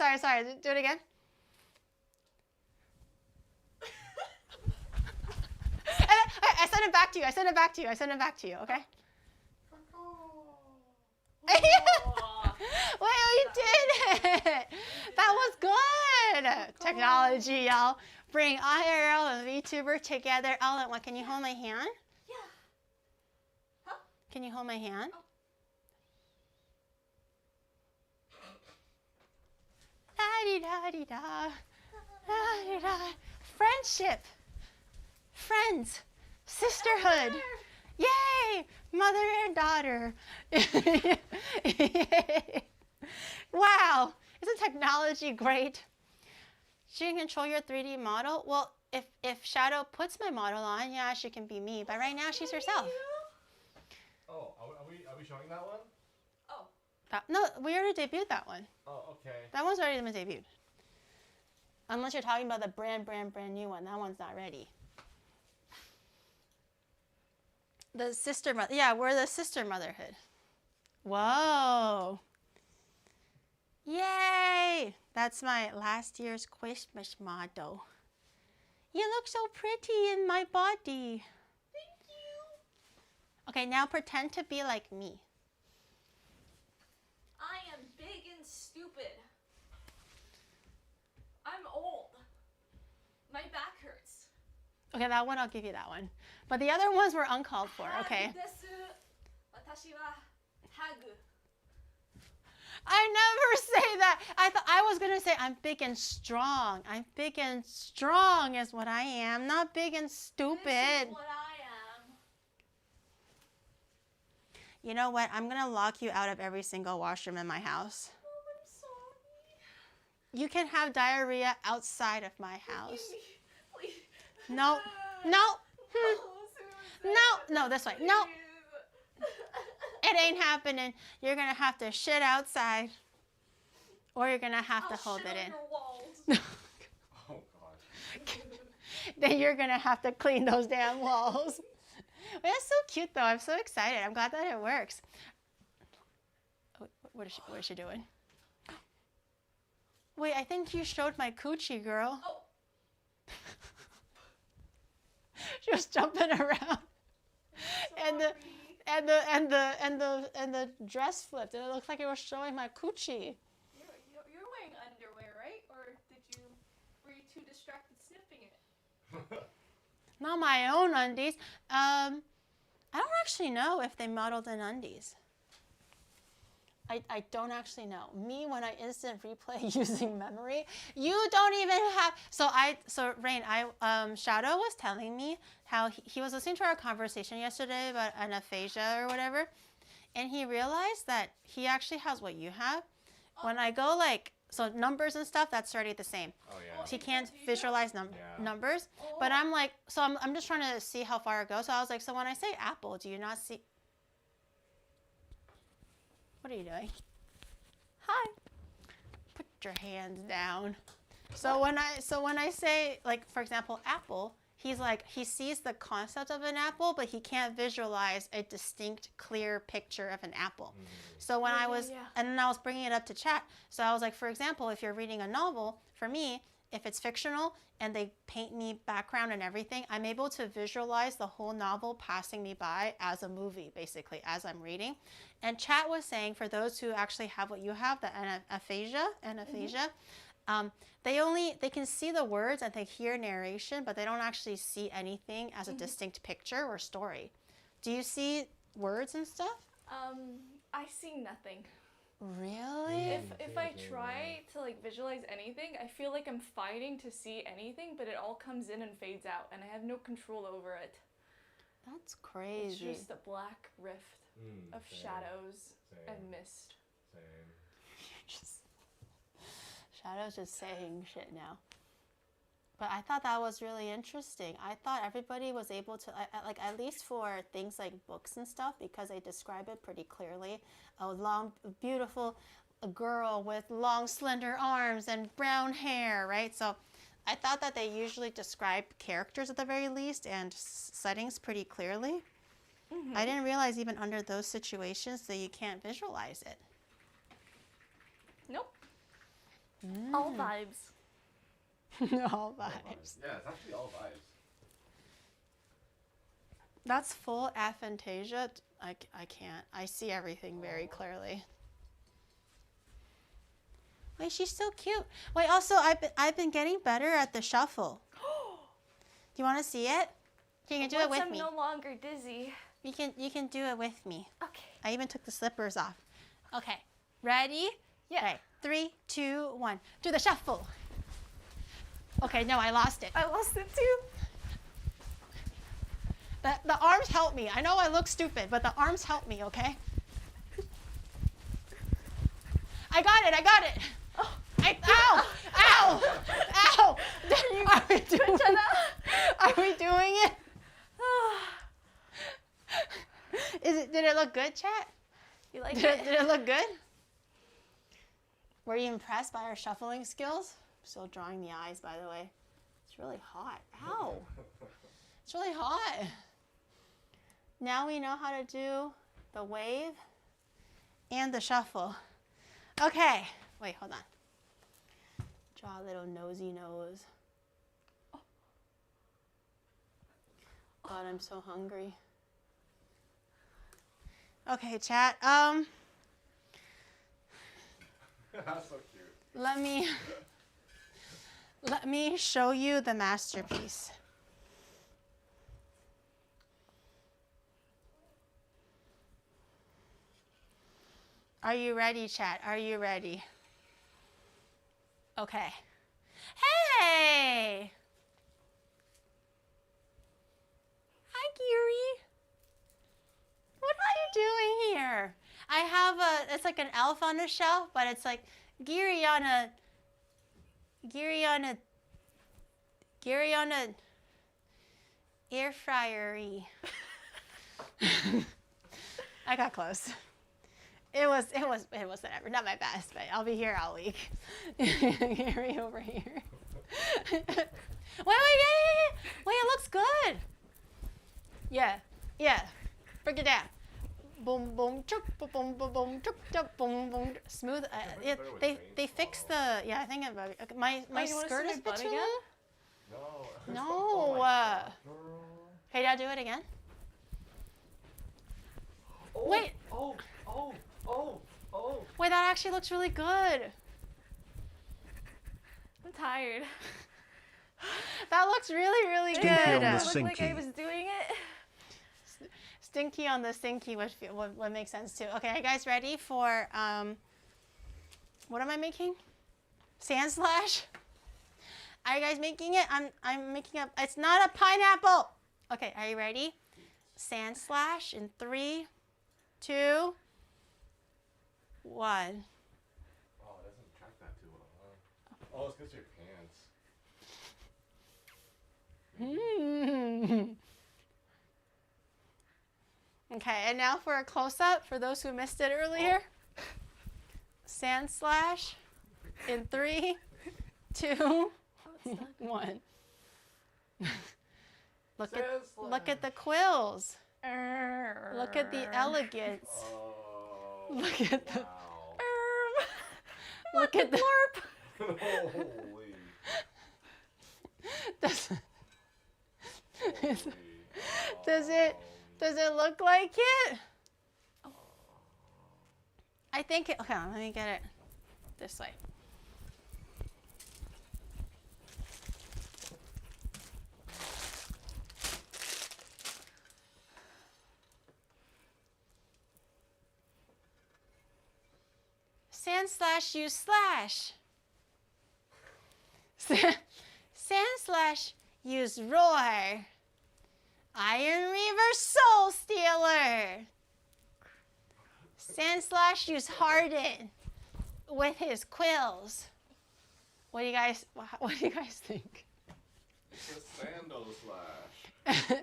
Do it again. And I send it back to you. Okay. Wait, you did it. That was good. Technology, y'all. Bring IRL and VTuber together. Ellen, what? Can you hold my hand? Yeah. Huh? Can you hold my hand? La-di-da-di-da. La-di-da. Friendship. Friends. Sisterhood. Yay! Mother and daughter. Wow. Isn't technology great? She can control your 3D model. Well, if Shadow puts my model on, yeah, she can be me. But right now, she's herself. Oh, are we showing that one? Oh. No, we already debuted that one. Oh, okay. That one's already been debuted. Unless you're talking about the brand new one. That one's not ready. The sister mother. Yeah, we're the sister motherhood. Whoa. Yay! That's my last year's Christmas model. You look so pretty in my body. Thank you. Okay, now pretend to be like me. I am big and stupid. I'm old. My back hurts. Okay, that one, I'll give you that one. But the other ones were uncalled for, okay? 私はハグ. I never say that. I was going to say I'm big and strong. I'm big and strong is what I am, not big and stupid. This is what I am. You know what? I'm going to lock you out of every single washroom in my house. Why? You can have diarrhea outside of my house. Please. No. No. No, this way. No. It ain't happening. You're going to have to shit outside. Or you're going to have to hold it in. Oh god. Then you're going to have to clean those damn walls. Well, that's so cute, though. I'm so excited. I'm glad that it works. Oh, what is she doing? Wait, I think you showed my coochie, girl. Oh. She was jumping around. And the dress flipped, and it looked like it was showing my coochie. You're wearing underwear, right? Or were you too distracted sniffing it? Not my own undies. I don't actually know if they modeled in undies. I don't actually know. Me, when I instant replay using memory, you don't even have. So Rain, Shadow was telling me how he was listening to our conversation yesterday about an aphasia or whatever, and he realized that he actually has what you have. When I go so numbers and stuff, that's already the same. Oh yeah. He can't visualize numbers, but I'm like, so I'm just trying to see how far it goes. So I was like, so when I say apple, do you not see? What are you doing? Hi. Put your hands down. So when I say, like, for example, apple, he's like, he sees the concept of an apple, but he can't visualize a distinct, clear picture of an apple. So when and then I was bringing it up to chat. So I was like, for example, if you're reading a novel, for me, if it's fictional and they paint me background and everything, I'm able to visualize the whole novel passing me by as a movie, basically, as I'm reading. And chat was saying, for those who actually have what you have, the aphasia, they can see the words and they hear narration, but they don't actually see anything as a distinct picture or story. Do you see words and stuff? I see nothing. Really? If I try to visualize anything, I feel like I'm fighting to see anything, but it all comes in and fades out, and I have no control over it. That's crazy. It's just a black rift of shadows and mist. Shadow's just saying shit now. But I thought that was really interesting. I thought everybody was able to, at least for things like books and stuff, because they describe it pretty clearly. A long, beautiful girl with long, slender arms and brown hair, right? So I thought that they usually describe characters at the very least and settings pretty clearly. I didn't realize even under those situations that you can't visualize it. Nope. All vibes. All vibes. Yeah, it's actually all vibes. That's full aphantasia. I can't. I see everything very clearly. Wait, she's so cute. Wait, also I've been getting better at the shuffle. Do you want to see it? You can do it with me. I'm no longer dizzy. You can do it with me. Okay. I even took the slippers off. Okay. Ready? Yeah. Okay. 3, 2, 1. Do the shuffle. Okay, no, I lost it. I lost it too. The arms help me. I know I look stupid, but the arms help me, okay? I got it. Oh. Ow! Ow! Ow! Are we doing it? Did it look good, chat? You like Did it look good? Were you impressed by our shuffling skills? I'm still drawing the eyes, by the way. It's really hot. Ow! It's really hot. Now we know how to do the wave and the shuffle. Okay. Wait, hold on. Draw a little nosy nose. God, I'm so hungry. Okay, chat. That's so cute. Let me show you the masterpiece. Are you ready, chat? Are you ready? Okay. Hey! Hi, Geary. What are you doing here? I have it's like an elf on a shelf, but it's like Geary on a Geary on a air fryery. I got close. It was whatever. Not my best, but I'll be here all week. Geary over here. Wait, it looks good. Yeah. Break it down. Boom, boom, chuk, boom, boom, boom, chuk, chuk, boom, boom. Smooth. Yeah, they fixed the. Yeah, I think about it. My skirt is a bit too long. No. Hey, Dad, do it again. Oh, Wait. Oh. Wait, that actually looks really good. I'm tired. That looks really, really Stinky good. on the It looked like I sinky. was doing it. Stinky on the sinky would make sense too. Okay, are you guys ready for what am I making? Sandslash? Are you guys making it? I'm making up. It's not a pineapple. Okay, are you ready? Sandslash in 3, 2, 1. Oh, it doesn't track that too well, huh? Oh, it's because your pants. Okay, and now for a close-up for those who missed it earlier. Sandslash in 3, 2, 1. Look at the quills. Look at the elegance. Oh, Look at the wow. look at the Holy. does Holy. does it look like it? I think it. Okay, let me get it this way. Sandslash use slash. Sandslash use roar. Iron Reaver Soul Stealer. Sandslash use harden with his quills. What do you guys think? It's a sandal slash.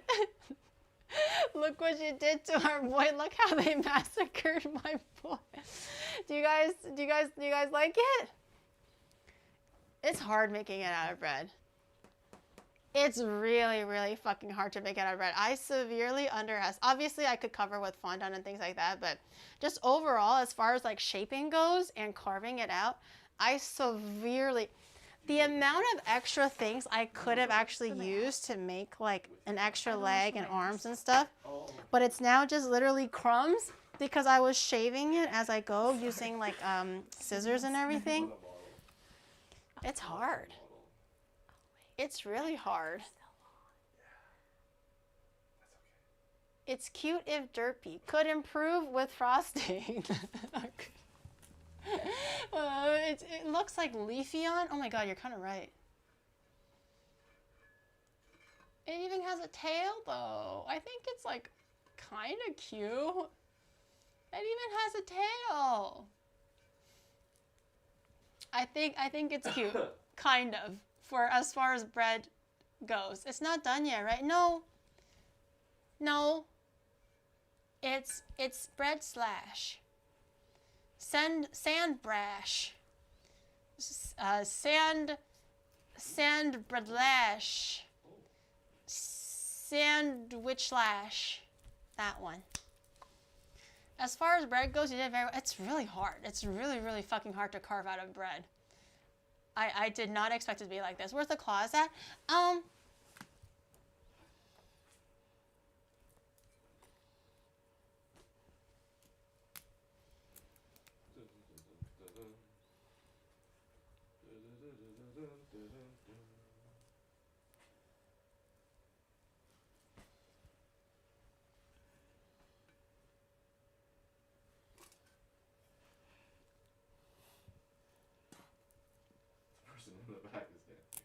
Look what you did to our boy. Look how they massacred my boy. Do you guys like it? It's hard making it out of bread. It's really, really fucking hard to make it out of bread. I severely underestimate. Obviously, I could cover with fondant and things like that, but just overall, as far as like shaping goes and carving it out, I severely. The amount of extra things I could have actually used to make like an extra leg and arms and stuff, but it's now just literally crumbs because I was shaving it as I go using like scissors and everything. It's hard. It's really hard. It's cute if derpy. Could improve with frosting. It looks like Leafeon. Oh my god, you're kind of right. It even has a tail though. I think it's like kind of cute. It even has a tail. I think it's cute. Kind of. For as far as bread goes. It's not done yet, right? No. It's bread slash. Sand brash. Sand breadlash. Sandwich lash. That one. As far as bread goes, you did very well. It's really hard. It's really, really fucking hard to carve out of bread. I did not expect it to be like this. Where's the claws at? In the back is dancing.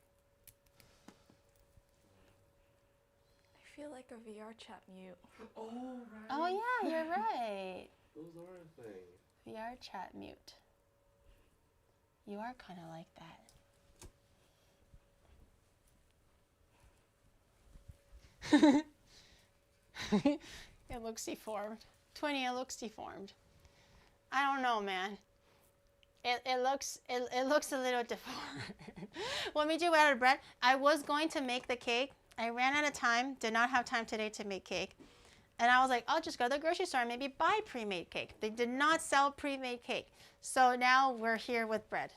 I feel like a VR chat mute. Oh, right. Oh yeah, you're right. Those are a thing. VR chat mute. You are kind of like that. It looks deformed. Twinny, it looks deformed. I don't know, man. It looks a little deformed. Let me do out of bread. I was going to make the cake. I ran out of time. Did not have time today to make cake. And I was like, I'll just go to the grocery store and maybe buy pre-made cake. They did not sell pre-made cake. So now we're here with bread.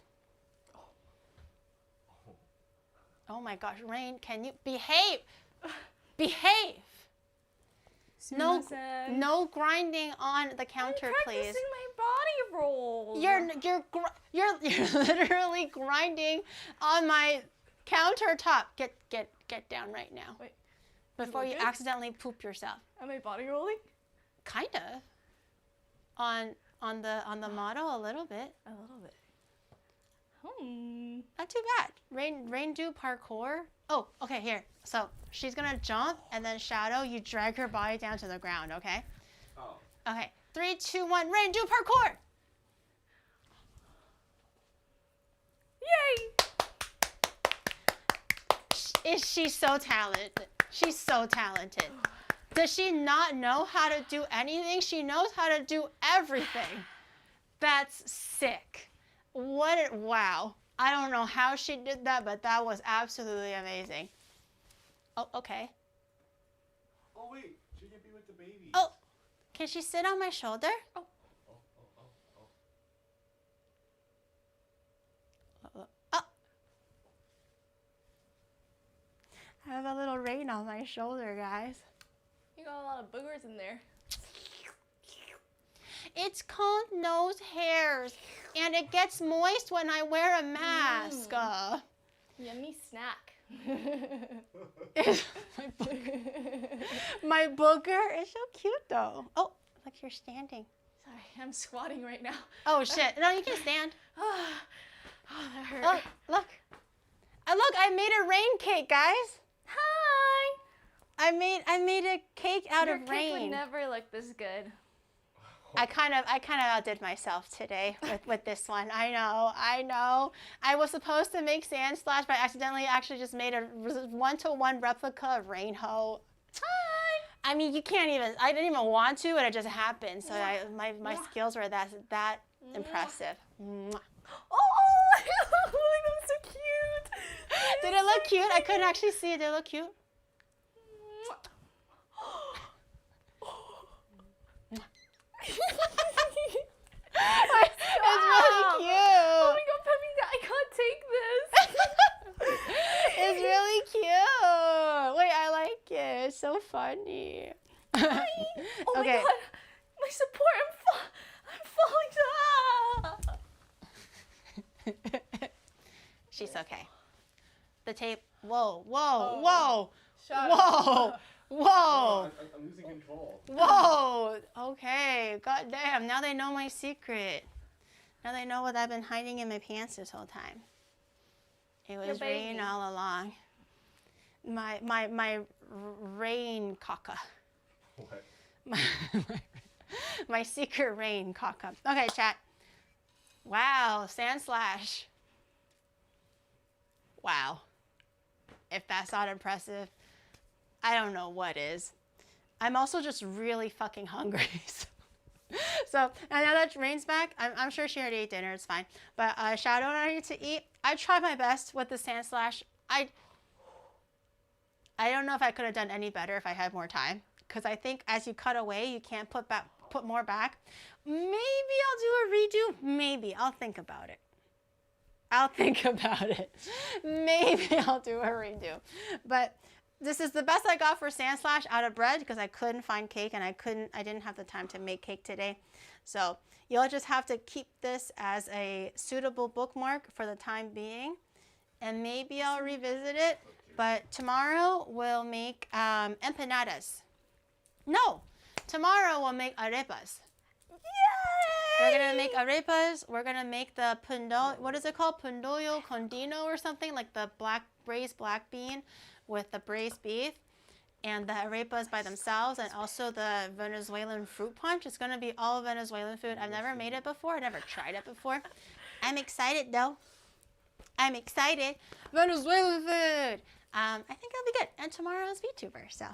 Oh my gosh, Rain, can you behave? Behave. No, no grinding on the counter, I'm please. practicing my body rolls. You're literally grinding on my countertop. Get down right now. Wait. Before you looking? accidentally poop yourself. Am I body rolling? Kind of. On the model a little bit. A little bit. Not too bad. Rain do parkour. Oh, okay, here. So she's gonna jump and then Shadow, you drag her body down to the ground, okay? Oh. Okay. 3, 2, 1, Rain, do parkour! Yay! Is she so talented? She's so talented. Does she not know how to do anything? She knows how to do everything. That's sick. Wow. I don't know how she did that, but that was absolutely amazing. Oh, okay. Oh wait, she can be with the baby. Oh, can she sit on my shoulder? Oh. Oh. I have a little Rain on my shoulder, guys. You got a lot of boogers in there. It's called nose hairs, and it gets moist when I wear a mask. Yummy snack. My booger is so cute, though. Oh, look, you're standing. Sorry, I'm squatting right now. Oh, shit. No, you can stand. Oh, that hurt. Oh, look. Look, I made a rain cake, guys. Hi! I made a cake out Your of cake rain. would never look this good. I kind of outdid myself today with this one. I know. I was supposed to make Sandslash, but I accidentally actually just made a one-to-one replica of Rainho. Hi! I mean, you can't even, I didn't even want to, and it just happened. So my skills were that impressive. Mwah. Oh, that was so cute. Did it look cute? I couldn't actually see it. Did it look cute? It's really cute. Oh my god, Peppy, I can't take this. It's really cute. Wait, I like it. It's so funny. Oh my Okay. god, my support, I'm falling down. She's okay. The tape. Whoa. Shut Whoa. Whoa. I'm losing control. Whoa. Okay. God damn. Now they know my secret. Now they know what I've been hiding in my pants this whole time. It was rain baby. all along. My rain caca. What? My secret rain caca. Okay, chat. Wow, Sandslash. Wow. If that's not impressive, I don't know what is. I'm also just really fucking hungry. So, and now that Rain's back, I'm sure she already ate dinner, it's fine. But Shadow and I need to eat. I tried my best with the Sandslash. I don't know if I could have done any better if I had more time. Because I think as you cut away, you can't put more back. Maybe I'll do a redo. Maybe. I'll think about it. Maybe I'll do a redo. But this is the best I got for Sandslash out of bread because I couldn't find cake and I didn't have the time to make cake today. So you'll just have to keep this as a suitable bookmark for the time being. And maybe I'll revisit it. But tomorrow we'll make empanadas. No, tomorrow we'll make arepas. Yay! We're gonna make arepas. We're gonna make the what is it called? Pundollo condino or something, like the braised black bean with the braised beef, and the arepas by themselves, and also the Venezuelan fruit punch. It's gonna be all Venezuelan food. I've never made it before. I never tried it before. I'm excited though. I'm excited. Venezuelan food. I think it'll be good. And tomorrow's VTuber, so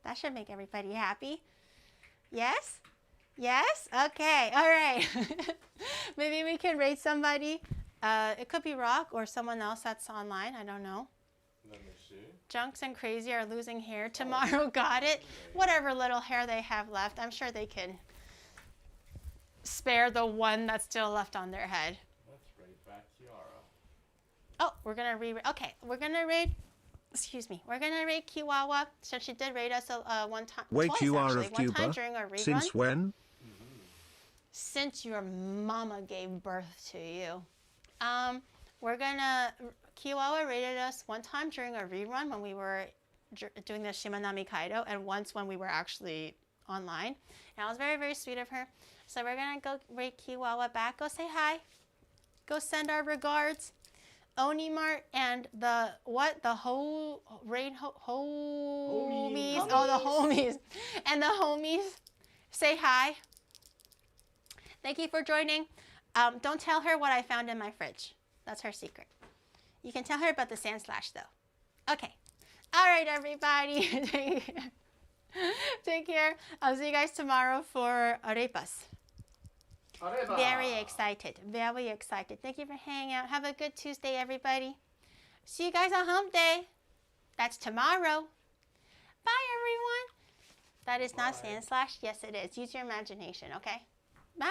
that should make everybody happy. Yes? Yes? Okay, all right. Maybe we can rate somebody. It could be Rock or someone else that's online. I don't know. Let me see. Junks and Crazy are losing hair tomorrow. Got it. Whatever little hair they have left, I'm sure they can spare the one that's still left on their head. Let's rate back Kiara. Oh, we're gonna okay, we're gonna rate. Excuse me. We're gonna rate Kiwawa. So she did rate us one time. Wait, twice, you are actually. of One time Cuba? during our rerun. Since when? Since your mama gave birth to you. Kiwawa rated us one time during a rerun when we were doing the Shimanami Kaido, and once when we were actually online. And it was very, very sweet of her. So we're gonna go rate Kiwawa back. Go say hi. Go send our regards. Onimart and the homies. Oh, the homies. And the homies. Say hi. Thank you for joining. Don't tell her what I found in my fridge. That's her secret. You can tell her about the Sandslash, though. Okay. All right, everybody. Take care. I'll see you guys tomorrow for arepas. Areba. Very excited. Very excited. Thank you for hanging out. Have a good Tuesday, everybody. See you guys on Hump Day. That's tomorrow. Bye, everyone. That is not Sandslash. Yes, it is. Use your imagination, okay? Bye.